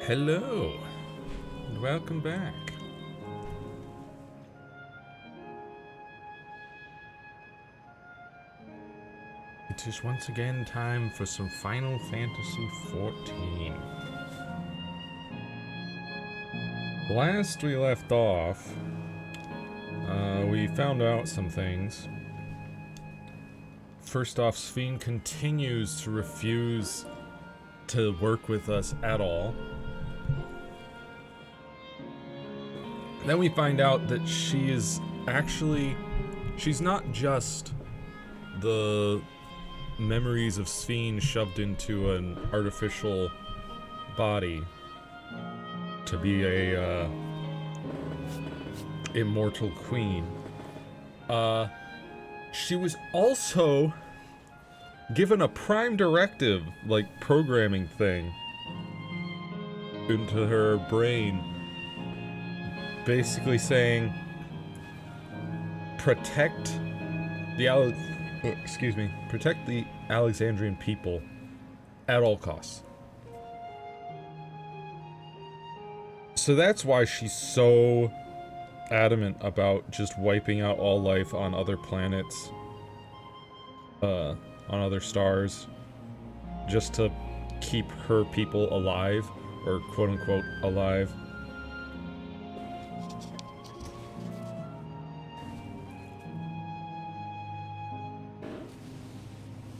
Hello, and welcome back. It is once again time for some Final Fantasy XIV. Last we left off, we found out some things. First off, Sphene continues to refuse to work with us at all. Then we find out that she is actually, she's not just the memories of Sphene shoved into an artificial body to be a immortal queen. She was also given a prime directive, like programming thing, into her brain, basically saying, protect the protect the Alexandrian people at all costs. So that's why she's so adamant about just wiping out all life on other planets, on other stars, just to keep her people alive, or quote-unquote alive.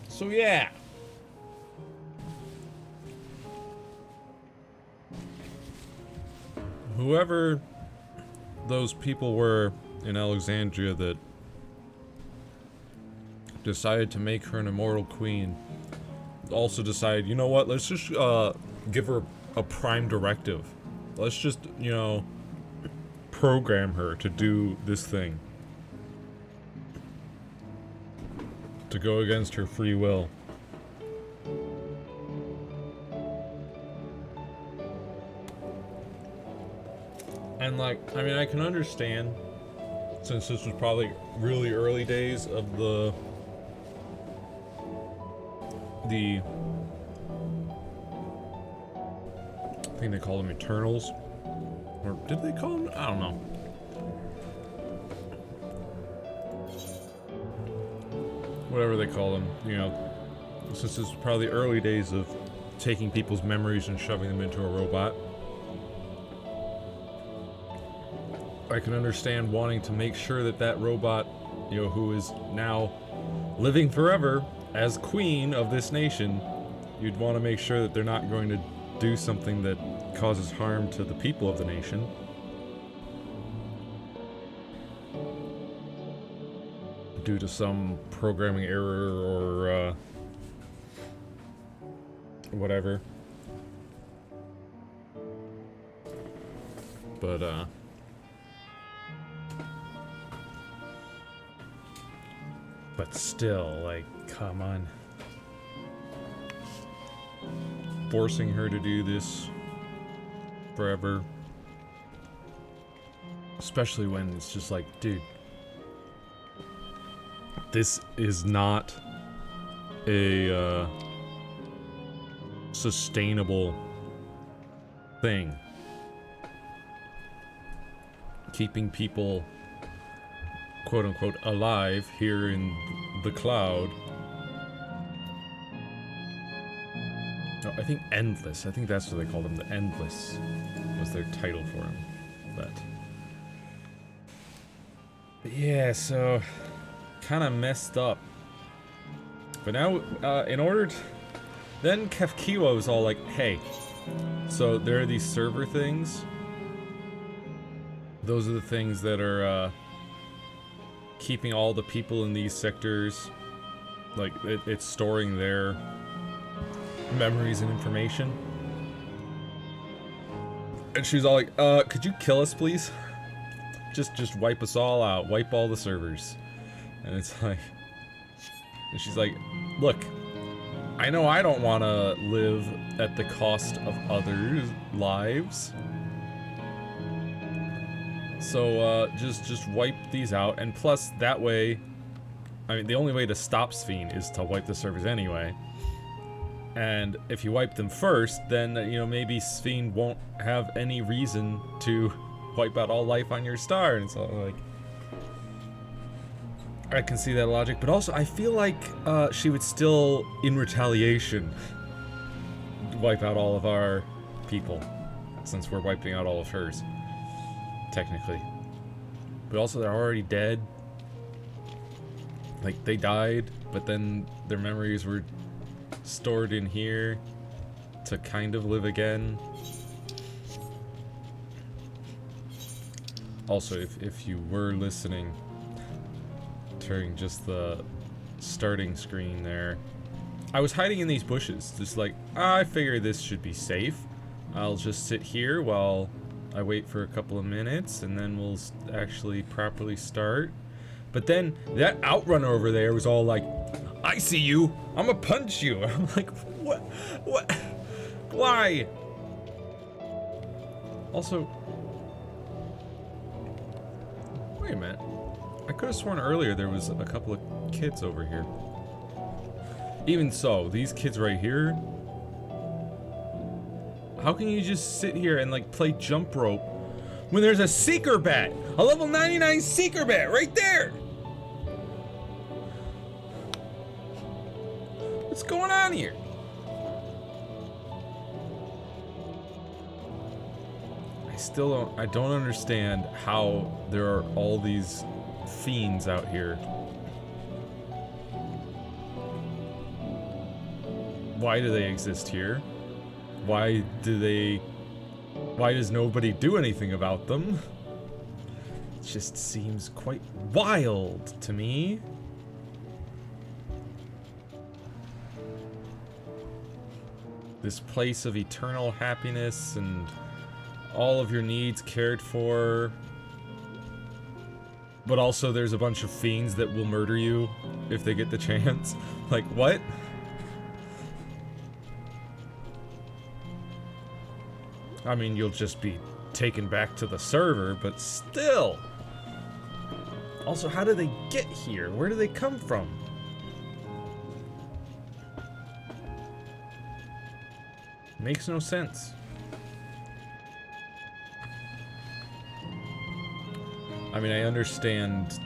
So yeah. Whoever those people were in Alexandria that decided to make her an immortal queen also decided, you know what, let's just give her a prime directive. Let's just, you know, program her to do this thing. To go against her free will. And like, I mean, I can understand, since this was probably really early days of the I think they call them Eternals. Or did they call them? I don't know. Whatever they call them, you know, since this is probably the early days of taking people's memories and shoving them into a robot. I can understand wanting to make sure that that robot, you know, who is now living forever as queen of this nation, you'd want to make sure that they're not going to do something that causes harm to the people of the nation. Due to some programming error or whatever. But still, like, come on. Forcing her to do this forever. Especially when it's just like, dude, this is not a sustainable thing. Keeping people, quote unquote, alive here in the cloud. No, I think Endless. I think that's what they called him. The Endless was their title for him. But yeah, so kind of messed up. But now, in order to... Then Kefkiwa was all like, hey, so there are these server things. Those are the things that are keeping all the people in these sectors, like, it's storing their memories and information. And she's all like, could you kill us, please? Just wipe us all out, wipe all the servers. And it's like, and she's like, look, I know I don't want to live at the cost of others' lives. So, just wipe these out, and plus, that way, I mean, the only way to stop Sphene is to wipe the servers anyway. And if you wipe them first, then, you know, maybe Sphene won't have any reason to wipe out all life on your star, and so, like... I can see that logic, but also, I feel like, she would still, in retaliation, wipe out all of our people, since we're wiping out all of hers. Technically. But also, they're already dead. Like, they died, but then their memories were stored in here to kind of live again. Also, if you were listening during just the starting screen there, I was hiding in these bushes, just like, I figure this should be safe. I'll just sit here while I wait for a couple of minutes, and then we'll actually properly start. But then, that outrunner over there was all like, I see you! I'ma punch you! I'm like, what? What? Why? Also... Wait a minute. I could have sworn earlier there was a couple of kids over here. Even so, these kids right here... How can you just sit here and, like, play jump rope when there's a Seeker Bat? A level 99 Seeker Bat right there! What's going on here? I don't understand how there are all these fiends out here. Why do they exist here? Why does nobody do anything about them? It just seems quite wild to me. This place of eternal happiness and all of your needs cared for. But also there's a bunch of fiends that will murder you if they get the chance. Like, what? I mean, you'll just be taken back to the server, but still. Also, how do they get here? Where do they come from? Makes no sense. I mean, I understand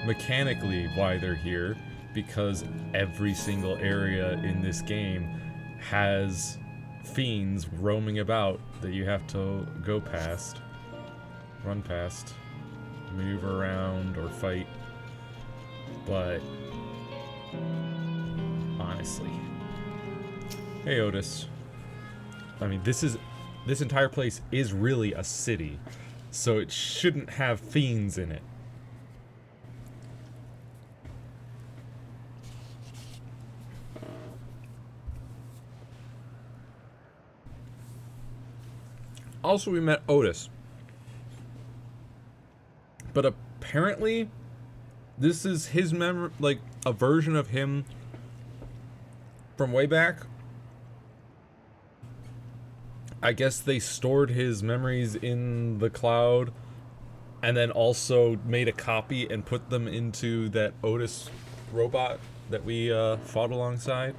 mechanically why they're here, because every single area in this game has fiends roaming about that you have to go past. run past, maneuver around, or fight. But honestly, hey Otis. I mean, this entire place is really a city, so it shouldn't have fiends in it. Also, we met Otis. But apparently, this is his memory, like a version of him from way back. I guess they stored his memories in the cloud and then also made a copy and put them into that Otis robot that we fought alongside.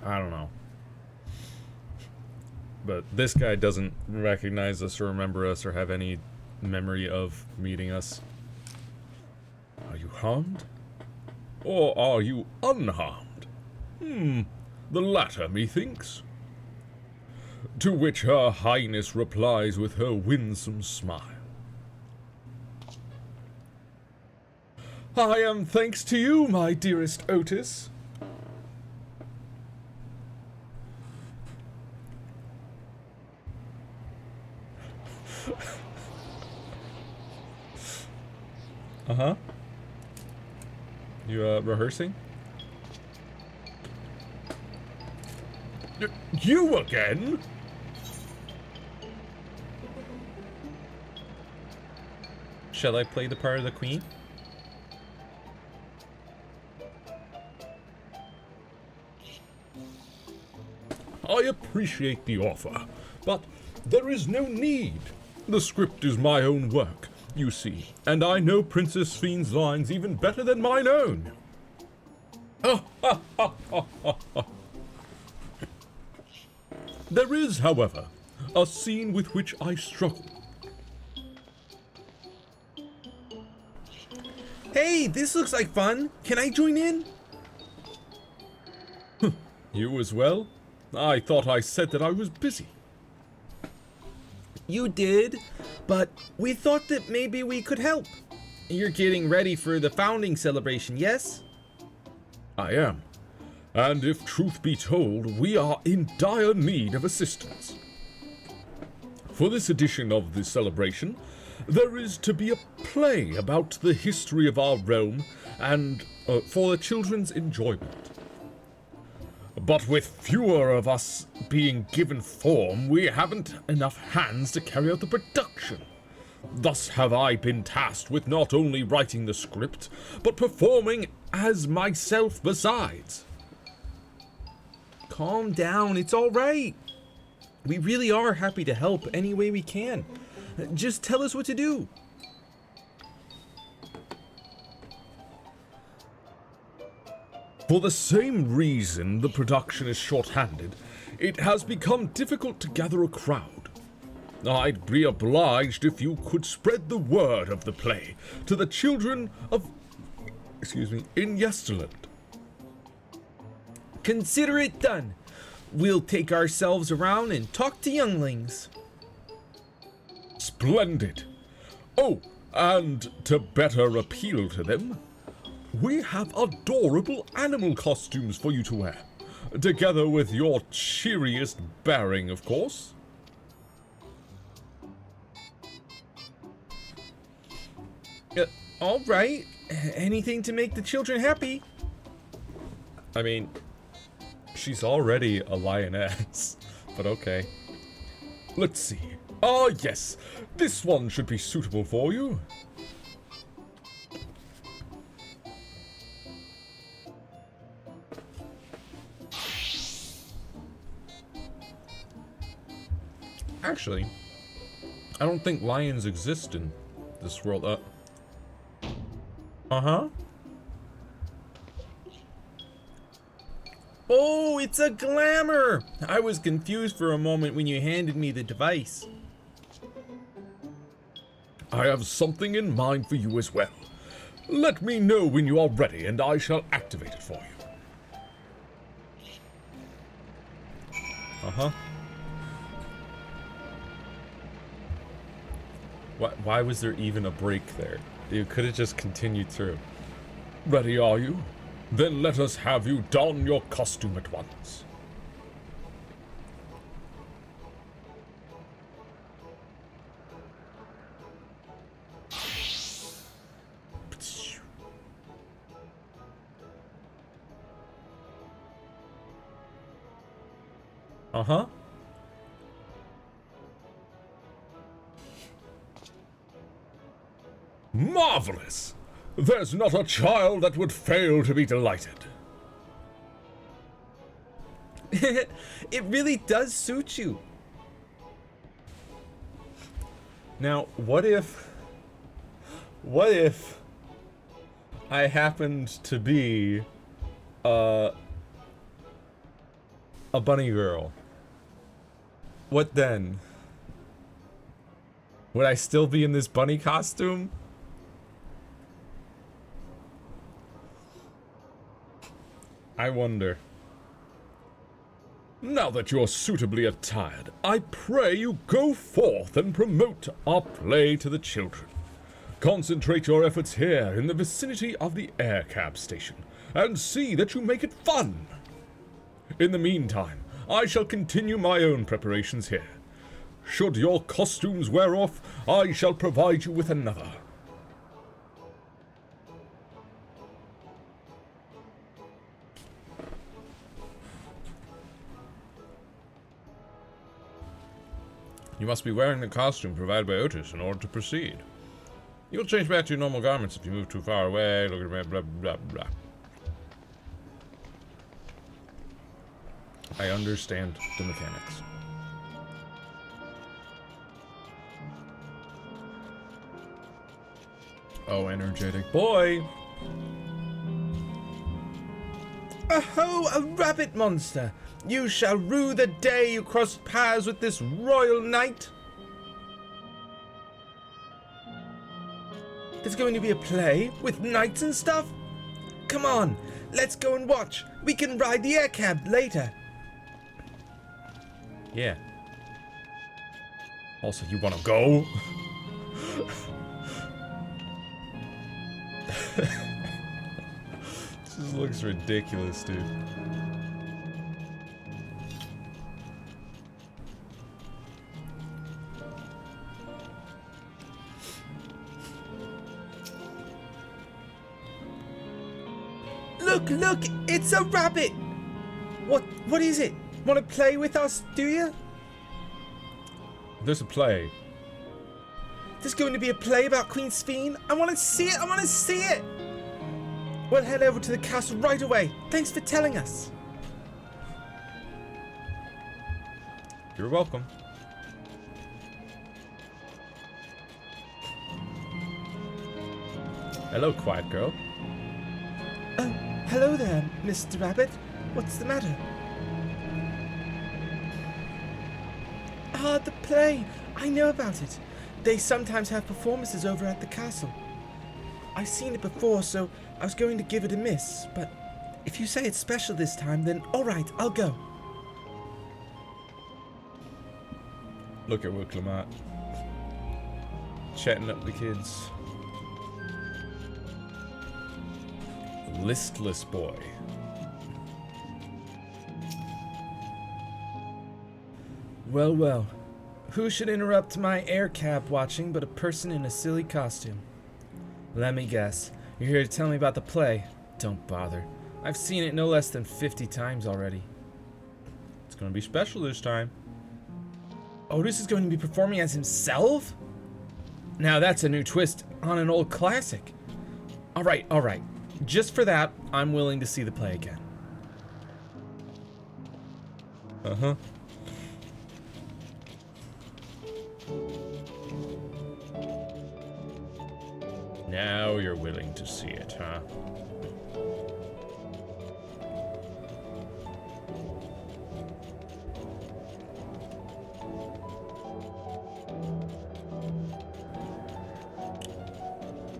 I don't know. But this guy doesn't recognize us or remember us or have any memory of meeting us. Are you harmed? Or are you unharmed? The latter, methinks. To which Her Highness replies with her winsome smile. I am thanks to you, my dearest Otis. Uh-huh. You, rehearsing? You again? Shall I play the part of the queen? I appreciate the offer, but there is no need. The script is my own work, you see, and I know Princess Fiend's lines even better than mine own. There is, however, a scene with which I struggle. Hey, this looks like fun. Can I join in? You as well? I thought I said that I was busy. You did, but we thought that maybe we could help. You're getting ready for the founding celebration, yes? I am. And if truth be told, we are in dire need of assistance. For this edition of the celebration, there is to be a play about the history of our realm and for the children's enjoyment. But with fewer of us being given form, we haven't enough hands to carry out the production. Thus have I been tasked with not only writing the script, but performing as myself besides. Calm down, it's all right. We really are happy to help any way we can. Just tell us what to do. For the same reason the production is short-handed, it has become difficult to gather a crowd. I'd be obliged if you could spread the word of the play to the children of, in Yesterland. Consider it done. We'll take ourselves around and talk to younglings. Splendid. Oh, and to better appeal to them, we have adorable animal costumes for you to wear, together with your cheeriest bearing, of course. All right. Anything to make the children happy. I mean, she's already a lioness, but okay. Let's see. Ah, yes, this one should be suitable for you. Actually, I don't think lions exist in this world. Uh-huh. Oh, it's a glamour! I was confused for a moment when you handed me the device. I have something in mind for you as well. Let me know when you are ready, and I shall activate it for you. Why was there even a break there? You could have just continued through. Ready are you? Then let us have you don your costume at once. Uh-huh. Marvelous! There's not a child that would fail to be delighted. It really does suit you. Now, what if I happened to be a bunny girl? What then? Would I still be in this bunny costume? I wonder. Now that you're suitably attired, I pray you go forth and promote our play to the children. Concentrate your efforts here in the vicinity of the air cab station, and see that you make it fun. In the meantime, I shall continue my own preparations here. Should your costumes wear off, I shall provide you with another. You must be wearing the costume provided by Otis in order to proceed. You'll change back to your normal garments if you move too far away. Look at me, blah, blah, blah. I understand the mechanics. Oh, energetic boy! Oh, a rabbit monster! You shall rue the day you crossed paths with this royal knight. There's going to be a play with knights and stuff? Come on, let's go and watch. We can ride the air cab later. Yeah. Also, you wanna go? This looks ridiculous, dude. Look, it's a rabbit. What is it? Want to play with us, do you? There's a play. There's going to be a play about Queen Sphene. I want to see it. We'll head over to the castle right away. Thanks for telling us. You're welcome. Hello, quiet girl. Oh, hello there, Mr. Rabbit. What's the matter? Ah, the play. I know about it. They sometimes have performances over at the castle. I've seen it before, so I was going to give it a miss, but if you say it's special this time, then alright, I'll go. Look at Will Lamont. Chatting up the kids. Listless boy. Well. Who should interrupt my air cab watching but a person in a silly costume? Let me guess. You're here to tell me about the play. Don't bother. I've seen it no less than 50 times already. It's gonna be special this time. Otis is going to be performing as himself? Now that's a new twist on an old classic. Alright. Just for that, I'm willing to see the play again. Uh-huh. Now you're willing to see it, huh?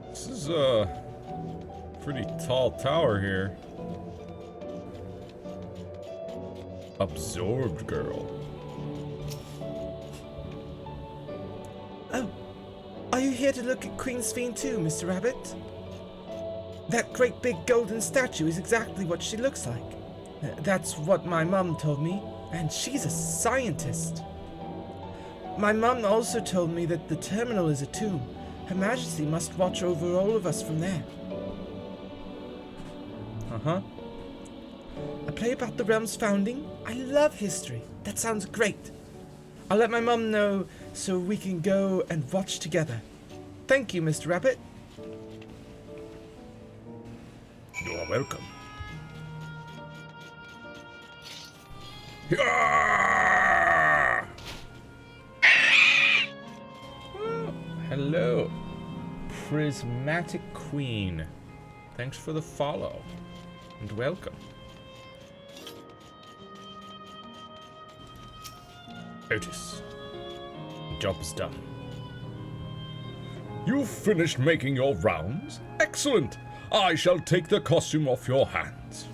This is a pretty tall tower here. Absorbed girl. Oh, I here to look at Queen Sphene too, Mr. Rabbit. That great big golden statue is exactly what she looks like. That's what my mum told me, and she's a scientist. My mum also told me that the terminal is a tomb. Her Majesty must watch over all of us from there. A play about the realm's founding? I love history. That sounds great. I'll let my mum know so we can go and watch together. Thank you, Mr. Rabbit. You are welcome. Ah! Oh, hello, Prismatic Queen. Thanks for the follow, and welcome. Otis, job's done. You've finished making your rounds? Excellent! I shall take the costume off your hands.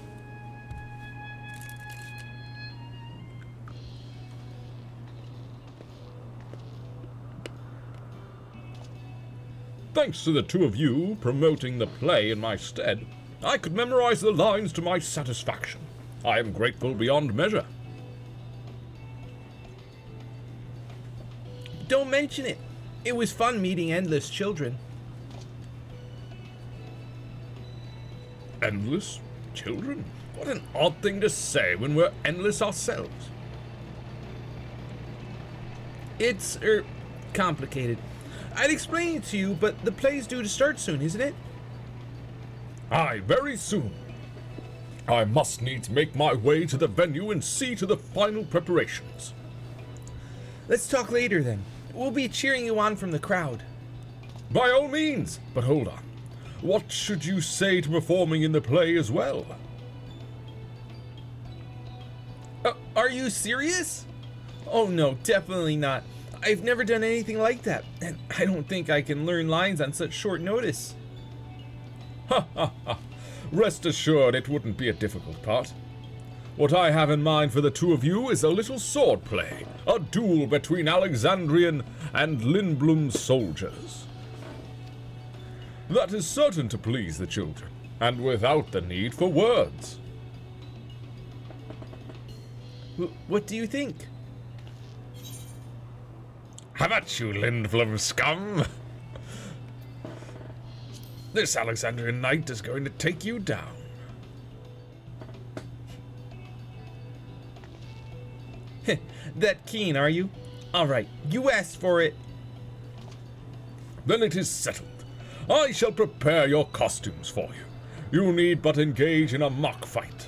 Thanks to the two of you promoting the play in my stead, I could memorize the lines to my satisfaction. I am grateful beyond measure. Don't mention it. It was fun meeting endless children. Endless children? What an odd thing to say when we're endless ourselves. It's, complicated. I'd explain it to you, but the play's due to start soon, isn't it? Aye, very soon. I must needs make my way to the venue and see to the final preparations. Let's talk later then. We'll be cheering you on from the crowd. By all means, but hold on. What should you say to performing in the play as well? Are you serious? Oh no, definitely not. I've never done anything like that, and I don't think I can learn lines on such short notice. Ha ha ha. Rest assured it wouldn't be a difficult part. What I have in mind for the two of you is a little sword play, a duel between Alexandrian and Lindblum soldiers. That is certain to please the children, and without the need for words. What do you think? How about you, Lindblum scum? This Alexandrian knight is going to take you down. That keen, are you? Alright, you asked for it. Then it is settled. I shall prepare your costumes for you. You need but engage in a mock fight.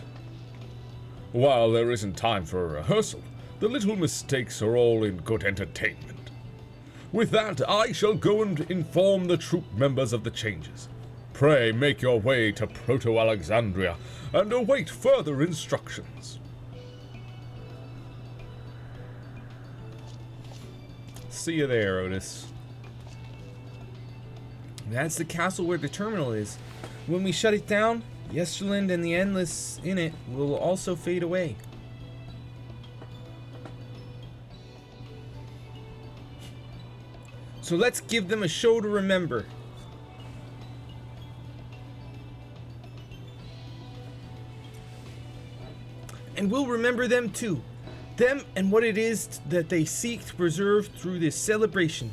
While there isn't time for a rehearsal, the little mistakes are all in good entertainment. With that, I shall go and inform the troop members of the changes. Pray make your way to Proto-Alexandria and await further instructions. See you there, Otis. That's the castle where the terminal is. When we shut it down, Yesterland and the Endless in it will also fade away. So let's give them a show to remember. And we'll remember them too. Them and what it is that they seek to preserve through this celebration.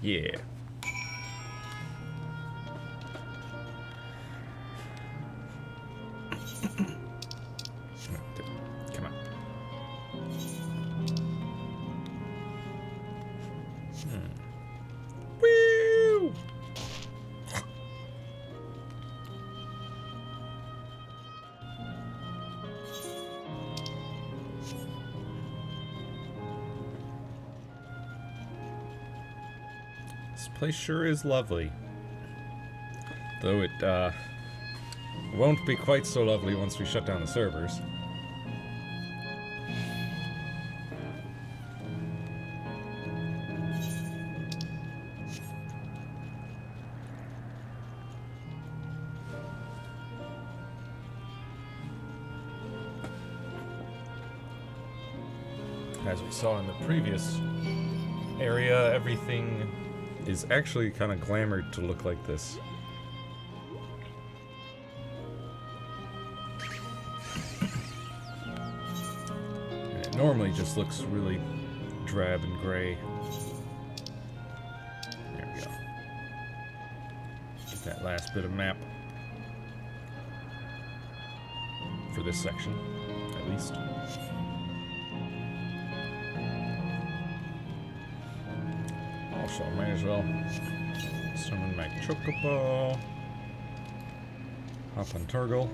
Yeah. Come on. Woo! This place sure is lovely. Though it, won't be quite so lovely once we shut down the servers. as we saw in the previous area, everything is actually kind of glamored to look like this. And it normally just looks really drab and gray. There we go. Get that last bit of map. For this section, at least. Also, I might as well summon my Chocobo. Hop on Turgle.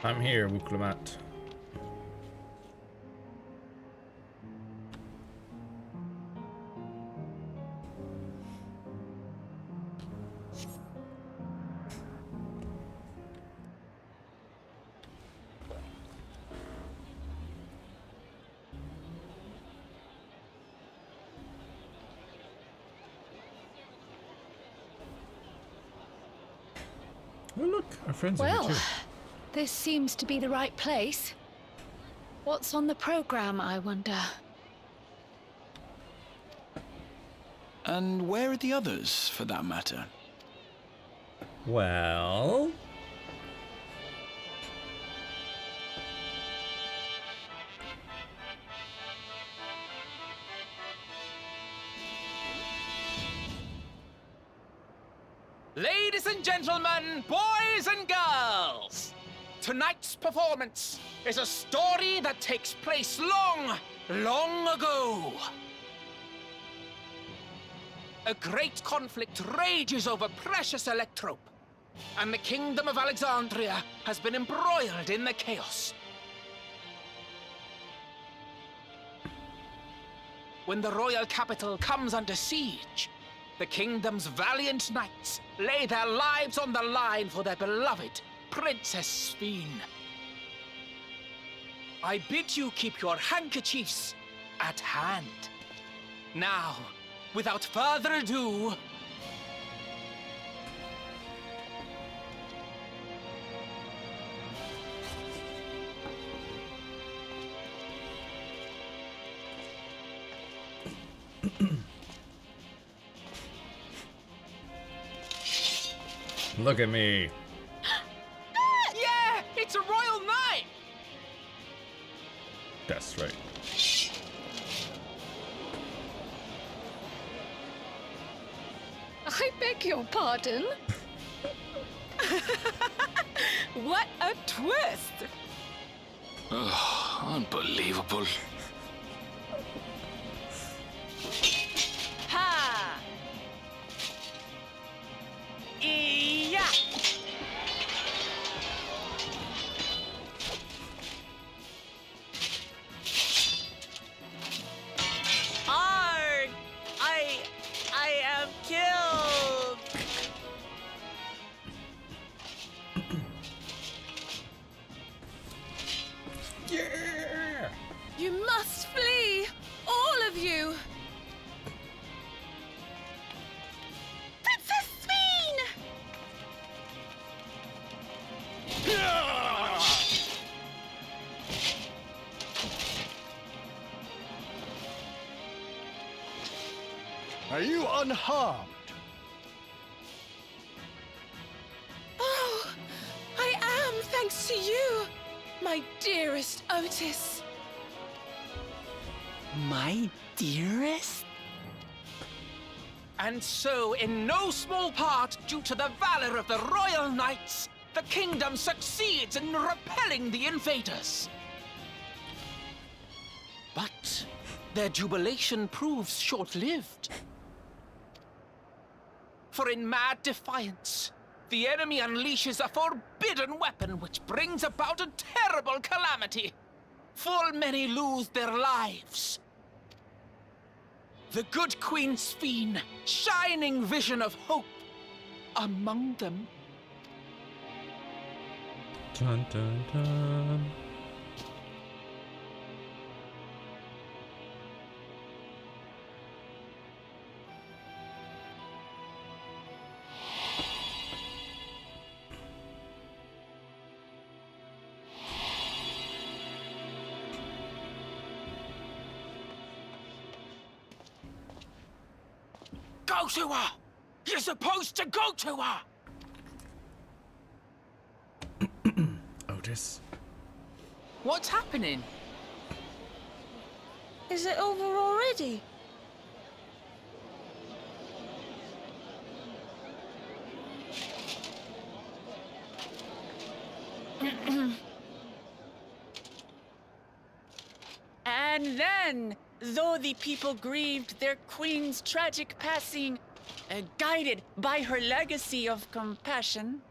I'm here, Wuklumat. Oh look, our friends are Well, here too. this seems to be the right place. What's on the program, I wonder? And where are the others, for that matter? Well... Ladies and gentlemen, boys and girls, tonight's performance is a story that takes place long, long ago. A great conflict rages over precious Electrope, and the kingdom of Alexandria has been embroiled in the chaos. When the royal capital comes under siege, the kingdom's valiant knights lay their lives on the line for their beloved Princess Sphene. I bid you keep your handkerchiefs at hand. Now, without further ado, Look at me. yeah, it's a royal knight! That's right. I beg your pardon? What a twist! Unbelievable. Ha! Yeah! Arg! I am killed! Yeah! You must flee! All of you! Princess Sphene! Are you unharmed? Oh, I am, thanks to you, my dearest Otis. My dearest? And so, in no small part due to the valor of the royal knights, the kingdom succeeds in repelling the invaders. But their jubilation proves short-lived. For in mad defiance, the enemy unleashes a forbidden weapon which brings about a terrible calamity. Full many lose their lives. The good Queen Sphene, shining vision of hope, among them. Dun dun dun. Go to her! You're supposed to go to her! Otis. What's happening? Is it over already? And then, though the people grieved their queen's tragic passing, guided by her legacy of compassion,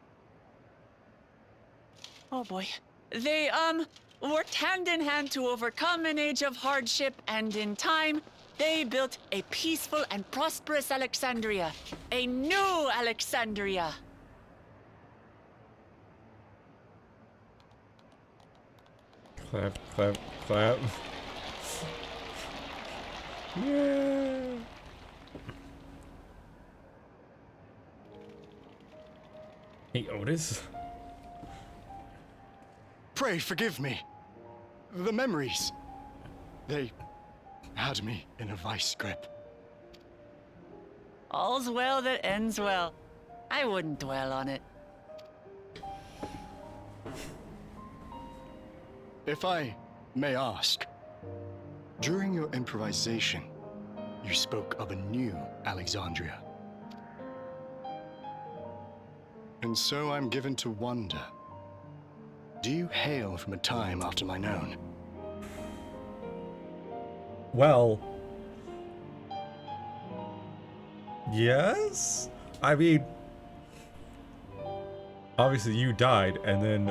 oh boy, they, worked hand in hand to overcome an age of hardship, and in time, they built a peaceful and prosperous Alexandria. A new Alexandria. Clap, clap, clap. Yeah. Hey, Otis. Pray forgive me. The memories. They had me in a vice grip. All's well that ends well. I wouldn't dwell on it. If I may ask, during your improvisation, you spoke of a new Alexandria. And so I'm given to wonder, do you hail from a time after mine own? Well, yes. I mean, obviously you died, and then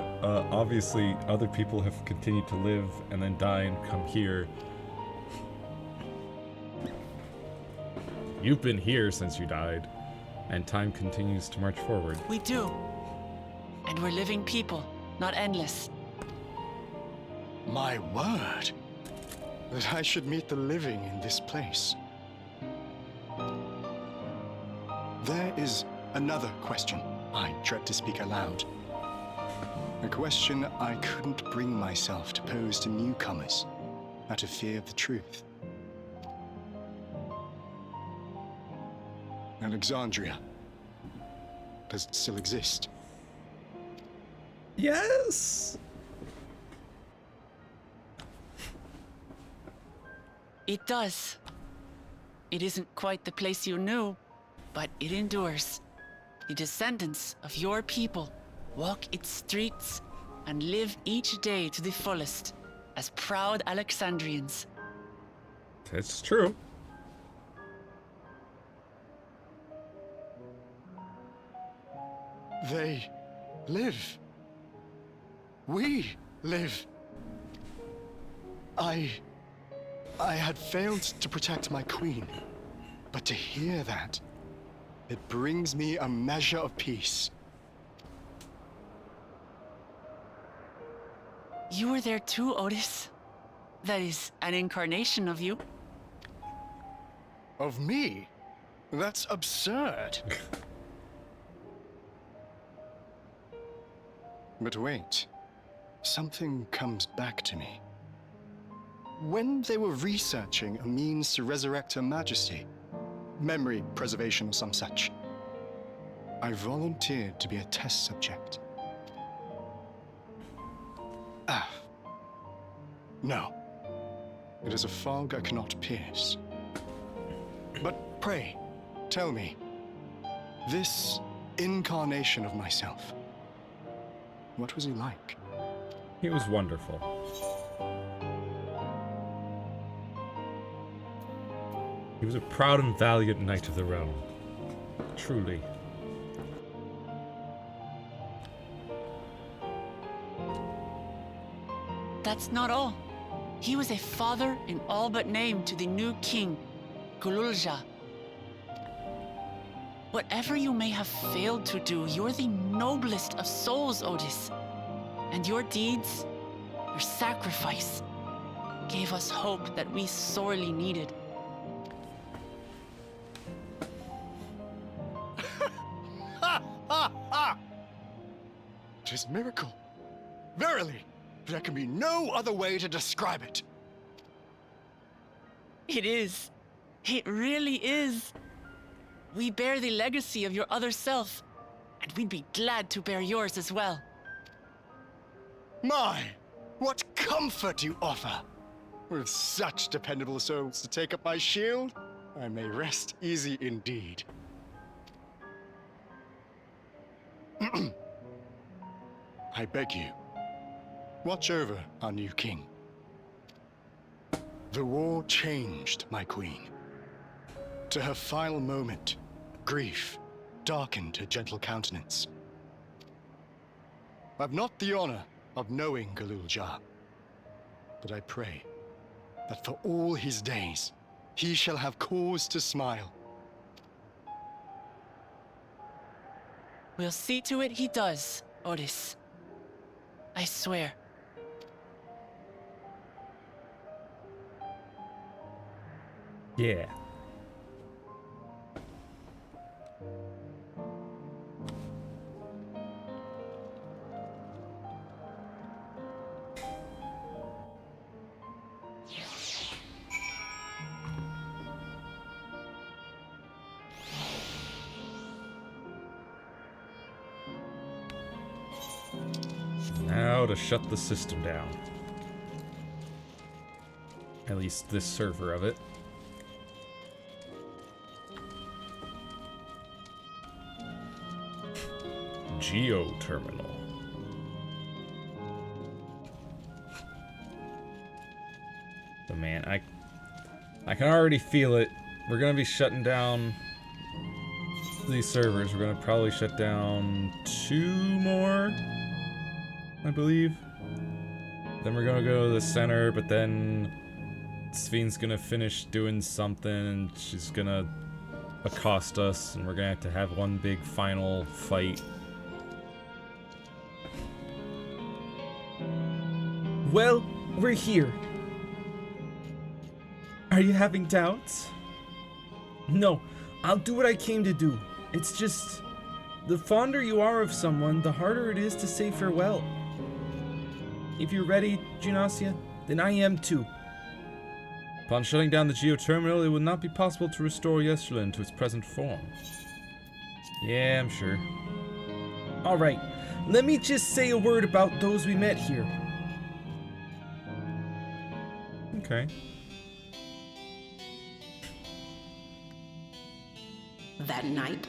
obviously other people have continued to live and then die and come here. You've been here since you died, and time continues to march forward. We do. And we're living people, not endless. My word, that I should meet the living in this place. There is another question I dread to speak aloud. A question I couldn't bring myself to pose to newcomers out of fear of the truth. Alexandria, does it still exist? Yes. It does. It isn't quite the place you knew, but it endures. The descendants of your people walk its streets and live each day to the fullest as proud Alexandrians. That's true. They live. We live. I had failed to protect my queen, but to hear that, it brings me a measure of peace. You were there too, Otis. That is an incarnation of you. Of me? That's absurd. But wait, something comes back to me. When they were researching a means to resurrect Her Majesty, memory preservation or some such, I volunteered to be a test subject. Ah. No. It is a fog I cannot pierce. But pray, tell me, this incarnation of myself, what was he like? He was wonderful. He was a proud and valiant knight of the realm. Truly. that's not all. He was a father in all but name to the new king, Gululja. Whatever you may have failed to do, you're the noblest of souls, Otis. And your deeds, your sacrifice, gave us hope that we sorely needed. Tis miracle. Verily, there can be no other way to describe it. It is. It really is. We bear the legacy of your other self, and we'd be glad to bear yours as well. My, what comfort you offer! With such dependable souls to take up my shield, I may rest easy indeed. I beg you, watch over our new king. The war changed my queen. To her final moment, grief darkened her gentle countenance. I've not the honor of knowing Gululja, but I pray that for all his days, he shall have cause to smile. We'll see to it he does, Otis. I swear. Yeah. Now to shut the system down. At least this server of it. Geo terminal. But man, I can already feel it. We're gonna be shutting down these servers. We're gonna probably shut down 2 more, I believe. Then we're gonna go to the center, but then Svine's gonna finish doing something and she's gonna accost us, and we're gonna have to have one big final fight. Well, we're here. Are you having doubts? No, I'll do what I came to do. It's just, the fonder you are of someone, the harder it is to say farewell. If you're ready, Geonosia, then I am too. Upon shutting down the geoterminal, it would not be possible to restore Yesterland to its present form. Yeah, I'm sure. Alright, let me just say a word about those we met here. Okay. That night,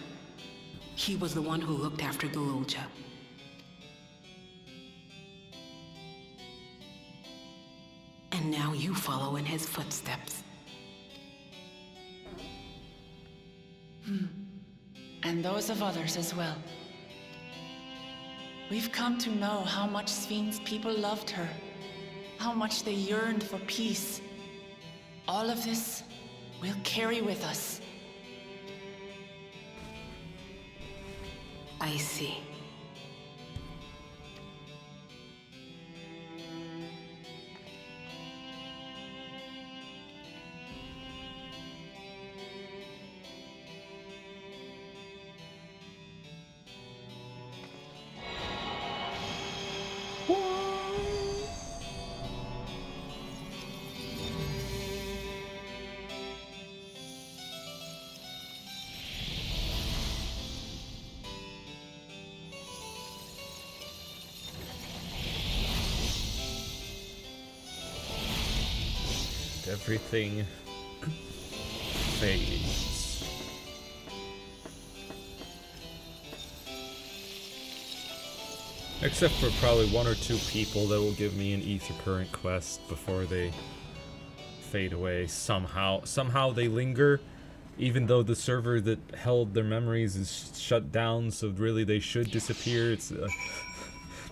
he was the one who looked after Gululja. And now you follow in his footsteps. And those of others as well. We've come to know how much Svine's people loved her, how much they yearned for peace. All of this we'll carry with us. I see. Everything fades. Except for probably 1 or 2 people that will give me an Ether Current quest before they fade away somehow. Somehow they linger, even though the server that held their memories is shut down, so really they should disappear. It's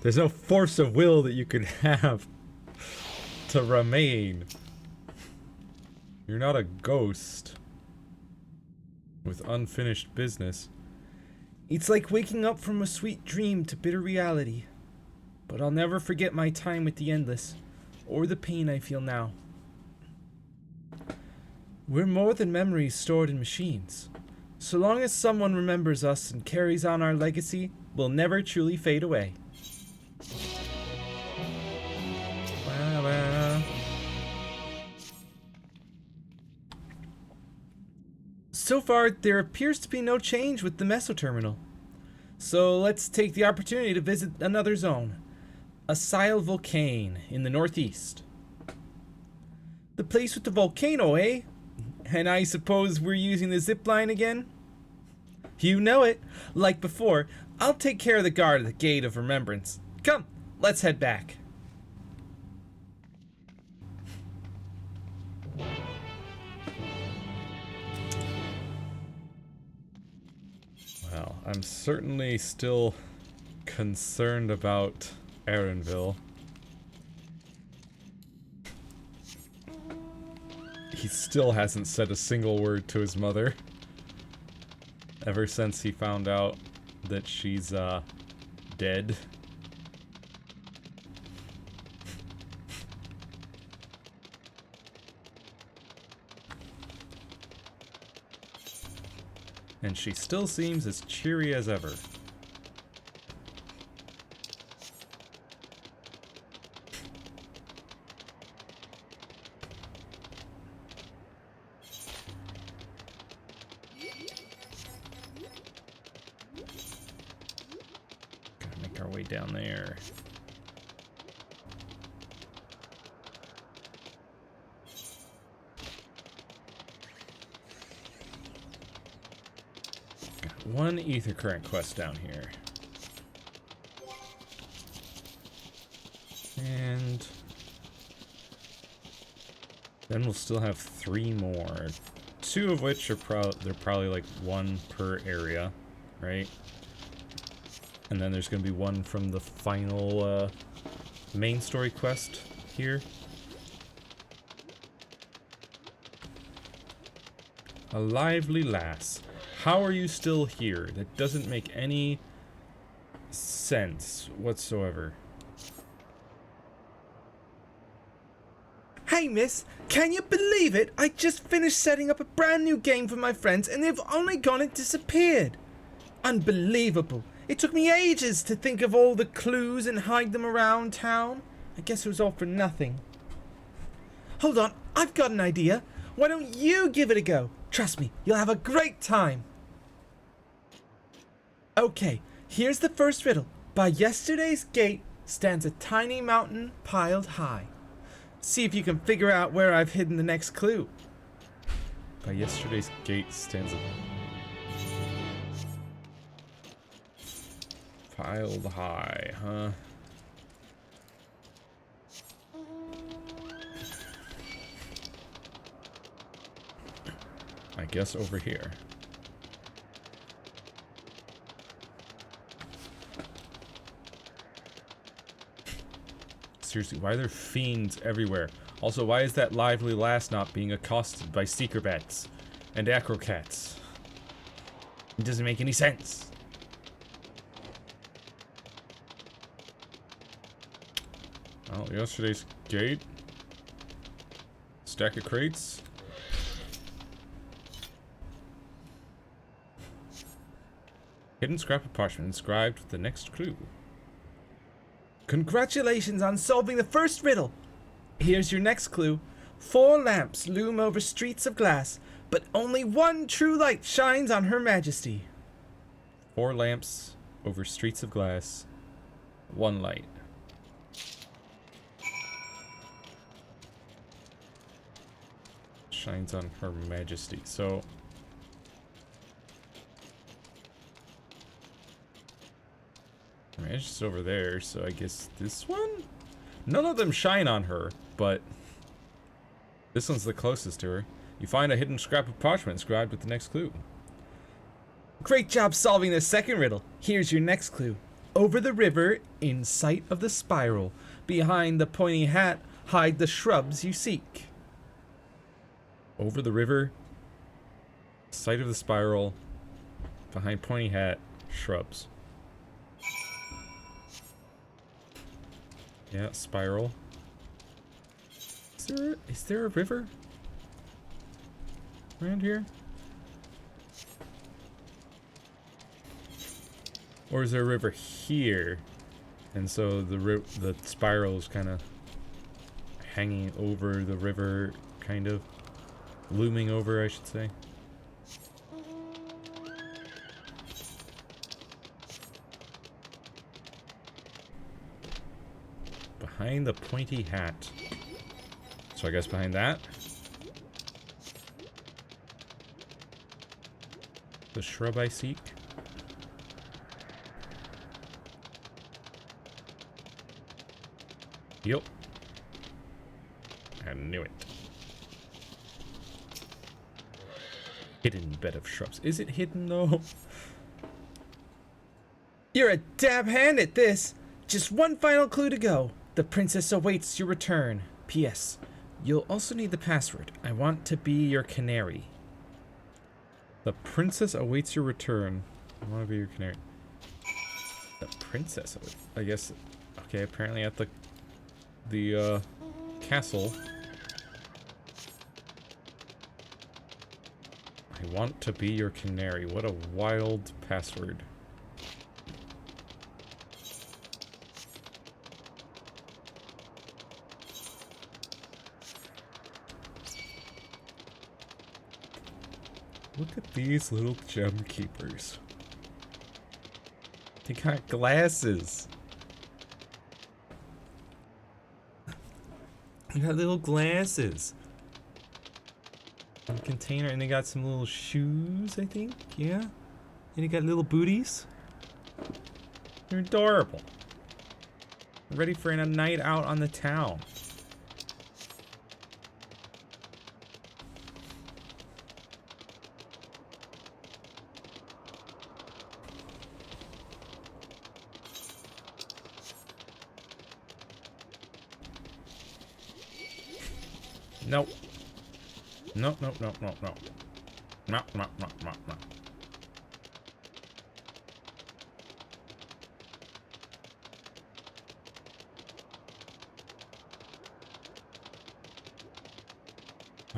there's no force of will that you could have to remain. You're not a ghost with unfinished business. It's like waking up from a sweet dream to bitter reality. But I'll never forget my time with the Endless, or the pain I feel now. We're more than memories stored in machines. So long as someone remembers us and carries on our legacy, we'll never truly fade away. Wah, wah. So far, there appears to be no change with the Meso Terminal. So let's take the opportunity to visit another zone. Asile Volcane in the northeast. The place with the volcano, eh? And I suppose we're using the zip line again? You know it. Like before, I'll take care of the guard at the Gate of Remembrance. Come, let's head back. Well, I'm certainly still concerned about Erenville. He still hasn't said a single word to his mother. Ever since he found out that she's, dead. And she still seems as cheery as ever. Gotta make our way down there. One ether current quest down here. And then we'll still have 3 more. 2 of which are they're probably like 1 per area, right? And then there's gonna be 1 from the final main story quest here. A lively lass. How are you still here? That doesn't make any sense whatsoever. Hey miss, can you believe it? I just finished setting up a brand new game for my friends and they've only gone and disappeared. Unbelievable. It took me ages to think of all the clues and hide them around town. I guess it was all for nothing. Hold on, I've got an idea. Why don't you give it a go? Trust me, you'll have a great time. Okay, here's the first riddle. By yesterday's gate stands a tiny mountain piled high. See if you can figure out where I've hidden the next clue. By yesterday's gate stands a piled high, huh? I guess over here. Seriously, why are there fiends everywhere? Also, why is that lively lass not being accosted by seeker bats and acrocats? It doesn't make any sense. Well, yesterday's gate. Stack of crates. Hidden scrap of parchment inscribed with the next clue. Congratulations on solving the first riddle. Here's your next clue. 4 lamps loom over streets of glass, but only 1 true light shines on Her Majesty. 4 lamps over streets of glass. 1 light. Shines on Her Majesty. So Her Majesty's over there, so I guess this one? None of them shine on her, but this one's the closest to her. You find a hidden scrap of parchment inscribed with the next clue. Great job solving the second riddle. Here's your next clue. Over the river, in sight of the spiral, behind the pointy hat, hide the shrubs you seek. Over the river, site of the spiral, behind Pointy Hat, shrubs. Yeah, spiral. Is there a river around here? Or is there a river here? And so the spiral is kind of hanging over the river, kind of looming over, I should say. Behind the Pointy Hat. So I guess behind that. The shrub I seek. Yup. I knew it. Hidden bed of shrubs. Is it hidden though? You're a dab hand at this. Just one final clue to go. The princess awaits your return. P.S. You'll also need the password. I want to be your canary. The princess awaits your return. I want to be your canary. The princess, I guess. Okay, apparently at the castle. I want to be your canary. What a wild password. Look at these little gem keepers. They got glasses. They got little glasses. And container, and they got some little shoes, I think. Yeah. And they got little booties. They're adorable. Ready for a night out on the town. Nope. Nope, nope, nope, nope, nope. Nope, nope, nope, nope, nope.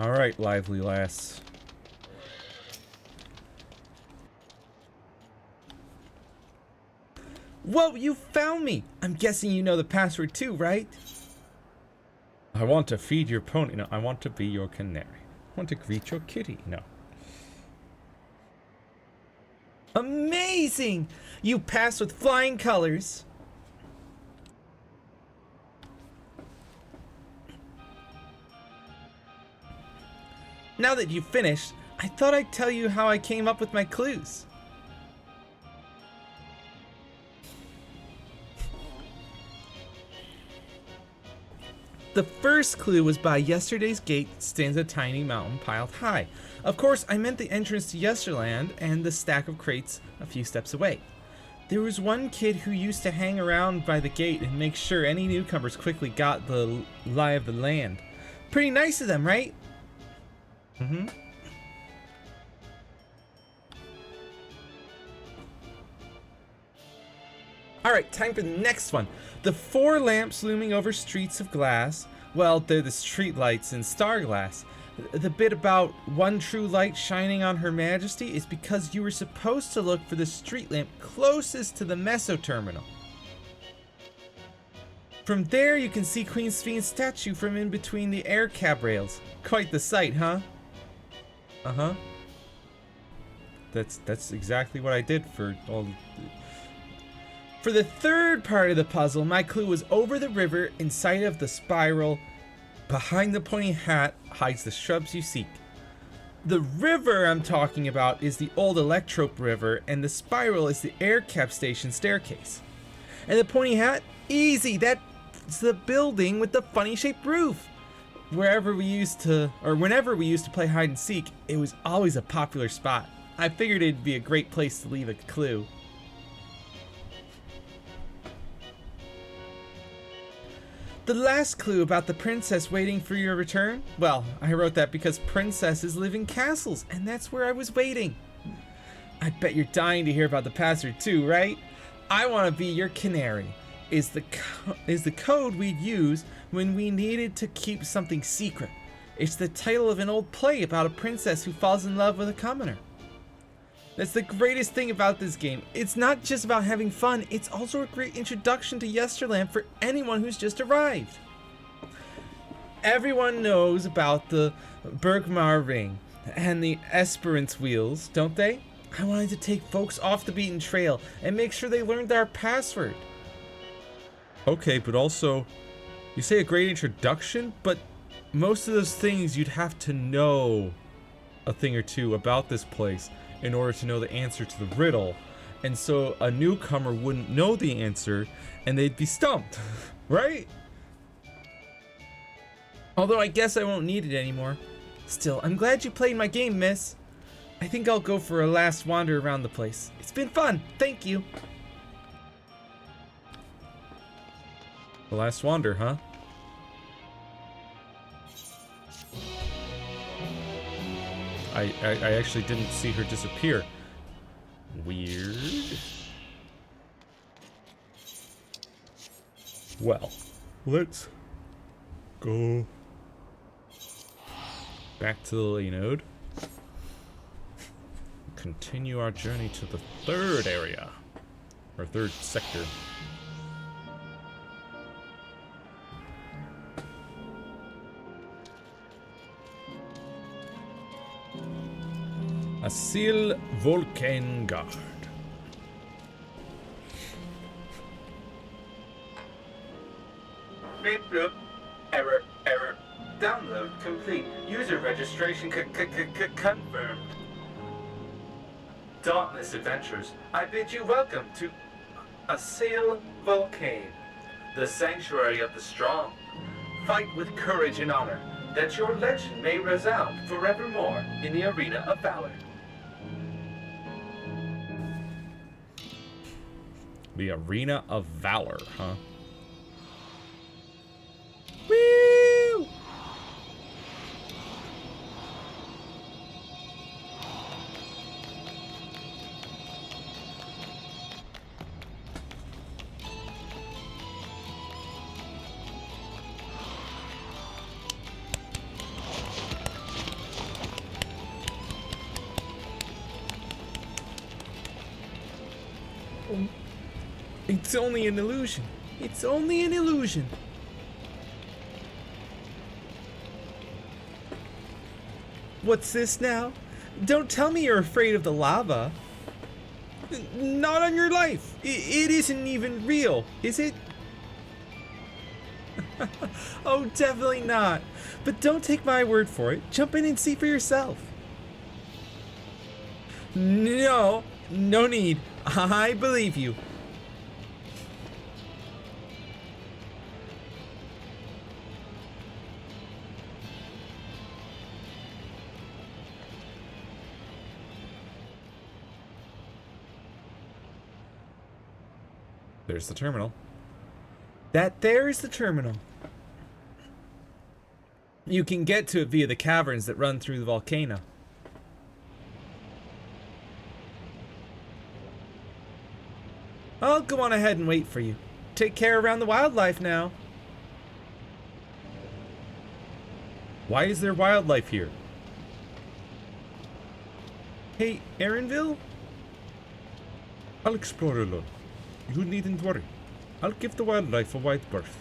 Alright, lively lass. Whoa, you found me! I'm guessing you know the password too, right? I want to feed your pony. No, I want to be your canary. I want to greet your kitty. No. Amazing! You passed with flying colors. Now that you've finished, I thought I'd tell you how I came up with my clues. The first clue was by yesterday's gate stands a tiny mountain piled high. Of course, I meant the entrance to Yesterland and the stack of crates a few steps away. There was one kid who used to hang around by the gate and make sure any newcomers quickly got the lie of the land. Pretty nice of them, right? Mm-hmm. Alright, time for the next one. The 4 lamps looming over streets of glass, well, they're the street lights in Starglass. The bit about one true light shining on Her Majesty is because you were supposed to look for the street lamp closest to the Meso Terminal. From there you can see Queen Spheen's statue from in between the air cab rails. Quite the sight, huh? Uh-huh. That's exactly what I did for all the... For the third part of the puzzle, my clue was over the river in sight of the spiral. Behind the Pointy Hat hides the shrubs you seek. The river I'm talking about is the old Electrope River, and the spiral is the air cab station staircase. And the Pointy Hat? Easy! That's the building with the funny shaped roof. Whenever we used to play hide and seek, it was always a popular spot. I figured it'd be a great place to leave a clue. The last clue about the princess waiting for your return? Well, I wrote that because princesses live in castles, and that's where I was waiting. I bet you're dying to hear about the password too, right? I want to be your canary. Is the code we'd use when we needed to keep something secret. It's the title of an old play about a princess who falls in love with a commoner. That's the greatest thing about this game. It's not just about having fun, it's also a great introduction to Yesterland for anyone who's just arrived. Everyone knows about the Bergmar Ring and the Esperance Wheels, don't they? I wanted to take folks off the beaten trail and make sure they learned our password. Okay, but also, you say a great introduction, but most of those things you'd have to know a thing or two about this place in order to know the answer to the riddle. And so a newcomer wouldn't know the answer and they'd be stumped, right? Although I guess I won't need it anymore. Still, I'm glad you played my game, miss. I think I'll go for a last wander around the place. It's been fun, thank you. The last wander, huh? I actually didn't see her disappear. Weird. Well, let's go back to the Linode. Continue our journey to the third area, or third sector. Asyl Volkengard. Error. Download complete. User registration confirmed. Dauntless adventurers, I bid you welcome to Asyl Volcane, the sanctuary of the strong. Fight with courage and honor, that your legend may resound forevermore in the arena of valor. The Arena of Valor, huh? Woo! It's only an illusion. It's only an illusion. What's this now? Don't tell me you're afraid of the lava. Not on your life. It isn't even real, is it? Oh, definitely not. But don't take my word for it. Jump in and see for yourself. No need. I believe you. There's the terminal. That there is the terminal. You can get to it via the caverns that run through the volcano. I'll go on ahead and wait for you. Take care around the wildlife now. Why is there wildlife here? Hey, Aaronville? I'll explore alone. You needn't worry. I'll give the wildlife a wide berth.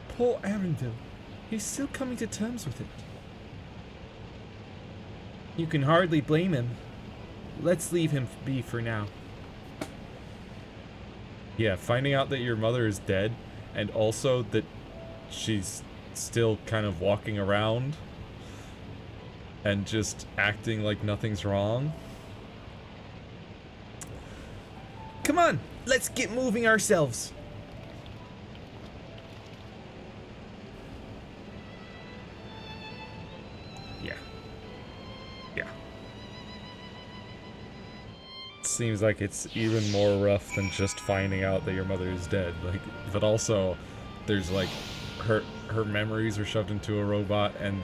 Poor Aaronville. He's still coming to terms with it. You can hardly blame him. Let's leave him be for now. Yeah, finding out that your mother is dead, and also that she's still kind of walking around and just acting like nothing's wrong. Come on, let's get moving ourselves. seems like it's even more rough than just finding out that your mother is dead. Like, but also, there's like her memories are shoved into a robot, and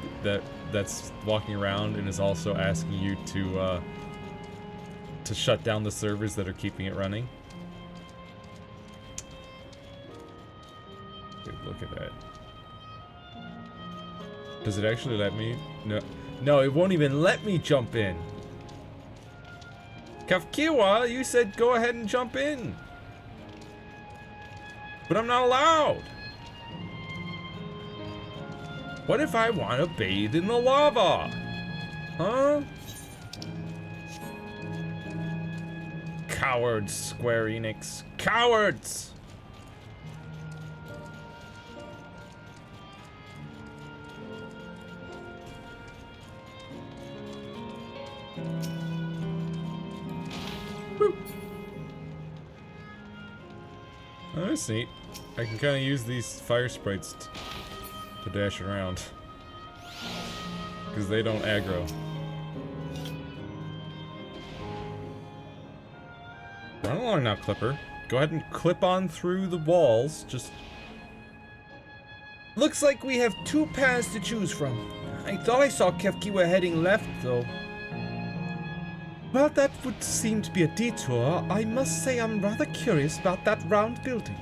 that's walking around and is also asking you to shut down the servers that are keeping it running. Dude, look at that. Does it actually let me? No. No, it won't even let me jump in. Kafkiwa, you said go ahead and jump in. But I'm not allowed. What if I want to bathe in the lava? Huh? Cowards, Square Enix. Cowards! Woo. Oh, that's neat. I can kind of use these fire sprites to dash around. Because they don't aggro. Run along now, Clipper. Go ahead and clip on through the walls. Just... Looks like we have two paths to choose from. I thought I saw Kefkiwa heading left, though. Well, that would seem to be a detour. I must say I'm rather curious about that round building.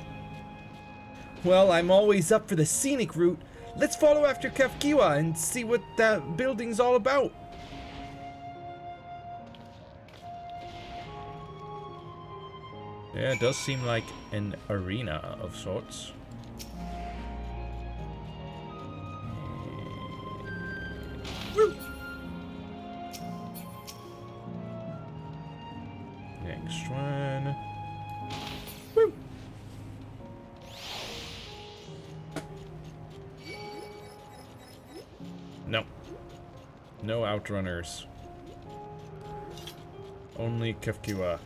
Well, I'm always up for the scenic route. Let's follow after Kefkiwa and see what that building's all about. Yeah, it does seem like an arena of sorts. Woo! Next one. Woo! No. No outrunners. Only Kefkiwa.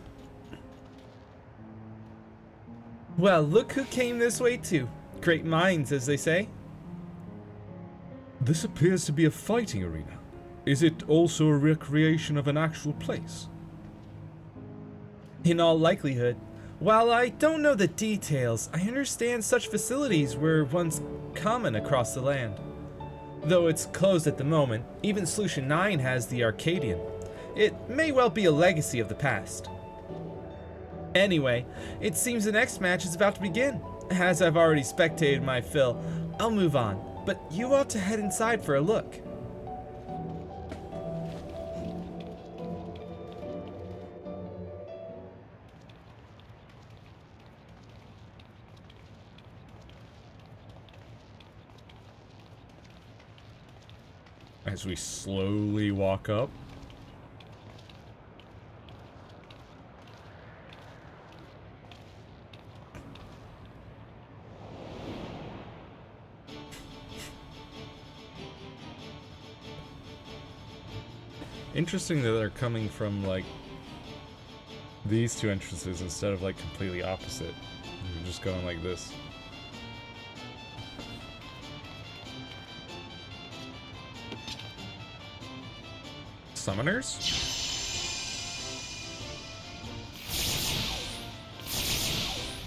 Well, look who came this way too. Great minds, as they say. This appears to be a fighting arena. Is it also a recreation of an actual place? In all likelihood. While I don't know the details, I understand such facilities were once common across the land. Though it's closed at the moment, even Solution 9 has the Arcadian. It may well be a legacy of the past. Anyway, it seems the next match is about to begin. As I've already spectated my fill, I'll move on, but you ought to head inside for a look. As we slowly walk up. Interesting that they're coming from, like, these two entrances instead of, like, completely opposite. They're just going like this. Summoners?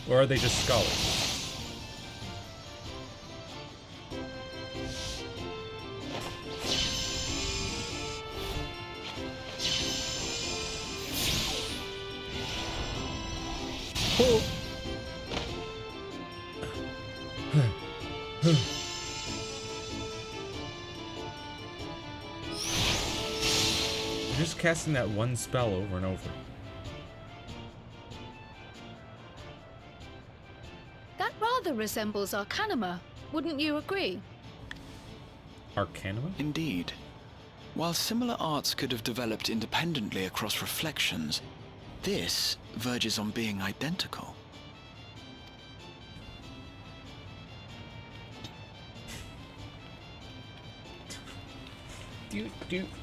Or are they just scholars? Oh. Just casting that one spell over and over. That rather resembles Arcanima, wouldn't you agree? Arcanima? Indeed. While similar arts could have developed independently across reflections, this verges on being identical. Do.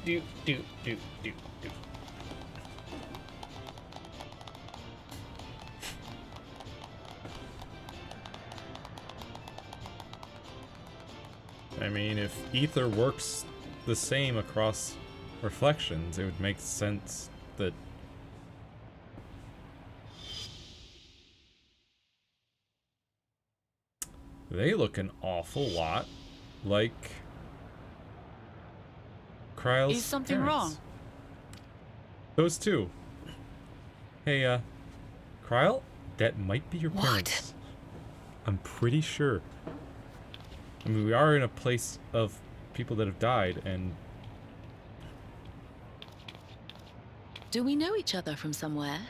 I mean, if ether works the same across reflections, it would make sense that They look an awful lot like Kryle's Is something parents. wrong? Those two. Hey, Kryle? That might be your What? parents. I'm pretty sure. I mean, we are in a place of people that have died, and Do we know each other from somewhere?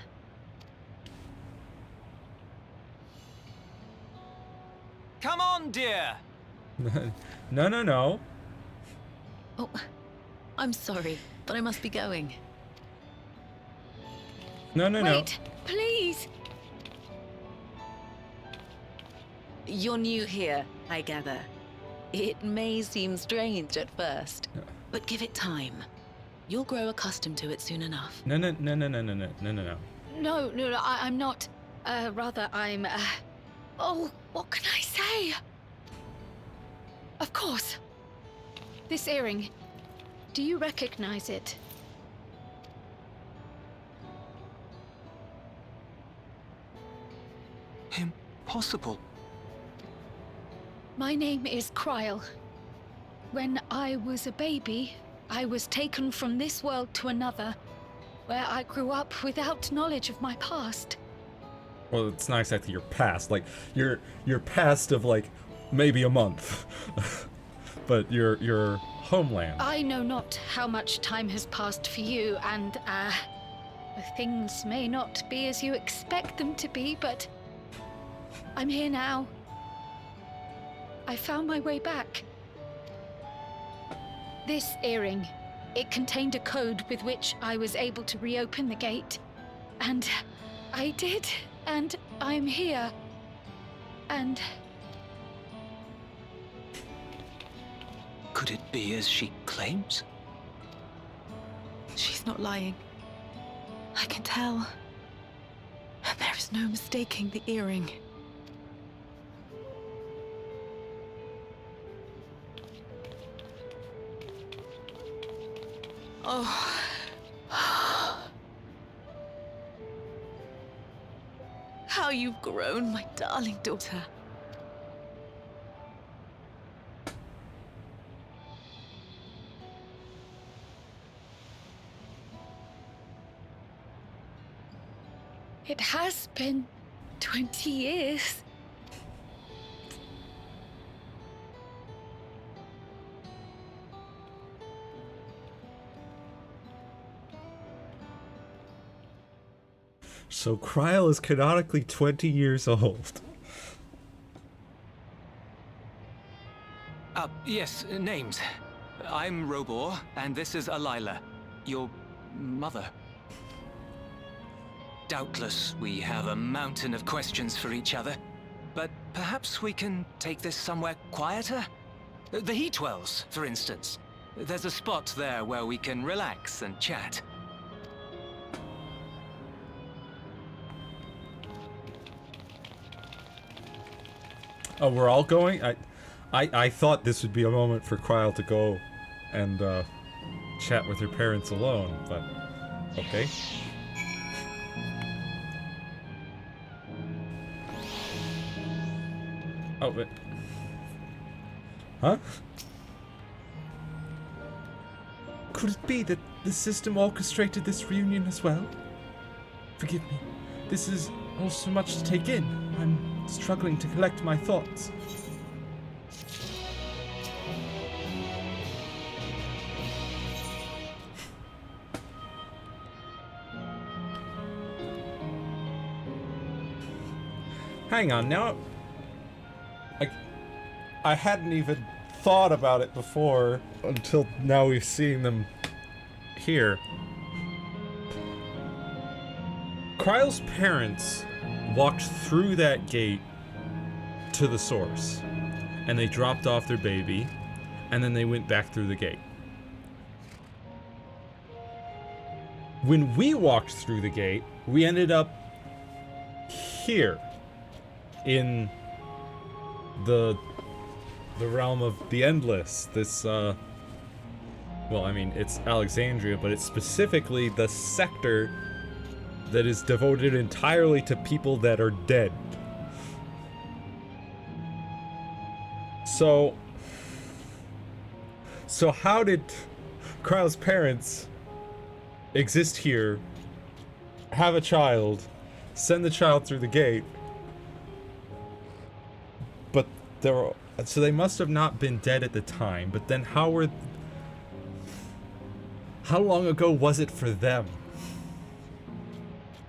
Come on, dear. no. Oh, I'm sorry, but I must be going. No. Wait, please. You're new here, I gather. It may seem strange at first, but give it time. You'll grow accustomed to it soon enough. No. No, I'm not. Rather, I'm. Oh, what can I say? Of course. This earring. Do you recognize it? Impossible. My name is Kryle. When I was a baby, I was taken from this world to another, where I grew up without knowledge of my past. Well, it's not exactly your past. Like, your past of, like, maybe a month. But your homeland. I know not how much time has passed for you, and, things may not be as you expect them to be, but I'm here now. I found my way back. This earring, it contained a code with which I was able to reopen the gate. And I did, and I'm here. And Could it be as she claims? She's not lying. I can tell. And there is no mistaking the earring. Oh. How you've grown, my darling daughter. it has been 20 years. So Kryle is canonically 20 years old. Yes, names. I'm Robor, and this is Alila, your mother. Doubtless, we have a mountain of questions for each other, but perhaps we can take this somewhere quieter? The Heatwells, for instance. There's a spot there where we can relax and chat. Oh, we're all going? I thought this would be a moment for Kryle to go and chat with her parents alone, but okay. Oh, wait. Huh? Could it be that the system orchestrated this reunion as well? Forgive me. This is all so much to take in. I'm struggling to collect my thoughts. Hang on, now... I hadn't even thought about it before until now we've seen them here. Kryle's parents walked through that gate to the source, and they dropped off their baby, and then they went back through the gate. When we walked through the gate, we ended up here in the realm of the Endless. This well, I mean, it's Alexandria, but it's specifically the sector that is devoted entirely to people that are dead. So how did Kryle's parents exist here, have a child, send the child through the gate, but so they must have not been dead at the time, but then how long ago was it for them?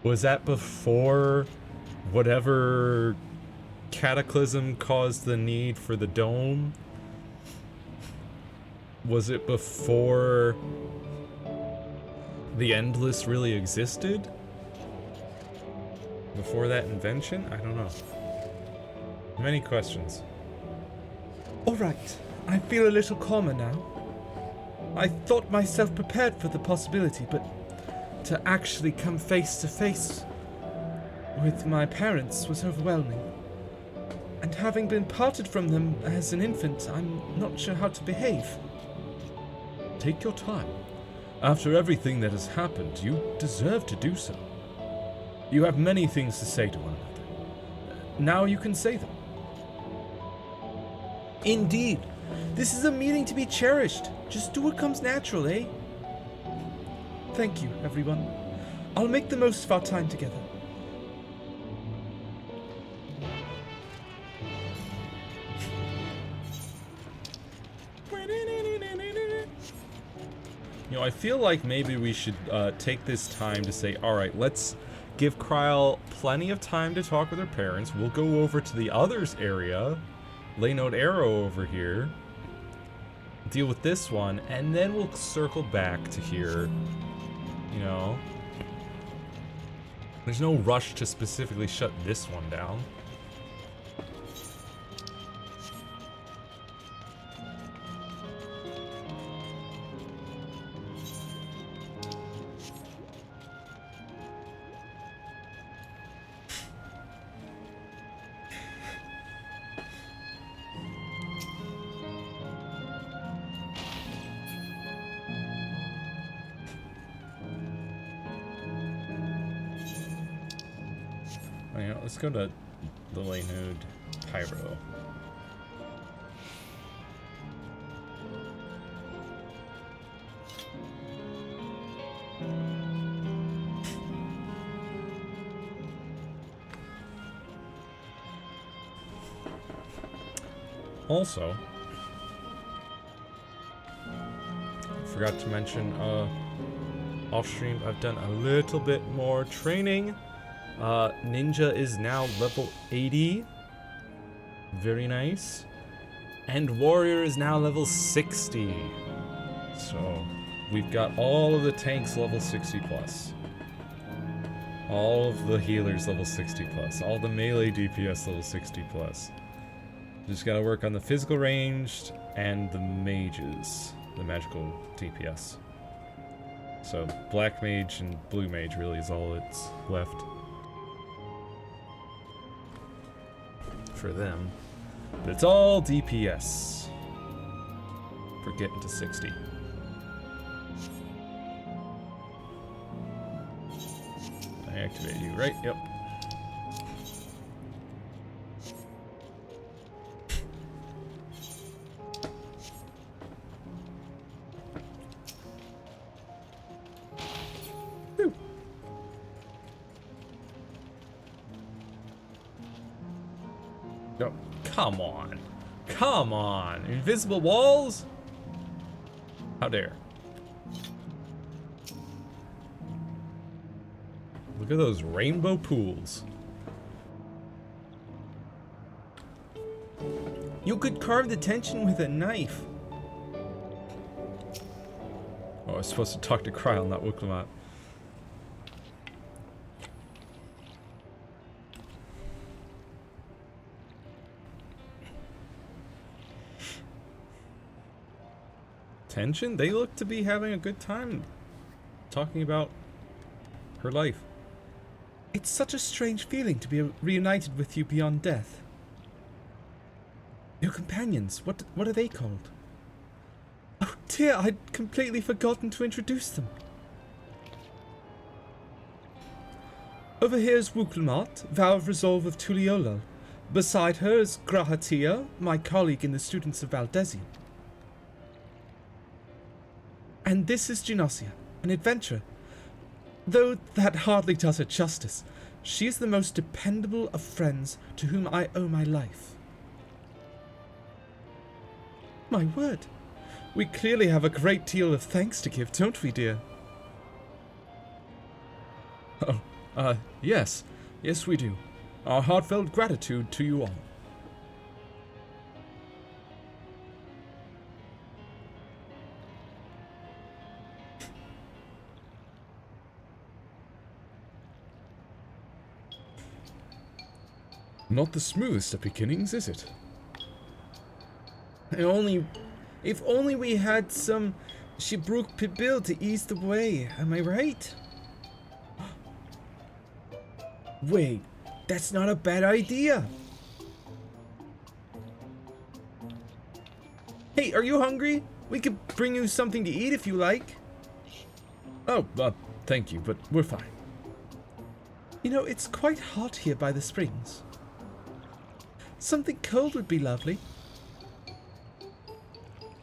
Was that before whatever cataclysm caused the need for the dome? Was it before the Endless really existed? Before that invention? I don't know. Many questions. Alright, I feel a little calmer now. I thought myself prepared for the possibility, but to actually come face to face with my parents was overwhelming. And having been parted from them as an infant, I'm not sure how to behave. Take your time. After everything that has happened, you deserve to do so. You have many things to say to one another. Now you can say them. Indeed. This is a meeting to be cherished. Just do what comes natural, eh? Thank you, everyone. I'll make the most of our time together. You know, I feel like maybe we should take this time to say, alright, let's give Kryle plenty of time to talk with her parents. We'll go over to the others area, lay Note Arrow over here, deal with this one, and then we'll circle back to here, you know. There's no rush to specifically shut this one down. Let's go to the Laynode Pyro. Also, forgot to mention, off stream, I've done a little bit more training. Ninja is now level 80. Very nice. And Warrior is now level 60. So, we've got all of the tanks level 60 plus. All of the healers level 60 plus. All the melee DPS level 60 plus. Just gotta work on the physical ranged and the mages. The magical DPS. So, Black Mage and Blue Mage really is all that's left for them. But it's all DPS for getting to 60. I activate you, right? Yep. Oh, come on. Come on. Invisible walls? How dare. Look at those rainbow pools. You could carve the tension with a knife. Oh, I was supposed to talk to Kryle, not Wuklamot. Tension? They look to be having a good time talking about her life. It's such a strange feeling to be reunited with you beyond death. Your companions, what are they called? Oh dear, I'd completely forgotten to introduce them. Over here is Wuklamot, Vow of Resolve of Tuliolol, Beside her is Grahatia, my colleague in the Students of Valdesian. And this is Genosia, an adventurer. Though that hardly does her justice, she is the most dependable of friends to whom I owe my life. My word, we clearly have a great deal of thanks to give, don't we, dear? Oh, yes. Yes, we do. Our heartfelt gratitude to you all. Not the smoothest of beginnings, is it? If only we had some Shibruk Pibil to ease the way, am I right? Wait, that's not a bad idea. Hey, are you hungry? We could bring you something to eat if you like. Oh, thank you, but we're fine. You know, it's quite hot here by the springs. Something cold would be lovely.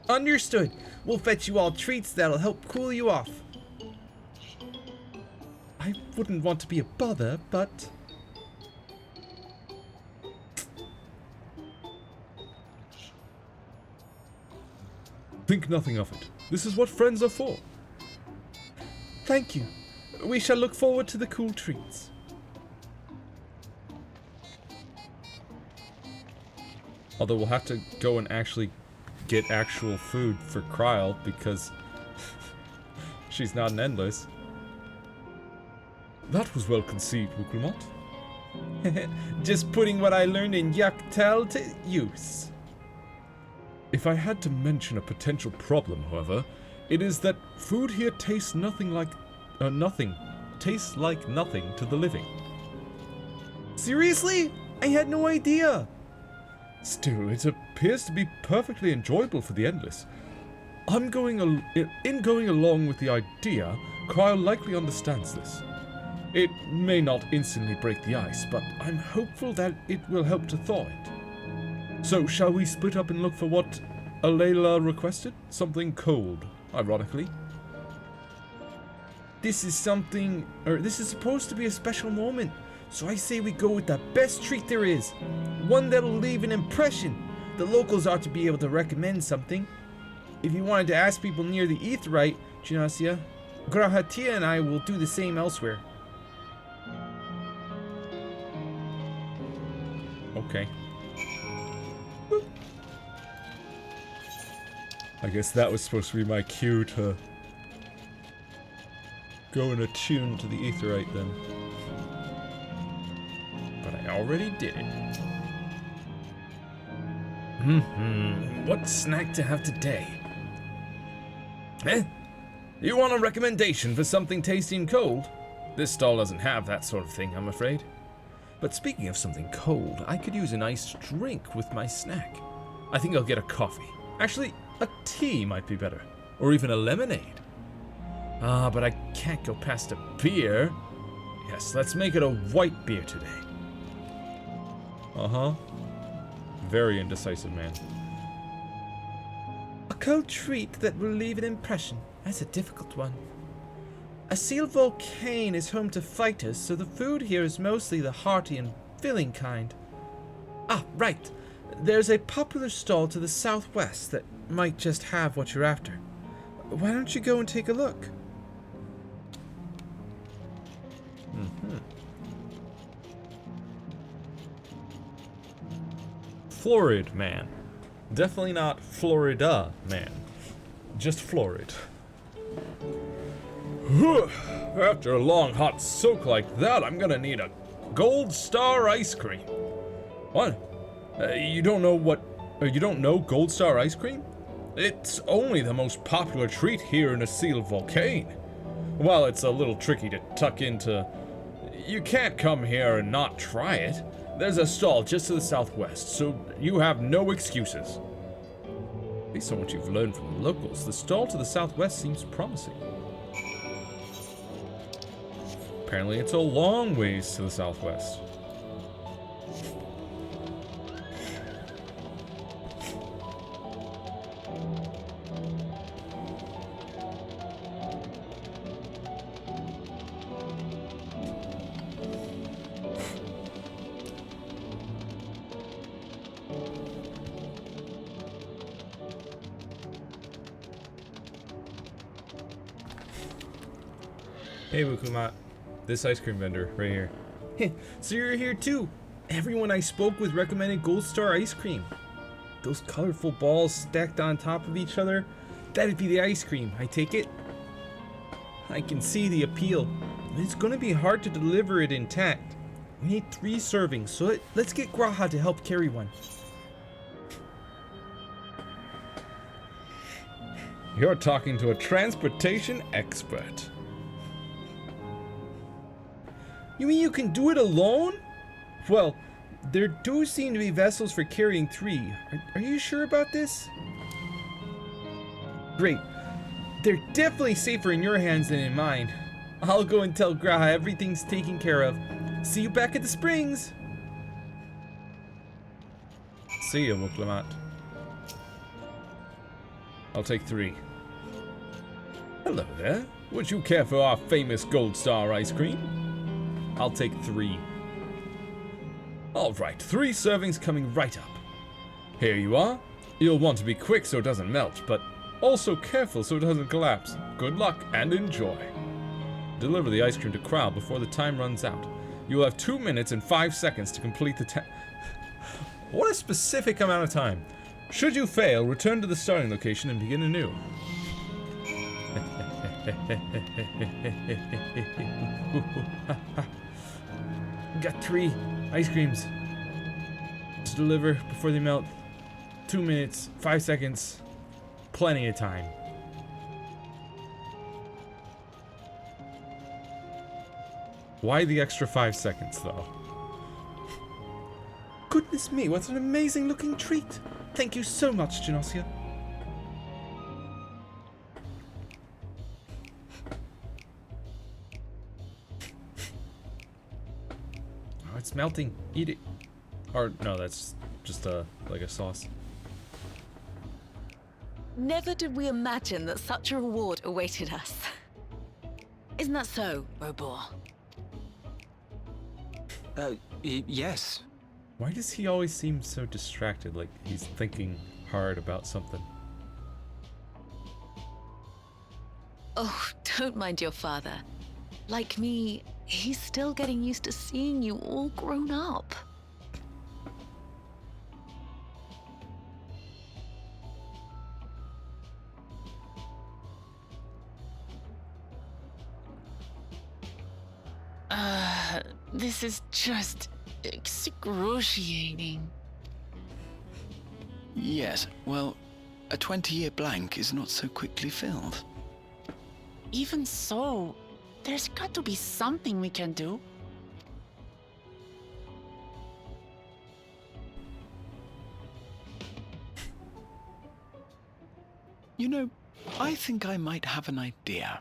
Understood. We'll fetch you all treats that'll help cool you off. I wouldn't want to be a bother, but... Think nothing of it. This is what friends are for. Thank you. We shall look forward to the cool treats. Although we'll have to go and actually get actual food for Kryl because she's not an endless. That was well conceived, Wukulmot. Just putting what I learned in Yaktel to use. If I had to mention a potential problem, however, it is that food here tastes tastes like nothing to the living. Seriously? I had no idea. Still, it appears to be perfectly enjoyable for the endless. In going along with the idea, Kryl likely understands this. It may not instantly break the ice, but I'm hopeful that it will help to thaw it. So, shall we split up and look for what Alayla requested? Something cold, ironically. This is supposed to be a special moment, so I say we go with the best treat there is. One that'll leave an impression. The locals ought to be able to recommend something. If you wanted to ask people near the Aetheryte, Genosia, Grahatia and I will do the same elsewhere. Okay. I guess that was supposed to be my cue to go and attune to the Aetheryte then. But I already did it. What snack to have today? You want a recommendation for something tasty and cold? This stall doesn't have that sort of thing, I'm afraid. But speaking of something cold, I could use an iced drink with my snack. I think I'll get a coffee. Actually, a tea might be better. Or even a lemonade. But I can't go past a beer. Yes, let's make it a white beer today. Uh-huh. Very indecisive man. A cold treat that will leave an impression. That's a difficult one. A seal volcane is home to fighters, so the food here is mostly the hearty and filling kind. Ah, right. There's a popular stall to the southwest that might just have what you're after. Why don't you go and take a look? Florid man. Definitely not Florida man. Just florid. After a long hot soak like that, I'm gonna need a Gold Star ice cream. What? You don't know Gold Star ice cream? It's only the most popular treat here in a sealed volcane. While it's a little tricky to tuck into, you can't come here and not try it. There's a stall just to the southwest, so you have no excuses. Based on what you've learned from the locals, the stall to the southwest seems promising. Apparently it's a long ways to the southwest. Hey, Wukumat. This ice cream vendor, right here. So you're here too. Everyone I spoke with recommended Gold Star ice cream. Those colorful balls stacked on top of each other, that'd be the ice cream, I take it? I can see the appeal. It's gonna be hard to deliver it intact. We need 3 servings, so let's get Graha to help carry one. You're talking to a transportation expert. You mean you can do it alone? Well, there do seem to be vessels for carrying 3. Are you sure about this? Great. They're definitely safer in your hands than in mine. I'll go and tell Graha everything's taken care of. See you back at the springs. See ya, Wuklamat. I'll take 3. Hello there. Would you care for our famous Gold Star ice cream? I'll take 3. Alright, 3 servings coming right up. Here you are. You'll want to be quick so it doesn't melt, but also careful so it doesn't collapse. Good luck and enjoy. Deliver the ice cream to Kral before the time runs out. You will have 2 minutes and 5 seconds to complete the What a specific amount of time. Should you fail, return to the starting location and begin anew. Got 3 ice creams to deliver before they melt. 2 minutes, 5 seconds. Plenty of time. Why the extra 5 seconds, though? Goodness me, what an amazing looking treat. Thank you so much, Genosia. Oh, it's melting. Eat it. Or, no, that's just like a sauce. Never did we imagine that such a reward awaited us. Isn't that so, Robor? Yes. Why does he always seem so distracted, like he's thinking hard about something? Oh, don't mind your father. Like me, he's still getting used to seeing you all grown up. This is just excruciating. Yes, well, a 20-year blank is not so quickly filled. Even so, there's got to be something we can do. You know, I think I might have an idea.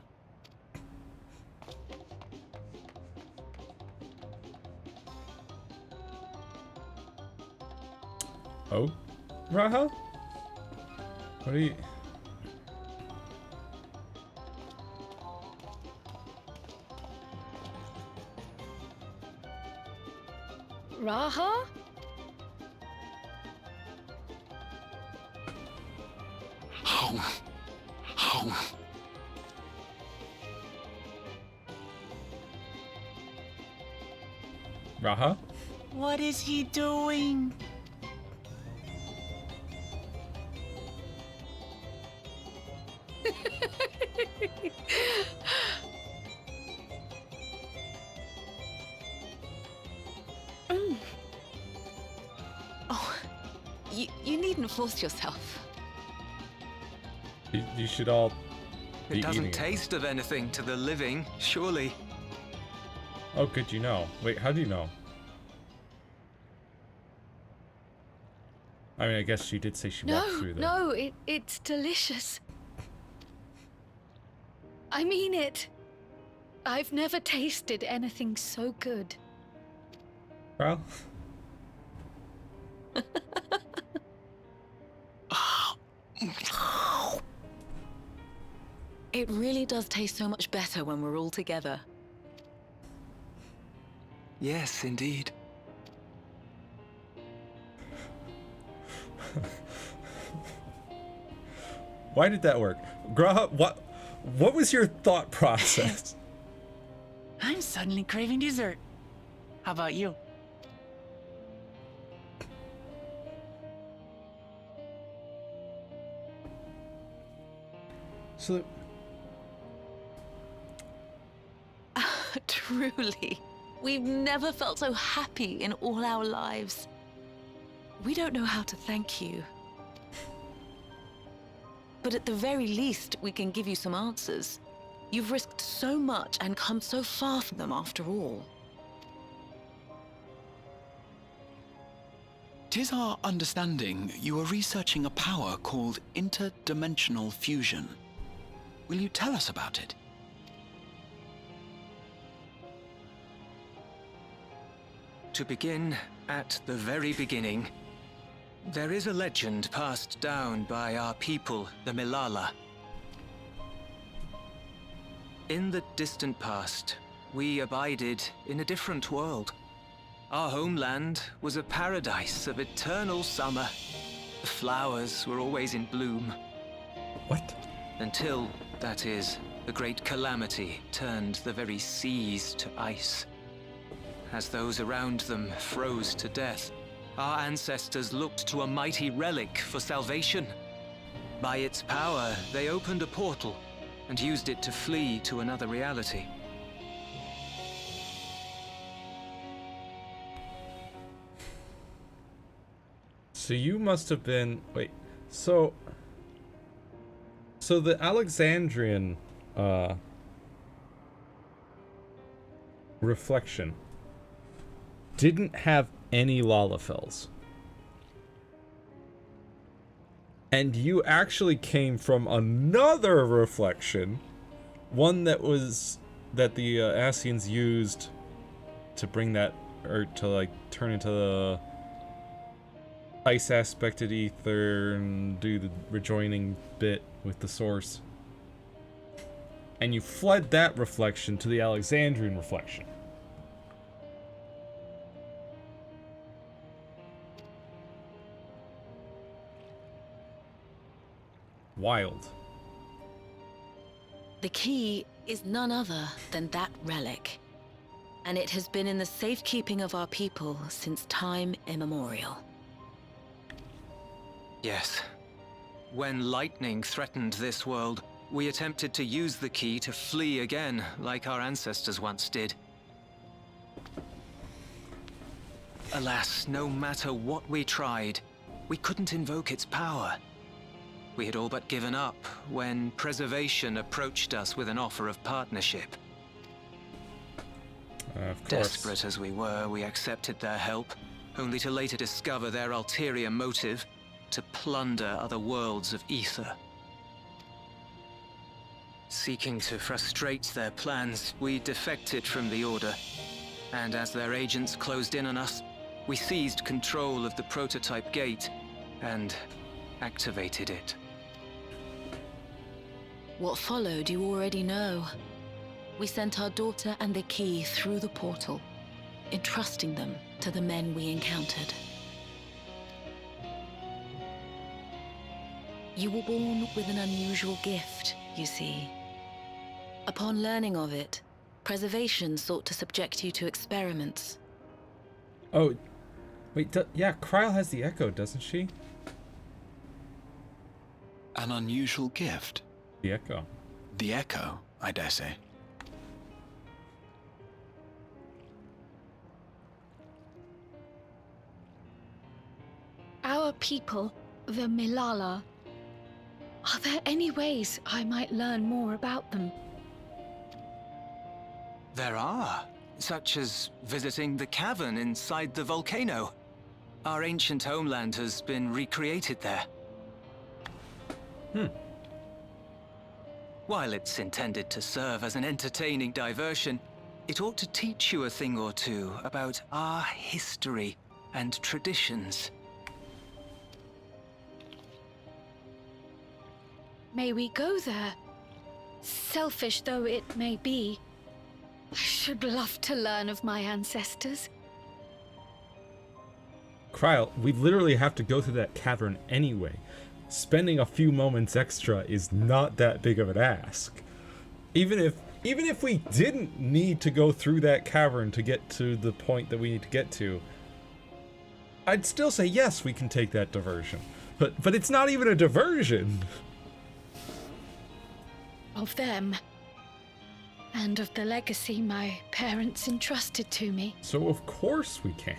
Oh? Raha? What are you... Raha? Raha? What is he doing? Oh, you needn't force yourself. You should all be It doesn't eating taste of anything to the living, surely. Oh, good, you know. Wait, how do you know? I mean, I guess she did say she walked through there. No, it's delicious. I mean it. I've never tasted anything so good. Well, It really does taste so much better when we're all together. Yes, indeed. why did that work? Graha, what was your thought process? I'm suddenly craving dessert. How about you? So, Truly, we've never felt so happy in all our lives. We don't know how to thank you. But at the very least, we can give you some answers. You've risked so much and come so far from them after all. 'Tis our understanding you are researching a power called interdimensional fusion. Will you tell us about it? To begin at the very beginning, there is a legend passed down by our people, the Milala. In the distant past, we abided in a different world. Our homeland was a paradise of eternal summer. The flowers were always in bloom. what? Until, that is, the great calamity turned the very seas to ice. As those around them froze to death, our ancestors looked to a mighty relic for salvation. By its power, they opened a portal and used it to flee to another reality. So you must have been... Wait. So the Alexandrian reflection didn't have any Lalafels. And you actually came from another reflection, one that the Ascians used to bring that, or to like turn into the ice aspected ether and do the rejoining bit with the source. And you fled that reflection to the Alexandrian reflection. Wild. The key is none other than that relic. And it has been in the safekeeping of our people since time immemorial. Yes. When lightning threatened this world, we attempted to use the key to flee again, like our ancestors once did. Alas, no matter what we tried, we couldn't invoke its power. We had all but given up when Preservation approached us with an offer of partnership. Of course. Desperate as we were, we accepted their help, only to later discover their ulterior motive: to plunder other worlds of ether. Seeking to frustrate their plans, we defected from the Order, and as their agents closed in on us, we seized control of the prototype gate and activated it. What followed you already know. We sent our daughter and the key through the portal, entrusting them to the men we encountered. You were born with an unusual gift, you see. Upon learning of it, Preservation sought to subject you to experiments. Oh, wait, yeah, Kryl has the Echo, doesn't she? An unusual gift. The Echo. The Echo, I dare say. Our people, the Milala. Are there any ways I might learn more about them? There are, such as visiting the cavern inside the volcano. Our ancient homeland has been recreated there. While it's intended to serve as an entertaining diversion, it ought to teach you a thing or two about our history and traditions. May we go there? Selfish though it may be, I should love to learn of my ancestors. Kryl, we literally have to go through that cavern anyway. Spending a few moments extra is not that big of an ask. Even if even if we didn't need to go through that cavern to get to the point that we need to get to, I'd still say yes, we can take that diversion. But it's not even a diversion. Of them. And of the legacy my parents entrusted to me. So of course we can.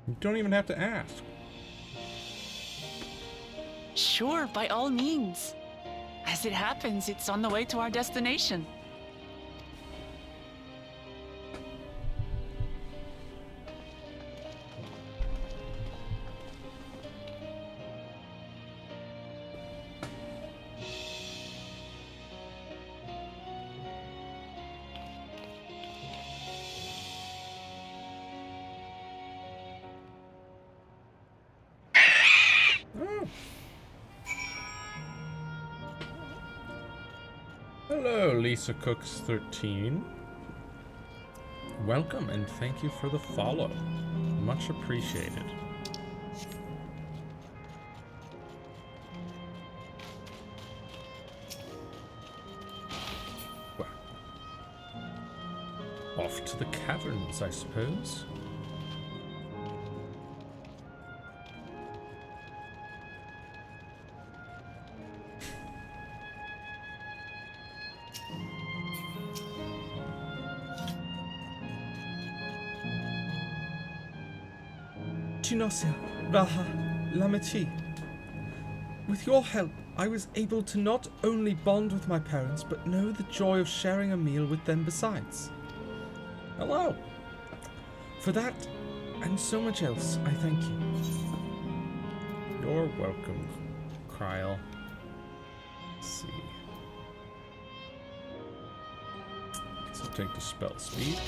You don't even have to ask. Sure, by all means. As it happens, it's on the way to our destination. Hello, Lisa Cooks 13. Welcome and thank you for the follow. Much appreciated. Well, off to the caverns, I suppose. Chinosia, Raha, Lameti. With your help, I was able to not only bond with my parents, but know the joy of sharing a meal with them besides. Hello. For that, and so much else, I thank you. You're welcome, Kryl. Let's see. Guess I'll take the spell speed.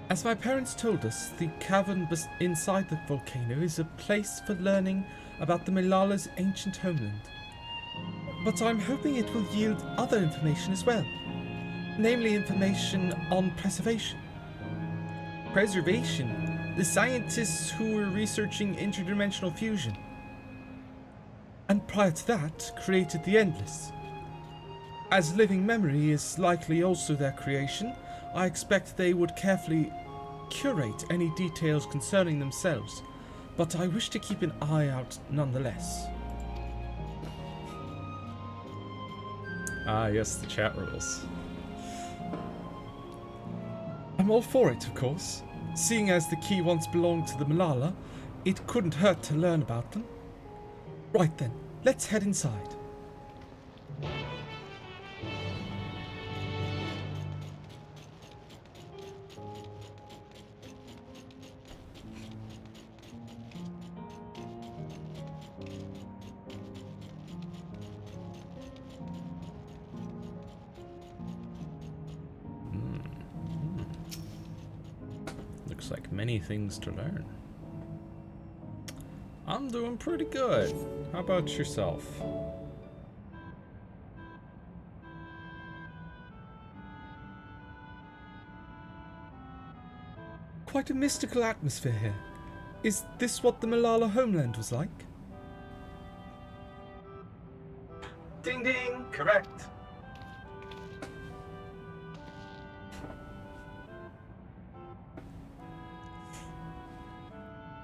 As my parents told us, the cavern inside the volcano is a place for learning about the Malala's ancient homeland. But I'm hoping it will yield other information as well, namely information on preservation. Preservation? The scientists who were researching interdimensional fusion. And prior to that, created the Endless. As living memory is likely also their creation, I expect they would carefully curate any details concerning themselves, but I wish to keep an eye out nonetheless. Ah, yes, the chat rules. I'm all for it, of course. Seeing as the key once belonged to the Malala, it couldn't hurt to learn about them. Right then, let's head inside. Looks like many things to learn. I'm doing pretty good. How about yourself? Quite a mystical atmosphere here. Is this what the Malala homeland was like? Ding ding, correct.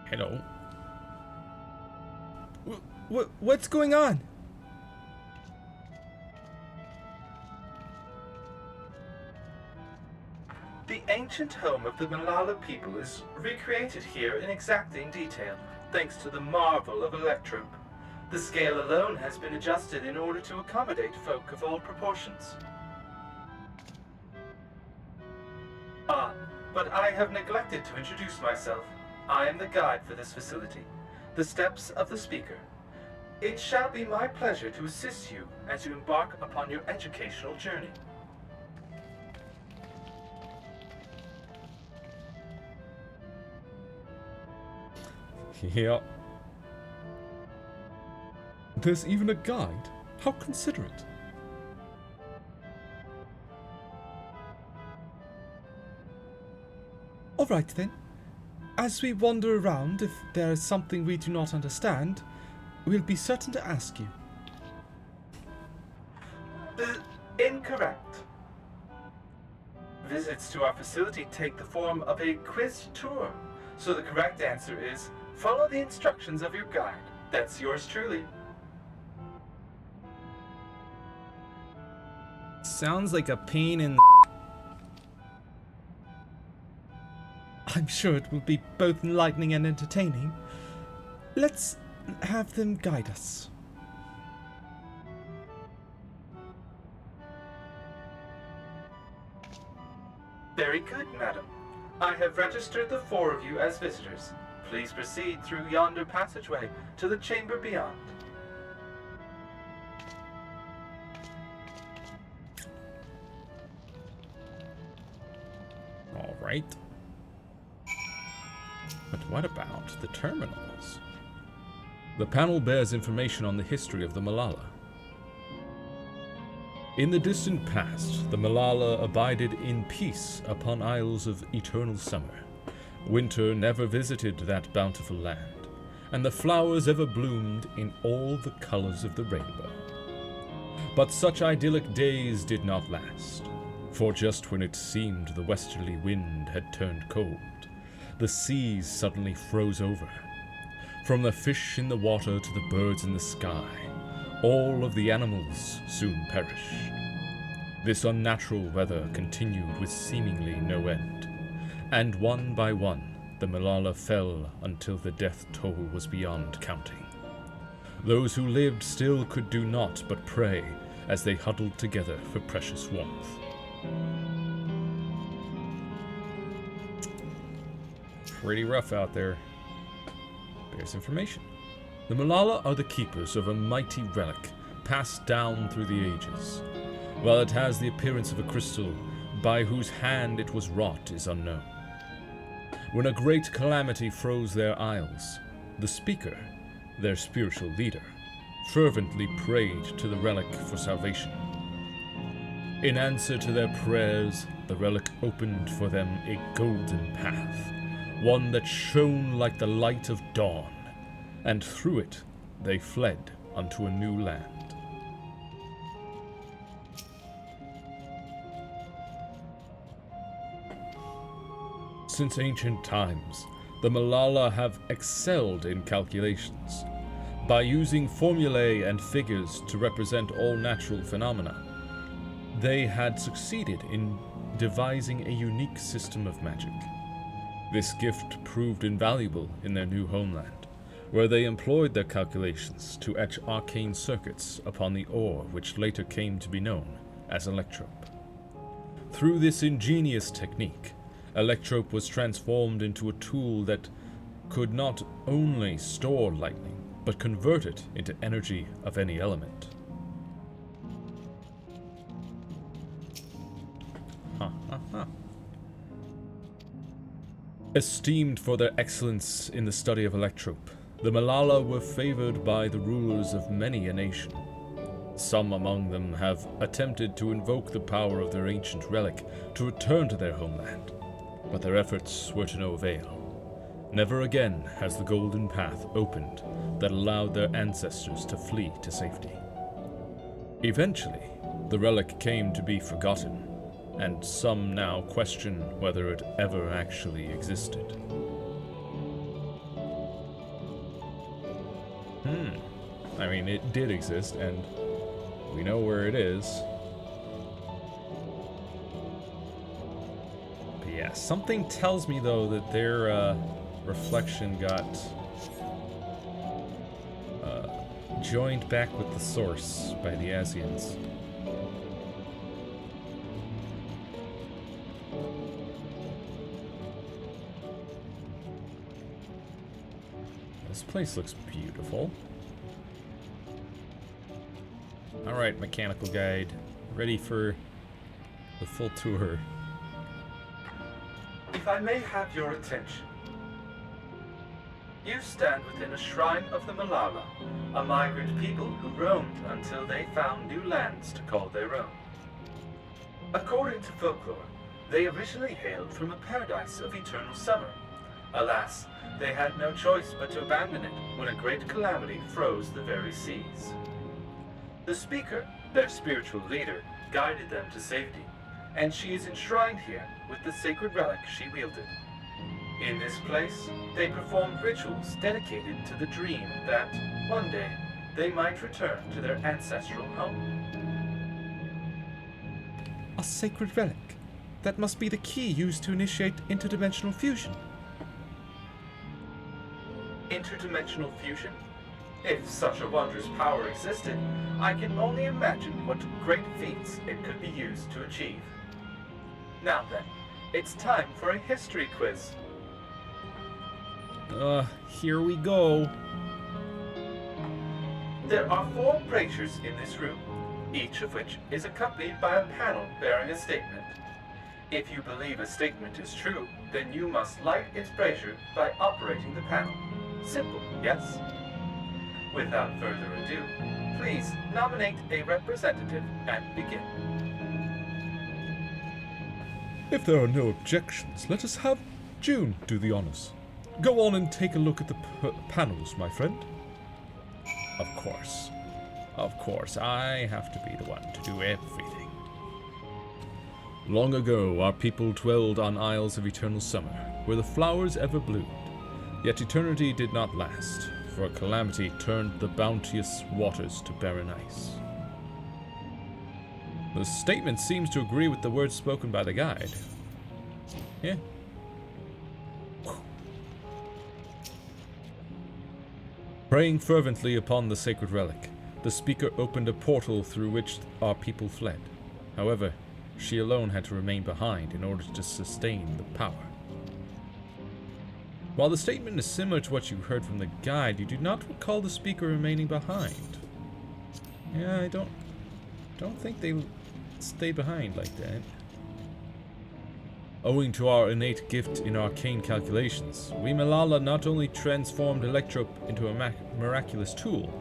Hello. What's going on? The ancient home of the Malala people is recreated here in exacting detail, thanks to the marvel of Electrope. The scale alone has been adjusted in order to accommodate folk of all proportions. Ah, but I have neglected to introduce myself. I am the guide for this facility, the Steps of the Speaker. It shall be my pleasure to assist you as you embark upon your educational journey. Yep. There's even a guide? How considerate. All right then. As we wander around, if there is something we do not understand, we'll be certain to ask you. Incorrect. Visits to our facility take the form of a quiz tour, so the correct answer is follow the instructions of your guide. That's yours truly. Sounds like a pain in I'm sure it will be both enlightening and entertaining. Let's have them guide us. Very good, madam. I have registered the 4 of you as visitors. Please proceed through yonder passageway to the chamber beyond. All right. But what about the terminals? The panel bears information on the history of the Malala. In the distant past, the Malala abided in peace upon isles of eternal summer. Winter never visited that bountiful land, and the flowers ever bloomed in all the colors of the rainbow. But such idyllic days did not last, for just when it seemed the westerly wind had turned cold, the seas suddenly froze over. From the fish in the water to the birds in the sky, all of the animals soon perished. This unnatural weather continued with seemingly no end, and one by one the Malala fell until the death toll was beyond counting. Those who lived still could do naught but pray as they huddled together for precious warmth. Pretty rough out there. Bears information. The Malala are the keepers of a mighty relic passed down through the ages. While it has the appearance of a crystal, by whose hand it was wrought is unknown. When a great calamity froze their isles, the speaker, their spiritual leader, fervently prayed to the relic for salvation. In answer to their prayers, the relic opened for them a golden path, one that shone like the light of dawn, and through it they fled unto a new land. Since ancient times, the Malala have excelled in calculations. By using formulae and figures to represent all natural phenomena, they had succeeded in devising a unique system of magic. This gift proved invaluable in their new homeland, where they employed their calculations to etch arcane circuits upon the ore which later came to be known as Electrope. Through this ingenious technique, Electrope was transformed into a tool that could not only store lightning, but convert it into energy of any element. Esteemed for their excellence in the study of Electrope, the Malala were favored by the rulers of many a nation. Some among them have attempted to invoke the power of their ancient relic to return to their homeland, but their efforts were to no avail. Never again has the golden path opened that allowed their ancestors to flee to safety. Eventually, the relic came to be forgotten, and some now question whether it ever actually existed. I mean, it did exist, and we know where it is. But yeah, something tells me, though, that their reflection got joined back with the source by the Asians. This place looks beautiful. Alright, mechanical guide. Ready for the full tour. If I may have your attention. You stand within a shrine of the Malala, a migrant people who roamed until they found new lands to call their own. According to folklore, they originally hailed from a paradise of eternal summer, Alas, they had no choice but to abandon it when a great calamity froze the very seas. The Speaker, their spiritual leader, guided them to safety, and she is enshrined here with the sacred relic she wielded. In this place, they performed rituals dedicated to the dream that, one day, they might return to their ancestral home. A sacred relic. That must be the key used to initiate interdimensional fusion. Interdimensional fusion? If such a wondrous power existed, I can only imagine what great feats it could be used to achieve. Now then, it's time for a history quiz. Here we go. There are 4 braziers in this room, each of which is accompanied by a panel bearing a statement. If you believe a statement is true, then you must light its brazier by operating the panel. Simple, yes? Without further ado, please nominate a representative and begin. If there are no objections, let us have June do the honors. Go on and take a look at the panels, my friend. Of course. Of course, I have to be the one to do everything. Long ago, our people dwelled on Isles of Eternal Summer, where the flowers ever bloomed. Yet eternity did not last, for a calamity turned the bounteous waters to barren ice. The statement seems to agree with the words spoken by the guide. Yeah. Praying fervently upon the sacred relic, the speaker opened a portal through which our people fled. However, she alone had to remain behind in order to sustain the power. While the statement is similar to what you heard from the guide, you do not recall the speaker remaining behind. Yeah, I don't think they stayed behind like that. Owing to our innate gift in arcane calculations, we Malala not only transformed Electro into a miraculous tool,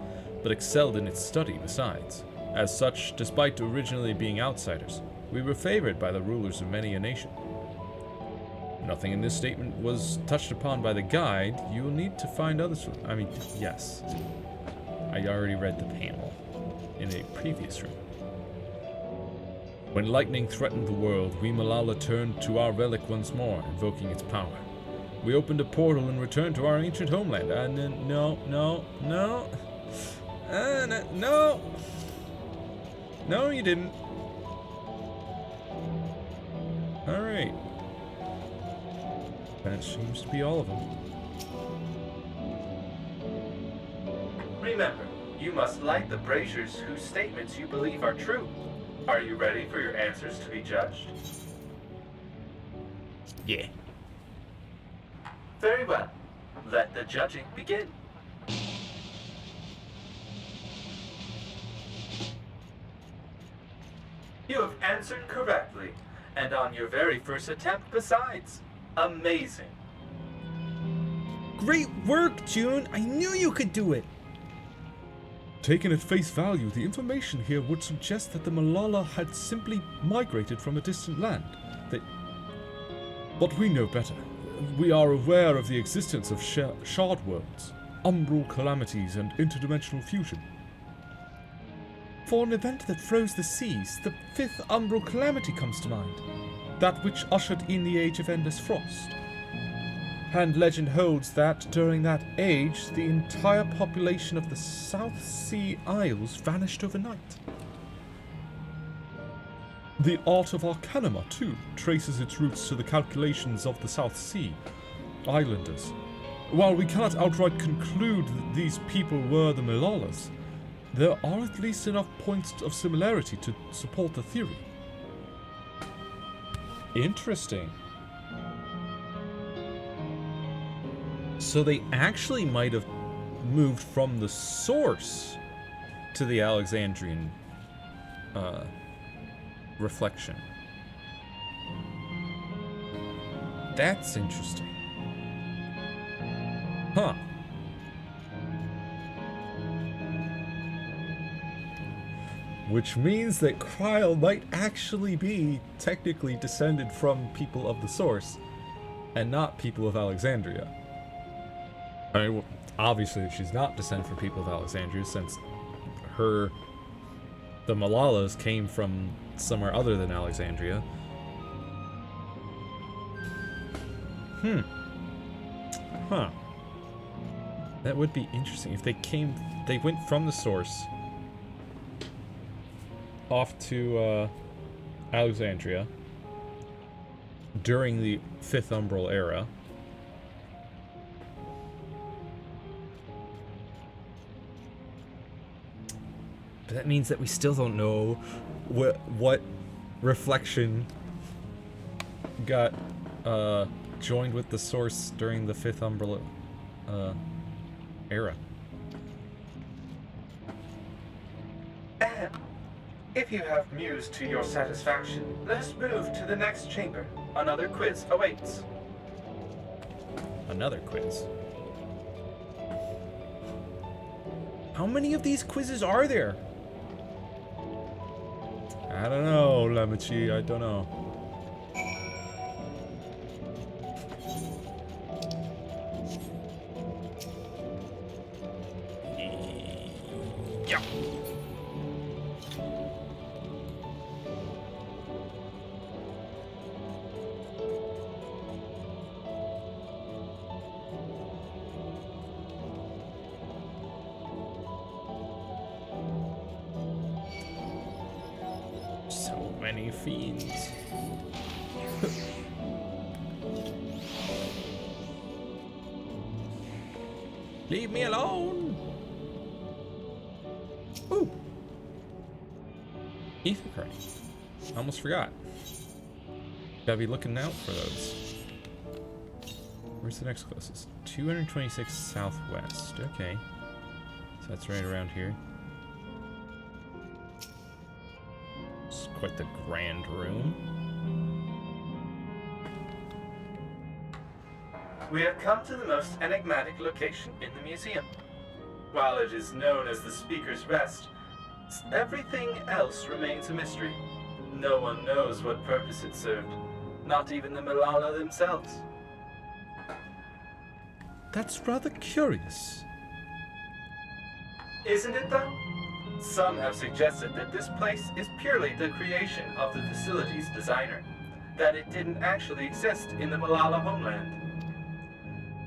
but excelled in its study besides. As such, despite originally being outsiders, we were favored by the rulers of many a nation. Nothing in this statement was touched upon by the guide. You will need to find others. I mean, yes. I already read the panel in a previous room. When lightning threatened the world, we Malala turned to our relic once more, invoking its power. We opened a portal and returned to our ancient homeland. No. No, you didn't. Alright. That seems to be all of them. Remember, you must light the braziers whose statements you believe are true. Are you ready for your answers to be judged? Yeah. Very well. Let the judging begin. You have answered correctly, and on your very first attempt besides. Amazing. Great work, June! I knew you could do it! Taken at face value, the information here would suggest that the Malala had simply migrated from a distant land. But we know better. We are aware of the existence of shard worlds, umbral calamities, and interdimensional fusion. For an event that froze the seas, the 5th umbral calamity comes to mind. That which ushered in the Age of Endless Frost. And legend holds that during that age, the entire population of the South Sea Isles vanished overnight. The art of Arcanima, too, traces its roots to the calculations of the South Sea Islanders. While we cannot outright conclude that these people were the Malalas, there are at least enough points of similarity to support the theory. Interesting. So they actually might have moved from the source to the Alexandrian reflection. That's interesting. Huh. Which means that Krile might actually be technically descended from people of the source, and not people of Alexandria. I mean, obviously she's not descended from people of Alexandria, since the Malalas came from somewhere other than Alexandria. Huh. That would be interesting if they went from the source off to Alexandria during the 5th Umbral era. But that means that we still don't know what reflection got joined with the source during the 5th Umbral era. If you have mused to your satisfaction, let us move to the next chamber. Another quiz awaits. Another quiz. How many of these quizzes are there? I don't know, Lamachi, I don't know. Yeah. So many fiends. Leave me alone. Ooh. Ether current. Almost forgot. Gotta be looking out for those. Where's the next closest? 226 southwest. Okay. So that's right around here. It's quite the grand room. We have come to the most enigmatic location in the museum. While it is known as the Speaker's Rest, everything else remains a mystery. No one knows what purpose it served, not even the Malala themselves. That's rather curious. Isn't it though? Some have suggested that this place is purely the creation of the facility's designer, that it didn't actually exist in the Malala homeland.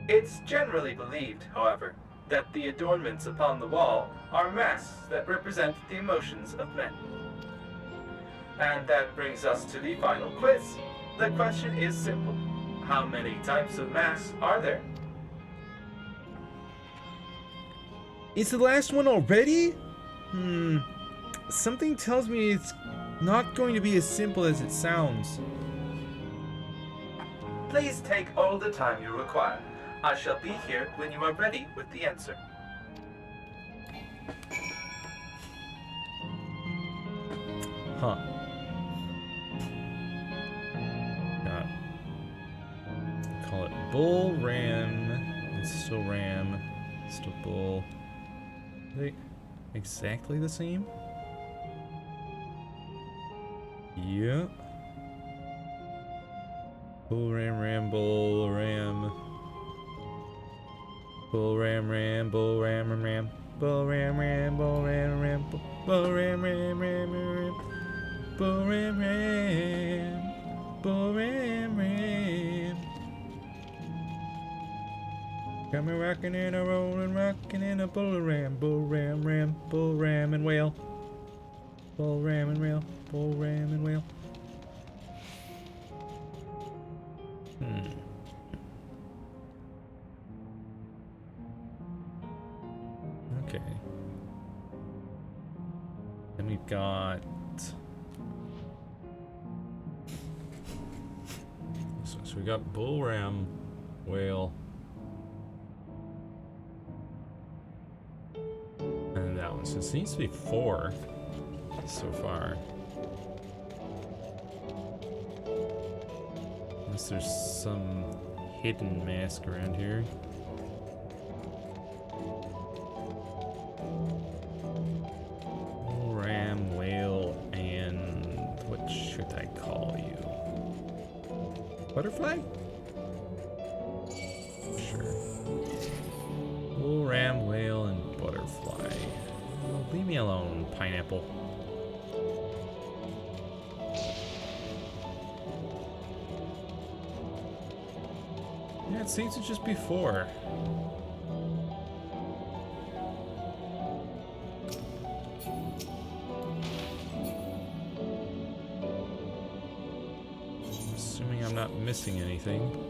It's generally believed, however, that the adornments upon the wall are masks that represent the emotions of men. And that brings us to the final quiz. The question is simple. How many types of masks are there? It's the last one already? Something tells me it's not going to be as simple as it sounds. Please take all the time you require. I shall be here when you are ready with the answer. Huh. Got. Call it bull, ram. It's still ram. Still bull. Are they exactly the same? Yeah. Bull, ram, ram, bull, ram. Bull, ram, ram, bull, ram, ram, ram. Bull, ram, ram, bull, ram, ram, bull, ram, ram, ram, ram. Bull, ram, ram. Bull, ram, ram. Got me rocking and a rolling, rocking in a bull ram, ram, bull ram and whale. Bull ram and whale, bull ram and whale. Okay. Then we've got. So we got bull ram, whale. And that one. So it seems to be 4 so far. Unless there's some hidden mask around here. Bull ram, whale, and what should I call you? Butterfly? alone, pineapple. Yeah, it seems to just be 4. Assuming I'm not missing anything.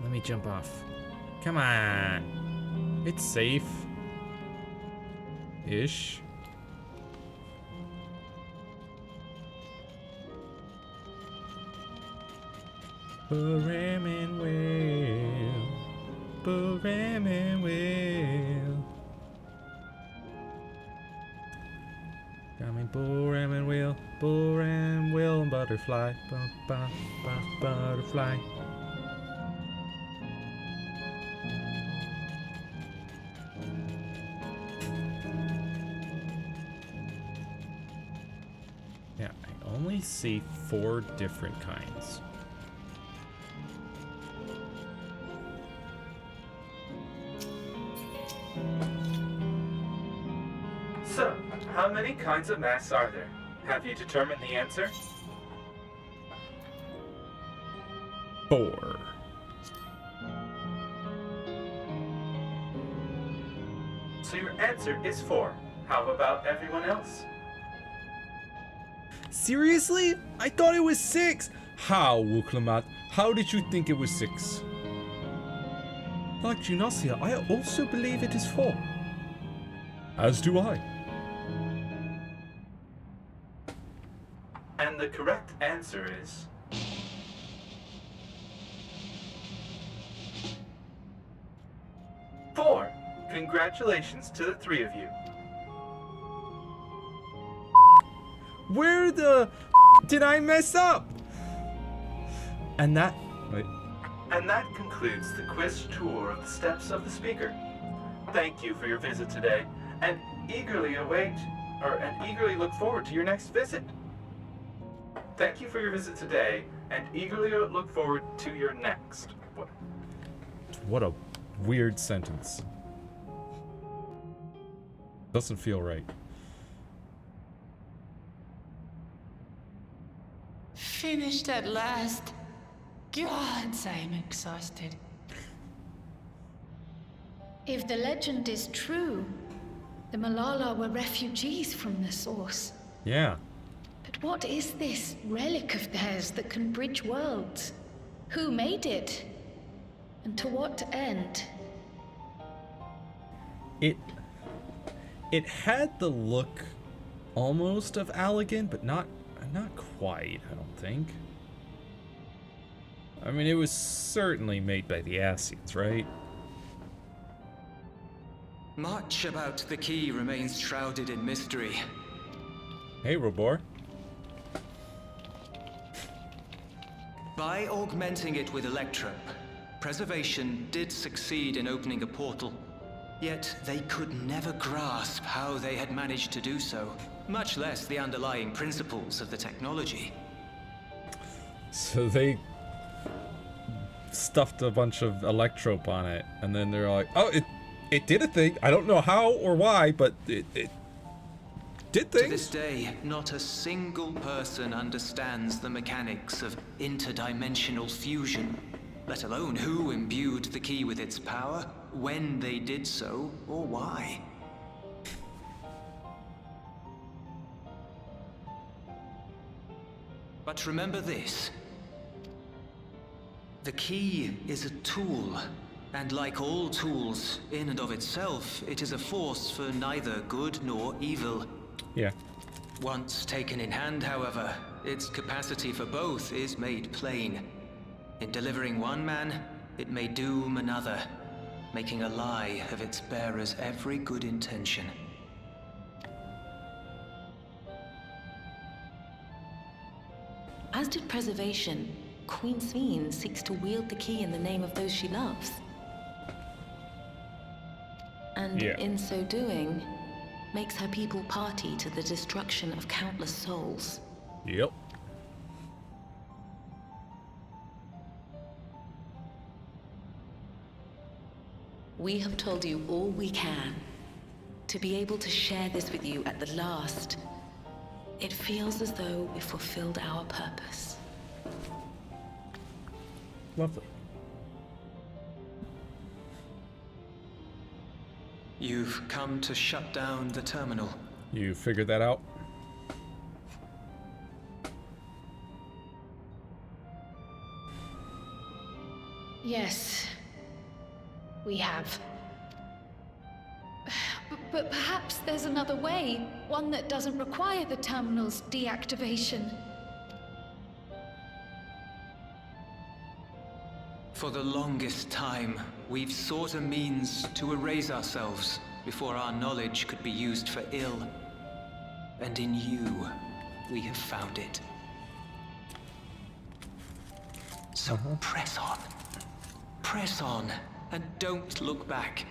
Let me jump off. Come on. It's safe. Ish. Buram and Will. Buram and Will. Coming Buram and Will. Buram, Will, and Butterfly. Butterfly. Yeah, I only see 4 different kinds. So, how many kinds of masks are there? Have you determined the answer? 4. So your answer is 4. How about everyone else? Seriously? I thought it was 6! How, Wuklamat? How did you think it was 6? Like Junasia, I also believe it is 4. As do I. And the correct answer is... 4. Congratulations to the 3 of you. Where the did I mess up? And that... Wait. And that concludes the quiz tour of the steps of the speaker. Thank you for your visit today, and eagerly look forward to your next visit. Thank you for your visit today, and eagerly look forward to your next. What a weird sentence. Doesn't feel right. Finished at last. God, I'm exhausted. If the legend is true, the Malala were refugees from the source. Yeah. But what is this relic of theirs that can bridge worlds? Who made it? And to what end? It had the look almost of Allegan, but not quite, I don't think. I mean, it was certainly made by the Ascians, right? Much about the key remains shrouded in mystery. Hey, Robor. By augmenting it with Electro, Preservation did succeed in opening a portal. Yet they could never grasp how they had managed to do so, much less the underlying principles of the technology. So they stuffed a bunch of Electrope on it, and then they're like, oh, it did a thing. I don't know how or why, but it did things. To this day, not a single person understands the mechanics of interdimensional fusion, let alone who imbued the key with its power, when they did so, or why. But remember this. The key is a tool, and like all tools, in and of itself, it is a force for neither good nor evil. Yeah. Once taken in hand, however, its capacity for both is made plain. In delivering one man, it may doom another, making a lie of its bearer's every good intention. As did Preservation, Queen Sveen seeks to wield the key in the name of those she loves. and Yeah. in so doing, makes her people party to the destruction of countless souls. Yep. We have told you all we can. To be able to share this with you at the last, it feels as though we fulfilled our purpose. Lovely. You've come to shut down the terminal. You figured that out? Yes, we have. But perhaps there's another way, one that doesn't require the terminal's deactivation. For the longest time, we've sought a means to erase ourselves before our knowledge could be used for ill. And in you, we have found it. So press on. Press on, and don't look back.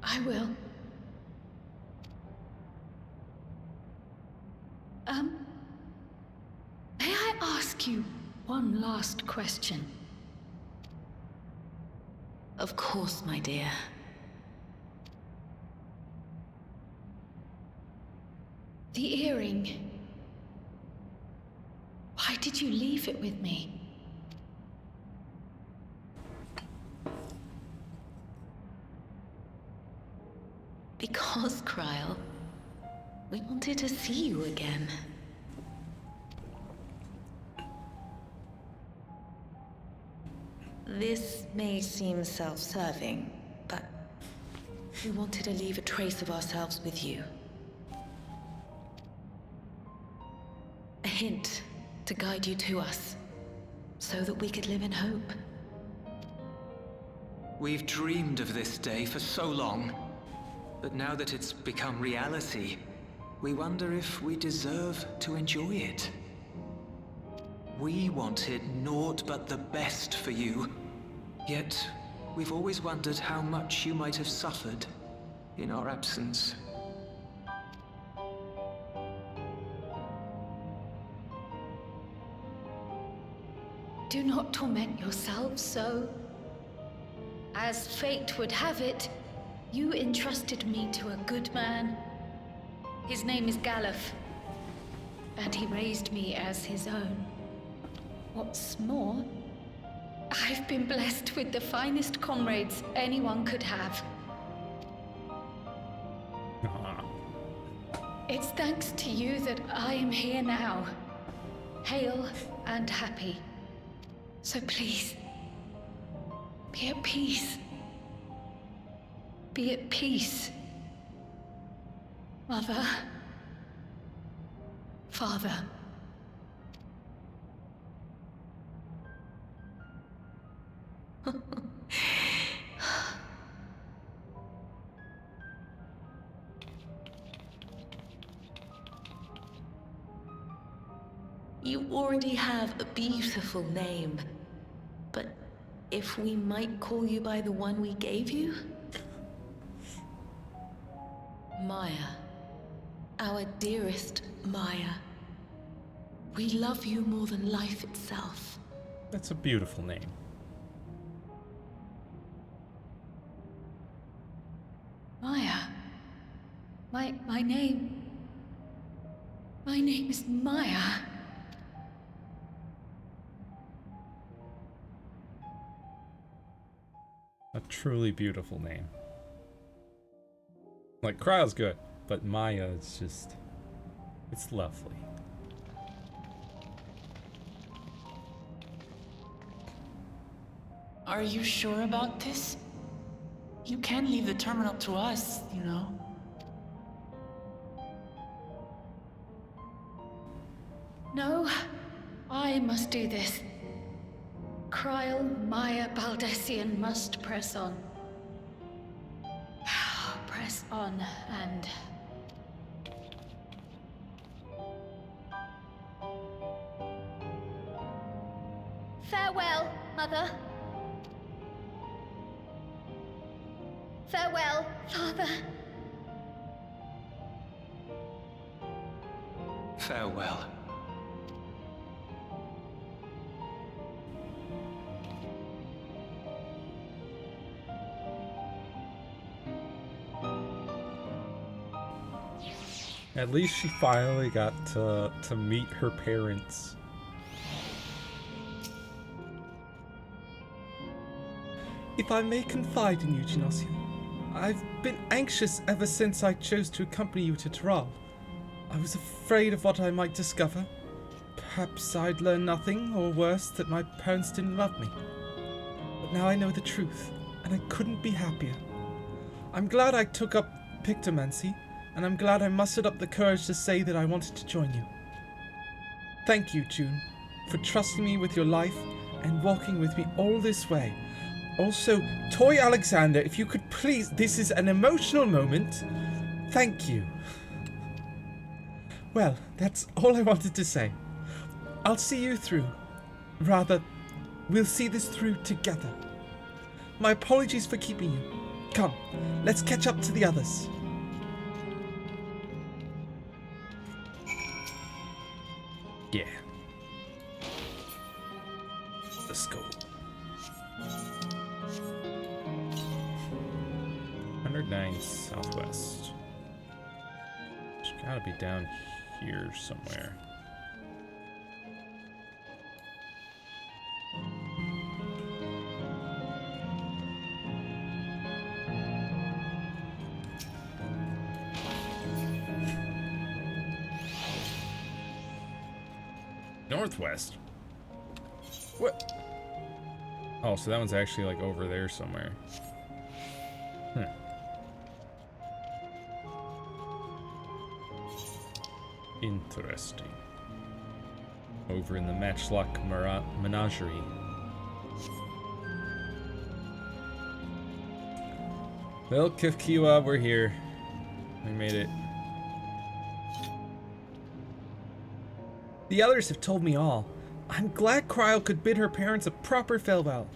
I will. May I ask you one last question? Of course, my dear. The earring. Why did you leave it with me? Because, Kryl, we wanted to see you again. This may seem self-serving, but we wanted to leave a trace of ourselves with you. A hint to guide you to us, so that we could live in hope. We've dreamed of this day for so long, but now that it's become reality, we wonder if we deserve to enjoy it. We wanted naught but the best for you, yet we've always wondered how much you might have suffered in our absence. Do not torment yourselves so. As fate would have it, you entrusted me to a good man. His name is Galuf, and he raised me as his own. What's more, I've been blessed with the finest comrades anyone could have. It's thanks to you that I am here now, hale and happy. So please, be at peace. Be at peace. Mother. Father. You already have a beautiful name, but if we might call you by the one we gave you? Maya. Our dearest Maya. We love you more than life itself. That's a beautiful name. Maya. My name. My name is Maya. A truly beautiful name. Like, Kryl's good, but Maya is just... it's lovely. Are you sure about this? You can leave the terminal to us, you know. No, I must do this. Kryl Maya Baldesion must press on. Press on and... Farewell. Mother. Farewell, Father. Farewell. At least she finally got to meet her parents. If I may confide in you, Genosio, I've been anxious ever since I chose to accompany you to Taral. I was afraid of what I might discover. Perhaps I'd learn nothing, or worse, that my parents didn't love me. But now I know the truth, and I couldn't be happier. I'm glad I took up Pictomancy, and I'm glad I mustered up the courage to say that I wanted to join you. Thank you, June, for trusting me with your life and walking with me all this way. Also, Toy Alexander, if you could please, this is an emotional moment. Thank you. Well, that's all I wanted to say. I'll see you through. Rather, we'll see this through together. My apologies for keeping you. Come, let's catch up to the others. Yeah. Let's go. 109 southwest. It's gotta be down here somewhere. Northwest. What? Oh, so that one's actually like over there somewhere. Interesting. Over in the Matchlock Menagerie. Well, Kifkiwa, we're here. We made it. The others have told me all. I'm glad Cryle could bid her parents a proper farewell.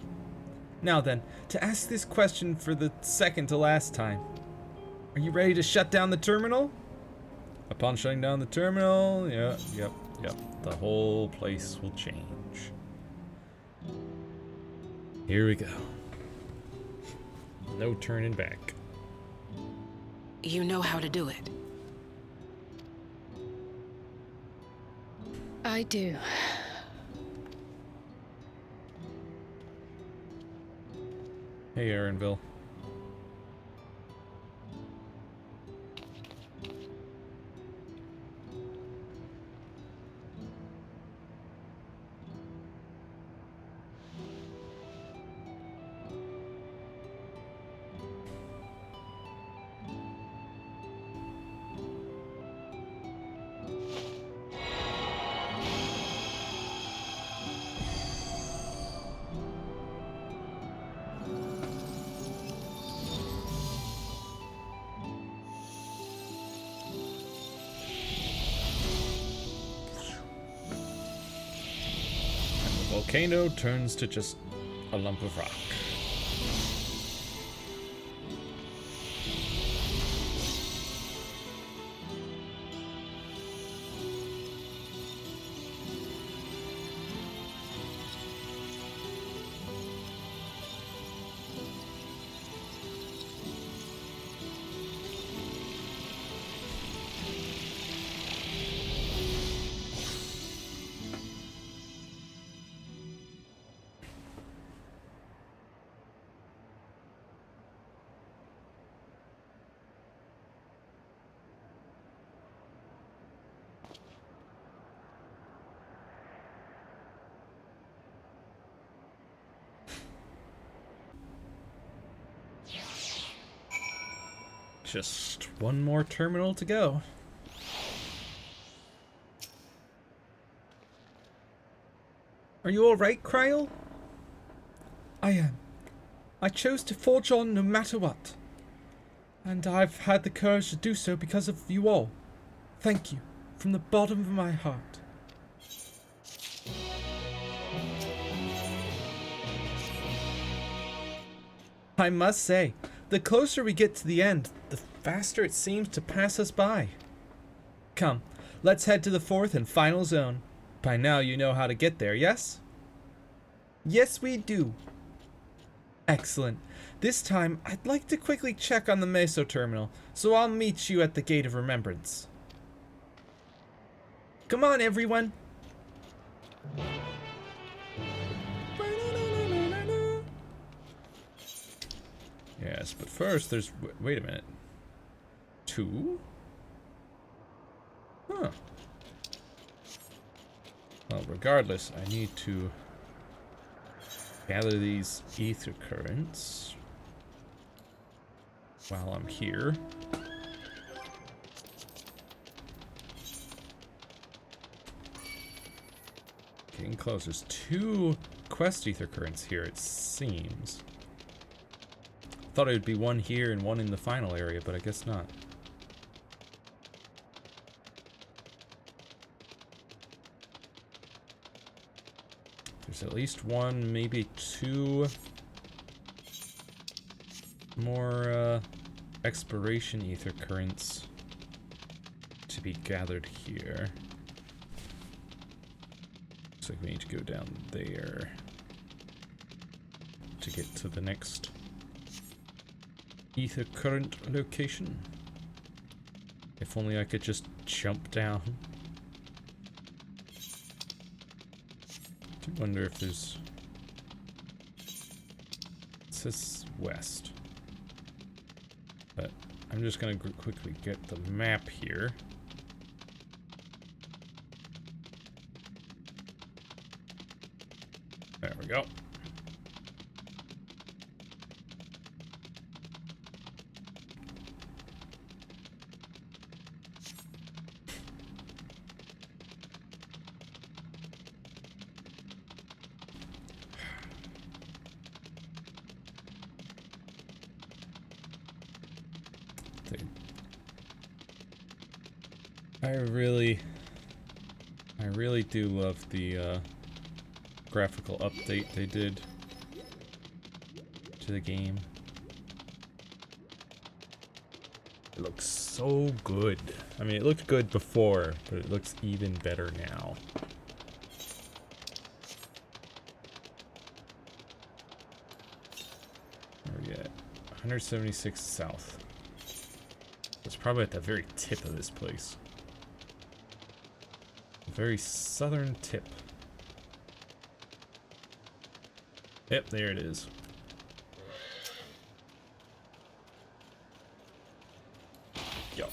Now then, to ask this question for the second to last time. Are you ready to shut down the terminal? Upon shutting down the terminal, yep. The whole place will change. Here we go. No turning back. You know how to do it. I do. Hey, Aaronville. Volcano turns to just a lump of rock. Just one more terminal to go. Are you alright, Cryle? I am. I chose to forge on no matter what. And I've had the courage to do so because of you all. Thank you, from the bottom of my heart. I must say, the closer we get to the end, the faster it seems to pass us by. Come, let's head to the fourth and final zone. By now you know how to get there, yes? Yes, we do. Excellent. This time, I'd like to quickly check on the Meso terminal, so I'll meet you at the Gate of Remembrance. Come on, everyone. Yes, but first there's... Wait a minute. 2? Huh. Well, regardless, I need to gather these ether currents while I'm here. Getting close. There's 2 quest ether currents here, it seems. Thought it would be one here and one in the final area, but I guess not. There's at least 1, maybe 2 more exploration ether currents to be gathered here. Looks like we need to go down there to get to the next ether current location. If only I could just jump down. I wonder if there's... It says west. But I'm just gonna quickly get the map here. There we go. I really do love the graphical update they did to the game. It looks so good. I mean, it looked good before, but it looks even better now. Where are we at? 176 south. It's probably at the very tip of this place. Very southern tip. Yep, there it is. Yo.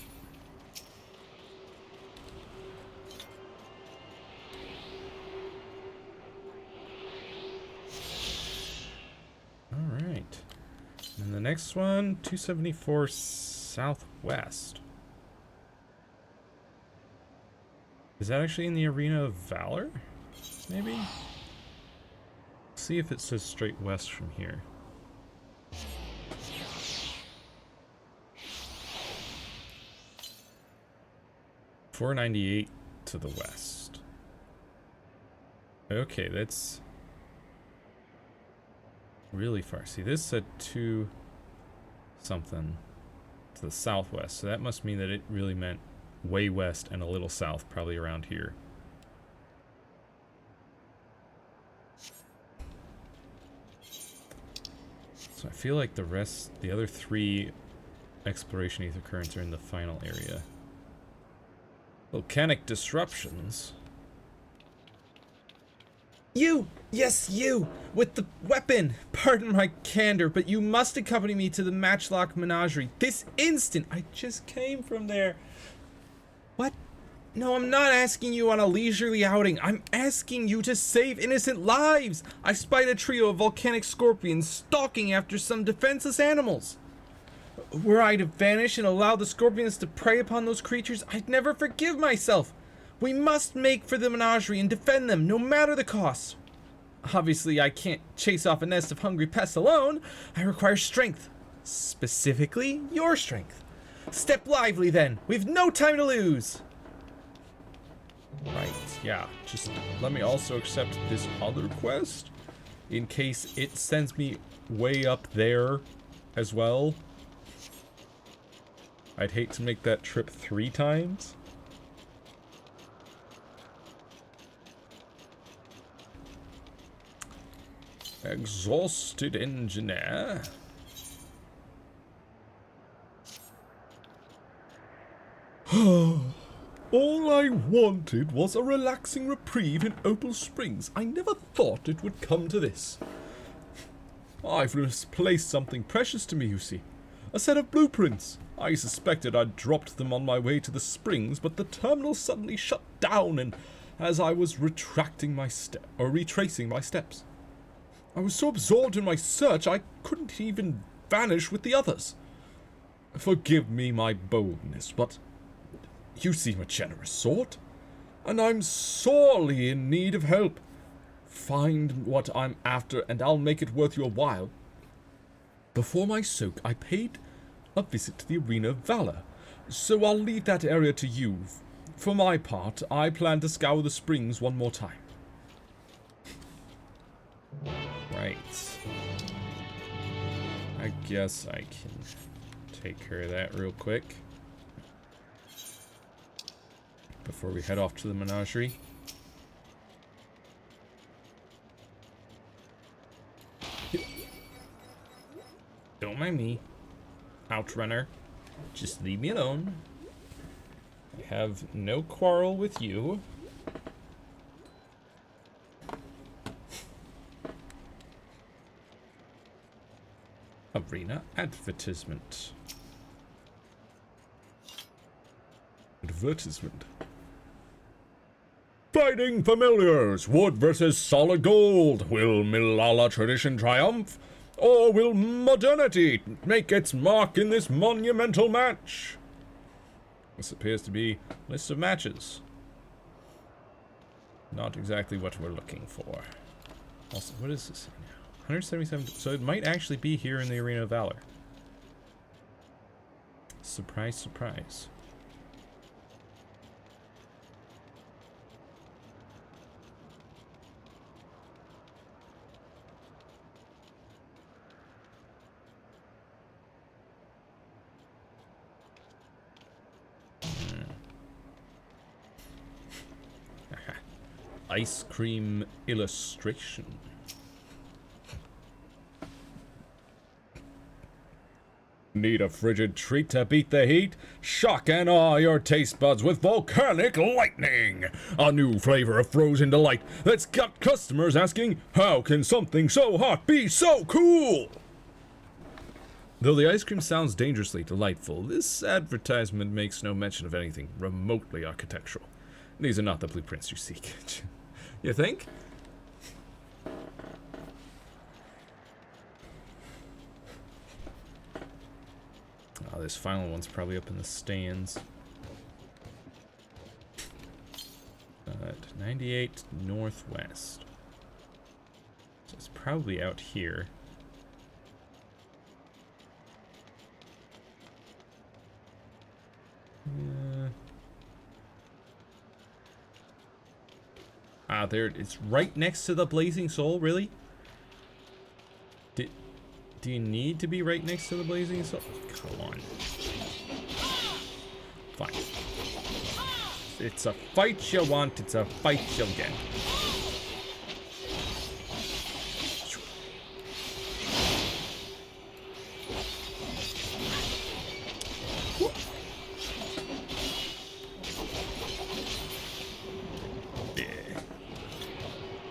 All right. And the next one, 274 southwest. Is that actually in the Arena of Valor? Maybe? See if it says straight west from here. .498 to the west. Okay, that's really far. See, this said 2 something to the southwest, so that must mean that it really meant way west and a little south, probably around here. So I feel like the other 3 exploration ether currents are in the final area. Volcanic disruptions. You! Yes, you! With the weapon! Pardon my candor, but you must accompany me to the Matchlock Menagerie this instant! I just came from there. What? No, I'm not asking you on a leisurely outing. I'm asking you to save innocent lives. I spied a trio of volcanic scorpions stalking after some defenseless animals. Were I to vanish and allow the scorpions to prey upon those creatures, I'd never forgive myself. We must make for the menagerie and defend them, no matter the cost. Obviously, I can't chase off a nest of hungry pests alone. I require strength. Specifically, your strength. Step lively, then. We've no time to lose. Right, yeah. Just let me also accept this other quest. in case it sends me way up there as well. I'd hate to make that trip 3 times. Exhausted engineer. All I wanted was a relaxing reprieve in Opal Springs. I never thought it would come to this. I've misplaced something precious to me, you see. A set of blueprints. I suspected I'd dropped them on my way to the springs, but the terminal suddenly shut down, and as I was retracing my steps. I was so absorbed in my search, I couldn't even vanish with the others. Forgive me my boldness, but you seem a generous sort, and I'm sorely in need of help. Find what I'm after, and I'll make it worth your while. Before my soak, I paid a visit to the Arena of Valor, so I'll leave that area to you. For my part, I plan to scour the springs one more time. Right. I guess I can take care of that real quick before we head off to the menagerie. Don't mind me, Outrunner. Just leave me alone. I have no quarrel with you. Arena advertisement. Fighting familiars, wood versus solid gold. Will Milala tradition triumph? Or will modernity make its mark in this monumental match? This appears to be a list of matches. Not exactly what we're looking for. Also, what is this now? 177, so it might actually be here in the Arena of Valor. Surprise, surprise. Ice cream illustration. Need a frigid treat to beat the heat? Shock and awe your taste buds with Volcanic Lightning! A new flavor of frozen delight that's got customers asking, how can something so hot be so cool? Though the ice cream sounds dangerously delightful, this advertisement makes no mention of anything remotely architectural. These are not the blueprints you seek. You think? Oh, this final one's probably up in the stands. 98 Northwest. So it's probably out here. Ah, there it's right next to the Blazing Soul, really? Do you need to be right next to the Blazing Soul? Come on. Fine. It's a fight you want, it's a fight you'll get.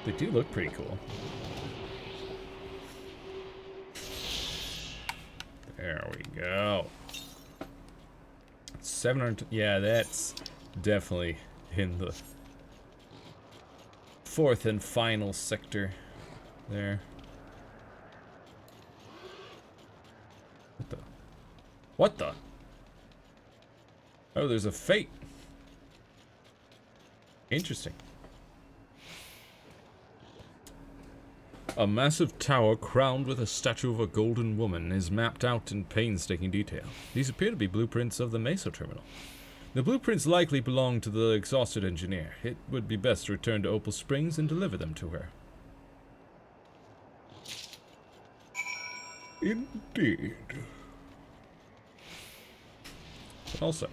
They do look pretty cool. There we go. 700. Yeah, that's definitely in the fourth and final sector there. What the? Oh, there's a fate. Interesting. A massive tower crowned with a statue of a golden woman is mapped out in painstaking detail. These appear to be blueprints of the Meso terminal. The blueprints likely belong to the exhausted engineer. It would be best to return to Opal Springs and deliver them to her. Indeed. Also,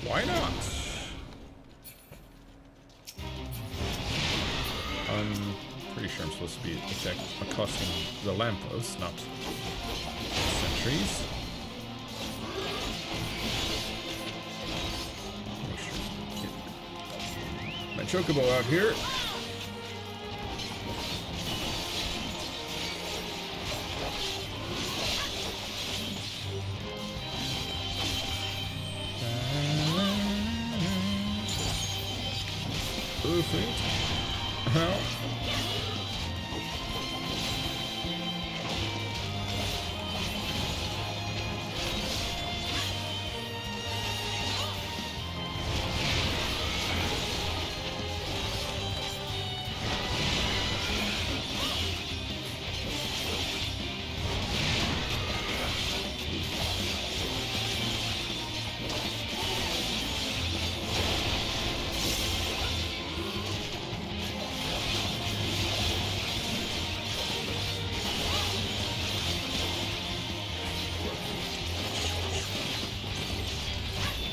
why not? I'm pretty sure I'm supposed to be accosting the lampposts, not sentries. Make sure to get my chocobo out here. Perfect. How?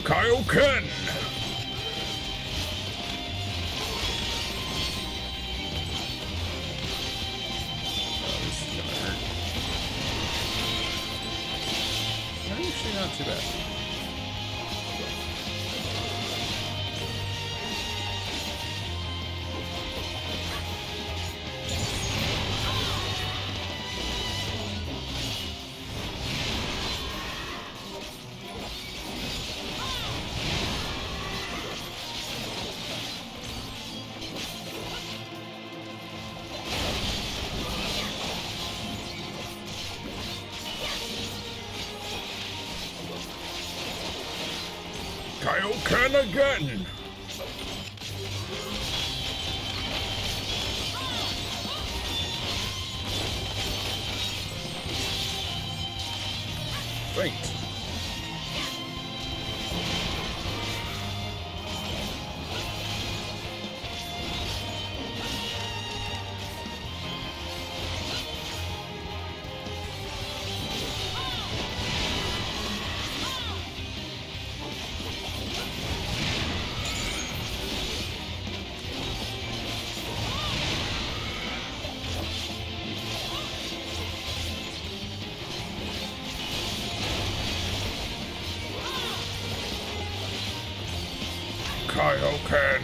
Kaioken! Oh, this is gonna hurt. Actually, not too bad. Kaioken again! Fate. Kaioken!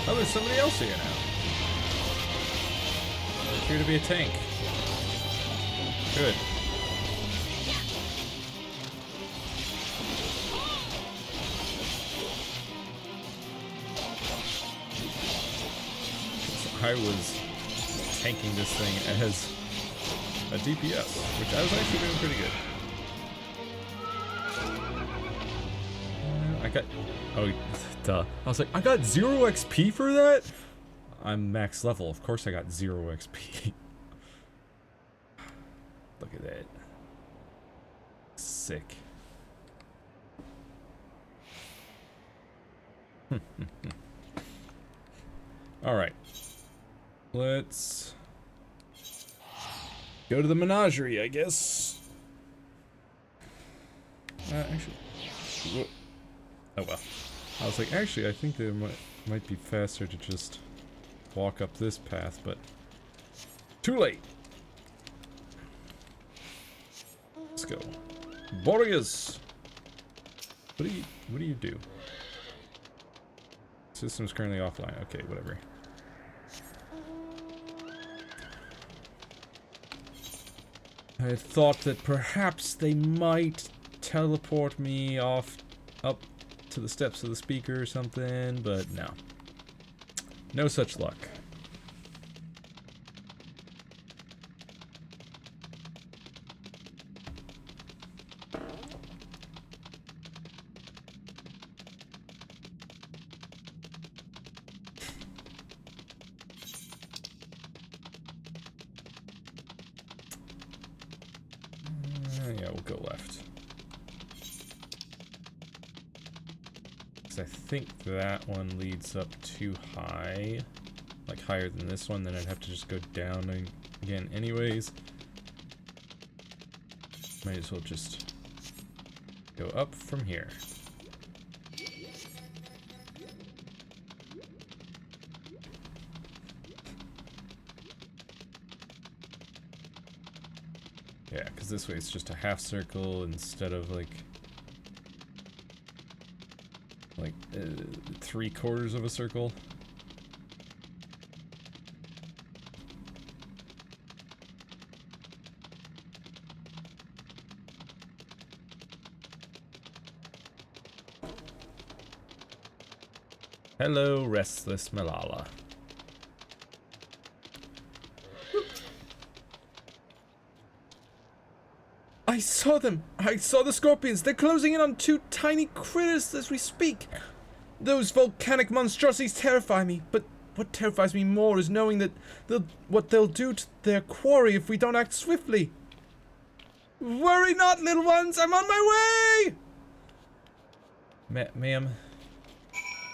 Oh, there's somebody else here now. I appear to be a tank. Good. I was tanking this thing as a DPS, which I was actually doing pretty good. I got... Oh, duh. I was like, I got 0 XP for that? I'm max level. Of course I got 0 XP. Look at that. Sick. Alright. Let's go to the menagerie, I guess. Actually, oh well. I was like, actually, I think it might be faster to just walk up this path, but too late. Let's go, Boreas. What do you do? System's currently offline. Okay, whatever. I had thought that perhaps they might teleport me up to the steps of the speaker or something, but no. No such luck. go left. Because I think that one leads up too high. Like higher than this one, then I'd have to just go down again anyways. Might as well just go up from here. Yeah, because this way it's just a half circle instead of like 3/4 of a circle. Hello, restless Malala. I saw them! I saw the scorpions! They're closing in on 2 tiny critters as we speak! Those volcanic monstrosities terrify me, but what terrifies me more is knowing that what they'll do to their quarry if we don't act swiftly. Worry not, little ones! I'm on my way! Ma'am,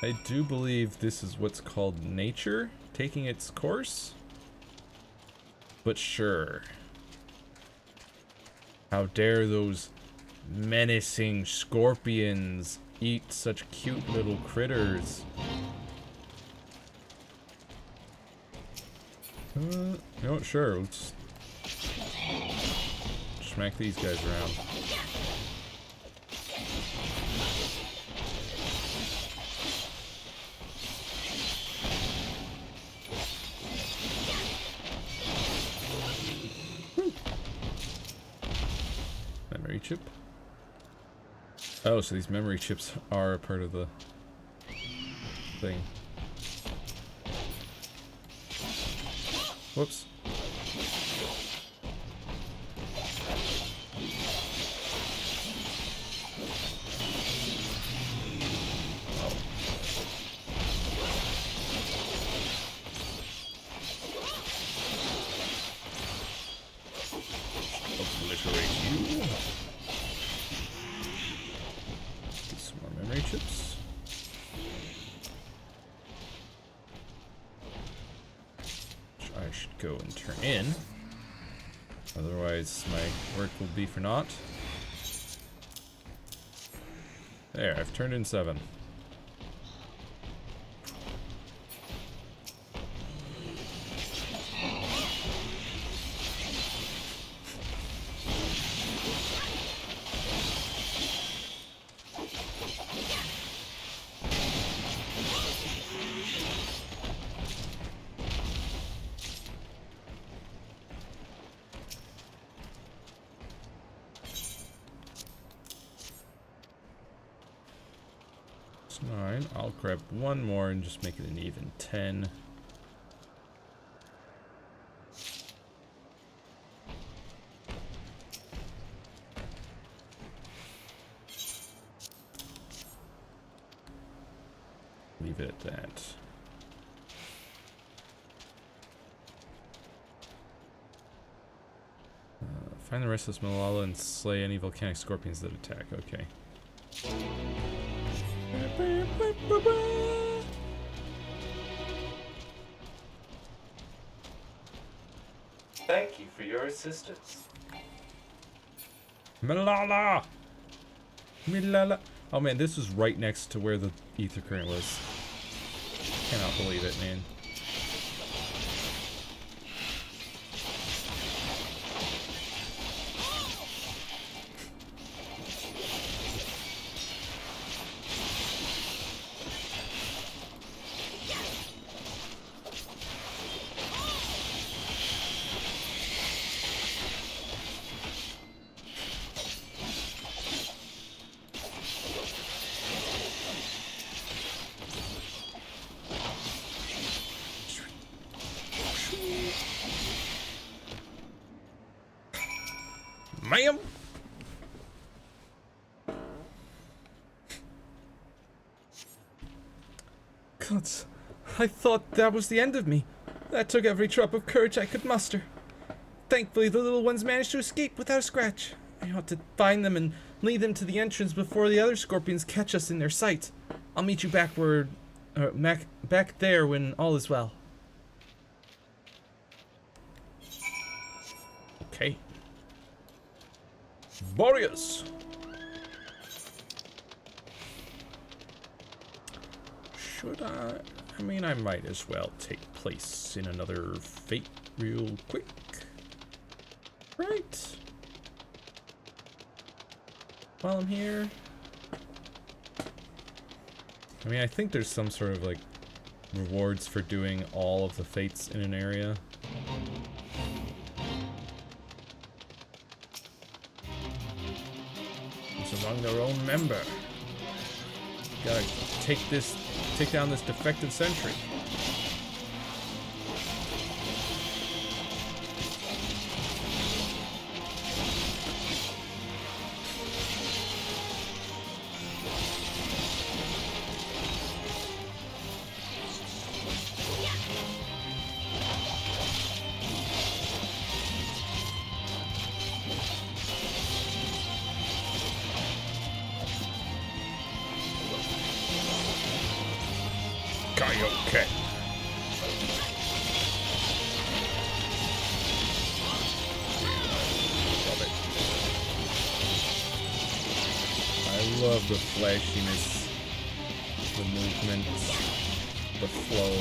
I do believe this is what's called nature taking its course. But sure. How dare those menacing scorpions eat such cute little critters? You know what, sure, let's smack these guys around. Memory chip. Oh, so these memory chips are a part of the thing. Whoops. Obliterate you. Get some more memory chips. Which I should go and turn in. Otherwise my work will be for naught. There, I've turned in 7. It's 9. I'll grab one more and just make it an even 10. Leave it at that. Find the restless Malala and slay any volcanic scorpions that attack. Okay. Thank you for your assistance. Malala! Malala! Oh man, this was right next to where the ether current was. Cannot believe it, man. Ma'am! Gods, I thought that was the end of me. That took every drop of courage I could muster. Thankfully, the little ones managed to escape without a scratch. I ought to find them and lead them to the entrance before the other scorpions catch us in their sight. I'll meet you back there when all is well. Okay. Boreas! Should I? I mean, I might as well take place in another fate real quick. Right? While I'm here. I mean, I think there's some sort of, like, rewards for doing all of the fates in an area. Who's among their own member? Gotta take down this defective sentry. Okay. Love it. I love the flashiness, the movement, the flow.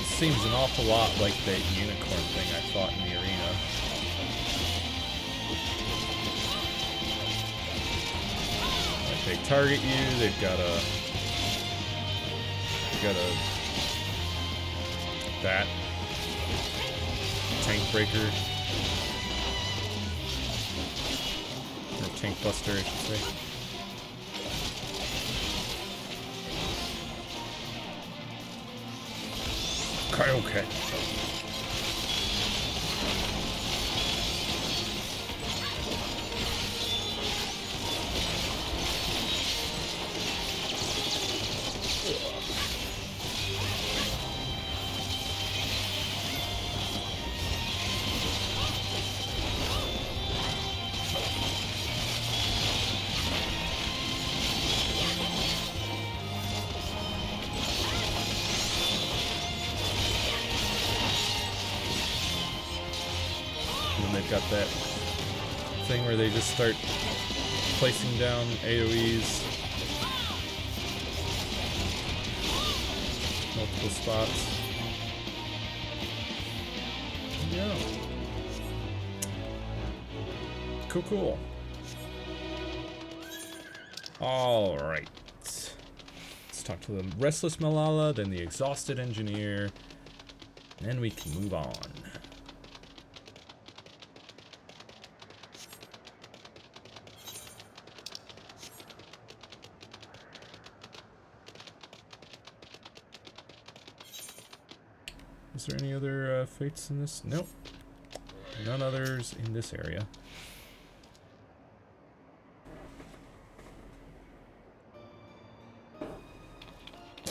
Seems an awful lot like that unicorn thing I fought in the arena. If they target you, they've got that tank breaker or tank buster, I should say. Okay. Got that thing where they just start placing down AoEs, multiple spots. Yeah. Cool. All right. Let's talk to the restless Malala, then the exhausted engineer, and then we can move on. Is there any other fates in this? Nope. None others in this area.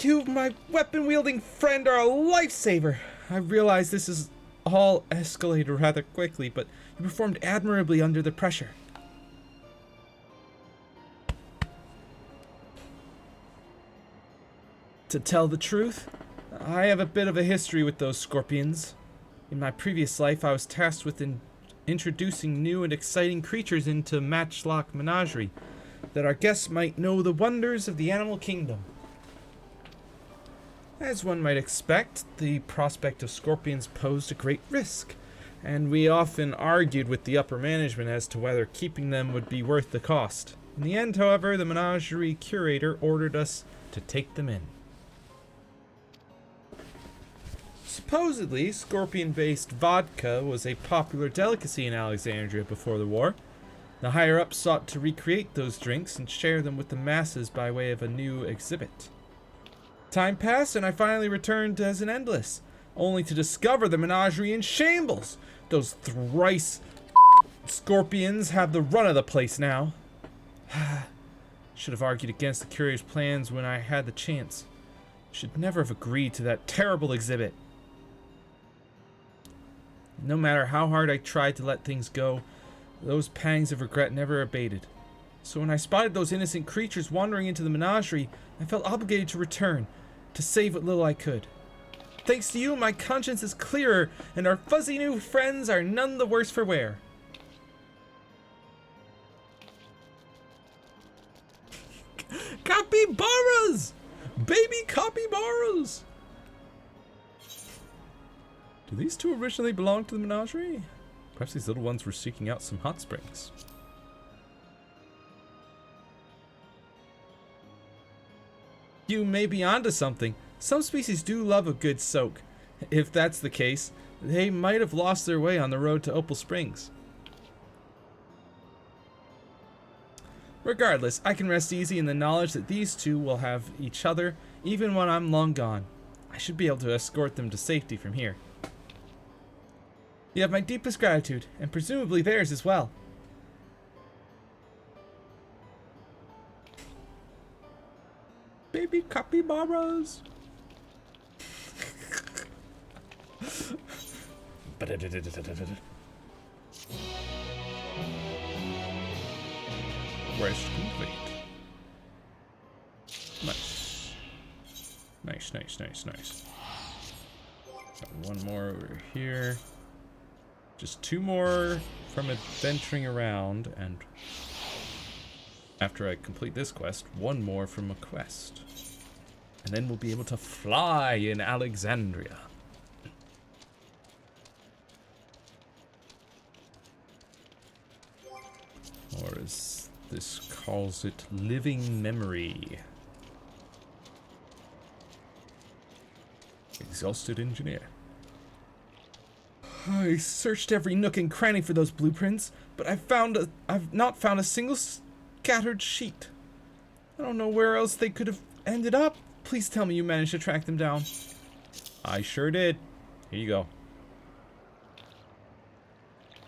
You, my weapon-wielding friend, are a lifesaver. I realize this is all escalated rather quickly, but you performed admirably under the pressure. To tell the truth, I have a bit of a history with those scorpions. In my previous life, I was tasked with introducing new and exciting creatures into Matchlock Menagerie, that our guests might know the wonders of the animal kingdom. As one might expect, the prospect of scorpions posed a great risk, and we often argued with the upper management as to whether keeping them would be worth the cost. In the end, however, the menagerie curator ordered us to take them in. Supposedly, scorpion-based vodka was a popular delicacy in Alexandria before the war. The higher-ups sought to recreate those drinks and share them with the masses by way of a new exhibit. Time passed, and I finally returned as an Endless, only to discover the menagerie in shambles. Those thrice scorpions have the run of the place now. Should have argued against the curious plans when I had the chance. Should never have agreed to that terrible exhibit. No matter how hard I tried to let things go, those pangs of regret never abated. So when I spotted those innocent creatures wandering into the menagerie, I felt obligated to return, to save what little I could. Thanks to you, my conscience is clearer, and our fuzzy new friends are none the worse for wear. Capybaras! Baby capybaras! Do these two originally belong to the menagerie? Perhaps these little ones were seeking out some hot springs. You may be onto something. Some species do love a good soak. If that's the case, they might have lost their way on the road to Opal Springs. Regardless, I can rest easy in the knowledge that these two will have each other even when I'm long gone. I should be able to escort them to safety from here. You have my deepest gratitude, and presumably theirs as well. Baby capybaras! Quest complete. Nice. Nice, nice, nice, nice. Got one more over here. Just two more from adventuring around, and after I complete this quest, one more from a quest. And then we'll be able to fly in Alexandria. Or as this calls it, living memory. Exhausted engineer. I searched every nook and cranny for those blueprints, but I've not found a single scattered sheet. I don't know where else they could have ended up. Please tell me you managed to track them down. I sure did. Here you go.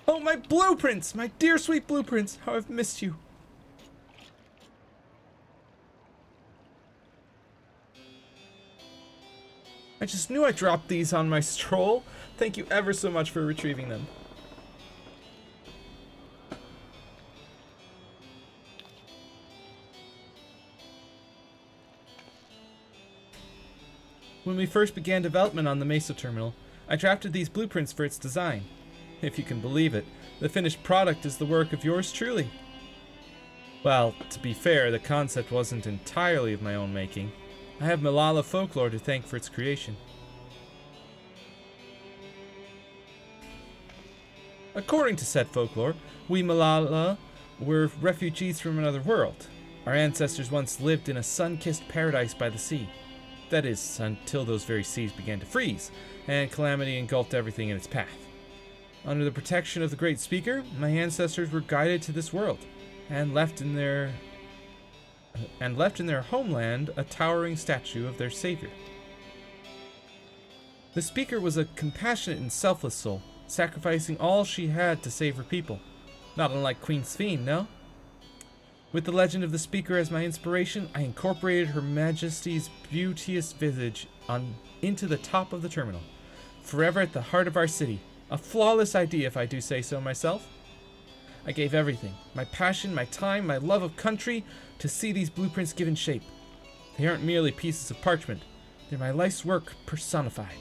Oh, my blueprints! My dear sweet blueprints! How I've missed you. I just knew I dropped these on my stroll. Thank you ever so much for retrieving them. When we first began development on the Mesa terminal, I drafted these blueprints for its design. If you can believe it, the finished product is the work of yours truly. Well, to be fair, the concept wasn't entirely of my own making. I have Malala Folklore to thank for its creation. According to said folklore, we Malala were refugees from another world. Our ancestors once lived in a sun-kissed paradise by the sea. That is, until those very seas began to freeze, and calamity engulfed everything in its path. Under the protection of the Great Speaker, my ancestors were guided to this world, and left in their homeland a towering statue of their savior. The Speaker was a compassionate and selfless soul, sacrificing all she had to save her people. Not unlike Queen Sphene, no? With the legend of the Speaker as my inspiration, I incorporated Her Majesty's beauteous visage into the top of the terminal, forever at the heart of our city. A flawless idea, if I do say so myself. I gave everything, my passion, my time, my love of country, to see these blueprints given shape. They aren't merely pieces of parchment, they're my life's work personified.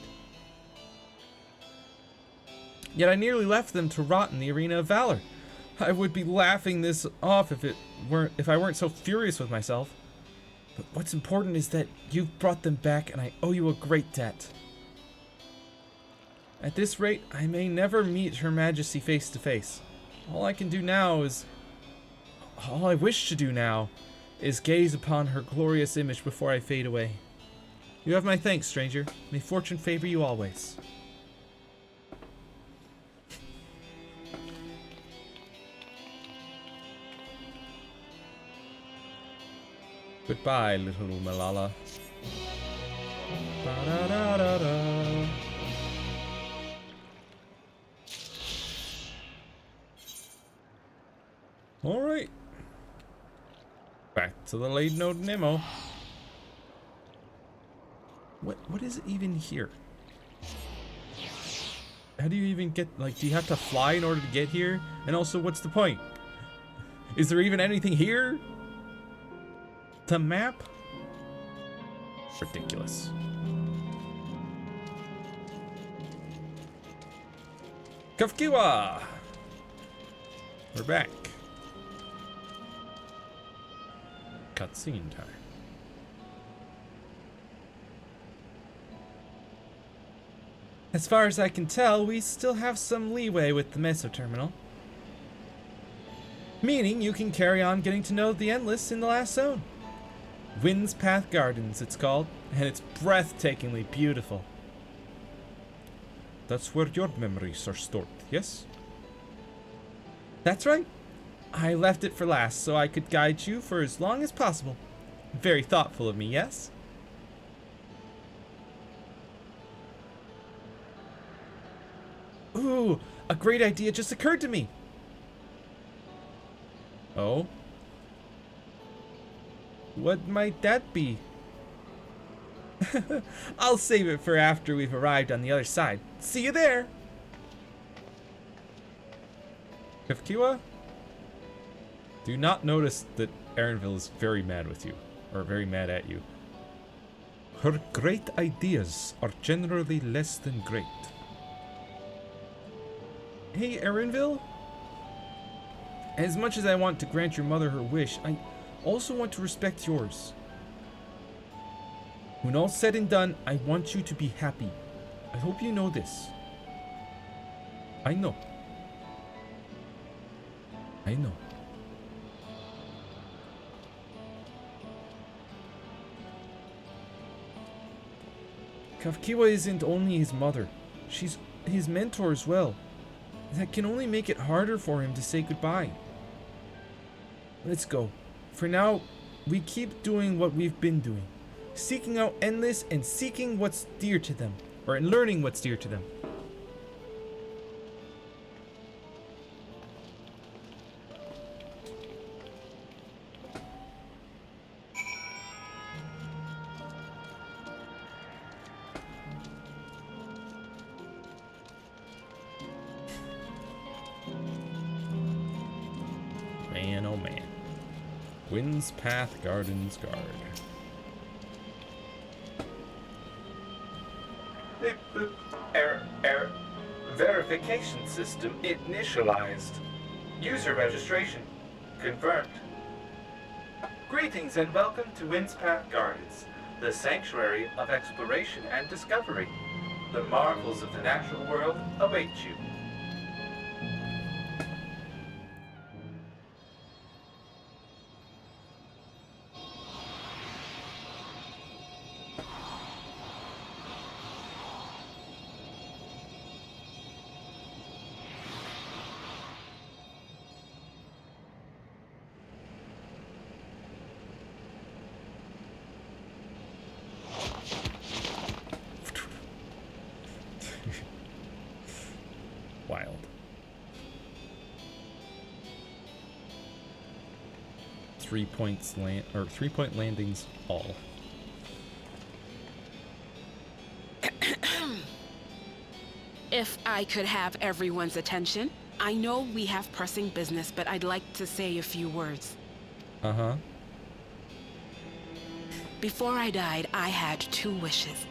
Yet I nearly left them to rot in the arena of valor. I would be laughing this off if I weren't so furious with myself. But what's important is that you've brought them back, and I owe you a great debt. At this rate, I may never meet Her Majesty face to face. All I wish to do now is gaze upon her glorious image before I fade away. You have my thanks, stranger. May fortune favor you always. Goodbye, little Malala. Ba-da-da-da-da. All right. Back to the Lady Node Nemo. What is even here? How do you even get, like, do you have to fly in order to get here? And also, what's the point? Is there even anything here? The map? Ridiculous. Kafkiwa! We're back. Cutscene time. As far as I can tell, we still have some leeway with the Meso Terminal. Meaning you can carry on getting to know the Endless in the last zone. Wind's Path Gardens, it's called, and it's breathtakingly beautiful. That's where your memories are stored, yes? That's right. I left it for last so I could guide you for as long as possible. Very thoughtful of me, yes? Ooh, a great idea just occurred to me. Oh? What might that be? I'll save it for after we've arrived on the other side. See you there! Kafkiwa? Do not notice that Erenville is very mad with you, or very mad at you. Her great ideas are generally less than great. Hey, Erenville? As much as I want to grant your mother her wish, I also want to respect yours. When all's said and done, I want you to be happy. I hope you know this. I know. I know. Kafkiwa isn't only his mother. She's his mentor as well. That can only make it harder for him to say goodbye. Let's go. For now, we keep doing what we've been doing. Seeking out Endless and seeking what's dear to them. Or learning what's dear to them. Man, oh man. Wind's Path Gardens Guard. Error. Verification system initialized. User registration confirmed. Greetings and welcome to Wind's Path Gardens, the sanctuary of exploration and discovery. The marvels of the natural world await you. Wild. 3 points land or 3-point landings all. If I could have everyone's attention, I know we have pressing business, but I'd like to say a few words. Uh-huh. Before I died, I had 2 wishes.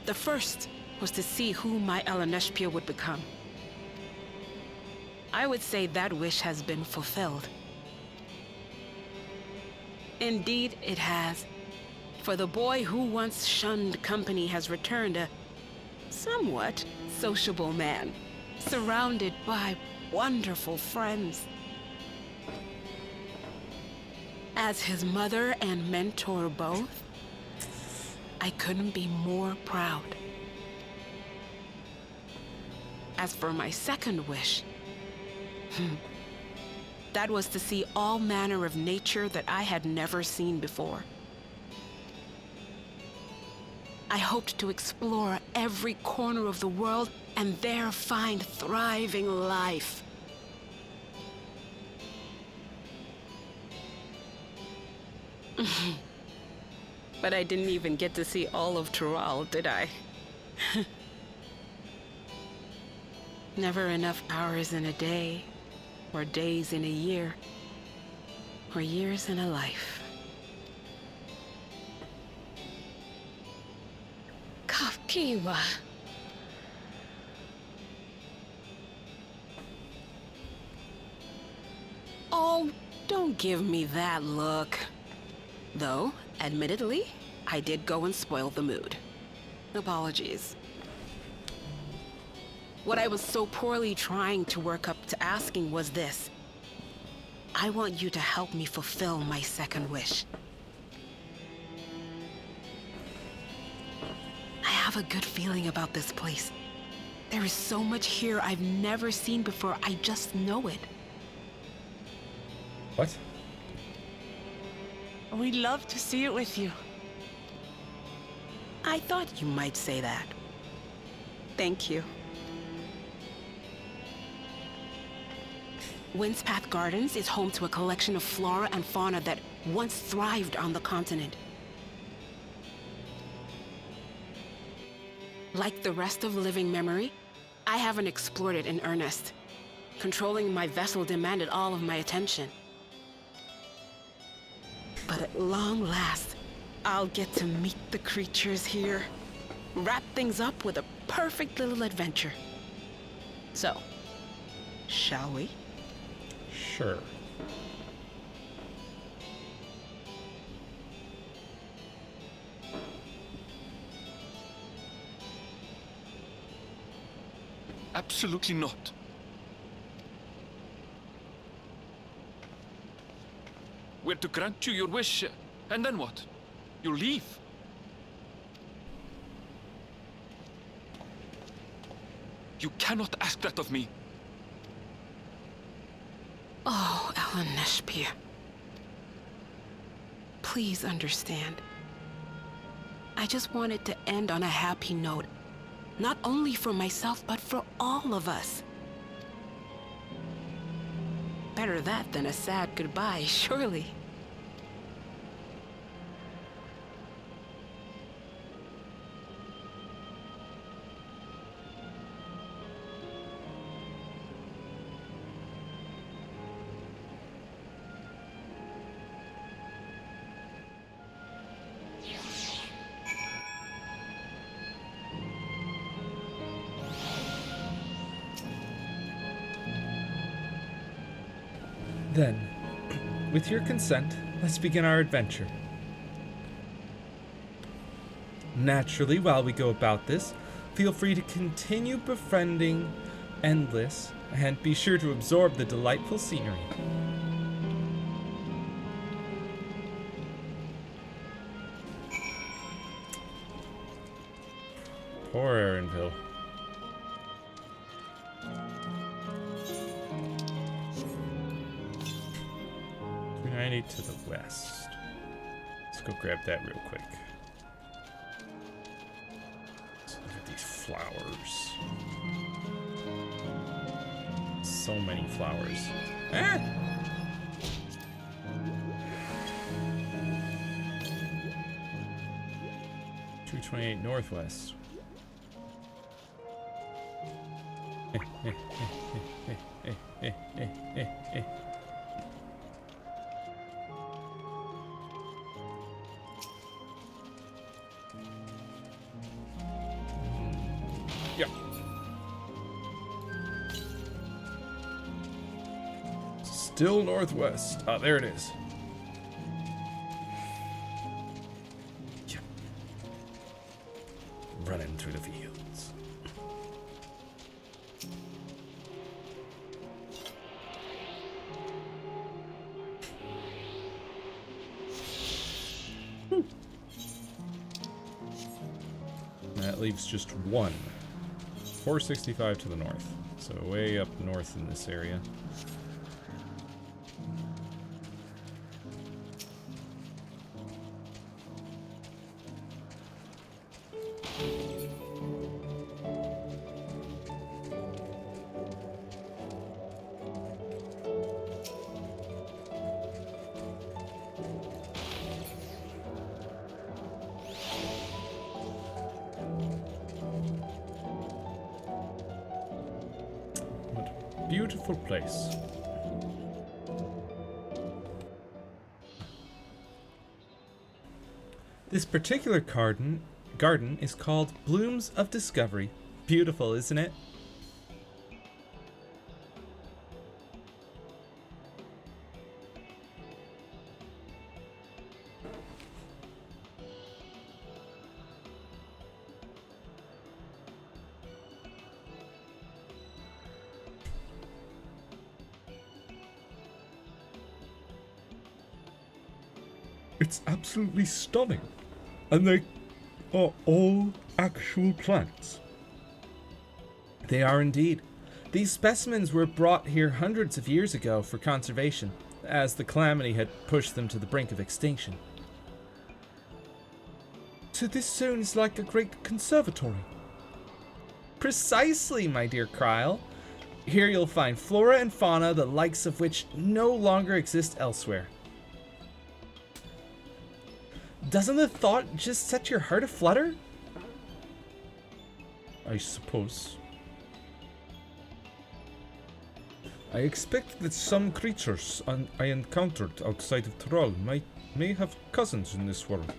The first was to see who my Eleneshpia would become. I would say that wish has been fulfilled. Indeed, it has. For the boy who once shunned company has returned a somewhat sociable man, surrounded by wonderful friends. As his mother and mentor both, I couldn't be more proud. As for my second wish, that was to see all manner of nature that I had never seen before. I hoped to explore every corner of the world and there find thriving life. But I didn't even get to see all of Tural, did I? Never enough hours in a day, or days in a year, or years in a life. Kafkiwa. Oh, don't give me that look. Though, admittedly, I did go and spoil the mood. Apologies. What I was so poorly trying to work up to asking was this. I want you to help me fulfill my second wish. I have a good feeling about this place. There is so much here I've never seen before, I just know it. What? We'd love to see it with you. I thought you might say that. Thank you. Windspath Gardens is home to a collection of flora and fauna that once thrived on the continent. Like the rest of living memory, I haven't explored it in earnest. Controlling my vessel demanded all of my attention. But at long last, I'll get to meet the creatures here. Wrap things up with a perfect little adventure. So, shall we? Sure. Absolutely not. We're to grant you your wish, and then what? You leave? You cannot ask that of me. Oh, Ellen Neshpir. Please understand. I just wanted to end on a happy note. Not only for myself, but for all of us. Better that than a sad goodbye, surely. Then, with your consent, let's begin our adventure. Naturally, while we go about this, feel free to continue befriending Endless, and be sure to absorb the delightful scenery. Poor Erenville. To the west. Let's go grab that real quick. Let's look at these flowers. So many flowers. Ah! 228 northwest. Yeah. Still northwest. Ah, there it is. Yeah. Running through the fields. That leaves just one. 465 to the north. So way up north in this area. beautiful place. This particular garden is called Blooms of Discovery. Beautiful, isn't it? It's absolutely stunning. And they are all actual plants. They are indeed. These specimens were brought here hundreds of years ago for conservation, as the calamity had pushed them to the brink of extinction. So this zone is like a great conservatory. Precisely, my dear Kryle. Here you'll find flora and fauna the likes of which no longer exist elsewhere. Doesn't the thought just set your heart aflutter? I suppose. I expect that some creatures I encountered outside of Tyrol may have cousins in this world.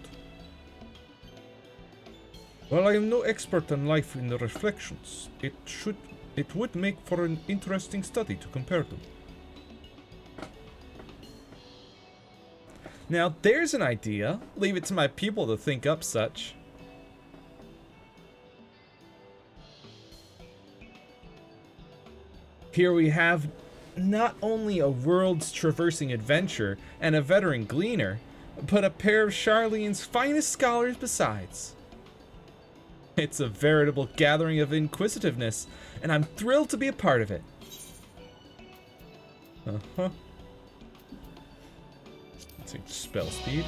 While I am no expert on life in the reflections, it would make for an interesting study to compare them. Now there's an idea. Leave it to my people to think up such. Here we have not only a world's traversing adventurer and a veteran gleaner, but a pair of Sharlayan's finest scholars besides. It's a veritable gathering of inquisitiveness, and I'm thrilled to be a part of it. Uh-huh. Let's see, spell speed.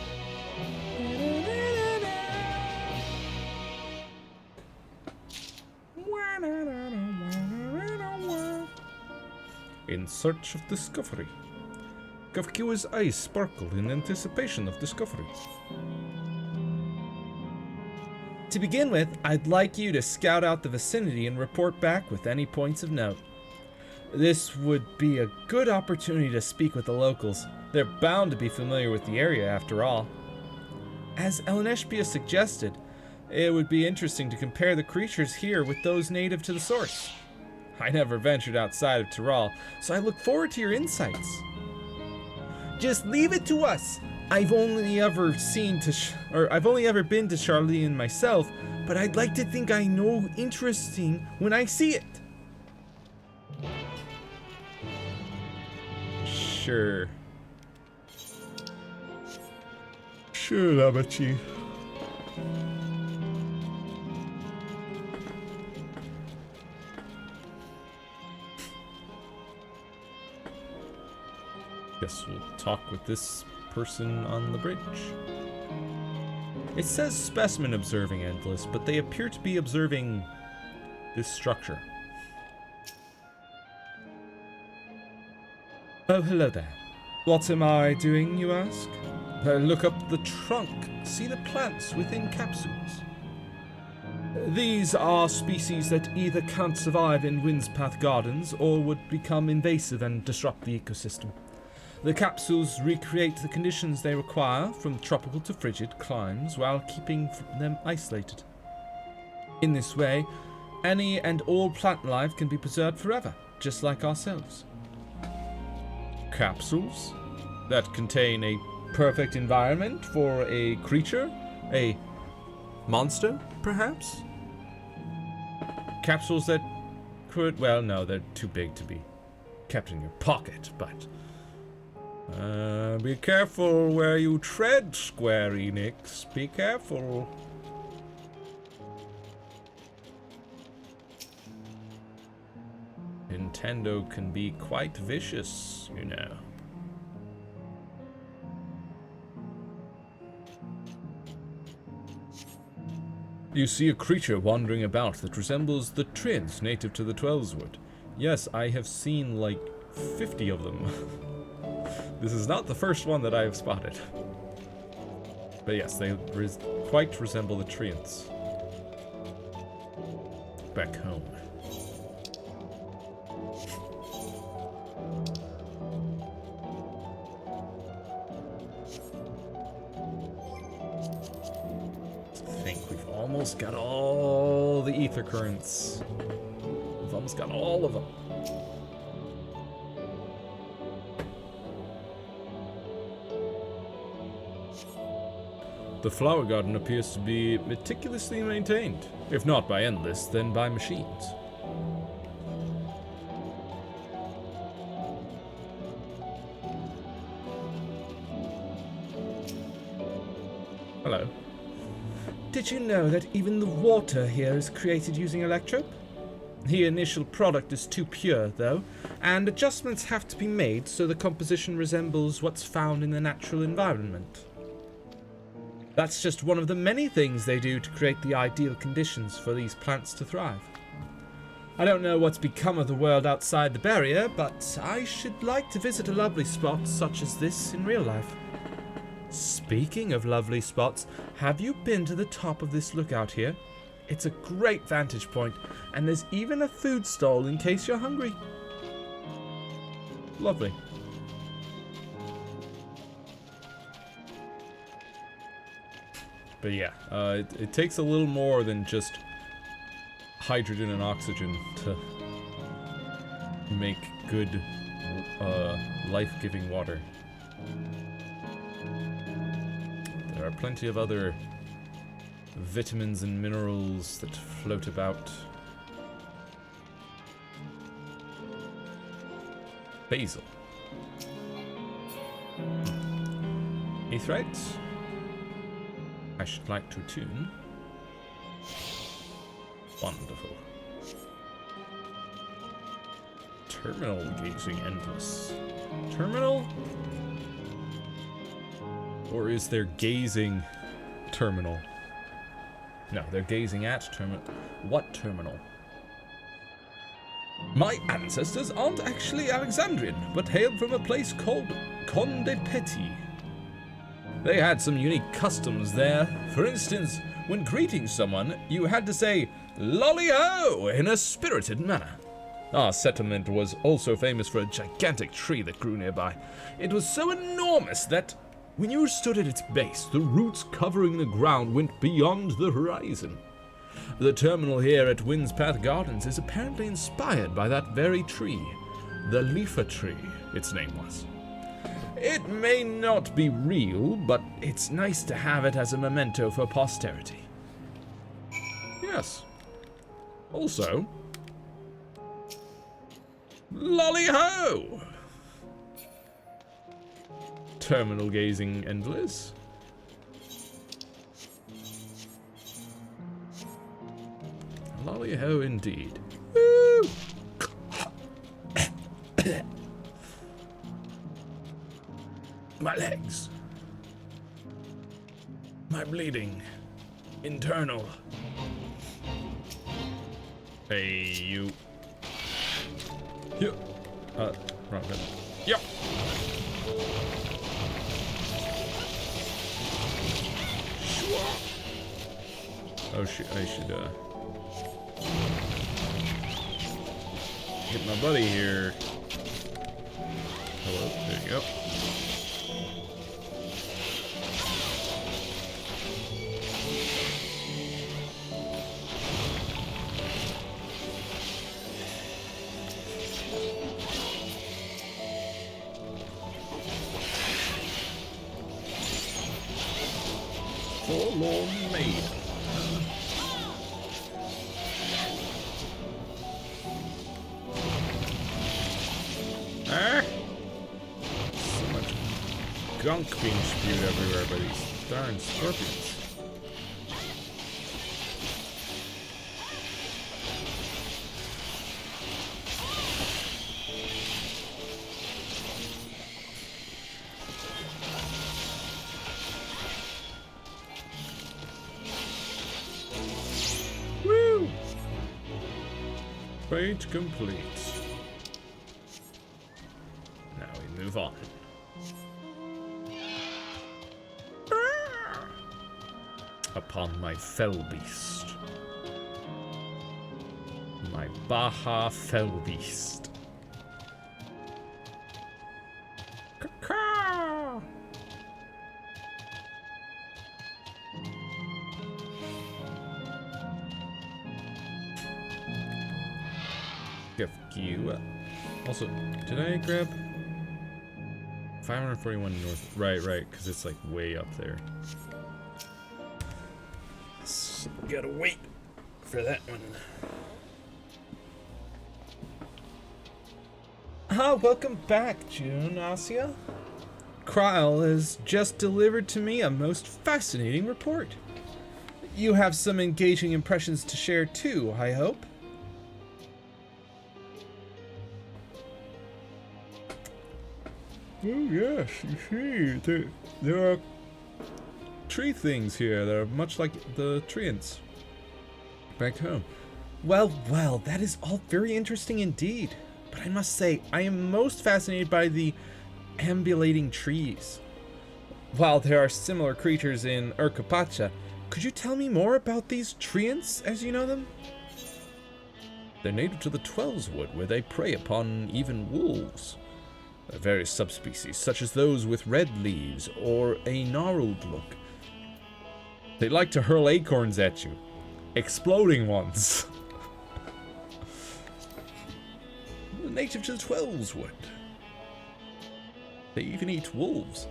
In search of discovery. Kafkiwa's eyes sparkle in anticipation of discovery. To begin with, I'd like you to scout out the vicinity and report back with any points of note. This would be a good opportunity to speak with the locals. They're bound to be familiar with the area after all. As Eleneshpia suggested, it would be interesting to compare the creatures here with those native to the source. I never ventured outside of Tyrol, so I look forward to your insights. Just leave it to us. I've only ever been to Sharlayan myself, but I'd like to think I know interesting when I see it. Sure. Sure, Lamachi. Guess we'll talk with this person on the bridge. It says specimen observing, Endless, but they appear to be observing this structure. Oh, hello there. What am I doing, you ask? Look up the trunk. See the plants within capsules. These are species that either can't survive in Windspath Gardens or would become invasive and disrupt the ecosystem. The capsules recreate the conditions they require from tropical to frigid climes while keeping them isolated. In this way, any and all plant life can be preserved forever, just like ourselves. Capsules that contain a perfect environment for a creature? A monster, perhaps? Capsules that could, well, no, they're too big to be kept in your pocket, but be careful where you tread, Square Enix. Be careful. Nintendo can be quite vicious, you know. You see a creature wandering about that resembles the Trids native to the Twelveswood. Yes, I have seen like 50 of them. This is not the first one that I have spotted. But yes, they quite resemble the Treants back home. almost got all the ether currents. We've almost got all of them. The flower garden appears to be meticulously maintained. If not by Endless, then by machines. Hello. Did you know that even the water here is created using electrope? The initial product is too pure, though, and adjustments have to be made so the composition resembles what's found in the natural environment. That's just one of the many things they do to create the ideal conditions for these plants to thrive. I don't know what's become of the world outside the barrier, but I should like to visit a lovely spot such as this in real life. Speaking of lovely spots, have you been to the top of this lookout here? It's a great vantage point, and there's even a food stall in case you're hungry. Lovely. But yeah, it takes a little more than just hydrogen and oxygen to make good, life-giving water. There are plenty of other vitamins and minerals that float about. Basil. Aetheryte. I should like to tune. Wonderful. Terminal gazing endless. Terminal? Or is there gazing terminal? No, they're gazing at terminal. What terminal? My ancestors aren't actually Alexandrian, but hailed from a place called Conde Petit. They had some unique customs there. For instance, when greeting someone, you had to say, "Lolly-ho!" in a spirited manner. Our settlement was also famous for a gigantic tree that grew nearby. It was so enormous that, when you stood at its base, the roots covering the ground went beyond the horizon. The terminal here at Windspath Gardens is apparently inspired by that very tree. The Leafa tree, its name was. It may not be real, but it's nice to have it as a memento for posterity. Yes. Also, lolly-ho! Terminal gazing endless. Lolly-ho indeed. Woo! My legs. My bleeding. Internal. Hey, you. Here. Wrong button. Yep. Oh shit, I should, get my buddy here. Hello, there you go. Forlorn maid. So much gunk being spewed everywhere by these darn scorpions. Woo! Fate complete. Now we move on. Upon my fell beast. My Baja fell beast. Caw-caw! FQ. Also, did I grab 541 north? Right, because it's like way up there. So gotta wait for that one. Welcome back, Junasia. Kryle has just delivered to me a most fascinating report. You have some engaging impressions to share too, I hope. Oh yes, you see, there are tree things here that are much like the treants back home. Well, that is all very interesting indeed. But I must say, I am most fascinated by the ambulating trees. While there are similar creatures in Urkapacha, could you tell me more about these treants as you know them? They're native to the Twelveswood, where they prey upon even wolves. Various subspecies, such as those with red leaves or a gnarled look. They like to hurl acorns at you. Exploding ones. Native to the Twelveswood. They even eat wolves.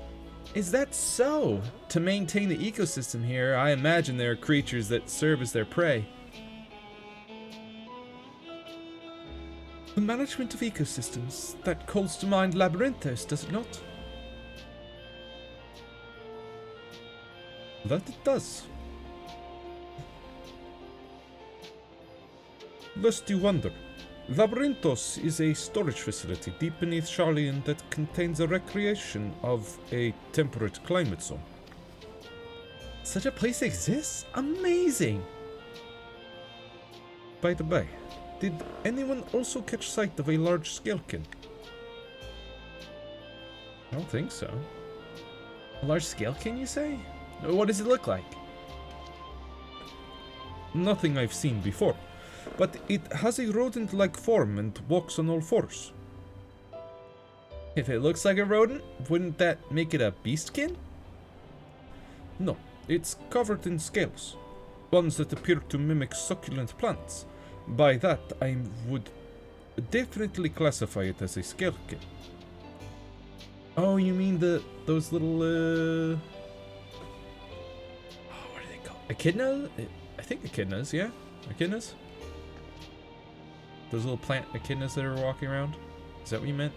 Is that so? To maintain the ecosystem here, I imagine there are creatures that serve as their prey. The management of ecosystems, that calls to mind Labyrinthos, does it not? That it does. Lest you wonder, Labyrinthos is a storage facility deep beneath Sharlayan that contains a recreation of a temperate climate zone. Such a place exists? Amazing! By the by, did anyone also catch sight of a large scalekin? I don't think so. A large scalekin, you say? What does it look like? Nothing I've seen before. But it has a rodent-like form and walks on all fours. If it looks like a rodent, wouldn't that make it a beastkin? No, it's covered in scales, ones that appear to mimic succulent plants. By that, I would definitely classify it as a scalekin. Oh, you mean those little what are they called? Echidna? I think echidnas, yeah? Echidnas? Those little plant echidnas that are walking around? Is that what you meant?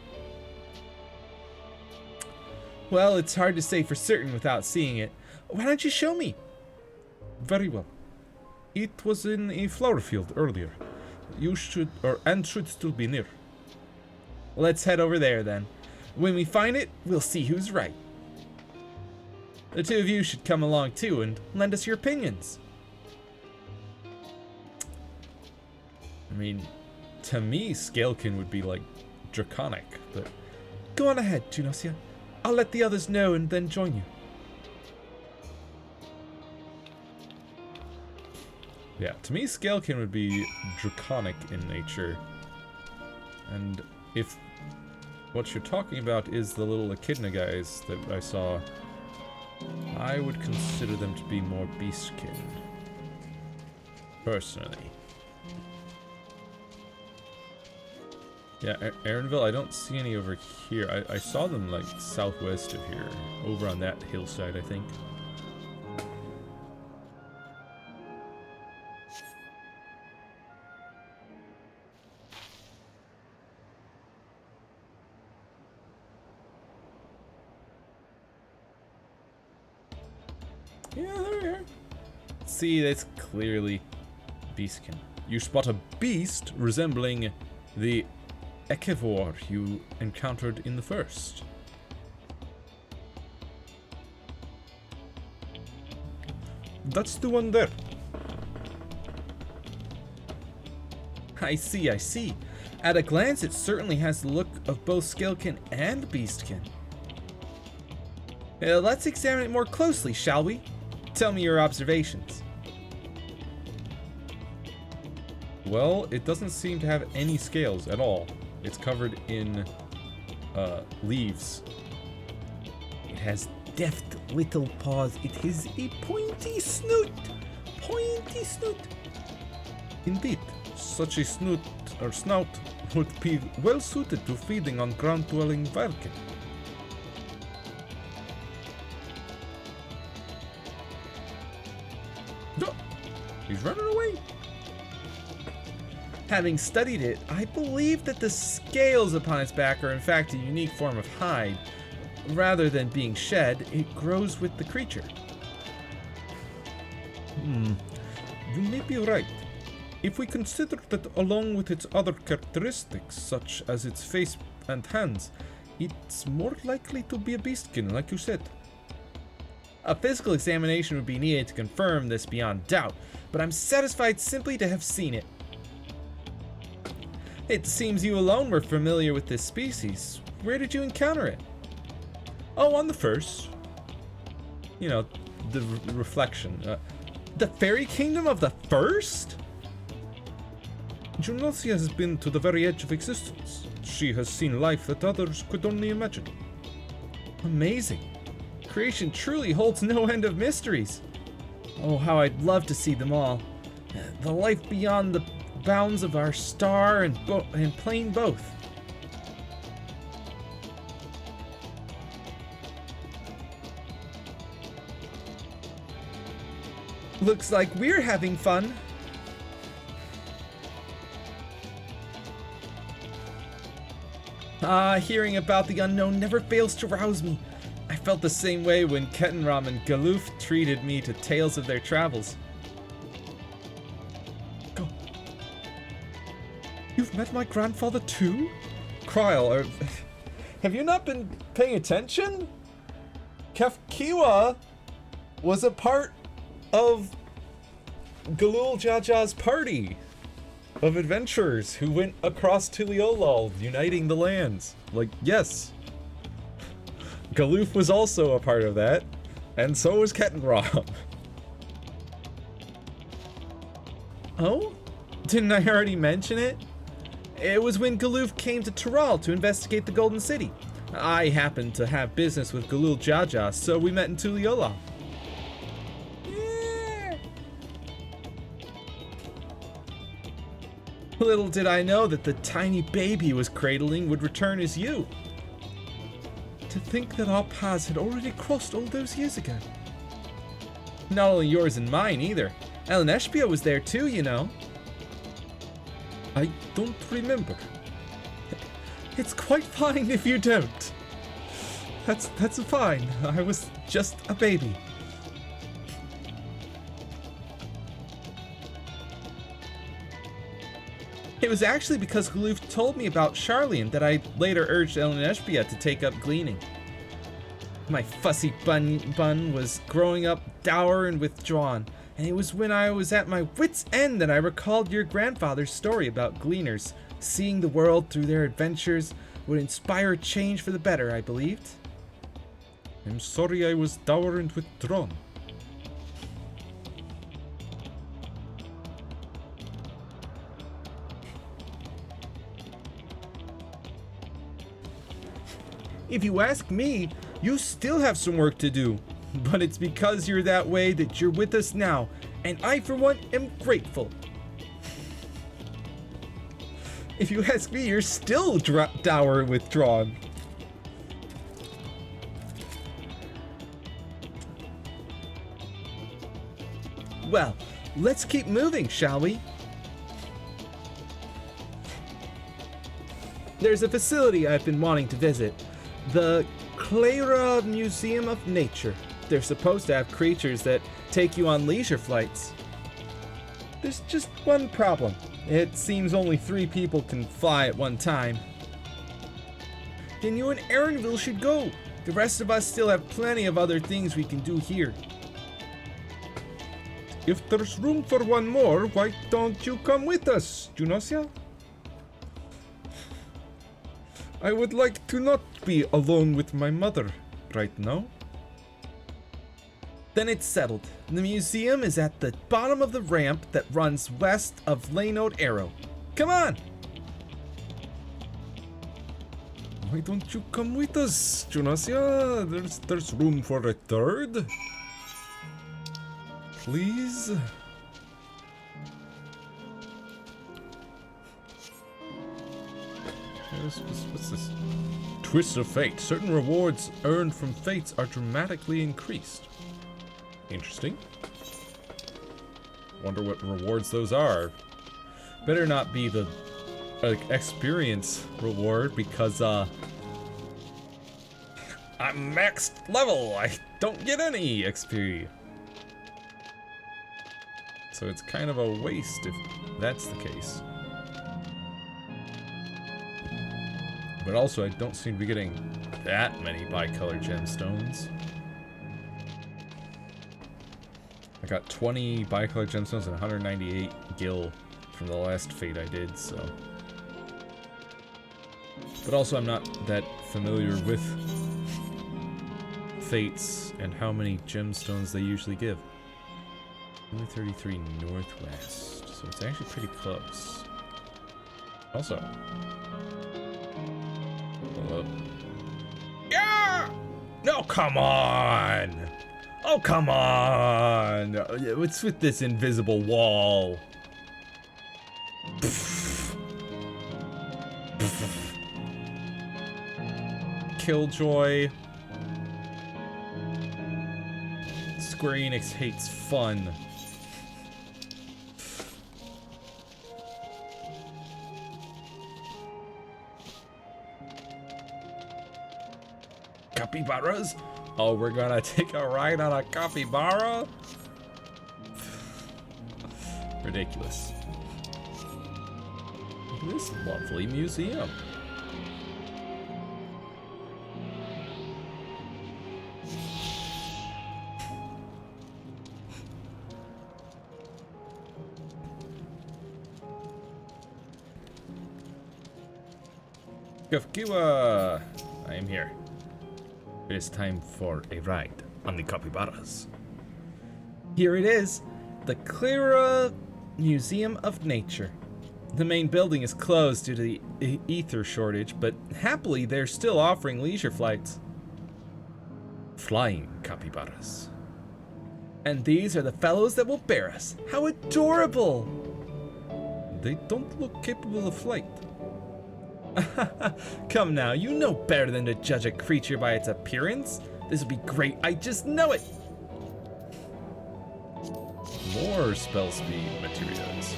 Well, it's hard to say for certain without seeing it. Why don't you show me? Very well. It was in a flower field earlier. You should, and should still be near. Let's head over there then. When we find it, we'll see who's right. The two of you should come along too and lend us your opinions. I mean, to me, Scalekin would be like draconic, but go on ahead, Junosia. I'll let the others know and then join you. Yeah, to me, Scalekin would be draconic in nature. And if what you're talking about is the little echidna guys that I saw, I would consider them to be more beastkin. Personally. Yeah, Aaronville, I don't see any over here. I saw them like southwest of here, over on that hillside, I think. Yeah, there we are. See, that's clearly beastkin. You spot a beast resembling the Ekivor you encountered in the first. That's the one there. I see. At a glance, it certainly has the look of both Scalekin and Beastkin. Let's examine it more closely, shall we? Tell me your observations. Well, it doesn't seem to have any scales at all. It's covered in leaves. It has deft little paws. It has a pointy snoot. Indeed, such a snout would be well suited to feeding on ground-dwelling Varkin. No, he's running away. Having studied it, I believe that the scales upon its back are in fact a unique form of hide. Rather than being shed, it grows with the creature. You may be right. If we consider that along with its other characteristics, such as its face and hands, it's more likely to be a beastkin, like you said. A physical examination would be needed to confirm this beyond doubt, but I'm satisfied simply to have seen it. It seems you alone were familiar with this species. Where did you encounter it? Oh, on the first. You know, the reflection. The fairy kingdom of the first? Junosia has been to the very edge of existence. She has seen life that others could only imagine. Amazing. Creation truly holds no end of mysteries. Oh, how I'd love to see them all. The life beyond the bounds of our star and plane both. Looks like we're having fun. Hearing about the unknown never fails to rouse me. I felt the same way when Kettenram and Galuf treated me to tales of their travels. Go. You've met my grandfather too? Krile, have you not been paying attention? Kefkiwa was a part of Galul Jaja's party of adventurers who went across Tuliolol, uniting the lands. Like, yes. Galuf was also a part of that, and so was Kettenram. Oh? Didn't I already mention it? It was when Galuf came to Tural to investigate the Golden City. I happened to have business with Galul Jaja, so we met in Tuliolol. Little did I know that the tiny baby he was cradling would return as you. To think that our paths had already crossed all those years ago. Not only yours and mine either. Ellen Eshbia was there too, you know. I don't remember. It's quite fine if you don't. That's fine. I was just a baby. It was actually because Galuf told me about Charlian that I later urged Ellen Eshbia to take up gleaning. My fussy bun was growing up dour and withdrawn, and it was when I was at my wit's end that I recalled your grandfather's story about gleaners. Seeing the world through their adventures would inspire change for the better, I believed. I'm sorry I was dour and withdrawn. If you ask me, you still have some work to do. But it's because you're that way that you're with us now, and I, for one, am grateful. If you ask me, you're still dour and withdrawn. Well, let's keep moving, shall we? There's a facility I've been wanting to visit. The Clara Museum of Nature. They're supposed to have creatures that take you on leisure flights. There's just one problem. It seems only 3 people can fly at one time. Then you and Aaronville should go. The rest of us still have plenty of other things we can do here. If there's room for one more, why don't you come with us, Junosia? I would like to not be alone with my mother right now. Then it's settled. The museum is at the bottom of the ramp that runs west of Laynode Arrow. Come on! Why don't you come with us, Junosia? There's room for a third. Please? What's this? Twist of fate. Certain rewards earned from fates are dramatically increased. Interesting. Wonder what rewards those are. Better not be the experience reward because I'm maxed level. I don't get any XP. So it's kind of a waste if that's the case. But also I don't seem to be getting that many bicolor gemstones. I got 20 bicolor gemstones and 198 gil from the last fate I did, so. But also I'm not that familiar with fates and how many gemstones they usually give. Only 33 northwest, so it's actually pretty close. Also. Yeah! No, come on! Oh, come on! What's with this invisible wall? Killjoy. Square Enix hates fun. Capybaras? Oh, we're gonna take a ride on a capybara? Ridiculous. Look at this lovely museum. Kafkiwa! I am here. It is time for a ride on the capybaras. Here it is, the Clara Museum of Nature. The main building is closed due to the ether shortage, but happily they're still offering leisure flights. Flying capybaras. And these are the fellows that will bear us. How adorable! They don't look capable of flight. Come now, you know better than to judge a creature by its appearance. This will be great, I just know it! More spell speed materials.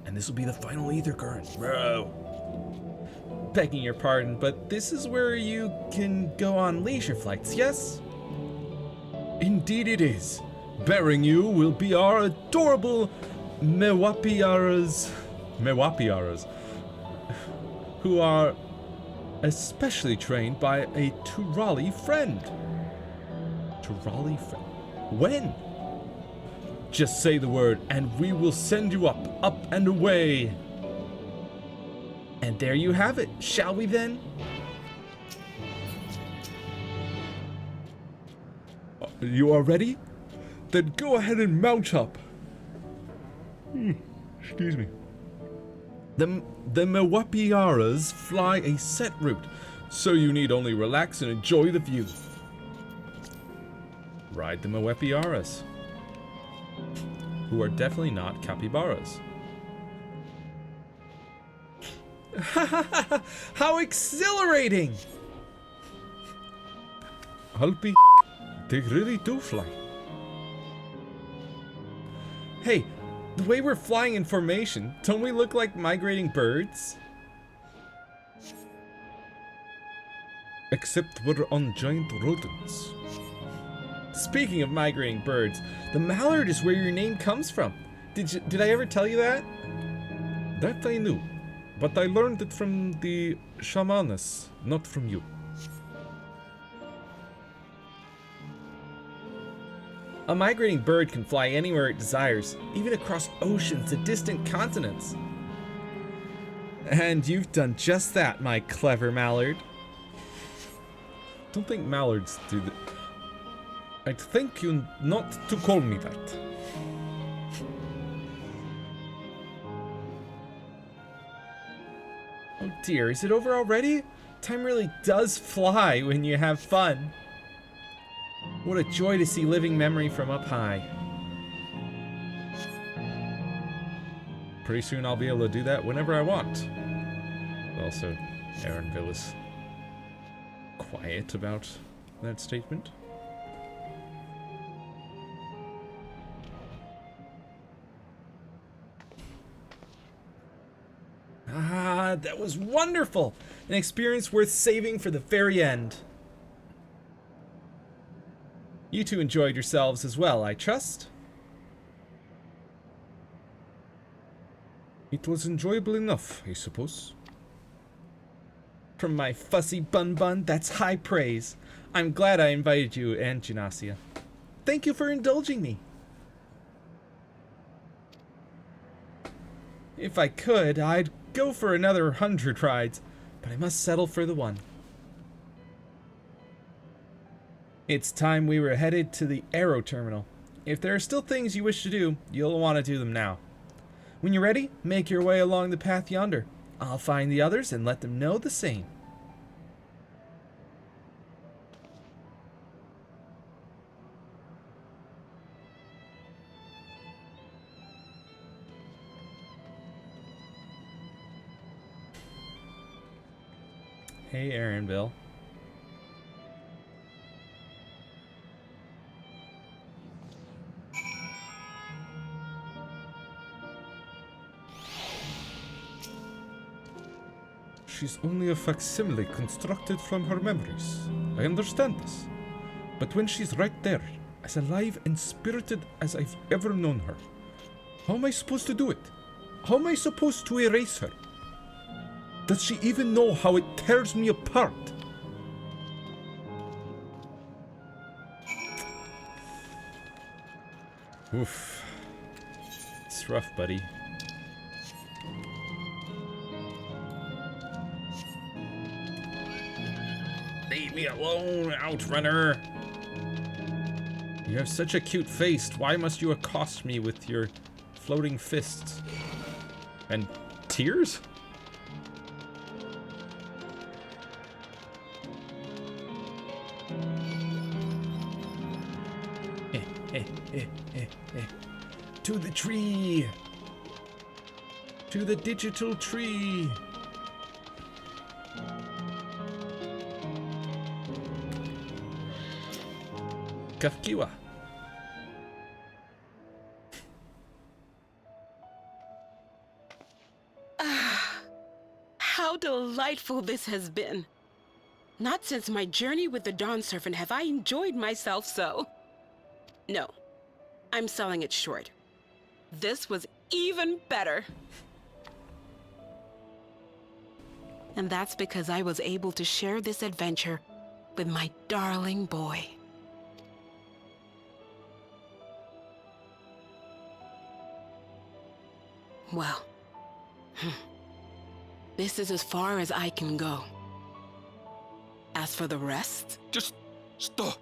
And this will be the final ether current. Bro. Begging your pardon, but this is where you can go on leisure flights, yes? Indeed it is. Bearing you will be our adorable Mewapiaras, who are especially trained by a Turali friend. Turali friend? When? Just say the word and we will send you up and away. And there you have it. Shall we then? You are ready? Then go ahead and mount up. Excuse me. The Mewapiaras fly a set route, so you need only relax and enjoy the view. Ride the Mewapiaras, who are definitely not capybaras. How exhilarating! Hulpy, they really do fly. Hey, the way we're flying in formation, don't we look like migrating birds? Except we're on giant rodents. Speaking of migrating birds, the mallard is where your name comes from. Did I ever tell you that? That I knew, but I learned it from the shamanas, not from you. A migrating bird can fly anywhere it desires, even across oceans to distant continents. And you've done just that, my clever mallard. Don't think mallards do that. I'd thank you not to call me that. Oh dear, is it over already? Time really does fly when you have fun. What a joy to see living memory from up high. pretty soon I'll be able to do that whenever I want. But also, Erenville is quiet about that statement. Ah, that was wonderful! An experience worth saving for the very end. You two enjoyed yourselves as well, I trust? It was enjoyable enough, I suppose. From my fussy bun, that's high praise. I'm glad I invited you and Genasia. Thank you for indulging me. If I could, I'd go for another 100 rides, but I must settle for the one. It's time we were headed to the Aero Terminal. If there are still things you wish to do, you'll want to do them now. When you're ready, make your way along the path yonder. I'll find the others and let them know the same. Hey, Erenville. She's only a facsimile constructed from her memories. I understand this. But when she's right there, as alive and spirited as I've ever known her, how am I supposed to do it? How am I supposed to erase her? Does she even know how it tears me apart? Oof. It's rough, buddy. Leave me alone, Outrunner! You have such a cute face. Why must you accost me with your floating fists? And tears? To the tree! To the digital tree! Kafkiwa. How delightful this has been. Not since my journey with the Dawn Servant have I enjoyed myself so. No, I'm selling it short. This was even better. And that's because I was able to share this adventure with my darling boy. Well, this is as far as I can go. As for the rest... Just stop.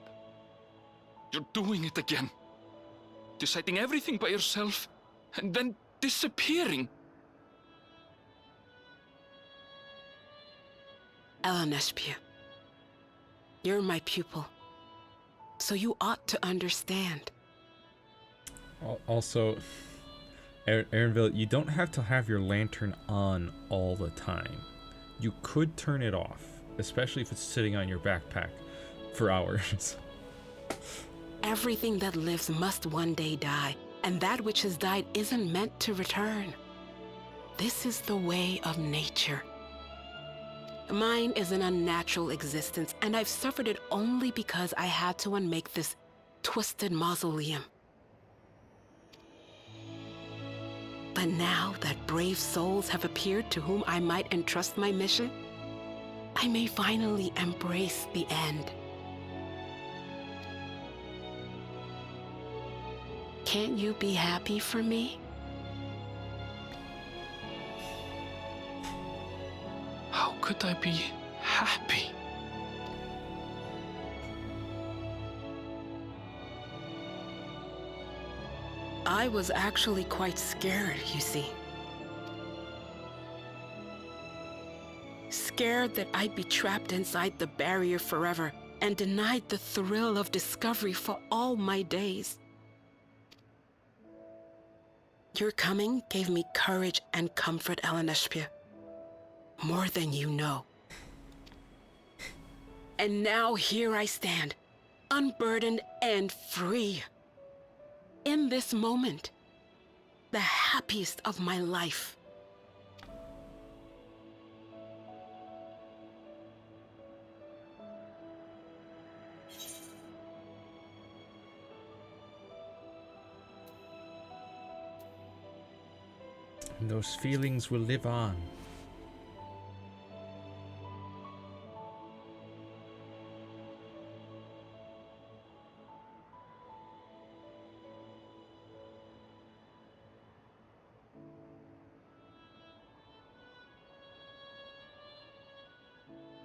You're doing it again. Deciding everything by yourself, and then disappearing. Eleneshpia, you're my pupil, so you ought to understand. Also, Erenville, you don't have to have your lantern on all the time. You could turn it off, especially if it's sitting on your backpack for hours. Everything that lives must one day die, and that which has died isn't meant to return. This is the way of nature. Mine is an unnatural existence, and I've suffered it only because I had to unmake this twisted mausoleum. But now that brave souls have appeared to whom I might entrust my mission, I may finally embrace the end. Can't you be happy for me? How could I be happy? I was actually quite scared, you see. Scared that I'd be trapped inside the barrier forever and denied the thrill of discovery for all my days. Your coming gave me courage and comfort, Elenespia. More than you know. And now here I stand, unburdened and free. In this moment, the happiest of my life. And those feelings will live on.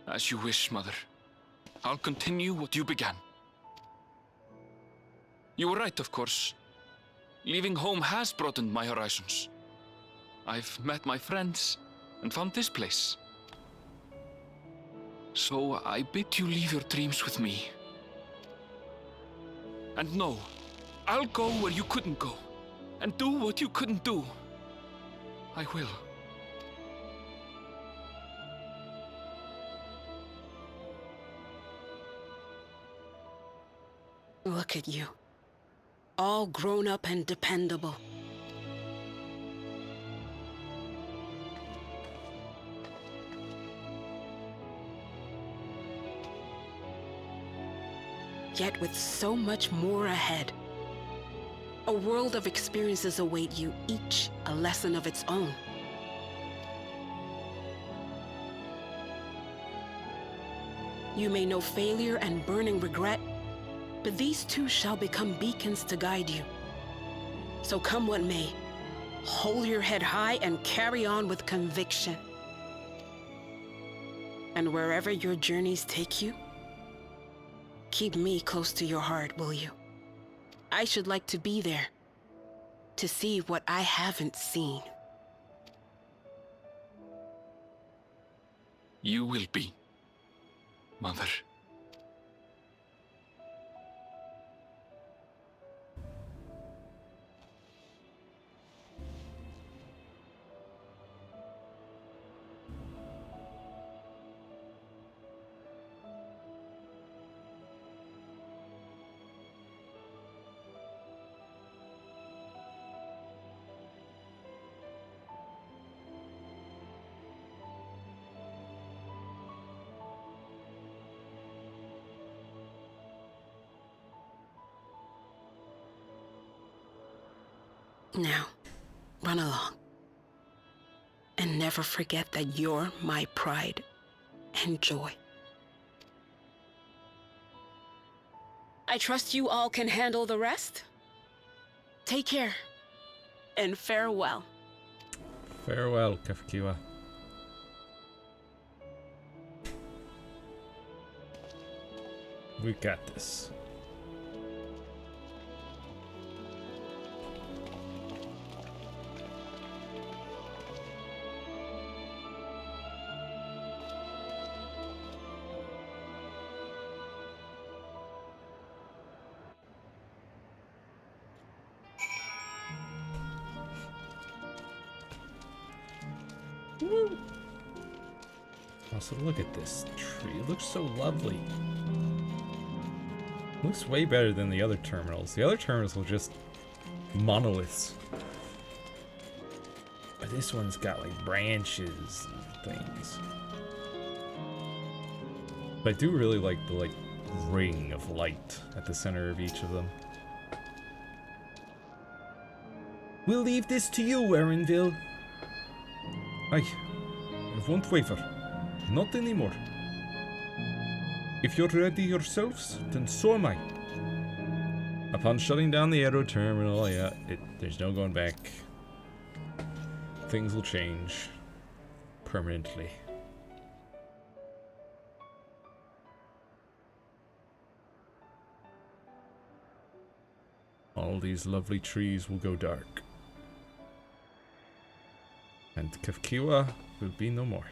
As you wish, Mother. I'll continue what you began. You were right, of course. Leaving home has broadened my horizons. I've met my friends and found this place. So I bid you leave your dreams with me. And no, I'll go where you couldn't go, and do what you couldn't do. I will. Look at you. All grown up and dependable. Yet with so much more ahead. A world of experiences await you, each a lesson of its own. You may know failure and burning regret, but these too shall become beacons to guide you. So come what may, hold your head high and carry on with conviction. And wherever your journeys take you, keep me close to your heart, will you? I should like to be there, to see what I haven't seen. You will be, Mother. Now, run along. And never forget that you're my pride and joy. I trust you all can handle the rest. Take care, and farewell. Farewell, Kefkiwa. We got this. Also, look at this tree. It looks so lovely. Looks way better than the other terminals. The other terminals were just monoliths. But this one's got like branches and things. But I do really like the ring of light at the center of each of them. We'll leave this to you, Erenville. I won't waver. Not anymore. If you're ready yourselves, then so am I. Upon shutting down the Aero terminal, there's no going back. Things will change permanently. All these lovely trees will go dark. And Kefkiwa will be no more.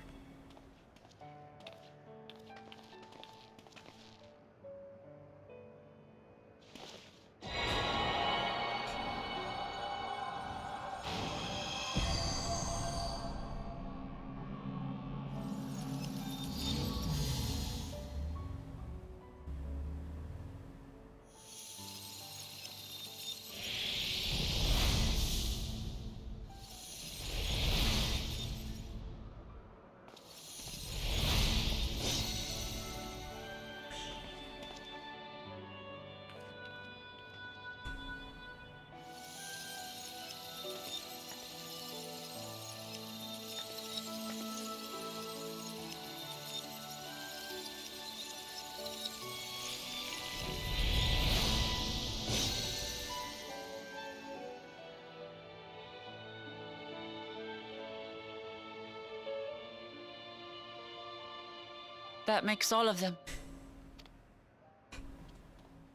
That makes all of them.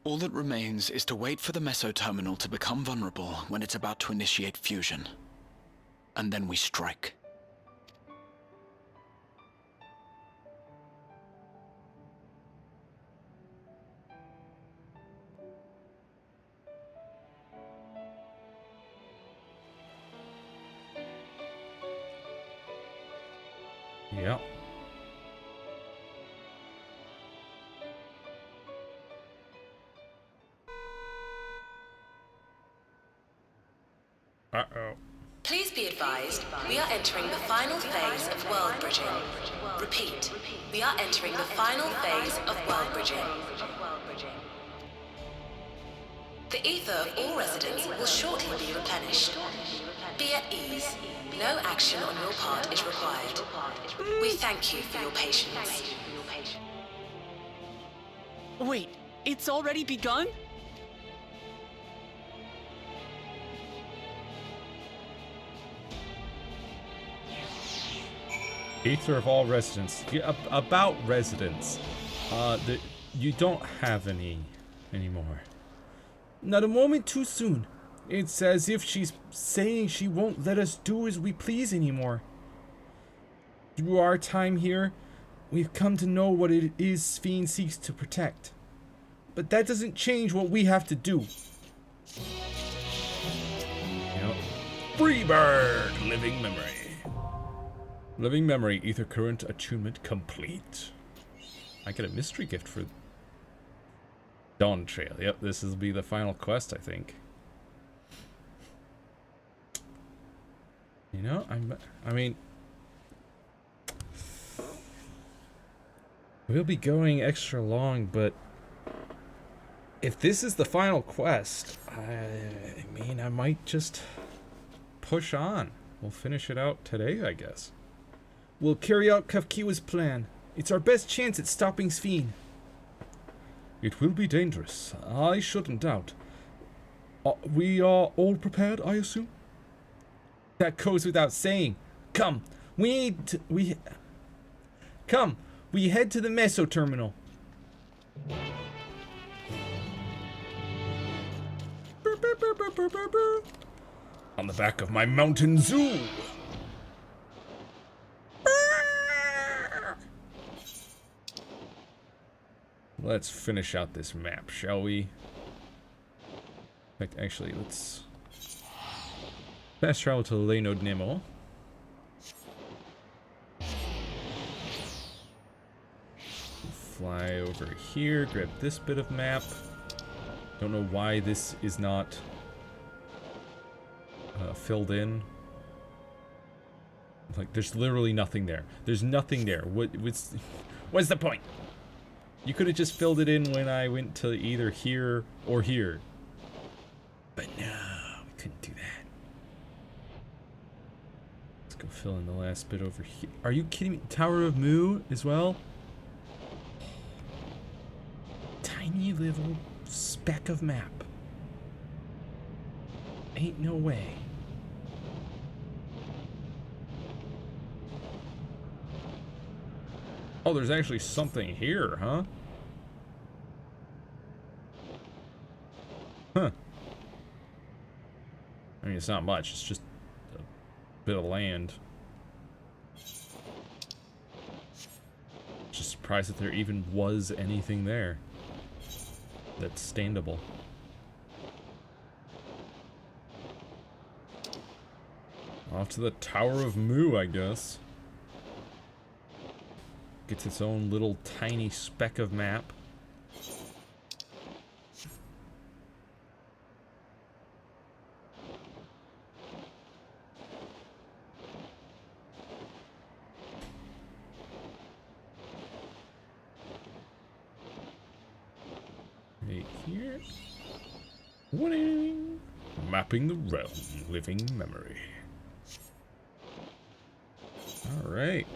All that remains is to wait for the meso-terminal to become vulnerable when it's about to initiate fusion. And then we strike. Yep. Uh-oh. Please be advised, we are entering the final phase of world bridging. Repeat, we are entering the final phase of world bridging. The ether of all residents will shortly be replenished. Be at ease. No action on your part is required. We thank you for your patience. Wait, it's already begun? Ether of all residents. Yeah, about residents. You don't have any anymore. Not a moment too soon. It's as if she's saying she won't let us do as we please anymore. Through our time here, we've come to know what it is Sphene seeks to protect. But that doesn't change what we have to do. Yep. Freebird! Living memory. Living memory, ether current attunement complete. I get a mystery gift for Dawn Trail. Yep, this will be the final quest, I think. You know, I mean, we'll be going extra long, but if this is the final quest, I mean, I might just push on. We'll finish it out today, I guess. We'll carry out Kafkiwa's plan. It's our best chance at stopping Sphene. It will be dangerous. I shouldn't doubt. We are all prepared, I assume? That goes without saying. Come, we head to the meso-terminal. On the back of my mountain zoo. Let's finish out this map, shall we? In fact, actually, let's fast travel to Leno Nemo. Fly over here, grab this bit of map. Don't know why this is not filled in. Like, there's literally nothing there. There's nothing there. What's the point? You could have just filled it in when I went to either here or here. But no, we couldn't do that. Let's go fill in the last bit over here. Are you kidding me? Tower of Mu as well? Tiny little speck of map. Ain't no way. Oh, there's actually something here, huh? Huh. I mean, it's not much. It's just a bit of land. Just surprised that there even was anything there that's standable. Off to the Tower of Mu, I guess. Gets its own little tiny speck of map. Right here. Winning. Mapping the realm. Living memory. Alright.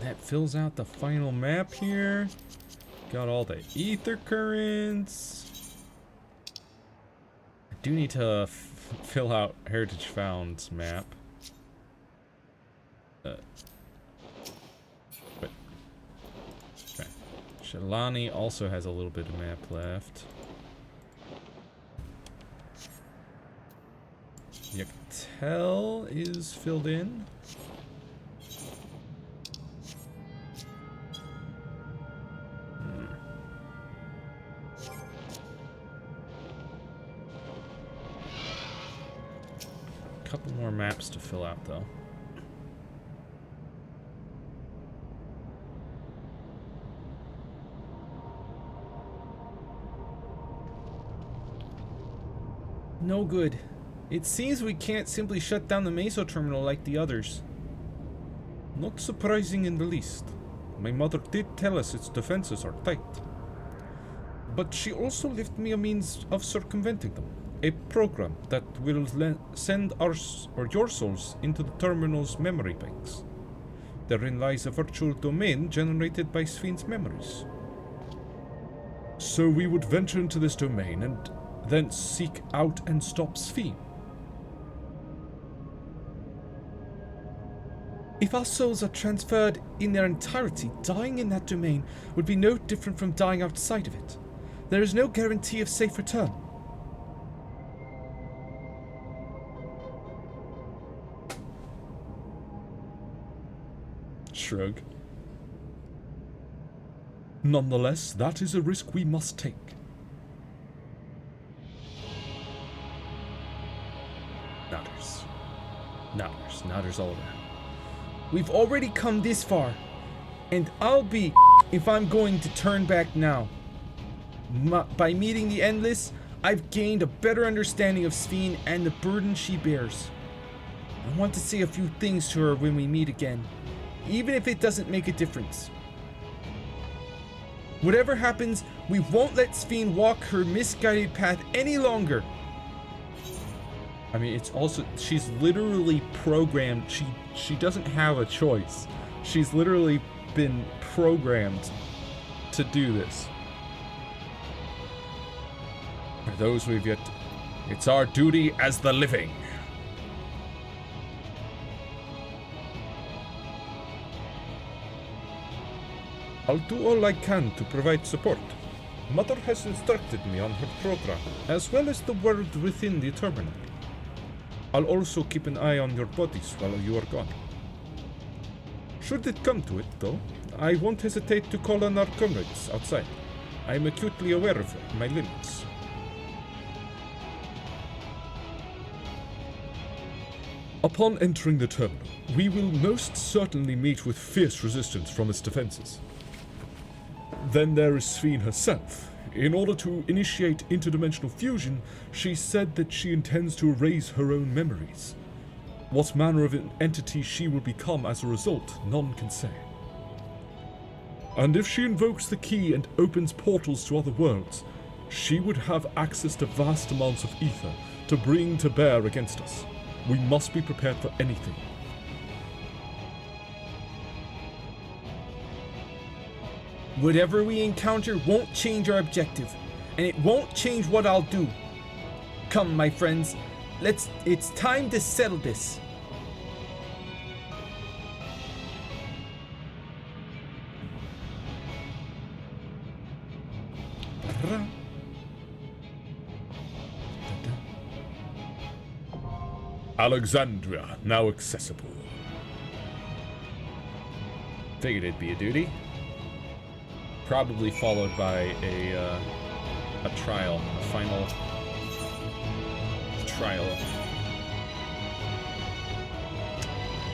That fills out the final map here. Got all the ether currents. I do need to fill out Heritage Found's map. But Shalani also has a little bit of map left. Yaktel is filled in. Couple more maps to fill out though. No good. It seems we can't simply shut down the Meso terminal like the others. Not surprising in the least. My mother did tell us its defenses are tight. But she also left me a means of circumventing them. A program that will send your souls into the terminal's memory banks. Therein lies a virtual domain generated by Sphyn's memories. So we would venture into this domain and then seek out and stop Sphyn. If our souls are transferred in their entirety, dying in that domain would be no different from dying outside of it. There is no guarantee of safe return. Shrug. Nonetheless, that is a risk we must take. Nodders all around. We've already come this far, and I'll be if I'm going to turn back now. By meeting the Endless, I've gained a better understanding of Sphyn and the burden she bears. I want to say a few things to her when we meet again, even if it doesn't make a difference. Whatever happens, we won't let Sphyn walk her misguided path any longer. I mean, it's also, she's literally programmed, she doesn't have a choice. She's literally been programmed to do this. For those we've yet, it's our duty as the living. I'll do all I can to provide support. Mother has instructed me on her program, as well as the world within the terminal. I'll also keep an eye on your bodies while you are gone. Should it come to it, though, I won't hesitate to call on our comrades outside. I am acutely aware of my limits. Upon entering the terminal, we will most certainly meet with fierce resistance from its defenses. Then there is Sphyn herself. In order to initiate interdimensional fusion, she said that she intends to erase her own memories. What manner of an entity she will become as a result, none can say. And if she invokes the key and opens portals to other worlds, she would have access to vast amounts of ether to bring to bear against us. We must be prepared for anything. Whatever we encounter won't change our objective, and it won't change what I'll do. Come, my friends, it's time to settle this. Alexandria, now accessible. Figured it'd be a duty. Probably followed by a trial, a final trial.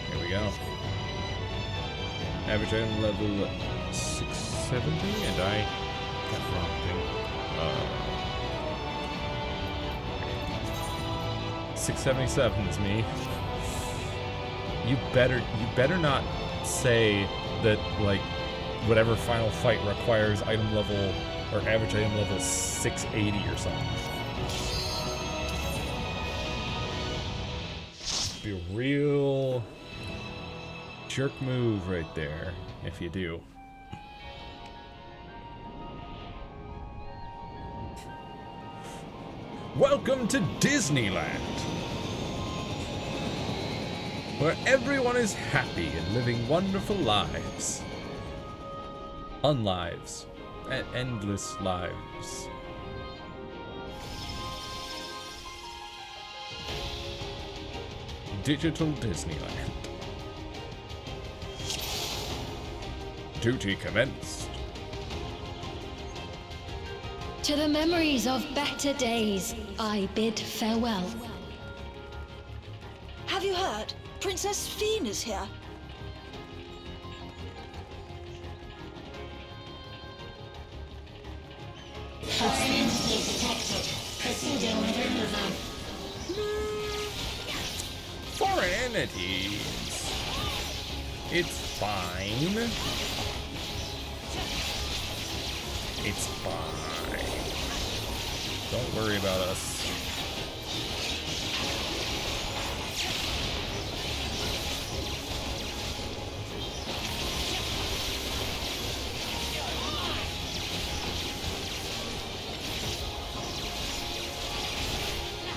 Here we go. Average item level 670, and I got the wrong thing. 677 is me. You better not say that, like, whatever final fight requires item level or average item level 680 or something. Be a real jerk move right there if you do. Welcome to Disneyland, where everyone is happy and living wonderful lives. Unlives. endless lives. Digital Disneyland. Duty commenced. To the memories of better days, I bid farewell. Have you heard? Princess Fienne is here. Foreign entity detected. Proceeding with removal. Foreign entities. It's fine. It's fine. Don't worry about us.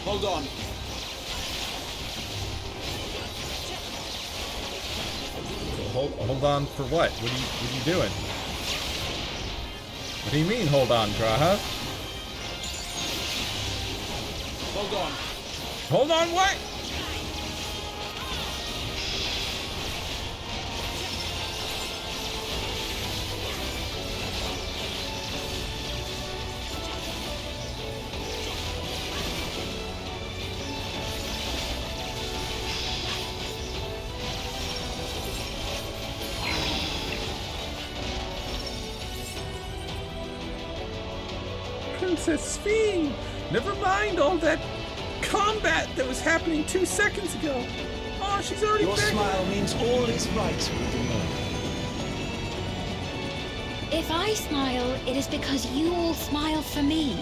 Hold on. Hold on for what? What are you doing? What do you mean, hold on, G'raha? Hold on. Hold on, what? Princess Fienne! Never mind all that combat that was happening 2 seconds ago. Oh, she's already Your back. smile means all is right. If I smile, it is because you all smile for me.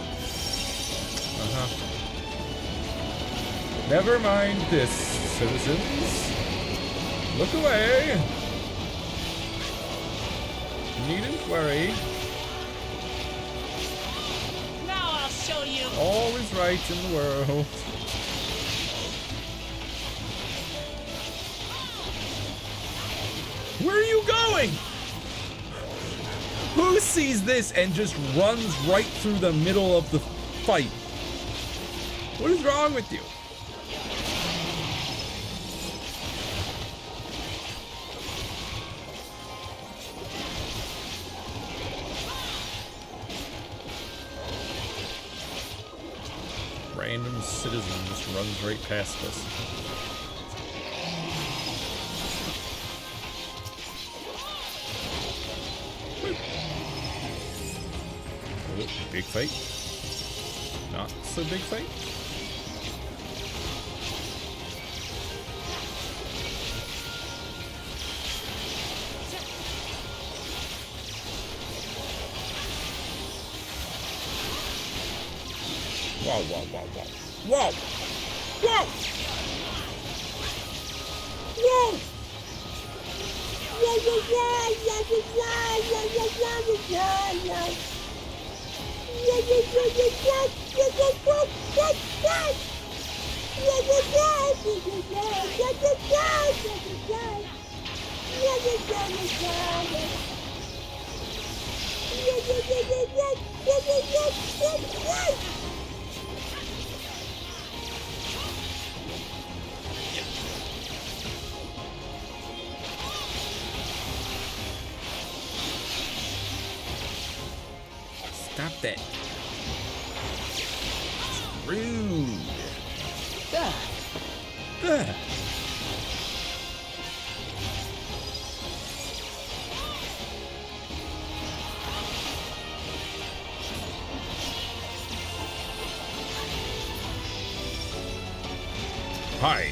Never mind this, citizens. Look away. Needn't worry. Now I'll show you. All is right in the world. Where are you going? Who sees this and just runs right through the middle of the fight? What is wrong with you? Random citizen just runs right past us. Oh, big fight. Not so big fight. Wow, wow, wow, wow. Whoa! Whoa! Whoa! Stop that. Rude. There. Hi.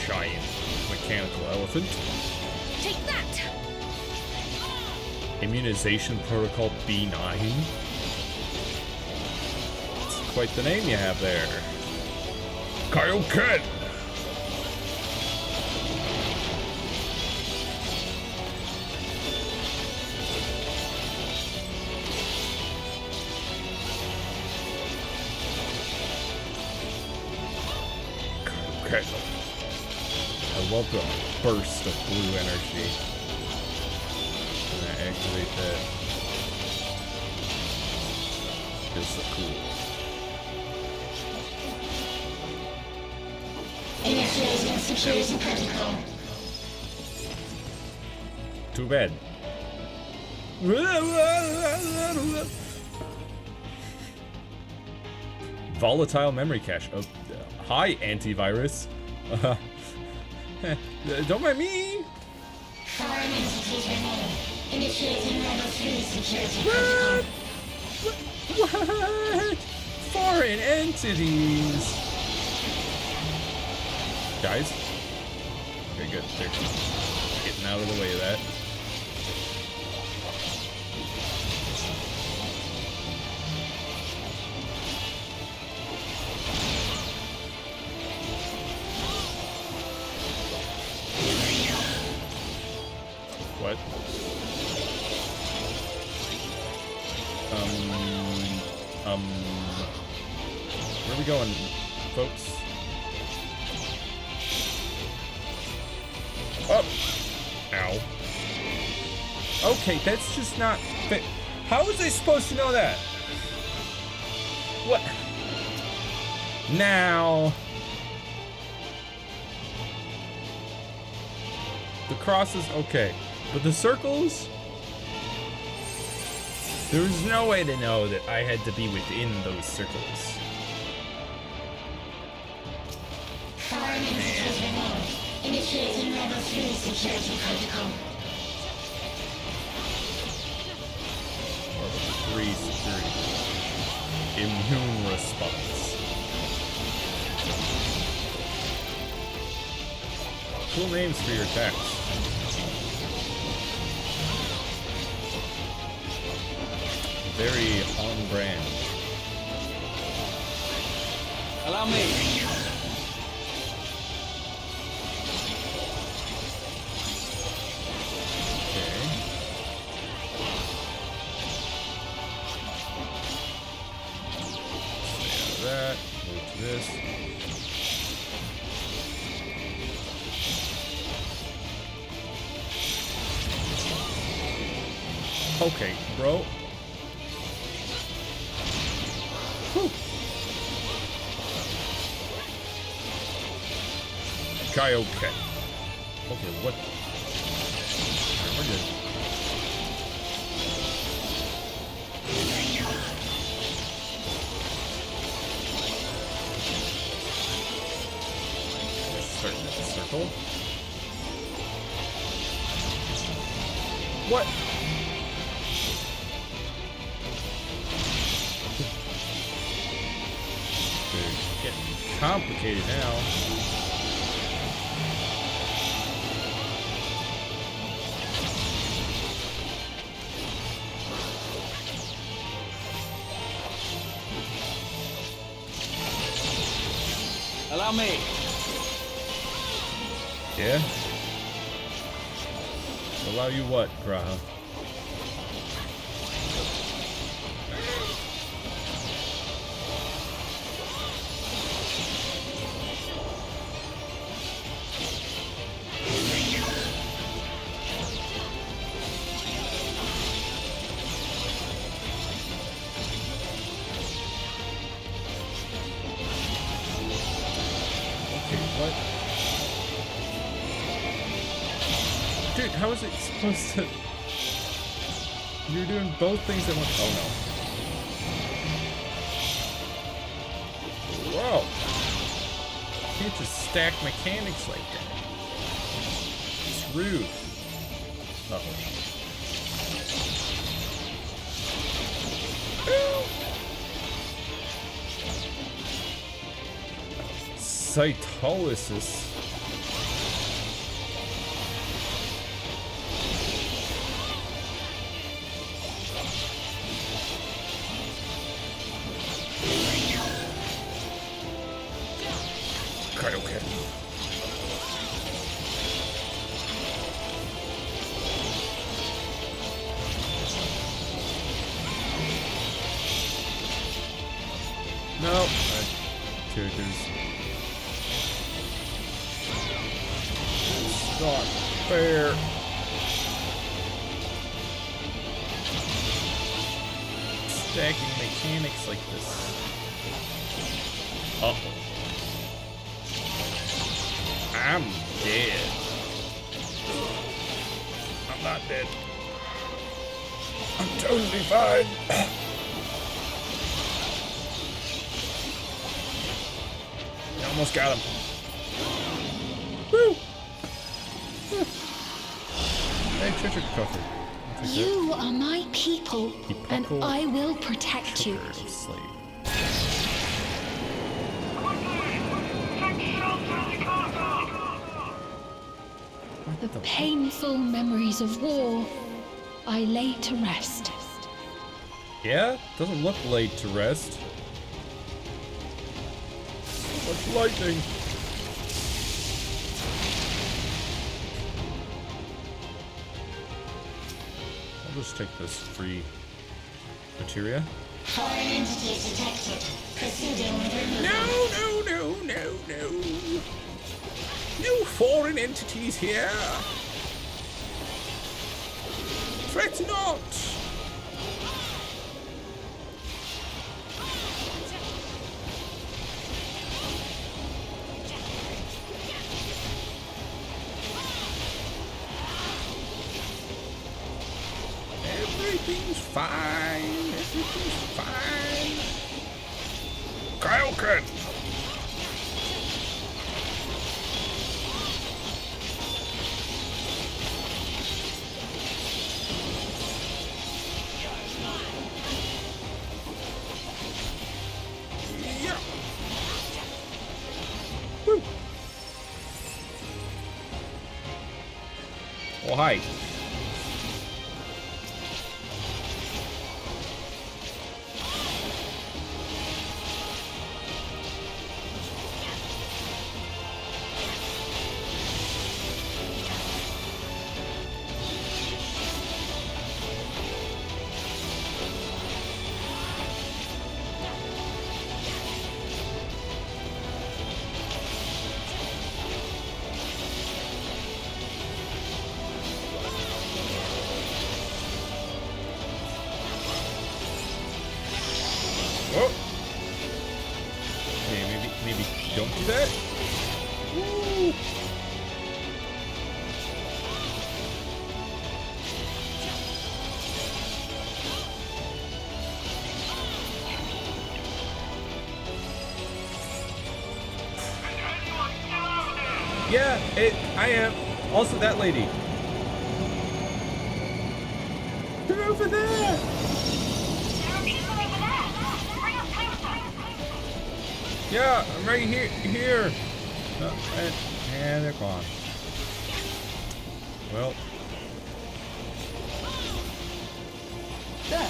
Giant mechanical elephant. Take that! Immunization Protocol B9. It's quite the name you have there. Kaioken! Okay. I love the burst of blue energy. And that activate that. Feels so cool. Initiating security protocol. Too bad. Volatile memory cache. Oh, hi, antivirus. Don't mind me. Foreign entities remain. Initiating level 3 security protocol. What? Foreign entities. Guys? Okay, good. They're getting out of the way of that. What? Where are we going, folks? Oh! Ow. Okay, that's just not fit. How was I supposed to know that? What? Now... The crosses, okay. But the circles? There was no way to know that I had to be within those circles. Foreign entities remain. Initiating level 3 security protocol. Level 3 security. Immune response. Cool names for your attacks. Very on brand. Allow me. Okay. Stay out of that. Move to this. Okay, bro. Whew. Okay, okay. Okay, what? We're good. Let's start with the circle. What? It's getting complicated now. Allow me. Yeah? Allow you what, Graha? Dude, how is it supposed to... You're doing both things at once. Oh no. Whoa. You can't just stack mechanics like that. It's rude. Uh-oh. Cytolysis. Okay. No. Dude, there's... It's not fair. stacking mechanics like this. Uh-oh. I'm dead. I'm not dead. I'm totally fine. Almost got him. Woo! Hey, treasure cover. You are my people, and I will protect you. The painful memories of war I lay to rest. Yeah? Doesn't look laid to rest. So much lightning. I'll just take this free materia. Foreign entities detected. Proceeding with removal. No. No foreign entities here. Threat not. Everything's fine. Everything's fine. Kaioken! Yeah. Woo. Oh, hi. Whoa. Okay, maybe don't do that. Woo. Yeah, I am. Also that lady. They're over there. Yeah, I'm right here. And they're gone. Well. There.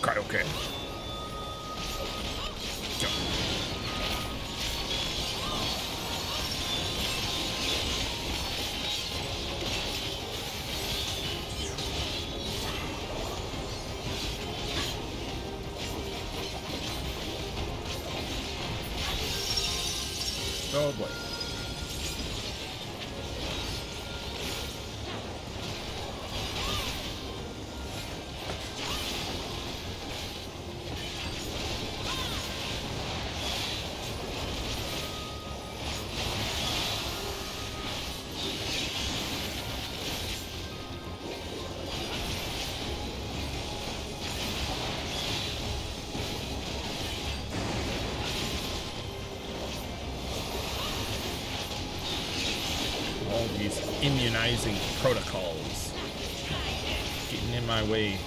Kaioken. Jump. Oh boy. All these immunizing protocols getting in my way.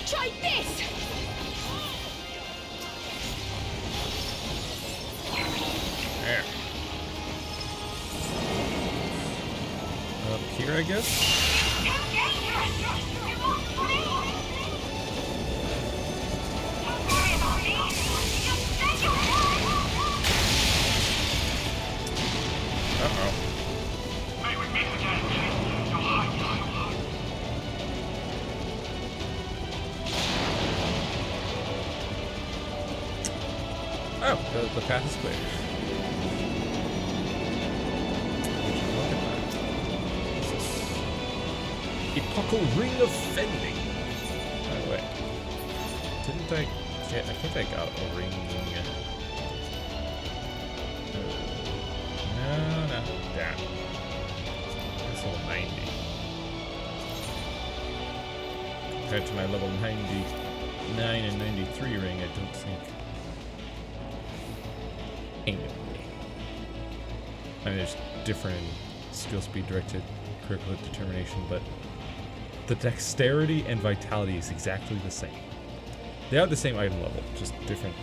Try this! There. Up here, I guess. Uh-oh. Oh, the path is clear. Look at that. What's this? Epochal Ring of Fending. By the way, didn't I? Yeah, I think I got a ring. No. Damn. That's level 90. Compared to my level 99 and 93 ring, I don't think. Anyway. I mean, there's different skill speed directed critical hit determination, but the dexterity and vitality is exactly the same. They have the same item level, just different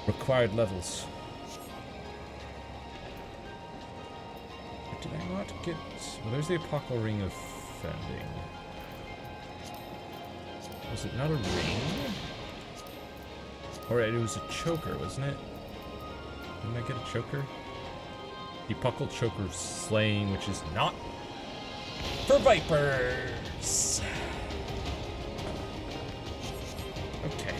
required levels. But did I not get... Well, there's the Epochal Ring of Fending. Was it not a ring? Or it was a choker, wasn't it? Didn't I get a choker? Epochal Choker Slaying, which is not for Vipers! Okay.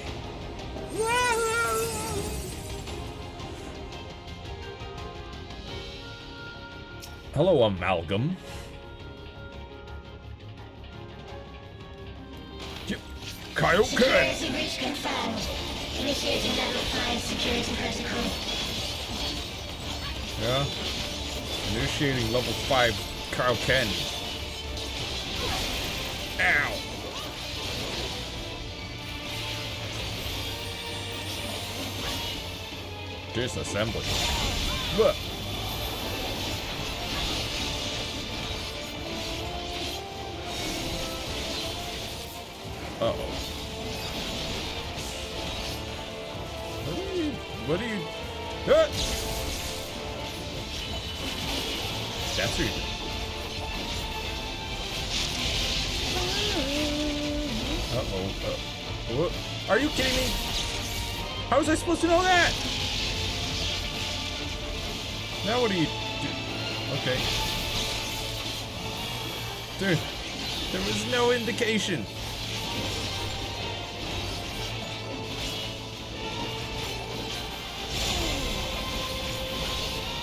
Hello, Amalgam. Kaioken! Security breach confirmed. Initiating level 5 security protocol. Yeah. Initiating level 5 Kaioken. Ow! Disassembly. Look. Uh-oh. What are you... Ah! That's who you did. Uh-oh. Are you kidding me? How was I supposed to know that? Now what do you do? Okay. Dude, there was no indication.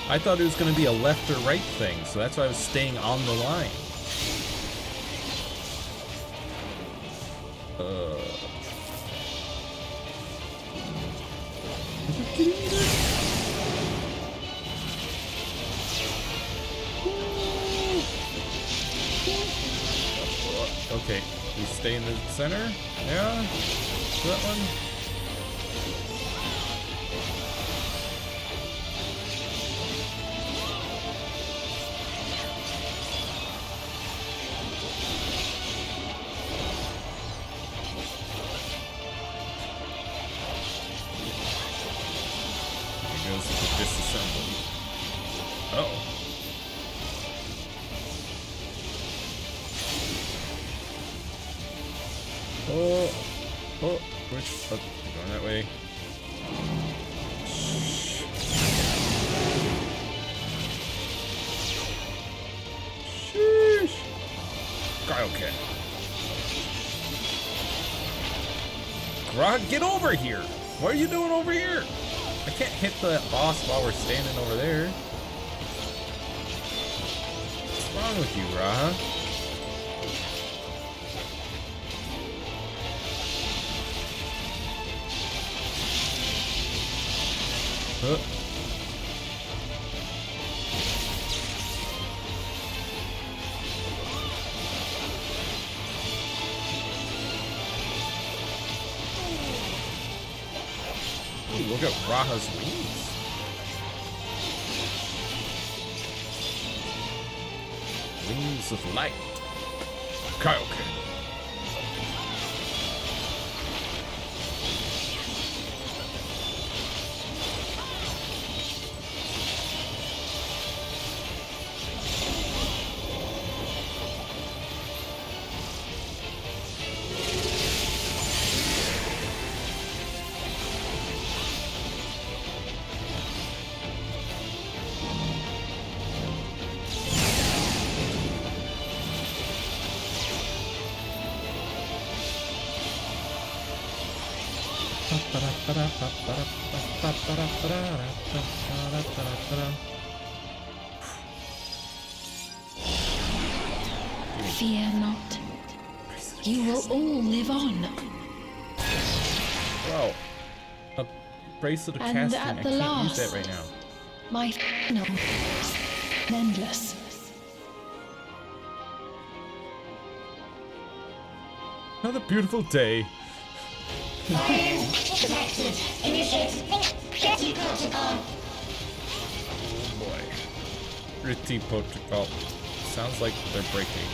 I thought it was going to be a left or right thing, so that's why I was staying on the line. Are you kidding me, dude? Okay, we stay in the center. Yeah, that one. There goes the disassembly. Uh-oh. Oh, which, going that way. Sheesh. Okay. Grog, get over here! What are you doing over here? I can't hit the boss while we're standing over there. What's wrong with you, Raha? Ooh, look at Raha's wings. Wings of light. Kaioken. Fear not. You will all live on. Wow. A bracelet of And casting. at I the can't use that last, right now. my final endless. Another beautiful day. Detected. Initiate Pretty Protocol. Oh boy. Pretty protocol. Sounds like they're breaking.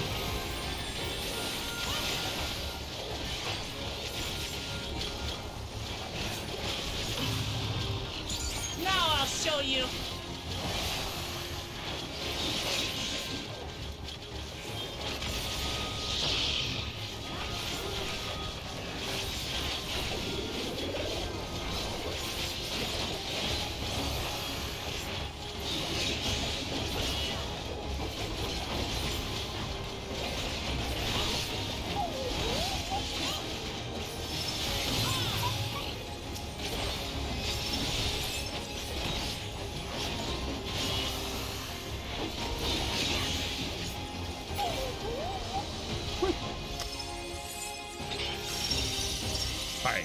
Now I'll show you. Hi.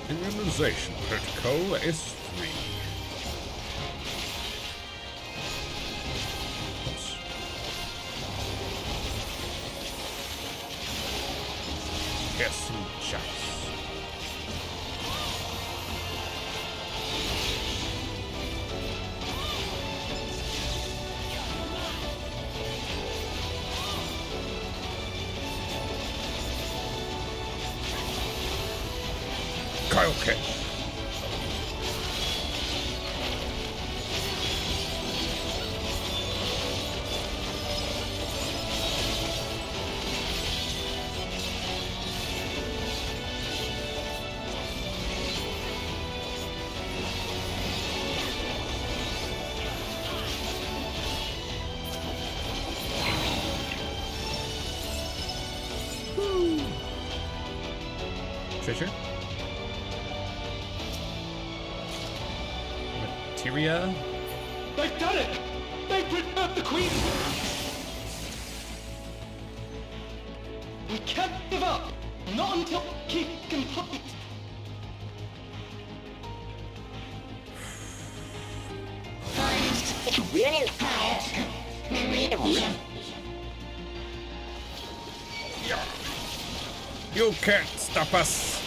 Immunization protocol S3. Oops. Get some shots. Kaioken. Treasure? Materia? They've done it! They've preserved the Queen! We can't give up! Not until keep complete! You can't stop us!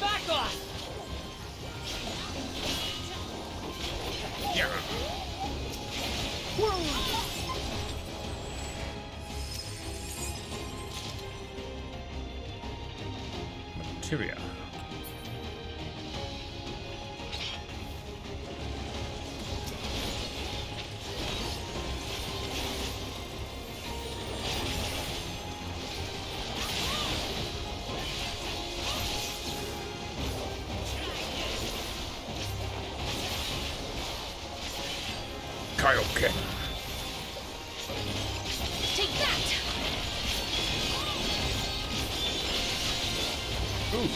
Back off! Yeah. Materia. Kaioken. Take that! Ooh.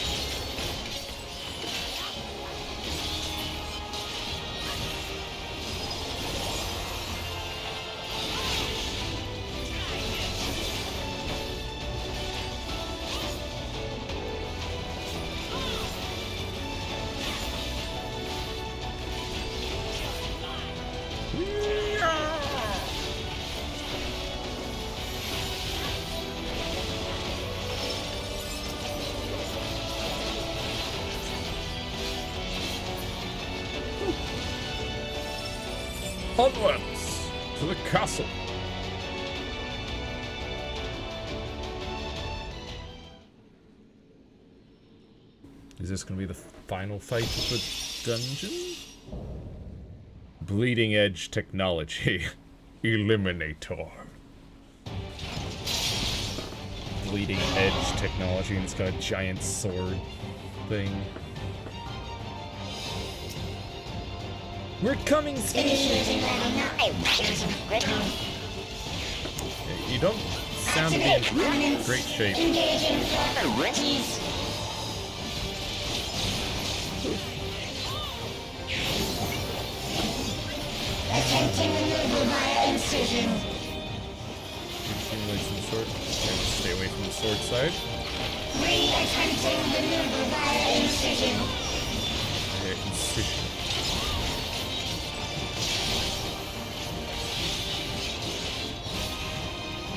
Onwards to the castle. Is this going to be the final fight of the dungeon? Bleeding Edge Technology. Eliminator. Bleeding Edge Technology, and it's got a giant sword thing. We're coming, Initiating level 9. You don't sound to be in great shape. Engaging authorities. Attempting removal via incision. Accumulate some sword. Okay, stay away from the sword side. Attempting removal via incision. Okay, incision.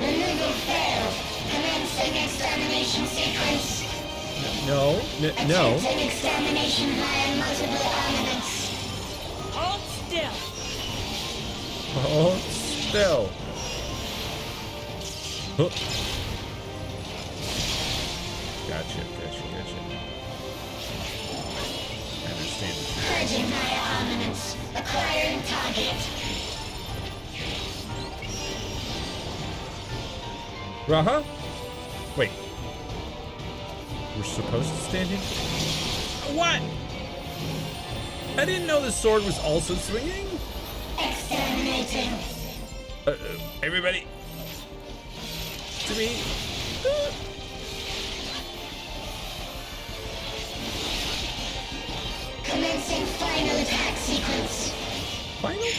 Removal failed. Commencing extermination sequence. No. Attempting extermination via multiple armaments. Hold still. Hold still. Huh. Gotcha. I understand. Purging via armaments. Acquiring target. Raha? Wait. We're supposed to stand here? What? I didn't know the sword was also swinging. Exterminating. Everybody. To me. Commencing final attack sequence. Final?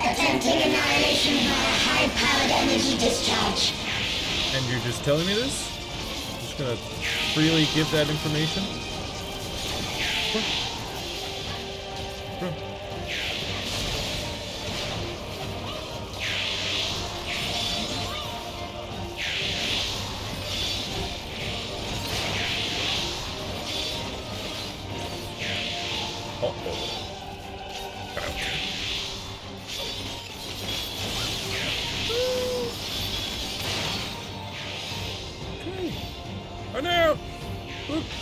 Attempting annihilation via high-powered energy discharge. And you're just telling me this? Just gonna freely give that information? Bro. Oh no!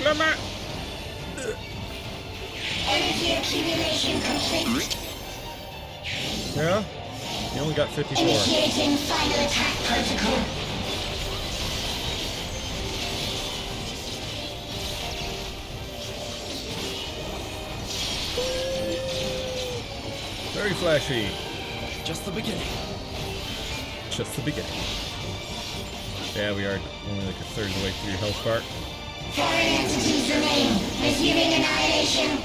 Lama! Energy accumulation complete. Yeah? You only got 54. Initiating final attack protocol. Very flashy. Just the beginning. Just the beginning. Yeah, we are only like a third of the way through your health bar. Foreign entities remain. Resuming annihilation.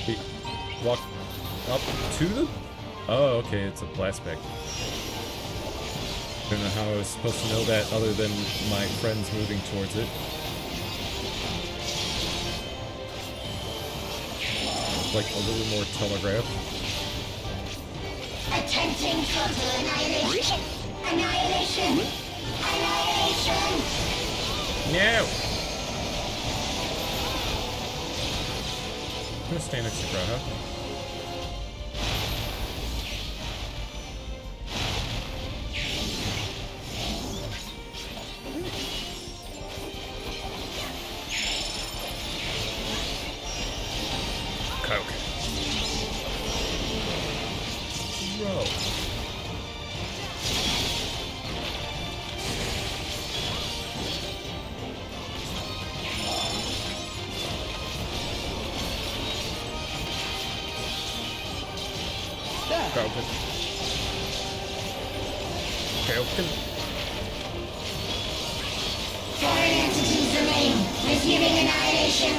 Wait, walk up to them? Oh, okay, it's a blast back. I don't know how I was supposed to know that other than my friends moving towards it. Like a little more telegraph. Attempting total annihilation. Annihilation. Annihilation. No! I'm gonna stand next to Graha. Coke. Bro. Falcon. Falcon. Foreign entities remain. Resuming annihilation.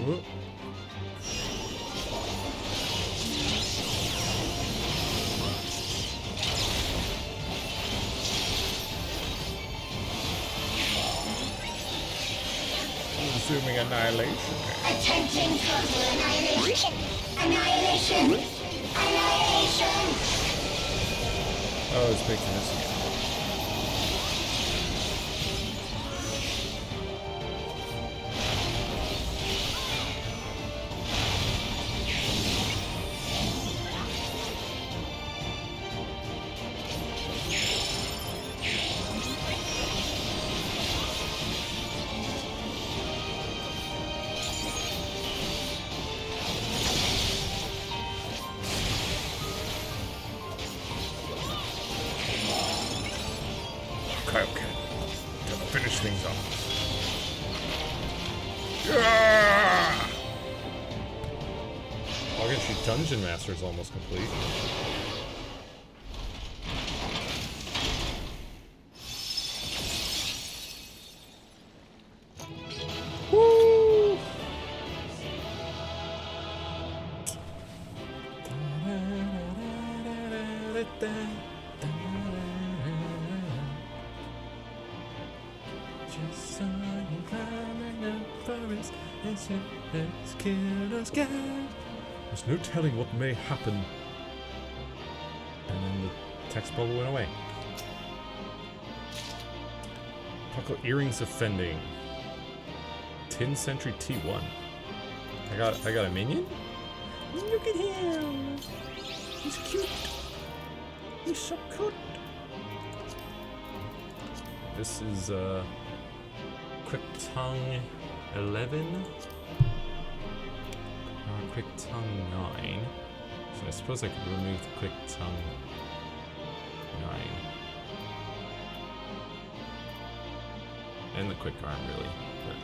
Whoop. assuming annihilation. Attempting total annihilation. Annihilation. Annihilation. Oh, it's making this again. Okay. Gotta finish things off. Yeah! I guess your Dungeon Master is almost complete. Woo! Just saw you climbing the forest, and let's kill us guys. There's no telling what may happen. And then the text bubble went away. Puckle Earrings Offending. 10th Century T1. I got a minion? Look at him! He's cute! He's so cute! This is Quick Tongue 11. Quick Tongue 9. So I suppose I could remove the Quick Tongue 9. And the Quick Arm, really. But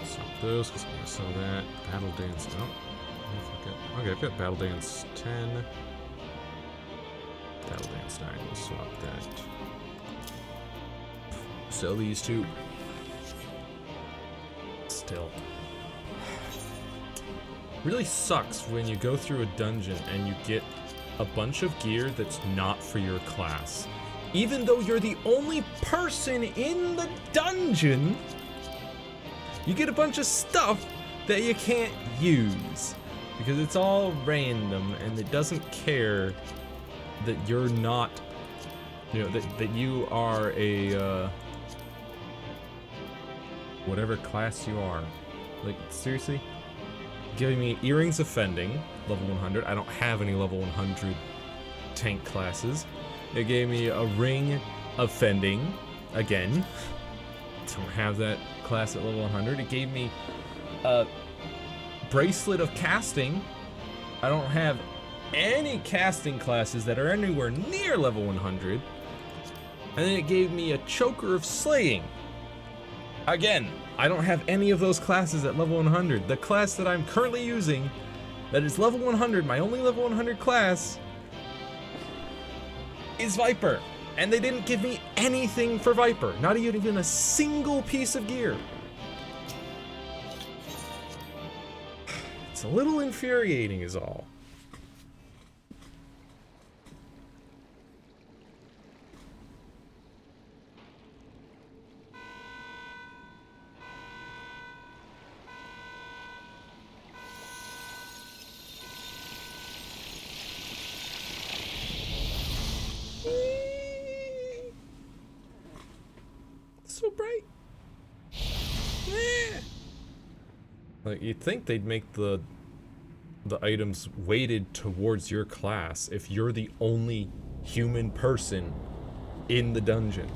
stop those, because I'm going to sell that. Battle Dance, no. Okay, I've got Battle Dance 10. Battle Dance 9, we'll swap that. Sell these two. Still. Really sucks when you go through a dungeon and you get a bunch of gear that's not for your class. Even though you're the only person in the dungeon, you get a bunch of stuff that you can't use. Because it's all random and it doesn't care that you're not, that you are a, whatever class you are. Like, seriously? Giving me Earrings Offending, level 100. I don't have any level 100 tank classes. It gave me a Ring Offending, again. Don't have that class at level 100. It gave me a Bracelet of Casting. I don't have any casting classes that are anywhere near level 100. And then it gave me a Choker of Slaying. Again, I don't have any of those classes at level 100. The class that I'm currently using, that is level 100, my only level 100 class, is Viper. And they didn't give me anything for Viper. Not even a single piece of gear. It's a little infuriating is all. So bright. Like, you'd think they'd make the items weighted towards your class if you're the only human person in the dungeon.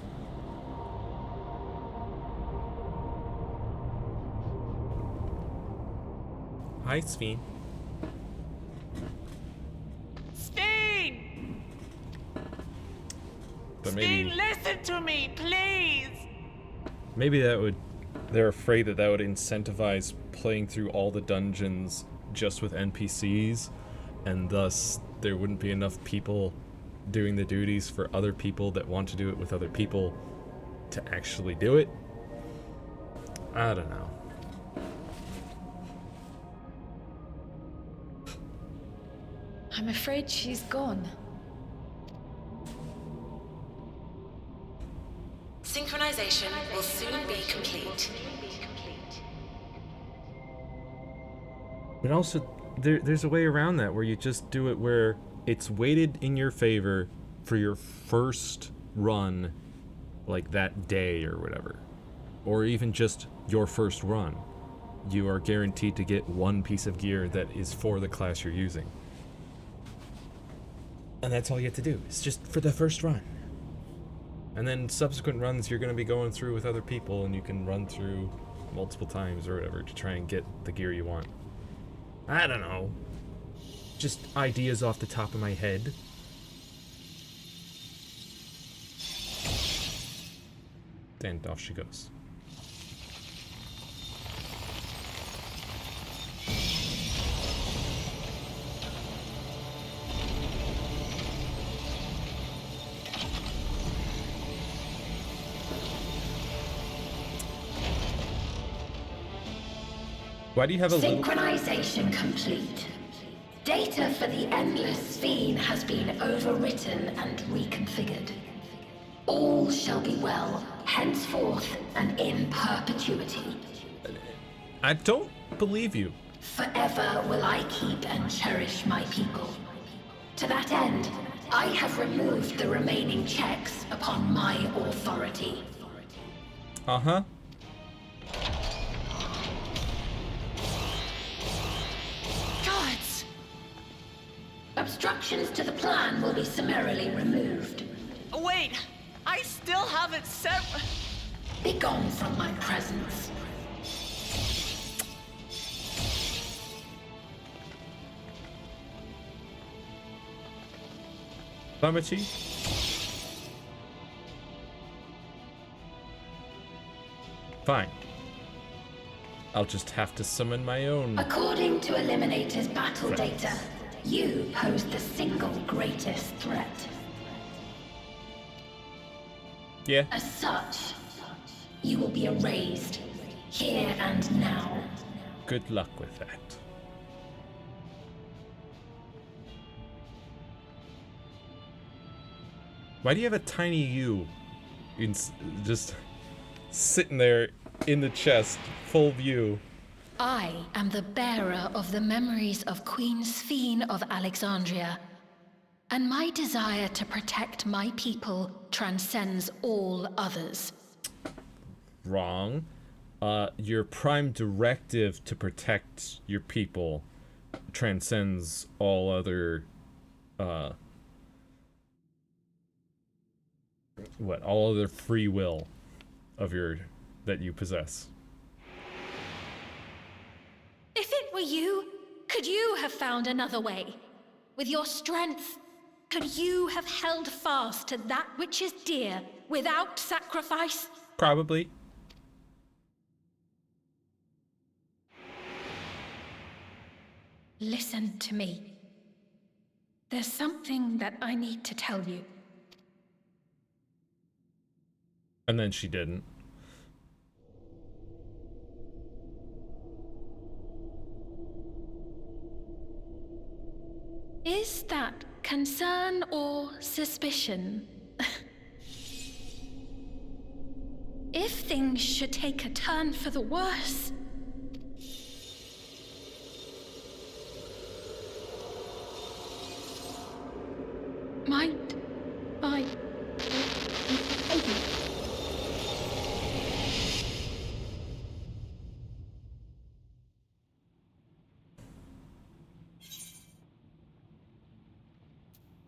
Hi, Sven. Steen! But maybe, Steen, listen to me, please! maybe they're afraid that would incentivize playing through all the dungeons just with NPCs, and thus there wouldn't be enough people doing the duties for other people that want to do it with other people to actually do it. I don't know. I'm afraid she's gone. Synchronization will soon be complete. But also, there's a way around that where you just do it where it's weighted in your favor for your first run, like that day or whatever. Or even just your first run. You are guaranteed to get one piece of gear that is for the class you're using. And that's all you have to do. It's just for the first run. And then subsequent runs you're going to be going through with other people, and you can run through multiple times or whatever to try and get the gear you want. I don't know. Just ideas off the top of my head. And off she goes. Why do you have a Synchronization complete. Data for the Endless Fiend has been overwritten and reconfigured. All shall be well, henceforth and in perpetuity. I don't believe you. Forever will I keep and cherish my people. To that end, I have removed the remaining checks upon my authority. Uh-huh. Gods! Obstructions to the plan will be summarily removed. Wait, I still haven't set. Begone from my presence. Bamachi? Fine. I'll just have to summon my own. According to Eliminator's battle data, you pose the single greatest threat. Yeah. As such, you will be erased, here and now. Good luck with that. Why do you have a tiny you just sitting there in the chest, full view? I am the bearer of the memories of Queen Sphene of Alexandria, and my desire to protect my people transcends all others. Wrong. Your prime directive to protect your people transcends all other, all other free will of that you possess. If it were you, could you have found another way? With your strength, could you have held fast to that which is dear without sacrifice? Probably. Listen to me. There's something that I need to tell you. And then she didn't. Is that concern or suspicion? If things should take a turn for the worse... might I...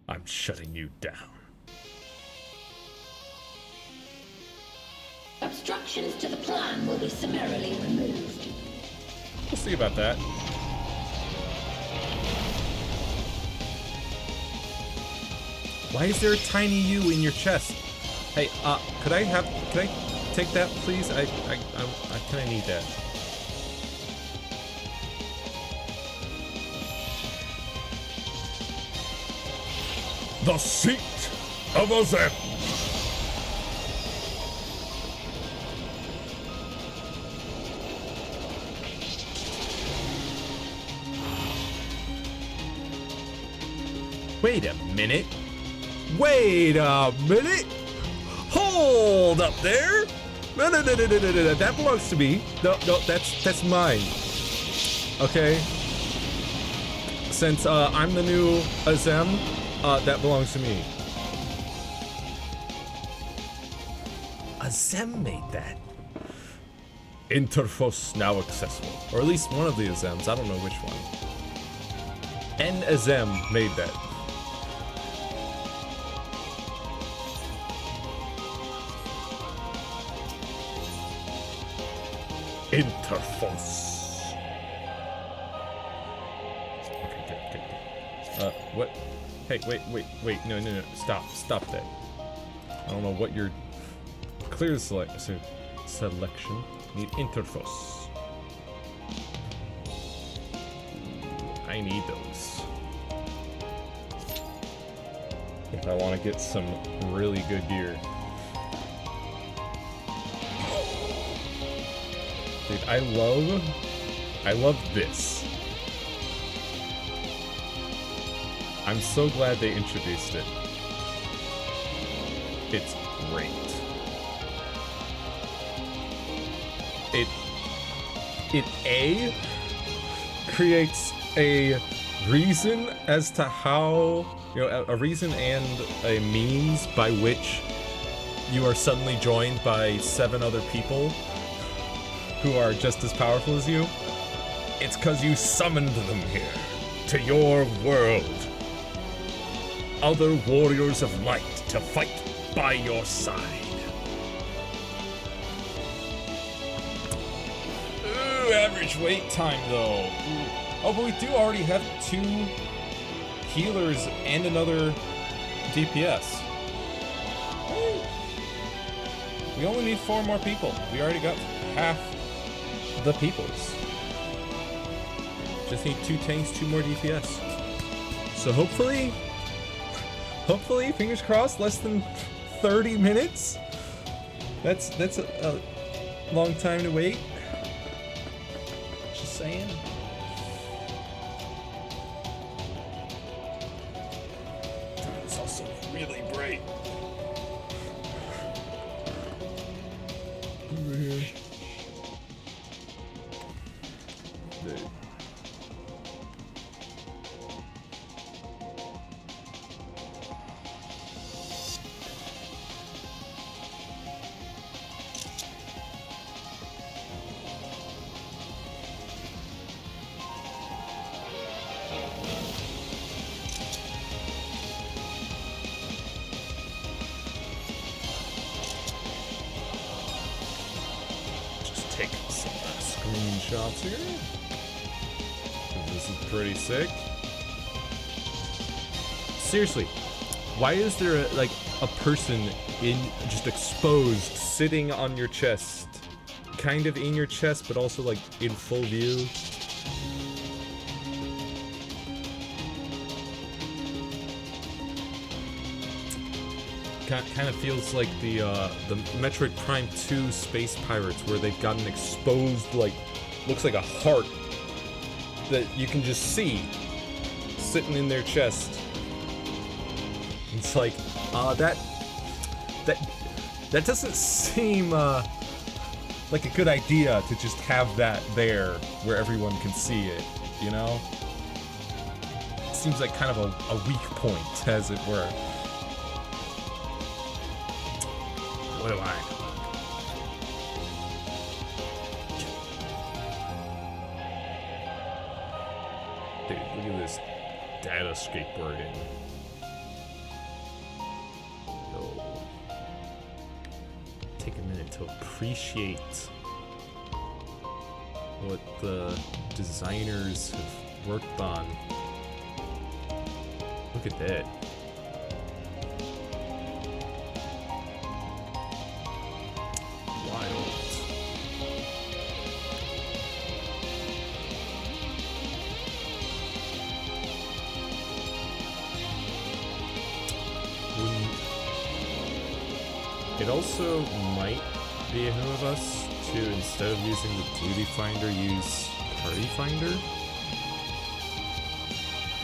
I'm shutting you down. Obstructions to the plan will be summarily removed. We'll see about that. Why is there a tiny you in your chest? Hey, could I take that, please? I kinda need that. The seat of Azep. Wait a minute. Wait a minute. Hold Hold up there. No, that belongs to me. No, that's mine. Okay. Since I'm the new Azem, that belongs to me. Azem made that. Interfos now accessible, or at least one of the Azems. I don't know which one. N Azem made that. Interfos. Okay, good. What? Hey, wait, no, stop that. I don't know what you're... Clear selection. Need interfos. I need those. If I want to get some really good gear. Dude, I love this. I'm so glad they introduced it. It's great. It creates a reason as to how, a reason and a means by which you are suddenly joined by 7 other people who are just as powerful as you. It's because you summoned them here, to your world. Other warriors of light to fight by your side. Ooh, average wait time though. Ooh. Oh, but we do already have 2 healers and another DPS. Ooh. We only need 4 more people. We already got half the peoples. Just need 2 tanks, 2 more DPS. So hopefully, fingers crossed, less than 30 minutes. That's a long time to wait. Just saying. It's also really bright. Over here. Dude. Shots here. This is pretty sick. Seriously, why is there a person just exposed, sitting on your chest, kind of in your chest, but also in full view? Kind of feels like the Metroid Prime 2 Space Pirates, where they've got an exposed, looks like a heart that you can just see sitting in their chest. It's like, that doesn't seem like a good idea to just have that there where everyone can see it, you know? It seems like kind of a weak point, as it were. What do I know? Dude, look at this data skateboarding. Yo. Take a minute to appreciate what the designers have worked on. Look at that. It also might be a who of us to, instead of using the Duty Finder, use Party Finder.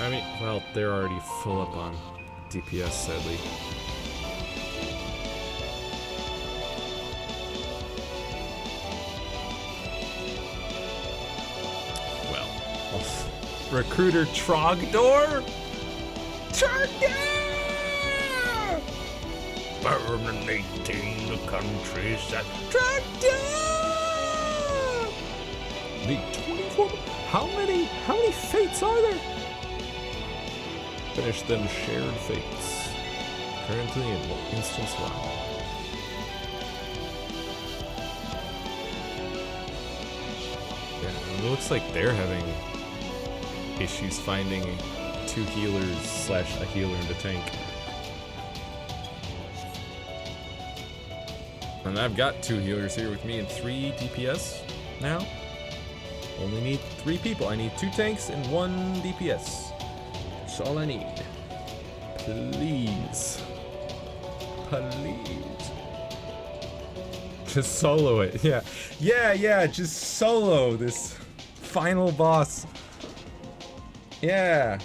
I mean, well, they're already full up on DPS, sadly. Recruiter Trogdor? Trogdor! Terminating the countryside. Trogdor! The 24. How many fates are there? Finish them shared fates. Currently in instance 1. Yeah, it looks like they're having issues finding 2 healers / a healer in the tank. And I've got 2 healers here with me and 3 DPS now. Only need 3 people. I need 2 tanks and 1 DPS. That's all I need. Please. Please. Just solo it. Yeah. Yeah, just solo this final boss. Yeah.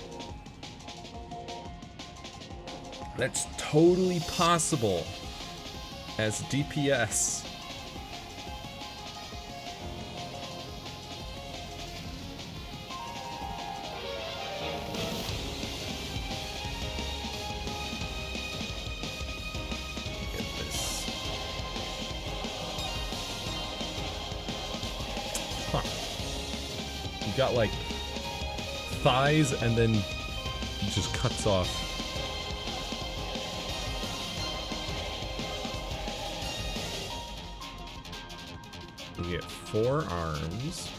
That's totally possible as DPS. Got like thighs and then it just cuts off. We get 4 arms.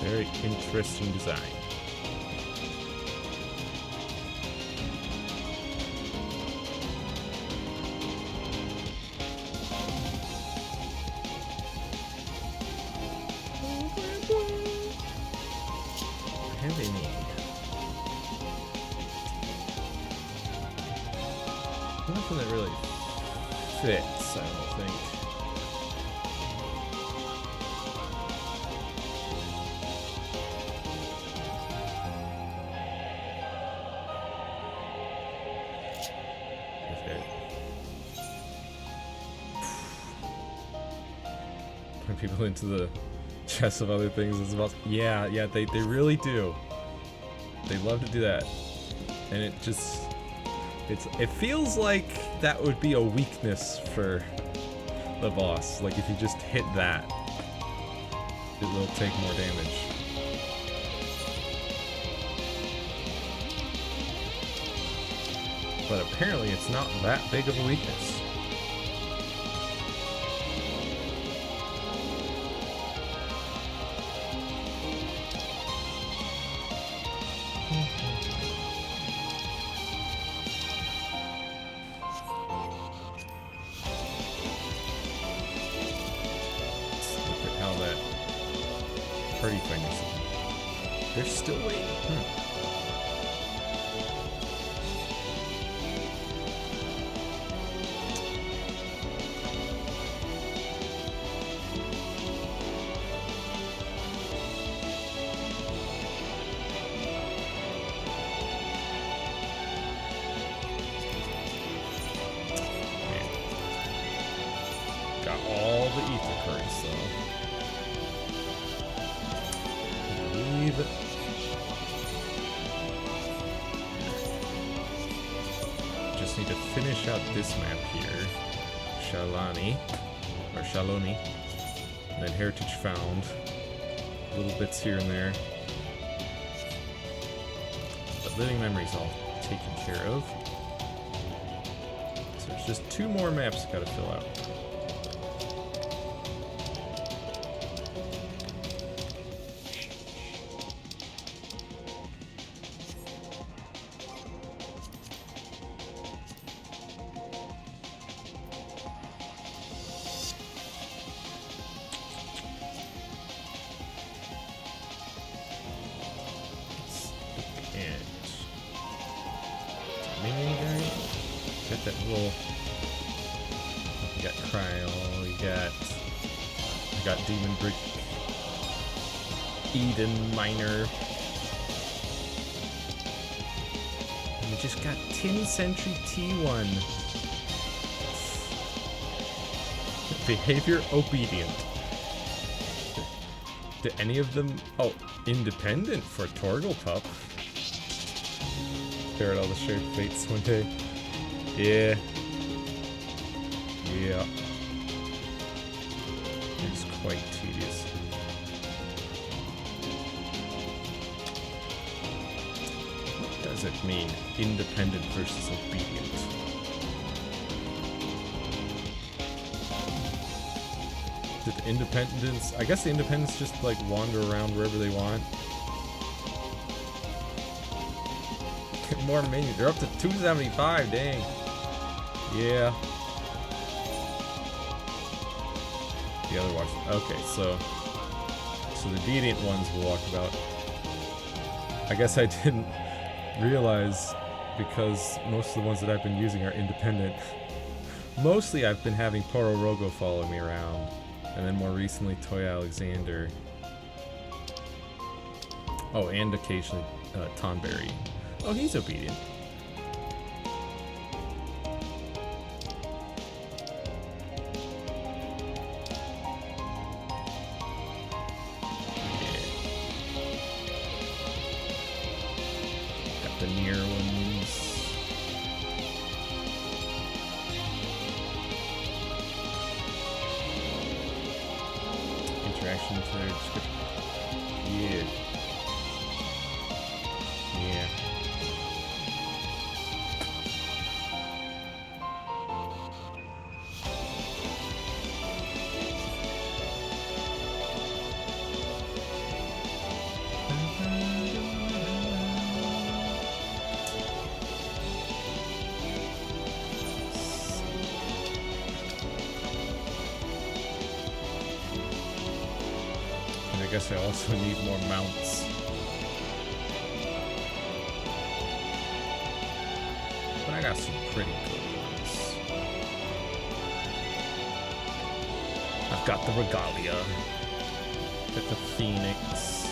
Very interesting design. Nothing that really fits, I don't think. Okay. Putting people into the chests of other things is about. Yeah, they really do. They love to do that, and it just. It feels like that would be a weakness for the boss. Like if you just hit that, it will take more damage. But apparently it's not that big of a weakness. They're still waiting. Got all the ether currents though. Just need to finish out this map here. Shalani. Or Shaloni. And then Heritage Found. Little bits here and there. But Living Memories all taken care of. So there's just 2 more maps gotta fill out. Demon Brick, Eden Miner, And we just got 10th Century T1. Behavior obedient. Do any of them... Oh, independent for Torglepup. Stare at all the shared fates one day. Yeah. Yeah. It's quite tedious. What does it mean? Independent versus obedient. Did the independents... I guess the independents just like wander around wherever they want. Get more minions. They're up to 275, dang. Yeah. The other ones. Okay, so the deviant ones we'll walk about. I guess I didn't realize because most of the ones that I've been using are independent. Mostly I've been having Pororogo follow me around. And then more recently Toy Alexander. Oh, and occasionally Tonberry. Oh, he's obedient. Got the near ones. Interaction to their description. Yeah. Yeah. And I guess I also need more mounts. But I got some pretty good ones. I've got the Regalia, got the Phoenix,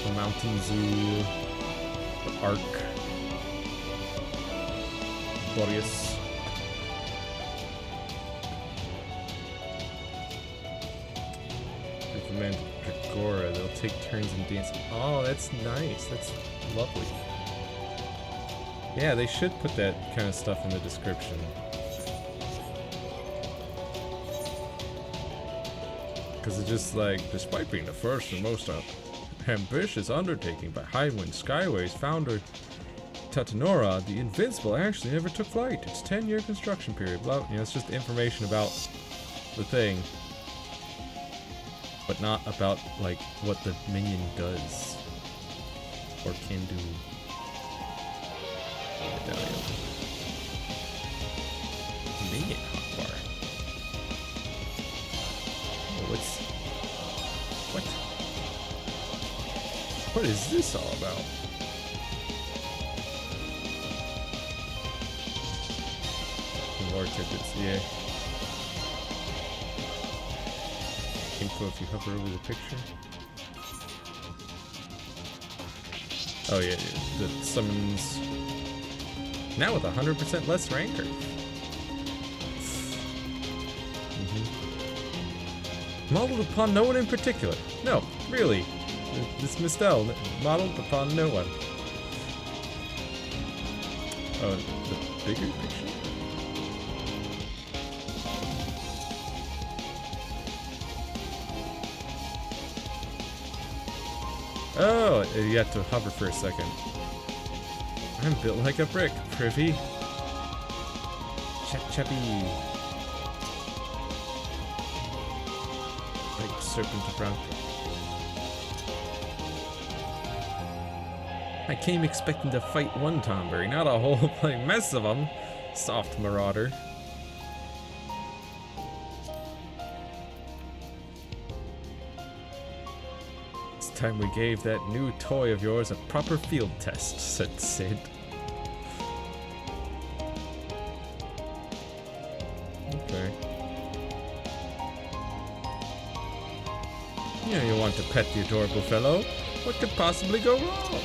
the Mountain Zoo, the Ark, Boreas. Recommend Dragora, they'll take turns in dancing. Oh, that's nice, that's lovely. Yeah, they should put that kind of stuff in the description. Because it's just like, despite being the first and most ambitious undertaking by Highwind Skyway's founder Tatanora, the Invincible actually never took flight. It's 10-year construction period. Blah, you know, it's just information about the thing, but not about like what the minion does or can do. Medallion. Minion hotbar. What is this all about? More tickets, yeah. Info if you hover over the picture. Oh yeah, the summons now with 100% less rancor. Modeled upon no one in particular. No, really. This Mistel, modeled upon no one. Oh, the bigger picture? Oh, you have to hover for a second. I'm built like a brick, privy. Chappy. Like serpent of rock. I came expecting to fight one Tonberry, not a whole bloody mess of them. Soft marauder. It's time we gave that new toy of yours a proper field test, said Sid. Okay. You know you want to pet the adorable fellow. What could possibly go wrong?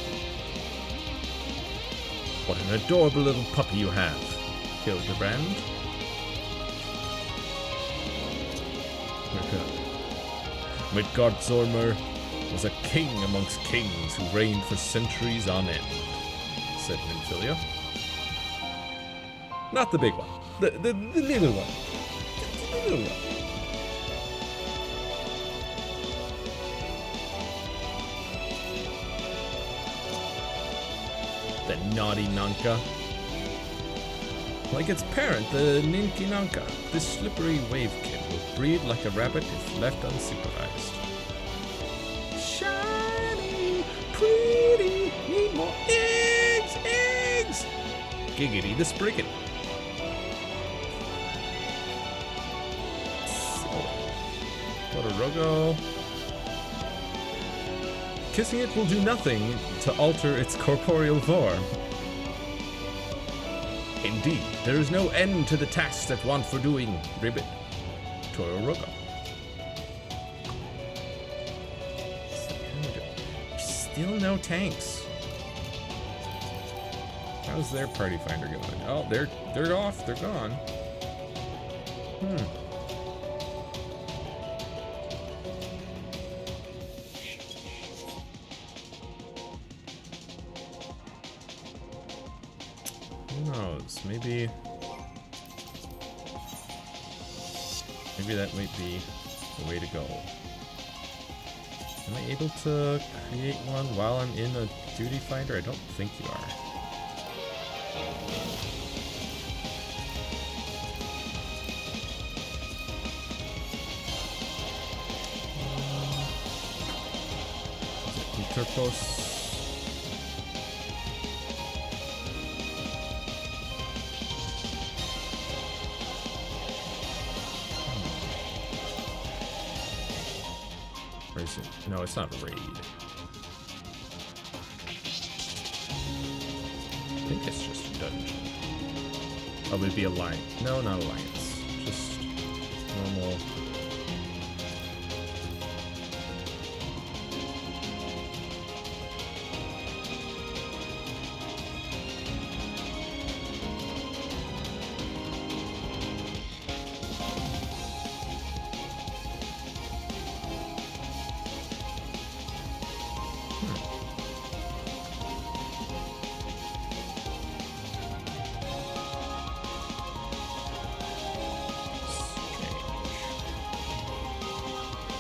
What an adorable little puppy you have, Hildebrand. Midgard Zormr was a king amongst kings who reigned for centuries on end, said Nymphilia. Not the big one. The little one. The little one. The naughty Nanka. Like its parent, the Ninki Nanka, this slippery wavekin will breed like a rabbit if left unsupervised. Shiny, pretty, need more eggs, eggs! Giggity the Spriggan. Todorogo. Kissing it will do nothing to alter its corporeal form. Indeed, there is no end to the tasks that want for doing, Ribbit. Todorogo. Still no tanks. How's their party finder going? Oh, they're off. They're gone. Who knows? Maybe that might be the way to go. Am I able to create one while I'm in a duty finder? I don't think you are. Turpos. Or is it? No, it's not raid. I think it's just a dungeon. Oh, it'd be alliance. No, not alliance. Just normal.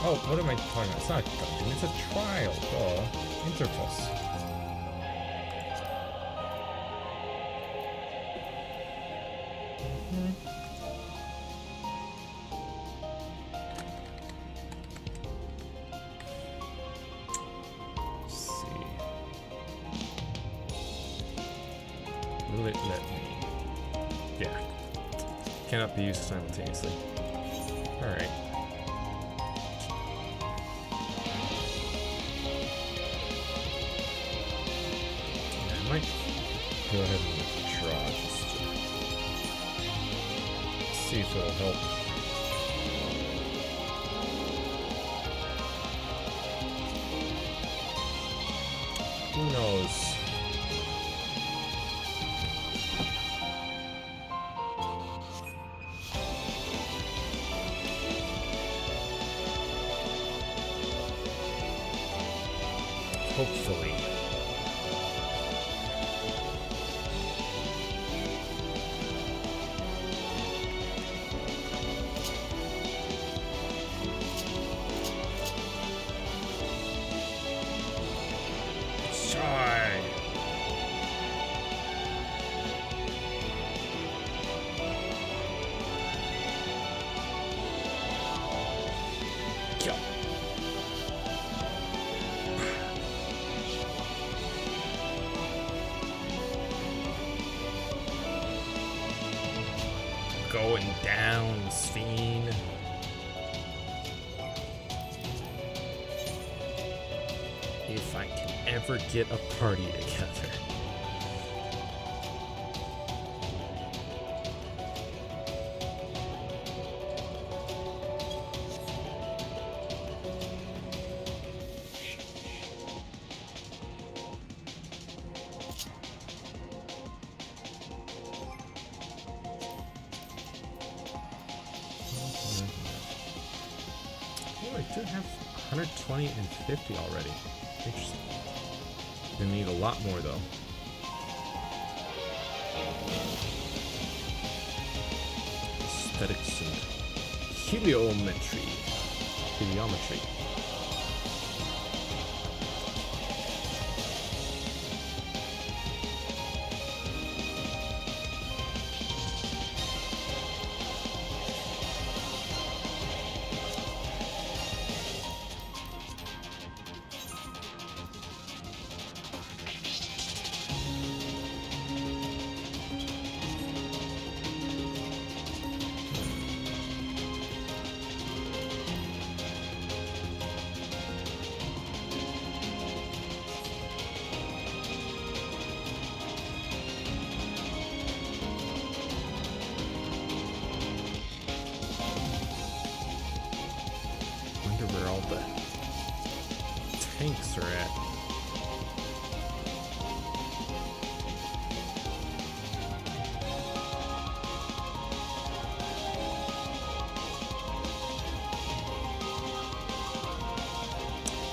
Oh, what am I talking about? It's not a dungeon, it's a trial. Duh. Interface. Let's see. Will it let me? Yeah. Cannot be used simultaneously. Alright. I might go ahead and withdraw just to see if it'll help. Who knows? Hopefully. Going down, Sphene. If I can ever get a party together. do have 120 and 50 already. Interesting. We need a lot more though. Aesthetics and heliometry. Heliometry. Where all the tanks are at.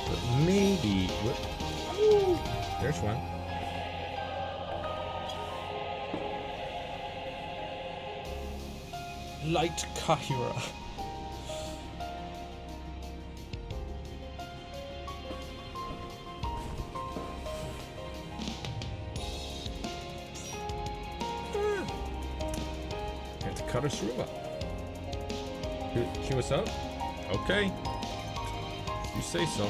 But maybe ooh, there's one. Light Kahira. Cut us through. Queue us up? Okay. You say so.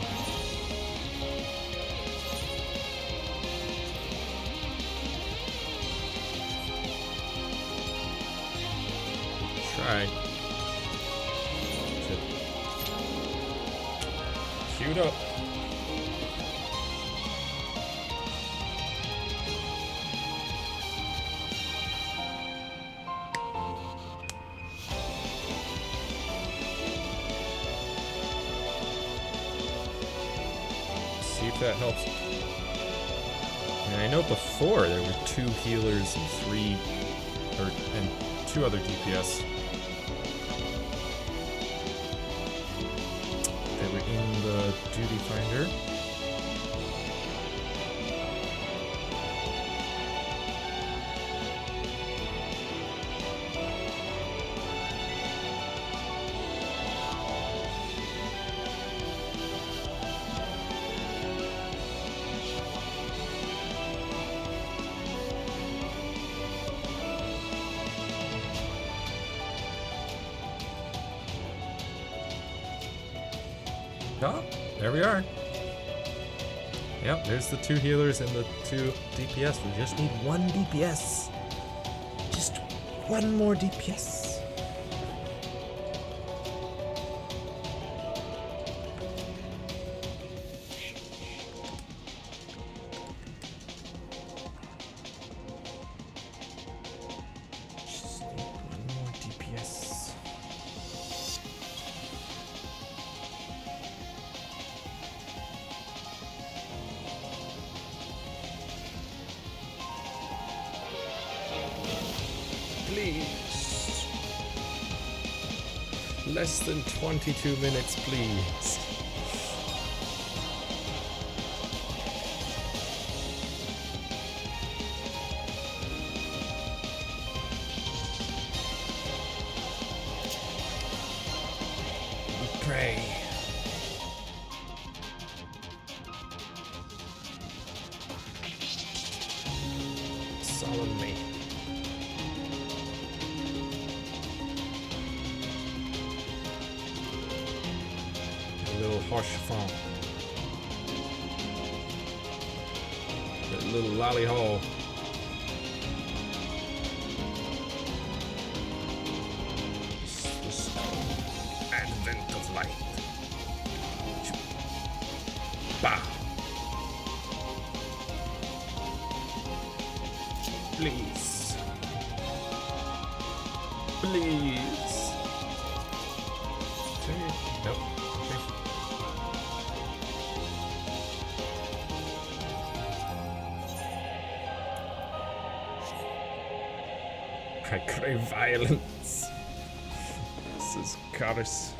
Try. Queued up. See if that helps. I mean, I know before there were 2 healers and 2 other DPS. They were in the duty finder. Oh, there we are. Yep, there's the 2 healers and the 2 DPS. We just need 1 DPS. Just 1 more DPS. Just need 1 more DPS. Please. Less than 22 minutes, please. We pray. Solemnly. Little Harshfon. That little lolly hole. This advent of light. Bah. Please. Please. Nope. Okay. I crave violence. This is Karis.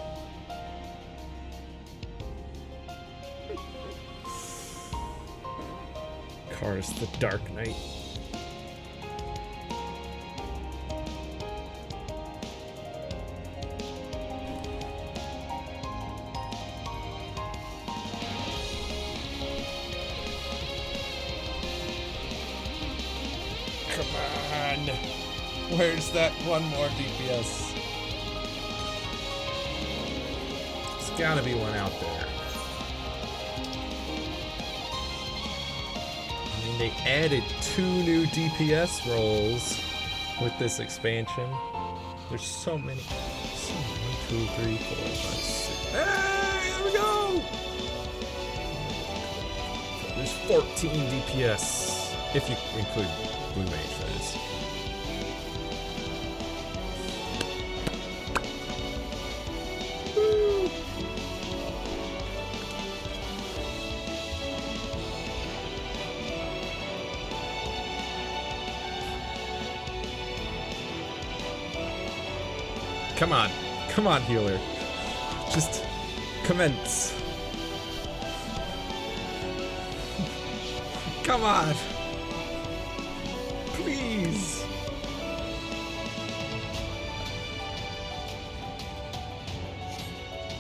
Cars, the Dark Knight. Come on! Where's that one more DPS? There's gotta be one out there. I mean, they added 2 new DPS roles with this expansion. There's so many. 1, 2, 3, 4, 5, 6. Hey, there we go! There's 14 DPS, if you include Blue Mage, that is. Woo. Come on, healer. Just commence. Come on. Please.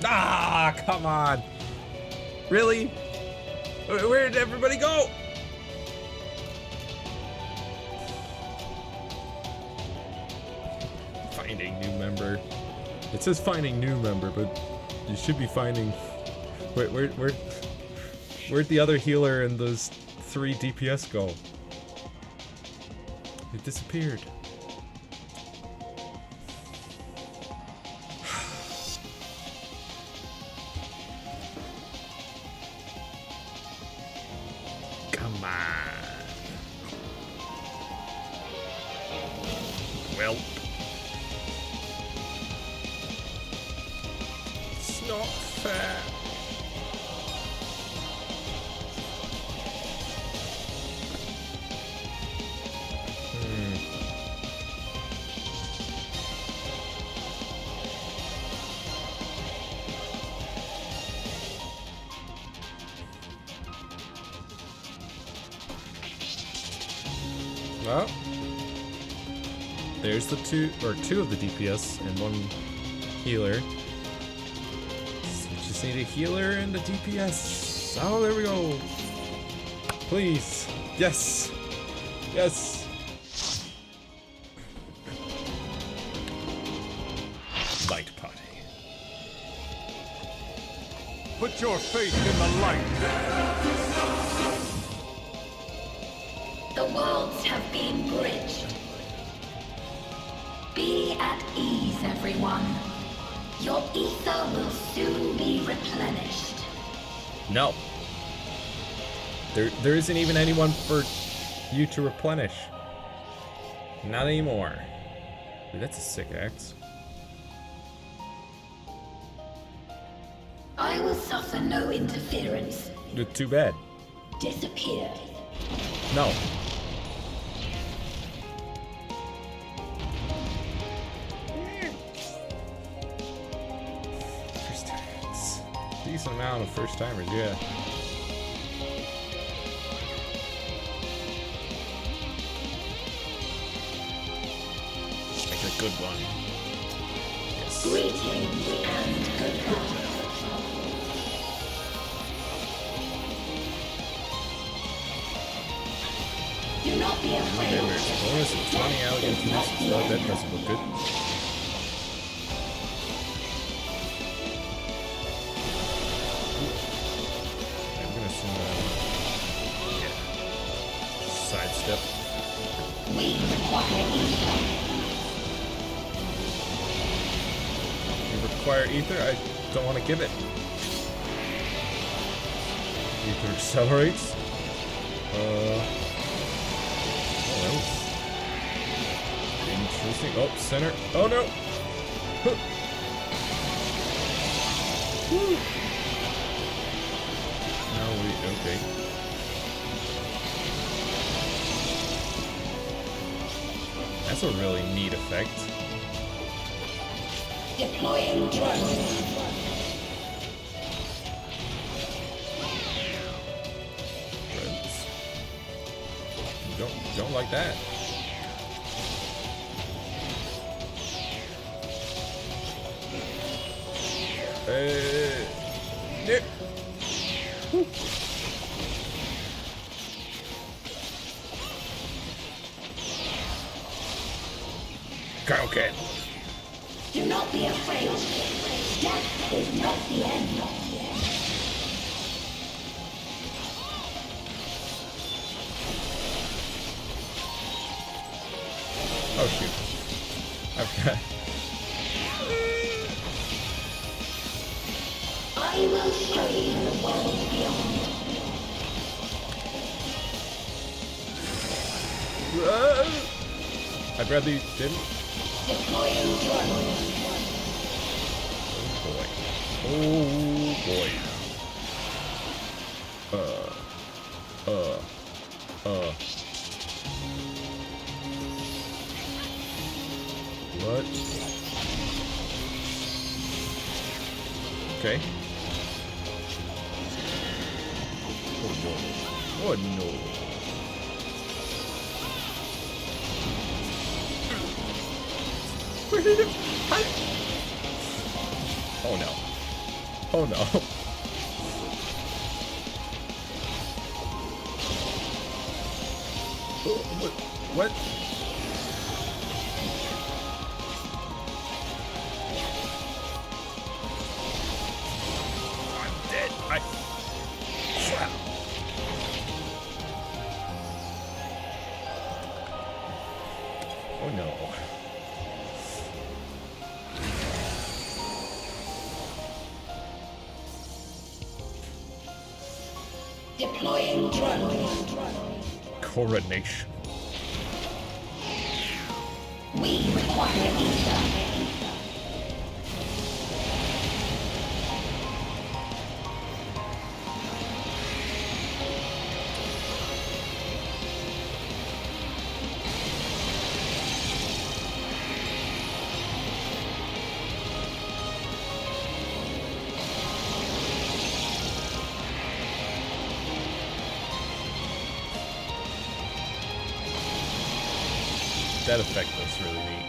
Ah, come on. Really? Where did everybody go? Finding new member. It says finding new member, but you should be finding. Where'd the other healer and those 3 DPS go? It disappeared. Come on. Well. It's not fair. Well, there's the two of the DPS and 1 healer. So we just need a healer and a DPS. Oh, there we go. Please. Yes. Yes. Light party. Put your faith in the light. The worlds have been bridged. Be at ease, everyone. Your ether will soon be replenished. No. There isn't even anyone for you to replenish. Not anymore. Dude, that's a sick axe. I will suffer no interference. Too bad. Disappear. No. First timers. Decent amount of first timers, yeah. Make a good one. Yes. Greetings and goodbye. Do not be afraid. Bonus of 20 elegant misses. Oh, that doesn't look good. I'm gonna assume yeah. Sidestep. We require ether. You require ether? I don't want to give it. Ether accelerates. Interesting. Oh, center. Oh no! Huh. Woo. No, okay. That's a really neat effect. Deploying drone. Something like that. Nick. Woo. Okay. Do not be afraid. Death is not the end. Oh shoot. Okay. I will show you the world beyond. I'd rather you didn't. Deploying drone. Oh boy. What? Okay. Oh no. Oh no. Where did it? Oh no. Oh no. What? I'm dead. Oh no. Deploying drone. Coronation. We require ether. That effect looks really neat.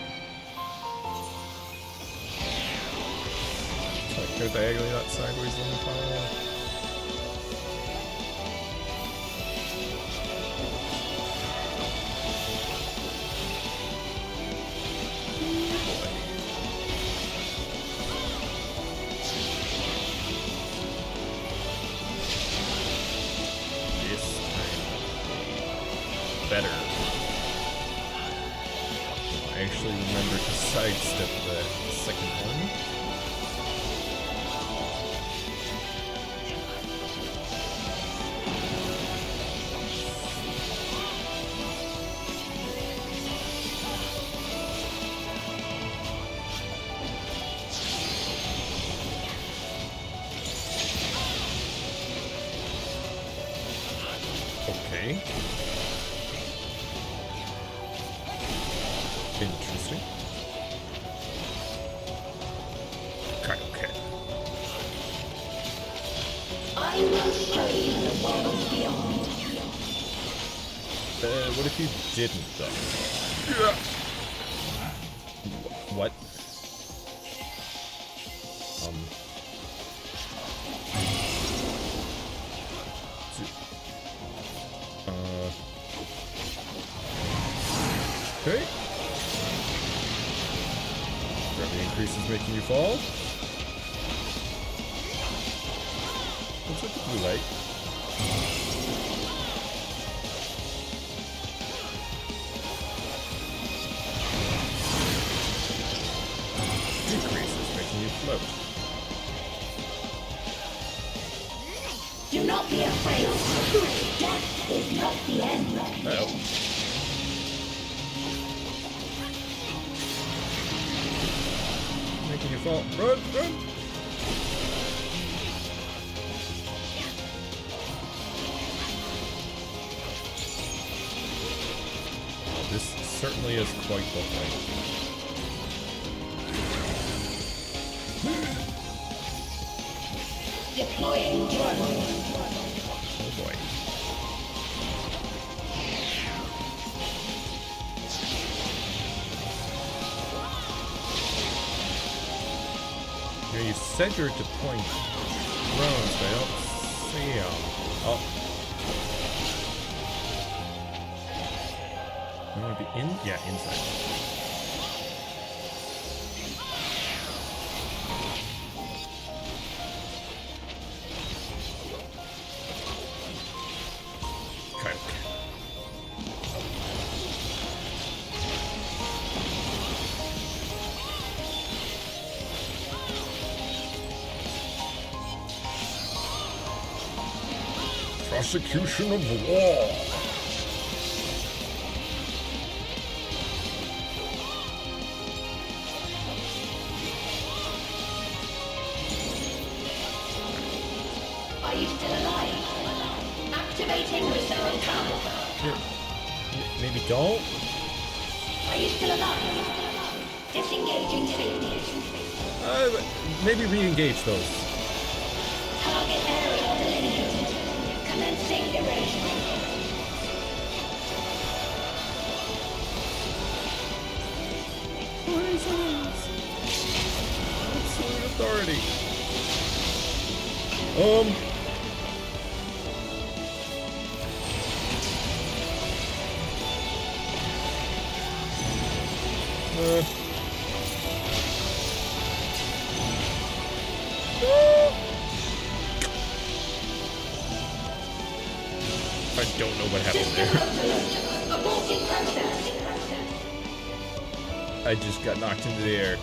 It's like go diagonally, not sideways in the pile. This time. Better. I actually remember to sidestep the second one. Okay. Interesting. Okay. I will show you the world beyond. What if you didn't, though? What? Okay. Gravity increases, making you fall. What's with the blue light? Decreases, making you float. Do not be afraid. Death is not the end. Uh-oh. Making you fall. Run, run! Well, this certainly is quite the thing. Deploying drone. Oh boy. said you're deploying drones, but I don't see them. Oh. You want to be in? Yeah, inside. Okay. Prosecution of war. Are you still alive? Activating reserve power. Maybe don't? Are you still alive? Disengaging safety. Maybe re-engage those. Target area delineated. Commencing erasure. Absolute authority. I don't know what happened there. I just got knocked into the air.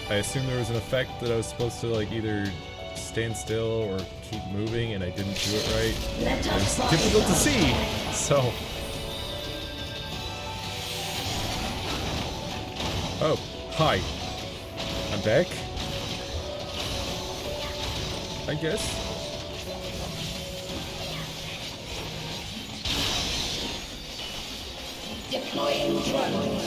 I assume there was an effect that I was supposed to like either stand still or keep moving, and I didn't do it right. It's difficult to see, so. Oh, hi. I'm back. I guess. Deploying drones.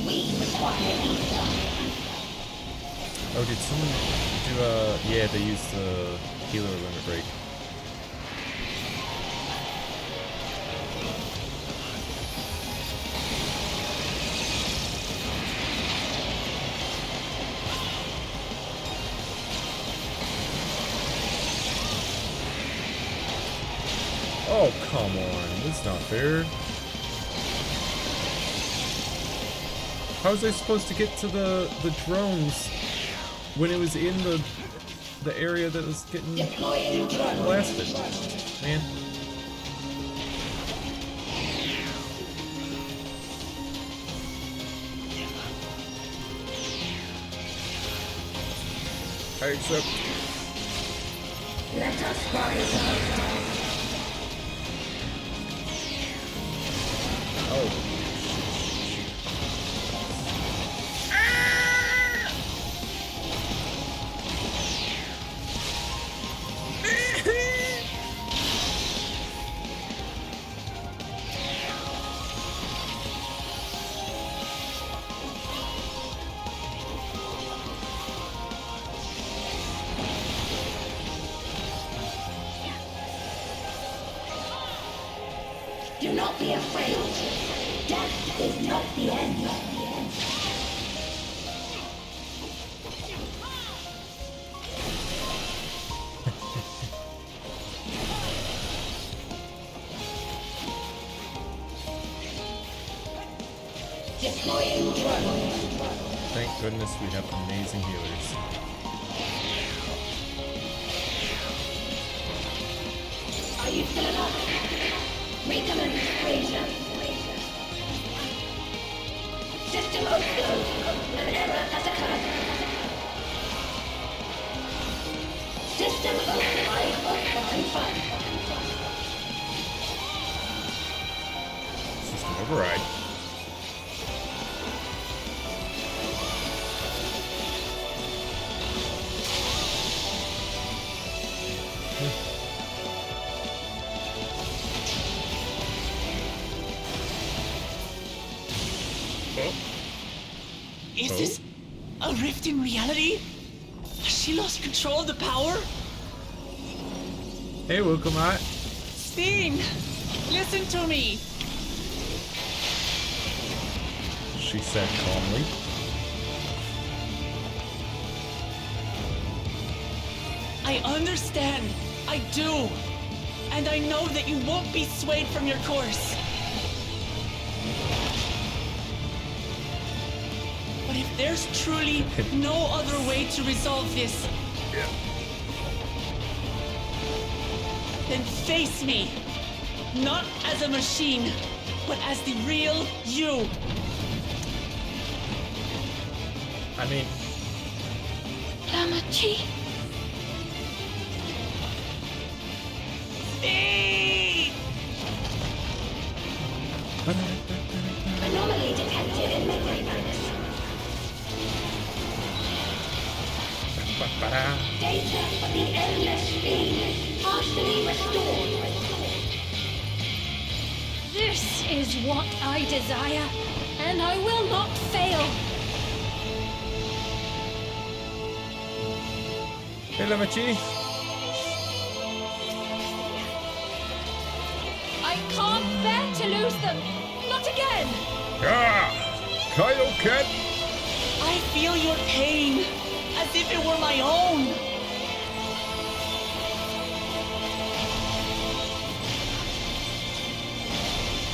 We require ether. Oh, did someone do yeah, they used the healer limit break. Oh, come on. That's not fair. How was I supposed to get to the drones when it was in the area that was getting blasted? Man. I accept. Let us rise up. Oh. Do not be afraid. Death is not the end. Deploying drone. Thank goodness we have amazing healers. Are you still alive? Recommend razor. System overload. An error has occurred. System override confirmed. System override. Is this a rift in reality? Has she lost control of the power? Hey, Wukamat. Steen, listen to me. she said calmly. I understand. I do. And I know that you won't be swayed from your course. But if there's truly no other way to resolve this, then face me. Not as a machine, but as the real you. I mean... Lamachi. Anomaly detected in memory banks. Data for the endless fiend partially restored. This is what I desire, and I will not fail. Hey, Lamachi. I can't bear to lose them. Not again. Kaioken! I feel your pain, as if it were my own.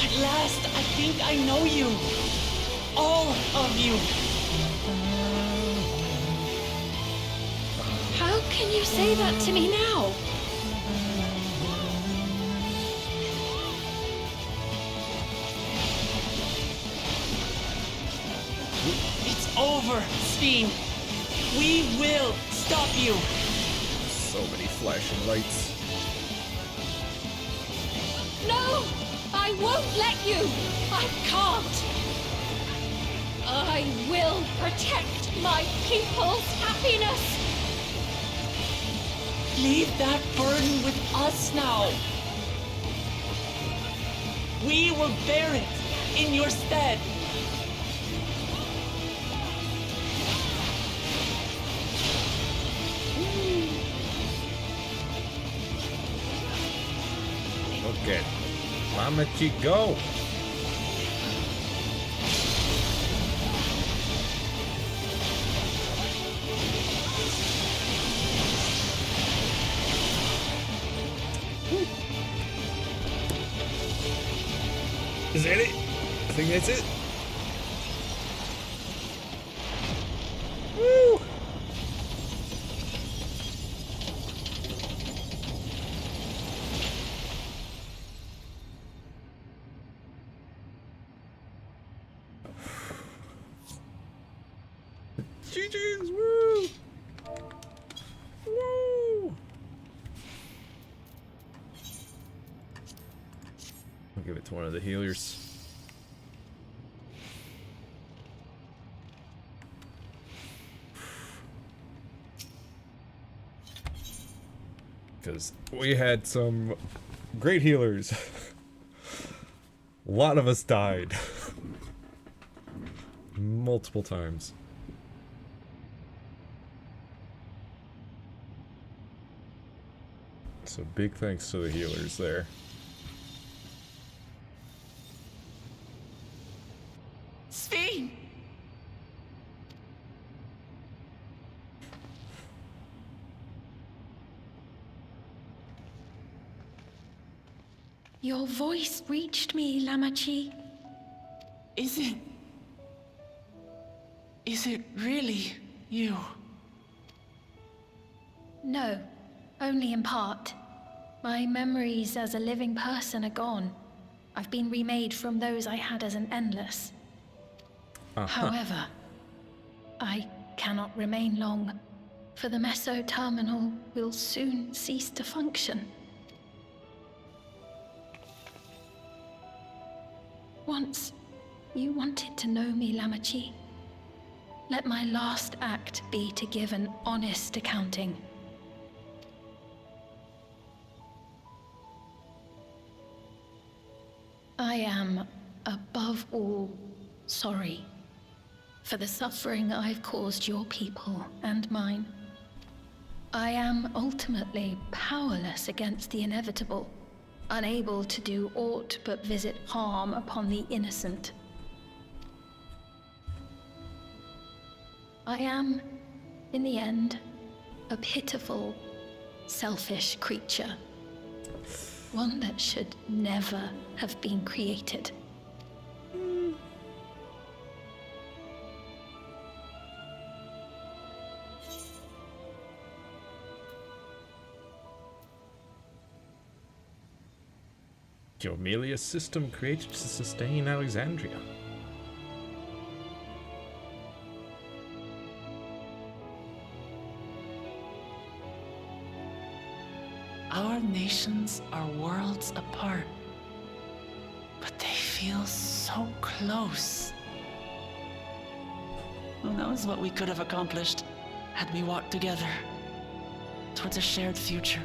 At last, I think I know you. All of you. How can you say that to me now? It's over, Sphene. We will stop you. So many flashing lights. No! I won't let you! I can't! I will protect my people's happiness! Leave that burden with us now. We will bear it in your stead. Okay. Lamachi, go! Is that it? I think that's it. Woo! GG's! Woo! Woo! I'll give it to one of the healers. Because we had some great healers. A lot of us died. Multiple times. So big thanks to the healers there. Sphene! Your voice reached me, Lamachi. Is it really you? No, only in part. My memories as a living person are gone. I've been remade from those I had as an endless. However, I cannot remain long, for the Meso Terminal will soon cease to function. Once, you wanted to know me, Lamachi. Let my last act be to give an honest accounting. I am, above all, sorry for the suffering I've caused your people and mine. I am ultimately powerless against the inevitable, unable to do aught but visit harm upon the innocent. I am, in the end, a pitiful, selfish creature. One that should never have been created. You're merely a system created to sustain Alexandria. Our nations are worlds apart, but they feel so close. Who knows what we could have accomplished had we walked together towards a shared future.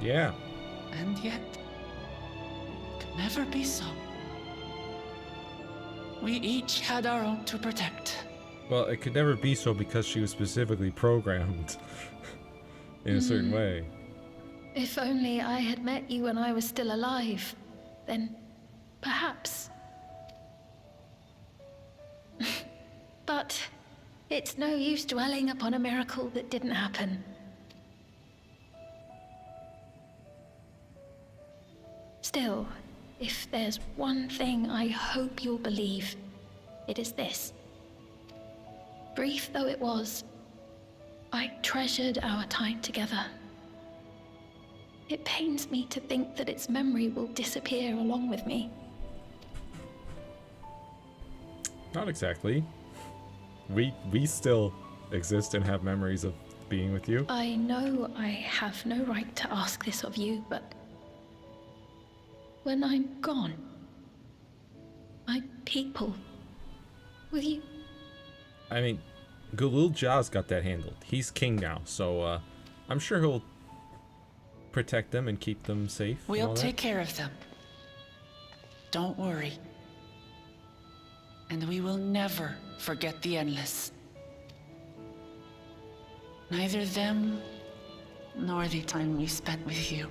Yeah. And yet, it could never be so. We each had our own to protect. Well, it could never be so because she was specifically programmed in a certain way. If only I had met you when I was still alive, then perhaps. But it's no use dwelling upon a miracle that didn't happen. Still, if there's one thing I hope you'll believe, it is this. Brief though it was, I treasured our time together. It pains me to think that its memory will disappear along with me. Not exactly. We still exist and have memories of being with you. I know I have no right to ask this of you, but when I'm gone, my people, will you? I mean, Galul Ja's got that handled. He's king now, so I'm sure he'll protect them and keep them safe. We'll take care of them. Don't worry. And we will never forget the Endless. Neither them, nor the time we spent with you.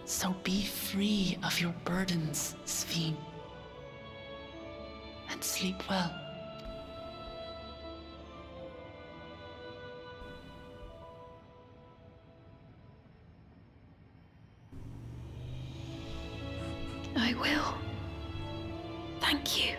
So be free of your burdens, Sphene. And sleep well. I will. Thank you.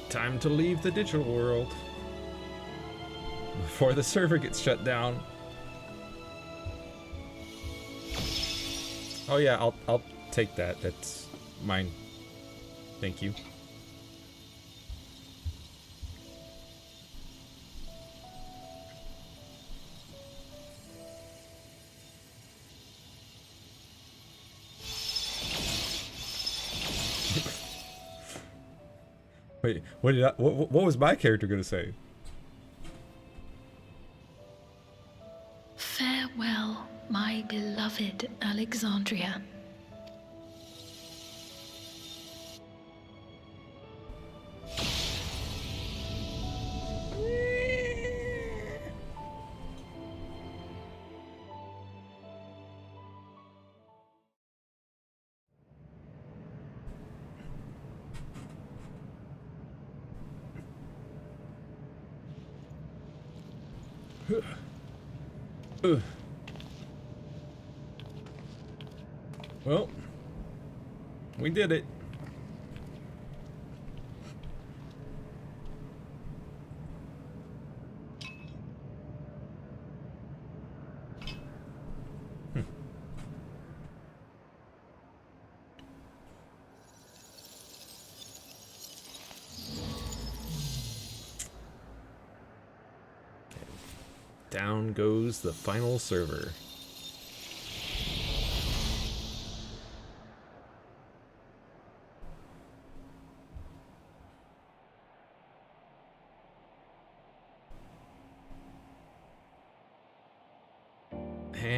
Time to leave the digital world before the server gets shut down. Oh yeah, I'll take that. That's mine. Thank you. Wait, what was my character gonna say? Farewell, my beloved Alexandria. Well, we did it. Down goes the final server.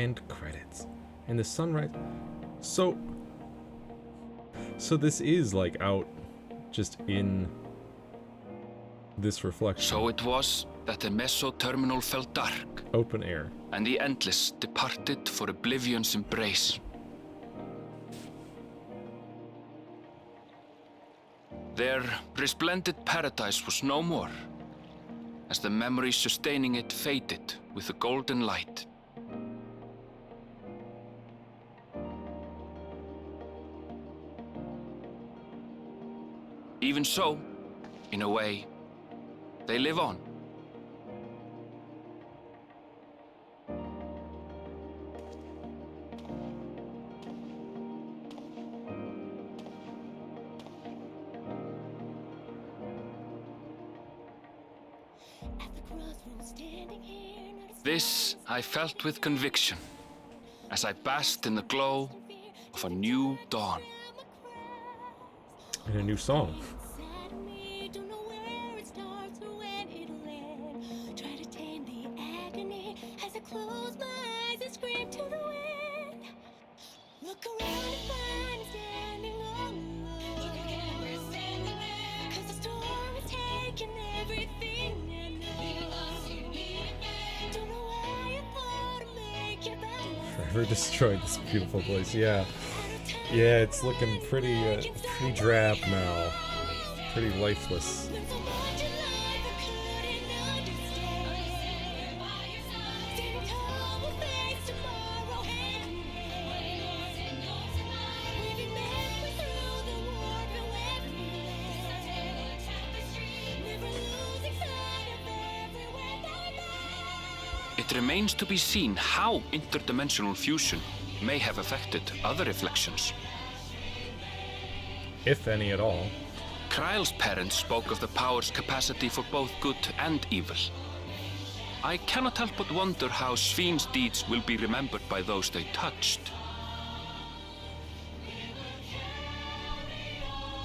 End credits. And the sunrise. So this is like out just in this reflection. So it was that the Meso-terminal fell dark. Open air. And the Endless departed for oblivion's embrace. Their resplendent paradise was no more, as the memory sustaining it faded with the golden light. Even so, in a way, they live on. This I felt with conviction, as I basked in the glow of a new dawn. And a new song. Forever destroyed this beautiful place. Yeah, it's looking pretty drab now, pretty lifeless. It remains to be seen how interdimensional fusion may have affected other reflections. If any at all. Kryle's parents spoke of the power's capacity for both good and evil. I cannot help but wonder how Svin's deeds will be remembered by those they touched.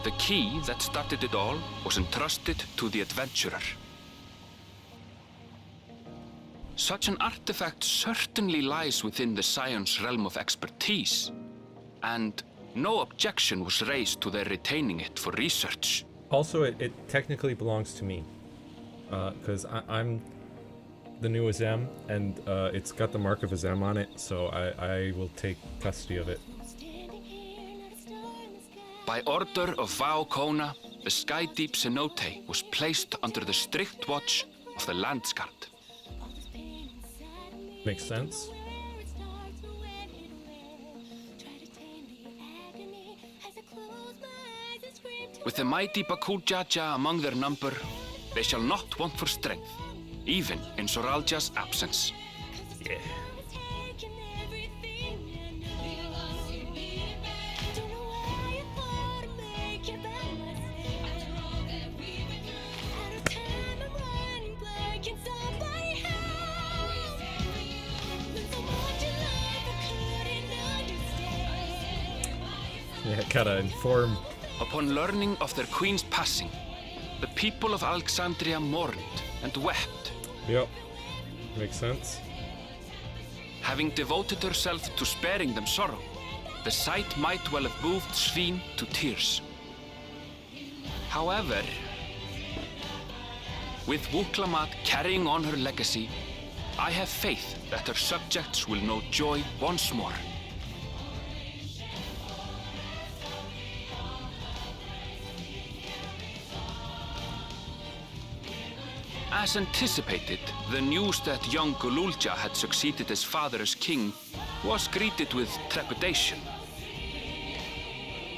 The key that started it all was entrusted to the adventurer. Such an artifact certainly lies within the Scion's realm of expertise, and no objection was raised to their retaining it for research. Also, it technically belongs to me, because I'm the new Azem, and it's got the mark of Azem on it, so I will take custody of it. By order of Vao Kona, the Skydeep cenote was placed under the strict watch of the Landsguard. Makes sense. With the mighty Bakuljaja among their number, they shall not want for strength, even in Soralja's absence. Yeah. Yeah, gotta inform. Upon learning of their queen's passing, the people of Alexandria mourned and wept. Yep, makes sense. Having devoted herself to sparing them sorrow, the sight might well have moved Svin to tears. However, with Wuklamat carrying on her legacy, I have faith that her subjects will know joy once more. As anticipated, the news that young Gululja had succeeded his father as king was greeted with trepidation.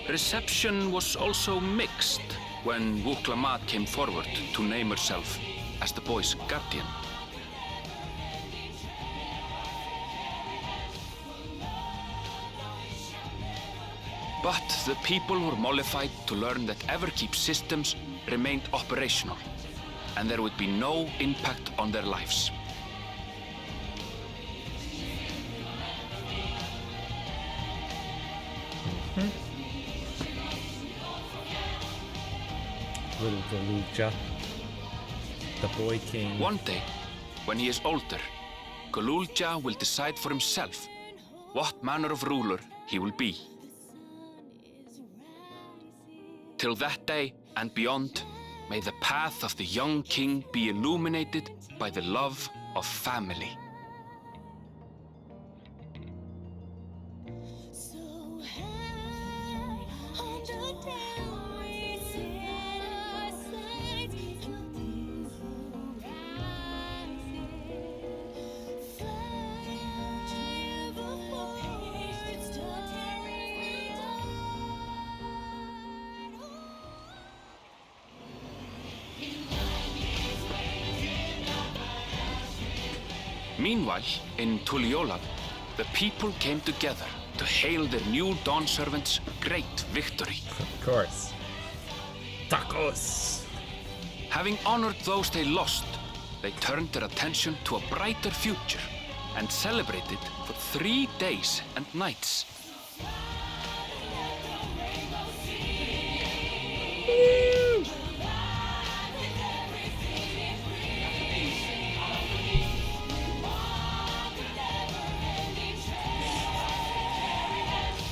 Reception was also mixed when Wuklamat came forward to name herself as the boy's guardian. But the people were mollified to learn that Everkeep's systems remained operational, and there would be no impact on their lives. Little Gululja, the boy king. One day, when he is older, Gululja will decide for himself what manner of ruler he will be. Till that day and beyond, may the path of the young king be illuminated by the love of family. Meanwhile, in Tuliolab, the people came together to hail their new Dawn Servant's great victory. Of course. Tacos! Having honored those they lost, they turned their attention to a brighter future and celebrated for 3 days and nights.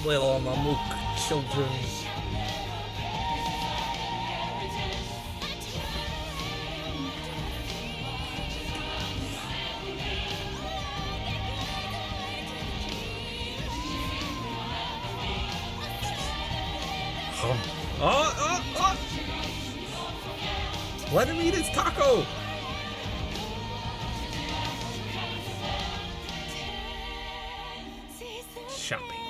Little Mamook children. Oh! Let him eat his taco! Shopping.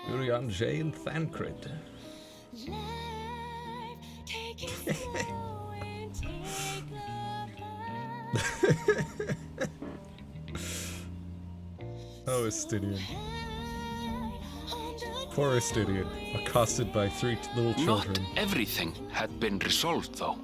Urianger and Thancred. Oh, Estidian. Poor Estidian, accosted by 3 little children. Not everything had been resolved, though.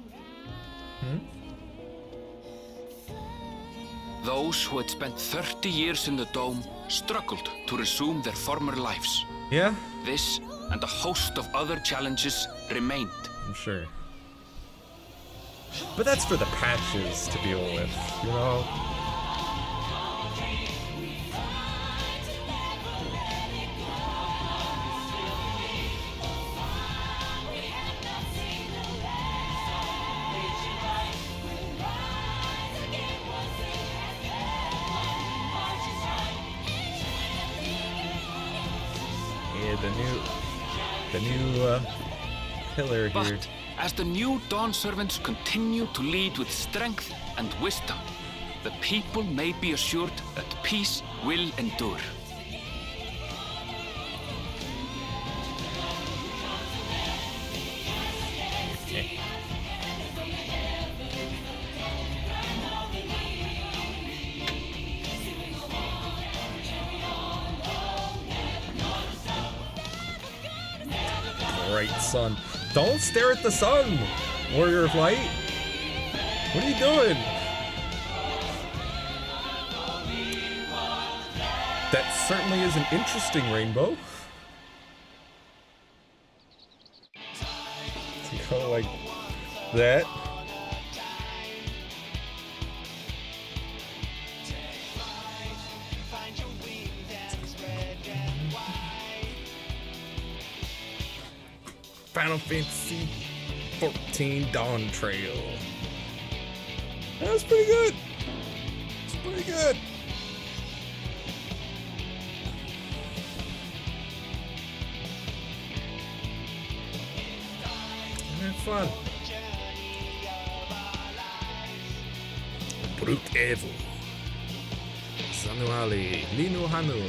Those who had spent 30 years in the Dome struggled to resume their former lives. Yeah? This and a host of other challenges remained. I'm sure. But that's for the patches to deal with, you know? The new pillar here. But as the new Dawn Servants continue to lead with strength and wisdom, the people may be assured that peace will endure. Bright sun. Don't stare at the sun, Warrior of Light. What are you doing? That certainly is an interesting rainbow. To go like that. Final Fantasy 14 Dawn Trail. That was pretty good. It's pretty good. Had fun. Brute Evo. Sanuali. Linu Hanu.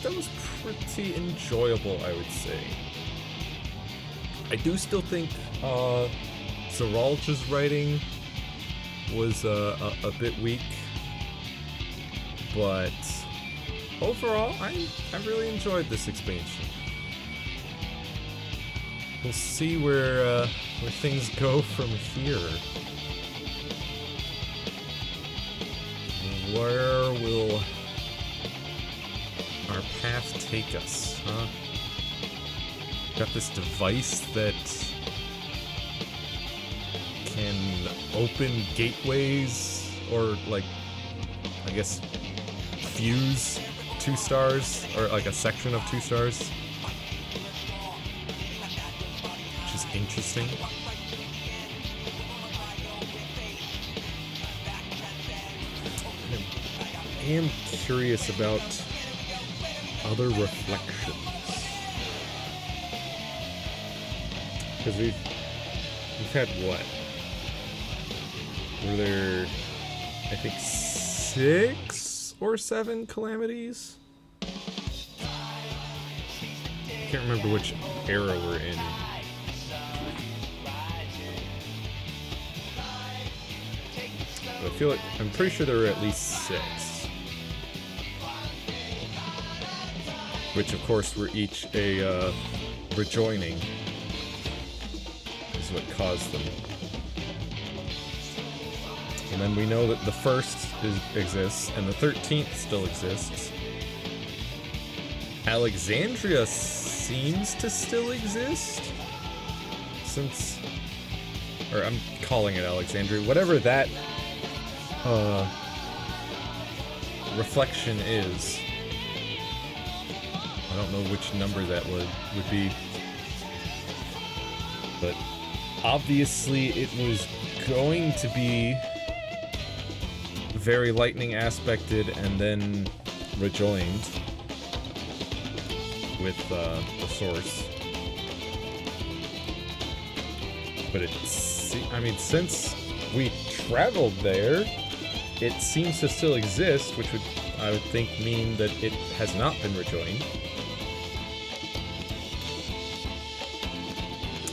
That was pretty enjoyable, I would say. I do still think Zeralja's writing was a bit weak, but overall, I really enjoyed this expansion. We'll see where things go from here. Where will our path take us, huh? got this device that can open gateways, or like, I guess, fuse 2 stars, or like a section of 2 stars. Which is interesting. I am curious about other reflections. Because we've had what? Were there, I think, 6 or 7 calamities? Can't remember which era we're in. But I feel like, I'm pretty sure there were at least 6. Which of course were each a rejoining, is what caused them. And then we know that the first exists, and the 13th still exists. Alexandria seems to still exist, since, or I'm calling it Alexandria, whatever that reflection is. I don't know which number that would be, but obviously it was going to be very lightning aspected and then rejoined with the source. But I mean, since we traveled there, it seems to still exist, which would, I would think, mean that it has not been rejoined.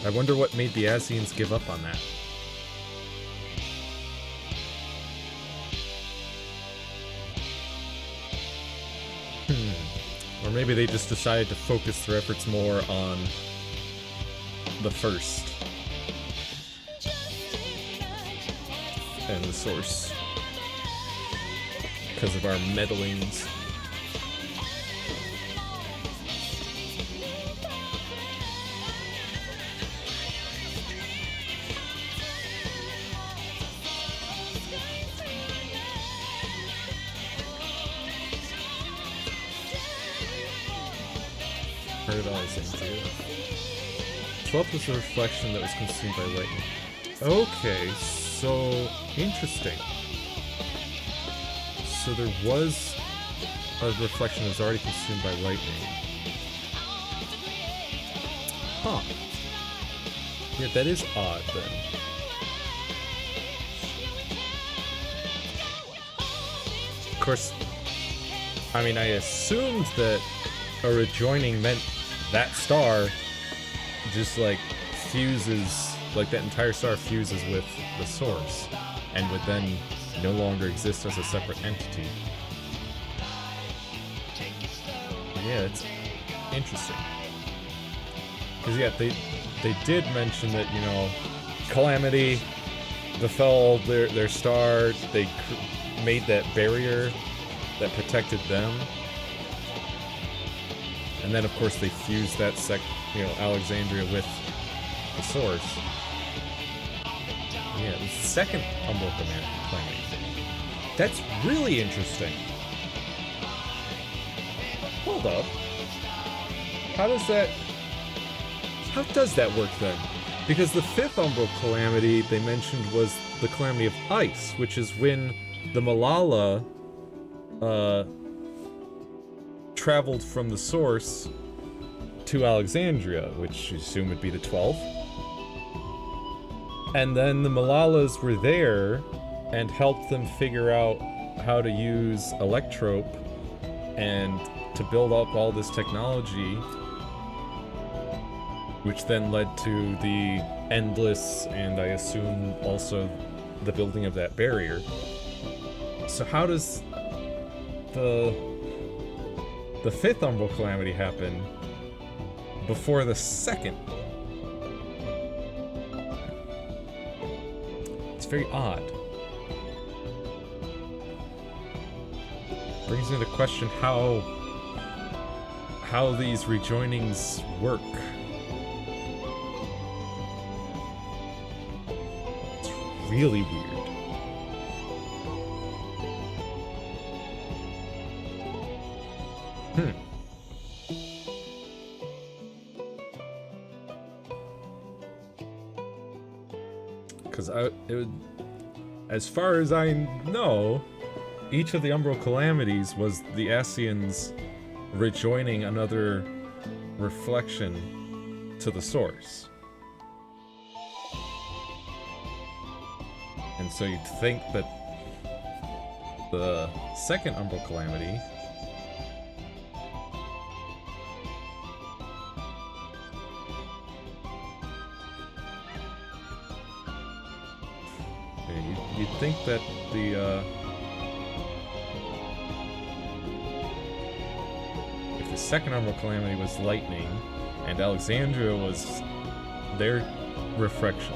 I wonder what made the Asians give up on that. Or maybe they just decided to focus their efforts more on the first and the source because of our meddlings. Alexandria. 12th was a reflection that was consumed by lightning. Okay, so interesting. So there was a reflection that was already consumed by lightning. Huh. Yeah, that is odd then. Of course, I mean, I assumed that a rejoining meant that star just like fuses, like that entire star fuses with the source and would then no longer exist as a separate entity. Yeah, it's interesting. Because yeah, they did mention that, you know, calamity befell their star, they made that barrier that protected them. And then, of course, they fused that Alexandria with the source. Yeah, the second Umbral Calamity. That's really interesting. Hold up. How does that work then? Because the fifth Umbral Calamity they mentioned was the Calamity of Ice, which is when the Malala traveled from the source to Alexandria, which I assume would be the 12th. And then the Malalas were there and helped them figure out how to use Electrope and to build up all this technology, which then led to the Endless and I assume also the building of that barrier. So how does the fifth Umbral Calamity happen before the second? It's very odd. Brings into question how these rejoinings work. really weird. Because as far as I know, each of the Umbral Calamities was the Ascians rejoining another reflection to the source. And so you'd think that the second Umbral Calamity you'd think that if the second Umbral Calamity was lightning, and Alexandria was their reflection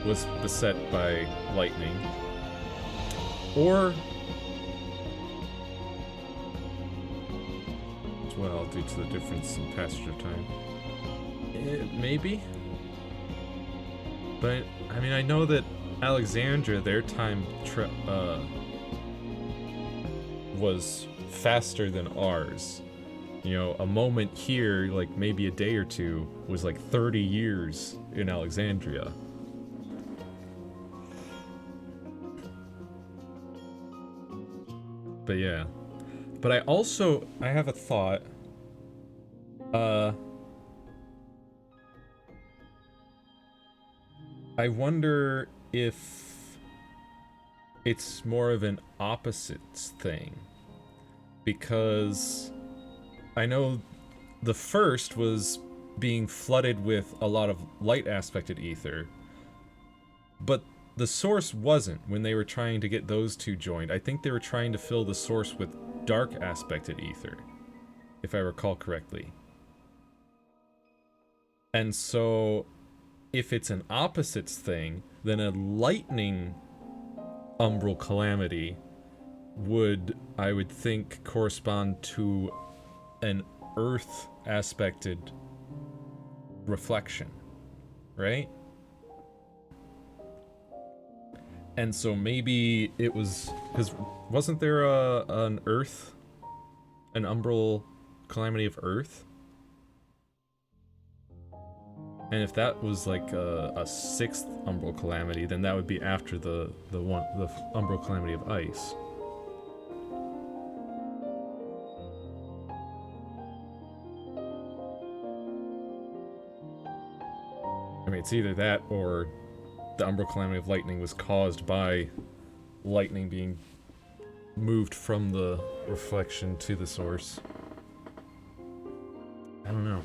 was beset by lightning, or as well due to the difference in passage of time, maybe. But I mean, I know that Alexandria, their time was faster than ours. You know, a moment here, like maybe a day or two, was like 30 years in Alexandria. But yeah. But I have a thought. I wonder if it's more of an opposites thing, because I know the first was being flooded with a lot of light aspected ether, but the source wasn't when they were trying to get those two joined. I think they were trying to fill the source with dark aspected ether, if I recall correctly. And so if it's an opposites thing, then a lightning Umbral Calamity would, I would think, correspond to an earth aspected reflection, right? And so maybe it was, because wasn't there an Umbral Calamity of Earth? And if that was like a sixth Umbral Calamity, then that would be after the Umbral Calamity of Ice. I mean, it's either that or the Umbral Calamity of Lightning was caused by lightning being moved from the reflection to the source. I don't know.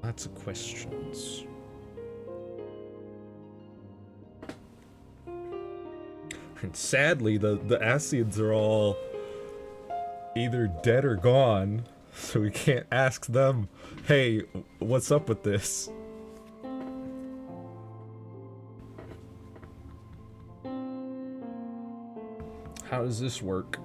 Lots of questions. And sadly, the Ascians are all either dead or gone, so we can't ask them, hey, what's up with this? How does this work?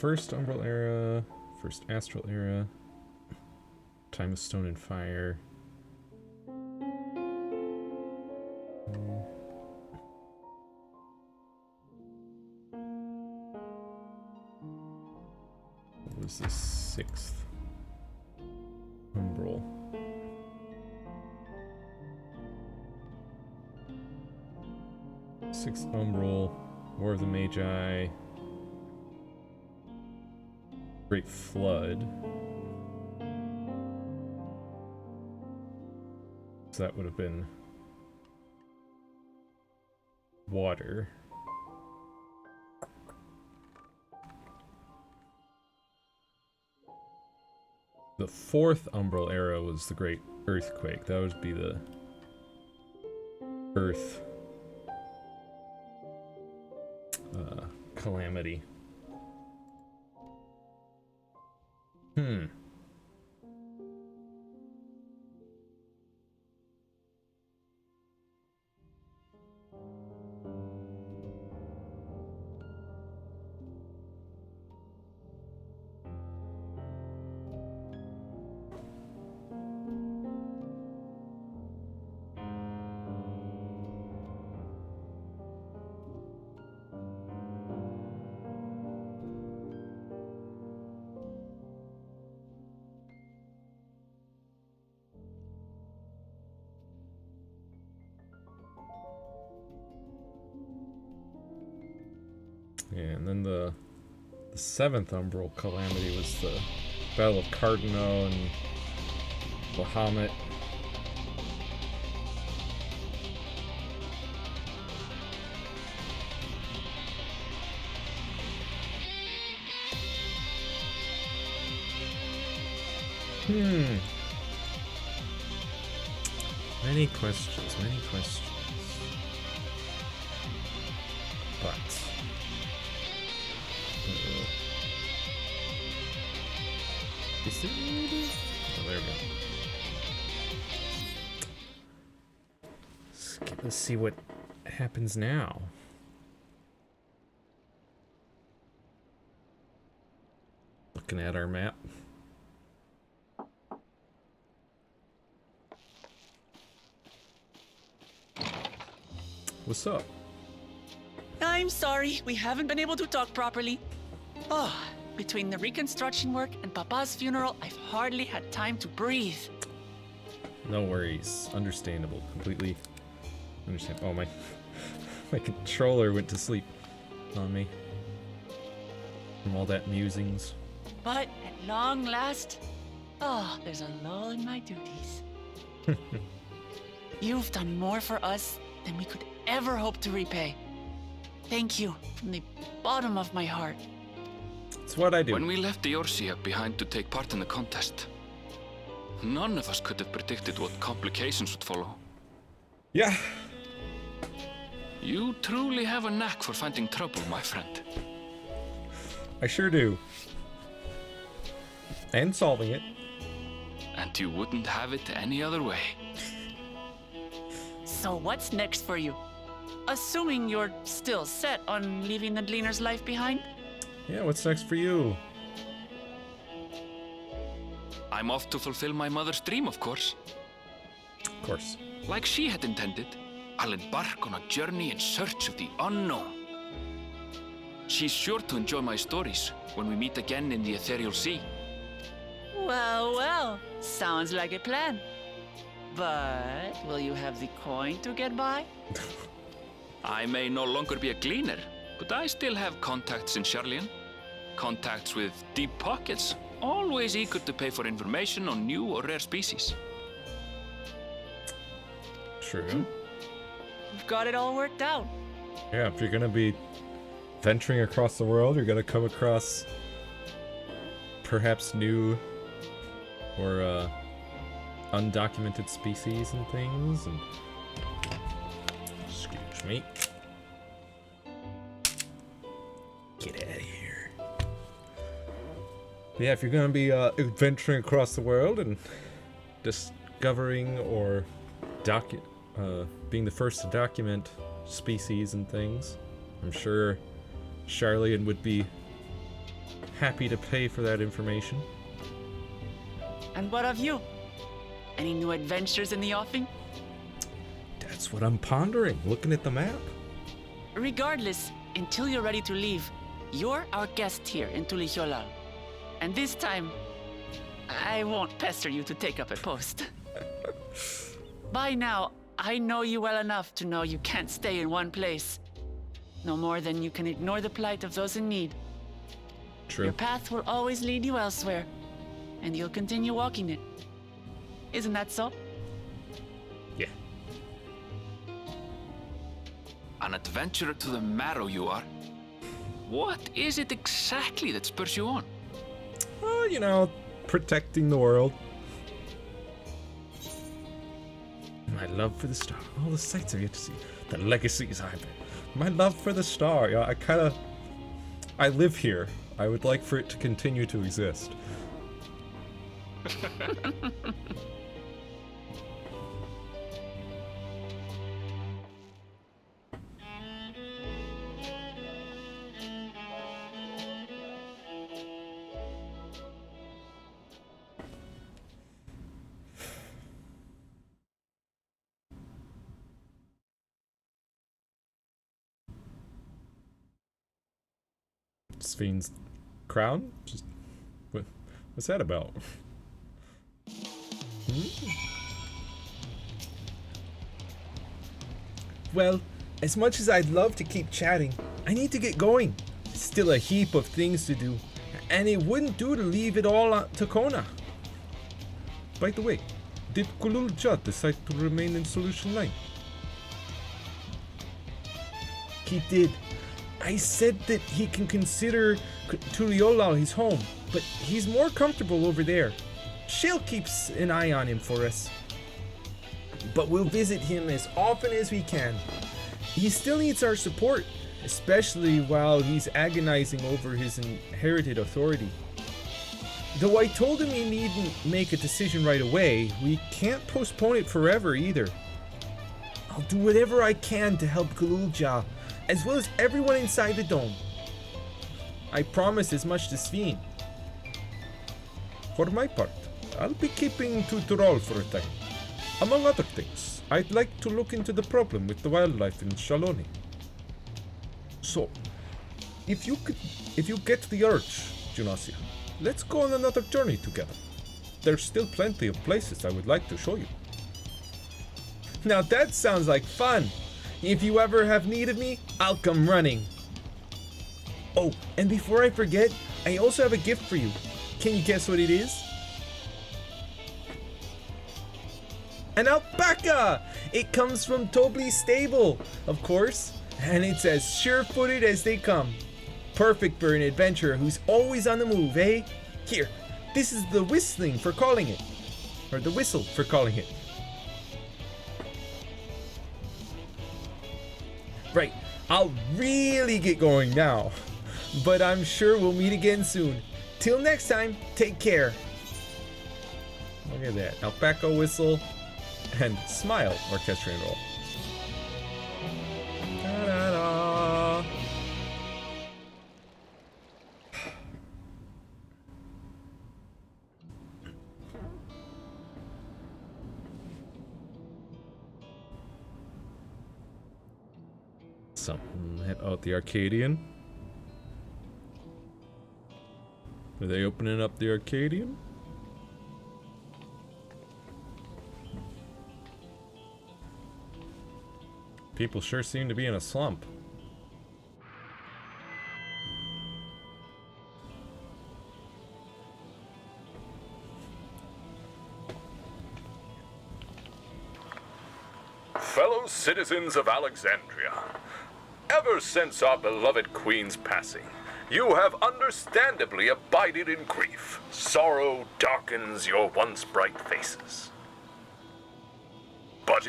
First Umbral Era, First Astral Era, Time of Stone and Fire. What was the sixth Umbral? Sixth Umbral, War of the Magi. Great Flood. So that would have been water. The fourth Umbral era was the Great Earthquake. That would be the Earth calamity. Yeah, and then the seventh Umbral calamity was the Battle of Cardino and Bahamut. Many questions, many questions. But is it? Oh, there we go. Let's see what happens now. Looking at our map. What's up? I'm sorry, we haven't been able to talk properly. Oh, between the reconstruction work and Papa's funeral, I've hardly had time to breathe. No worries. Understandable. Completely understand. Oh, my controller went to sleep on me from all that musings. But at long last, there's a lull in my duties. You've done more for us than we could ever hope to repay. Thank you from the bottom of my heart. It's what I do. When we left Eorzea behind to take part in the contest, none of us could have predicted what complications would follow. Yeah. You truly have a knack for finding trouble, my friend. I sure do. And solving it. And you wouldn't have it any other way. So what's next for you? Assuming you're still set on leaving the Gleaner's life behind? Yeah, what's next for you? I'm off to fulfill my mother's dream, of course. Of course. Like she had intended, I'll embark on a journey in search of the unknown. She's sure to enjoy my stories when we meet again in the Ethereal Sea. Well, well, sounds like a plan. But will you have the coin to get by? I may no longer be a gleaner, but I still have contacts in Sharlayan. Contacts with deep pockets, always eager to pay for information on new or rare species. True. You've got it all worked out. Yeah, if you're gonna be venturing across the world, you're gonna come across perhaps new or undocumented species and things. And excuse me. Get out of here. But yeah, if you're gonna be venturing across the world and discovering or being the first to document species and things, I'm sure Sharlayan would be happy to pay for that information. And what of you? Any new adventures in the offing? That's what I'm pondering, looking at the map. Regardless, until you're ready to leave, you're our guest here in Tuliyollal. And this time, I won't pester you to take up a post. By now, I know you well enough to know you can't stay in one place. No more than you can ignore the plight of those in need. True. Your path will always lead you elsewhere, and you'll continue walking it. Isn't that so? Yeah. An adventurer to the marrow you are. What is it exactly that spurs you on? Oh, you know, protecting the world. My love for the star. All the sights I've yet to see. The legacies I've... My love for the star. Yeah, I live here. I would like for it to continue to exist. Sven's crown? Just what's that about? Well, as much as I'd love to keep chatting, I need to get going. Still a heap of things to do, and it wouldn't do to leave it all to Kona. By the way, did Kululja decide to remain in Solution Line? He did. I said that he can consider Tuliolal his home, but he's more comfortable over there. Shale keeps an eye on him for us. But we'll visit him as often as we can. He still needs our support, especially while he's agonizing over his inherited authority. Though I told him he needn't make a decision right away, we can't postpone it forever either. I'll do whatever I can to help Kululja, as well as everyone inside the dome. I promise as much to Sven. For my part, I'll be keeping to Tural for a time. Among other things, I'd like to look into the problem with the wildlife in Shaloni. So, if you get the urge, Junasia, let's go on another journey together. There's still plenty of places I would like to show you. Now that sounds like fun. If you ever have need of me, I'll come running. Oh, and before I forget, I also have a gift for you. Can you guess what it is? An alpaca! It comes from Tobli's stable, of course, and it's as sure-footed as they come. Perfect for an adventurer who's always on the move, eh? Here, this is the whistling for calling it. Or the whistle for calling it. Right, I'll really get going now. But I'm sure we'll meet again soon. Till next time, take care. Look at that. Alpaca whistle and smile orchestrion roll. Da-da-da. Something hit out the Arcadian. Are they opening up the Arcadian? People sure seem to be in a slump. Fellow citizens of Alexandria, ever since our beloved queen's passing, you have understandably abided in grief. Sorrow darkens your once bright faces. But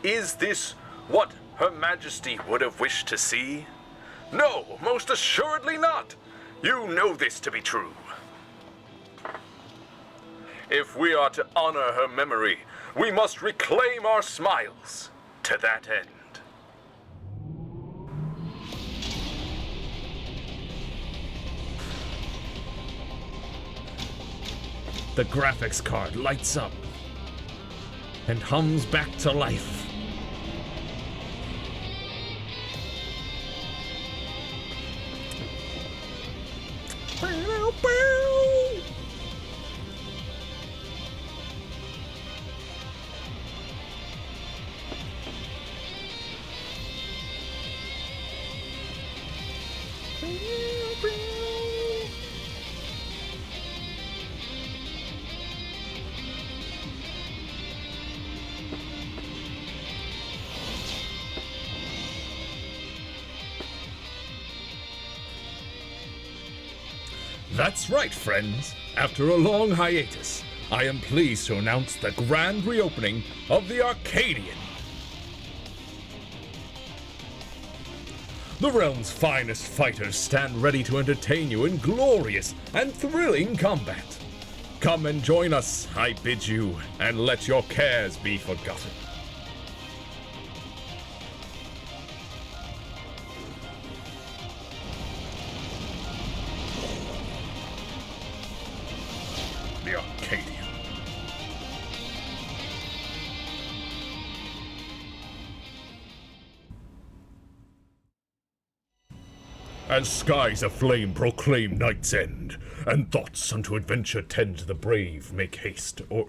is this what Her Majesty would have wished to see? No, most assuredly not. You know this to be true. If we are to honor her memory, we must reclaim our smiles. To that end. The graphics card lights up and hums back to life. That's right, friends. After a long hiatus, I am pleased to announce the grand reopening of the Arcadian. The realm's finest fighters stand ready to entertain you in glorious and thrilling combat. Come and join us, I bid you, and let your cares be forgotten. The Arcadian. As skies aflame proclaim night's end, and thoughts unto adventure tend the brave make haste, or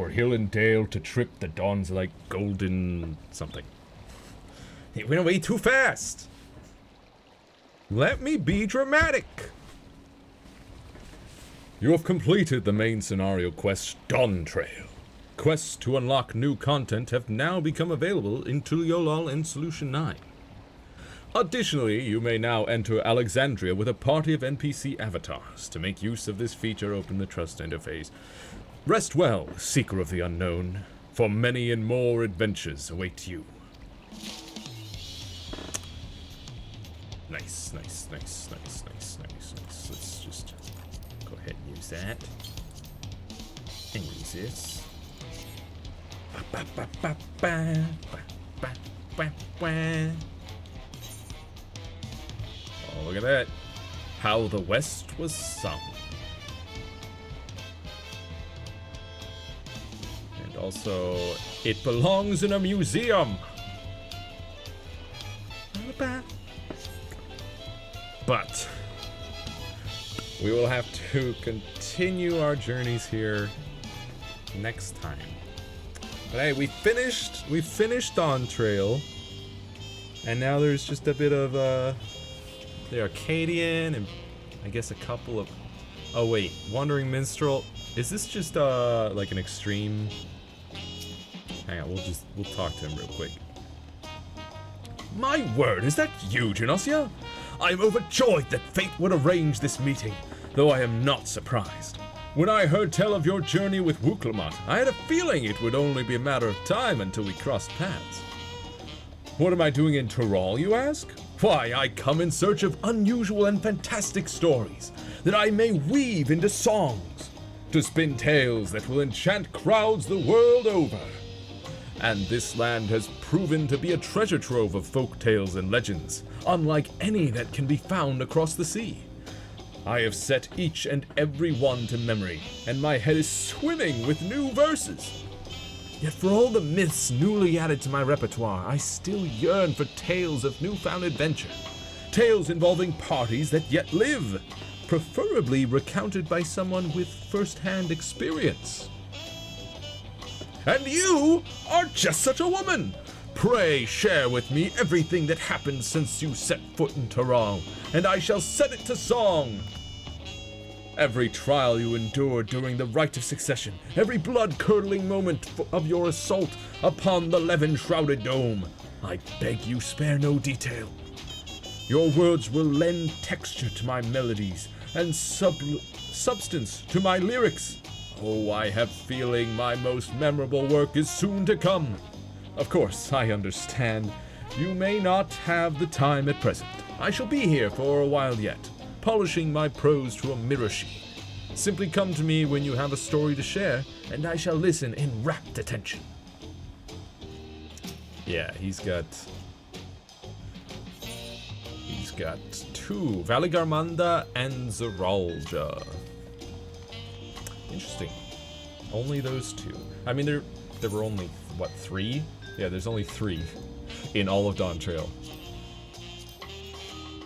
hill and dale to trip the dawns like golden something. It went away too fast. Let me be dramatic. You have completed the main scenario quest, Dawn Trail. Quests to unlock new content have now become available in Tuliolol and Solution 9. Additionally, you may now enter Alexandria with a party of NPC avatars. To make use of this feature, open the Trust interface. Rest well, Seeker of the Unknown, for many and more adventures await you. Nice. Let's just go ahead and use that. And use this. Oh, look at that. How the West was sung. And also, it belongs in a museum. But we will have to continue our journeys here next time. But hey, we finished Dawn Trail, and now there's just a bit of the Arcadian, and I guess a couple of. Oh wait, Wandering Minstrel. Is this just like an extreme? Hang on, we'll talk to him real quick. My word, is that you, Genosia? I am overjoyed that fate would arrange this meeting, though I am not surprised. When I heard tell of your journey with Wuklamot, I had a feeling it would only be a matter of time until we crossed paths. What am I doing in Tural, you ask? Why, I come in search of unusual and fantastic stories that I may weave into songs, to spin tales that will enchant crowds the world over. And this land has proven to be a treasure trove of folk tales and legends, unlike any that can be found across the sea. I have set each and every one to memory, and my head is swimming with new verses. Yet for all the myths newly added to my repertoire, I still yearn for tales of newfound adventure. Tales involving parties that yet live, preferably recounted by someone with first-hand experience. And you are just such a woman! Pray share with me everything that happened since you set foot in Tural, and I shall set it to song. Every trial you endured during the Rite of Succession, every blood-curdling moment of your assault upon the Levin-shrouded dome, I beg you spare no detail. Your words will lend texture to my melodies and substance to my lyrics. Oh, I have feeling my most memorable work is soon to come. Of course, I understand. You may not have the time at present. I shall be here for a while yet, polishing my prose to a mirror sheet. Simply come to me when you have a story to share, and I shall listen in rapt attention. Yeah, he's got two, Valigarmanda and Zeralja. Interesting. Only those two. I mean, there were only, what, 3? Yeah, there's only 3 in all of Dawn Trail.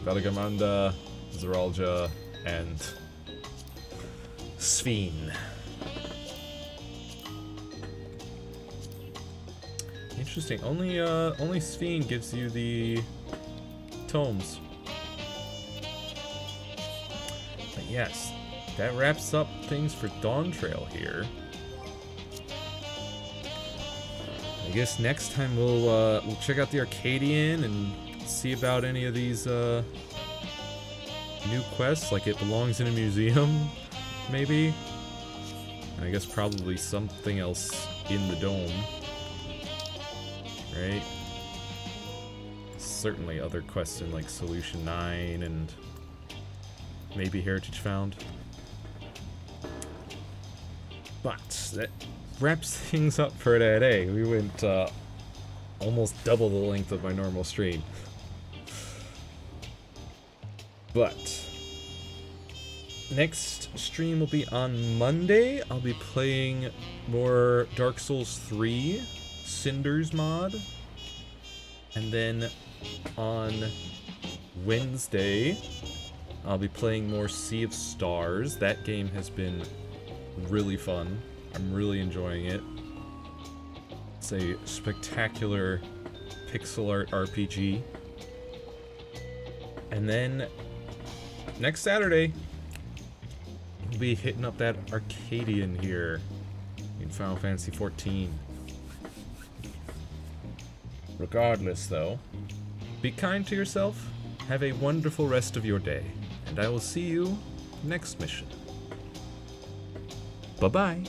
Valigarmanda, Zeralja, and Sphene. Interesting. Only Sphene gives you the tomes. But yes, that wraps up things for Dawn Trail here. I guess next time we'll check out the Arcadian and see about any of these new quests, like it belongs in a museum, maybe? And I guess probably something else in the dome, right? Certainly other quests in like Solution 9 and maybe Heritage Found. But that wraps things up for today. We went almost double the length of my normal stream. But next stream will be on Monday. I'll be playing more Dark Souls 3 Cinders mod. And then on Wednesday, I'll be playing more Sea of Stars. That game has been really fun. I'm really enjoying it. It's a spectacular pixel art RPG. And then next Saturday, we'll be hitting up that Arcadian here in Final Fantasy XIV. Regardless, though, be kind to yourself, have a wonderful rest of your day, and I will see you next mission. Bye-bye.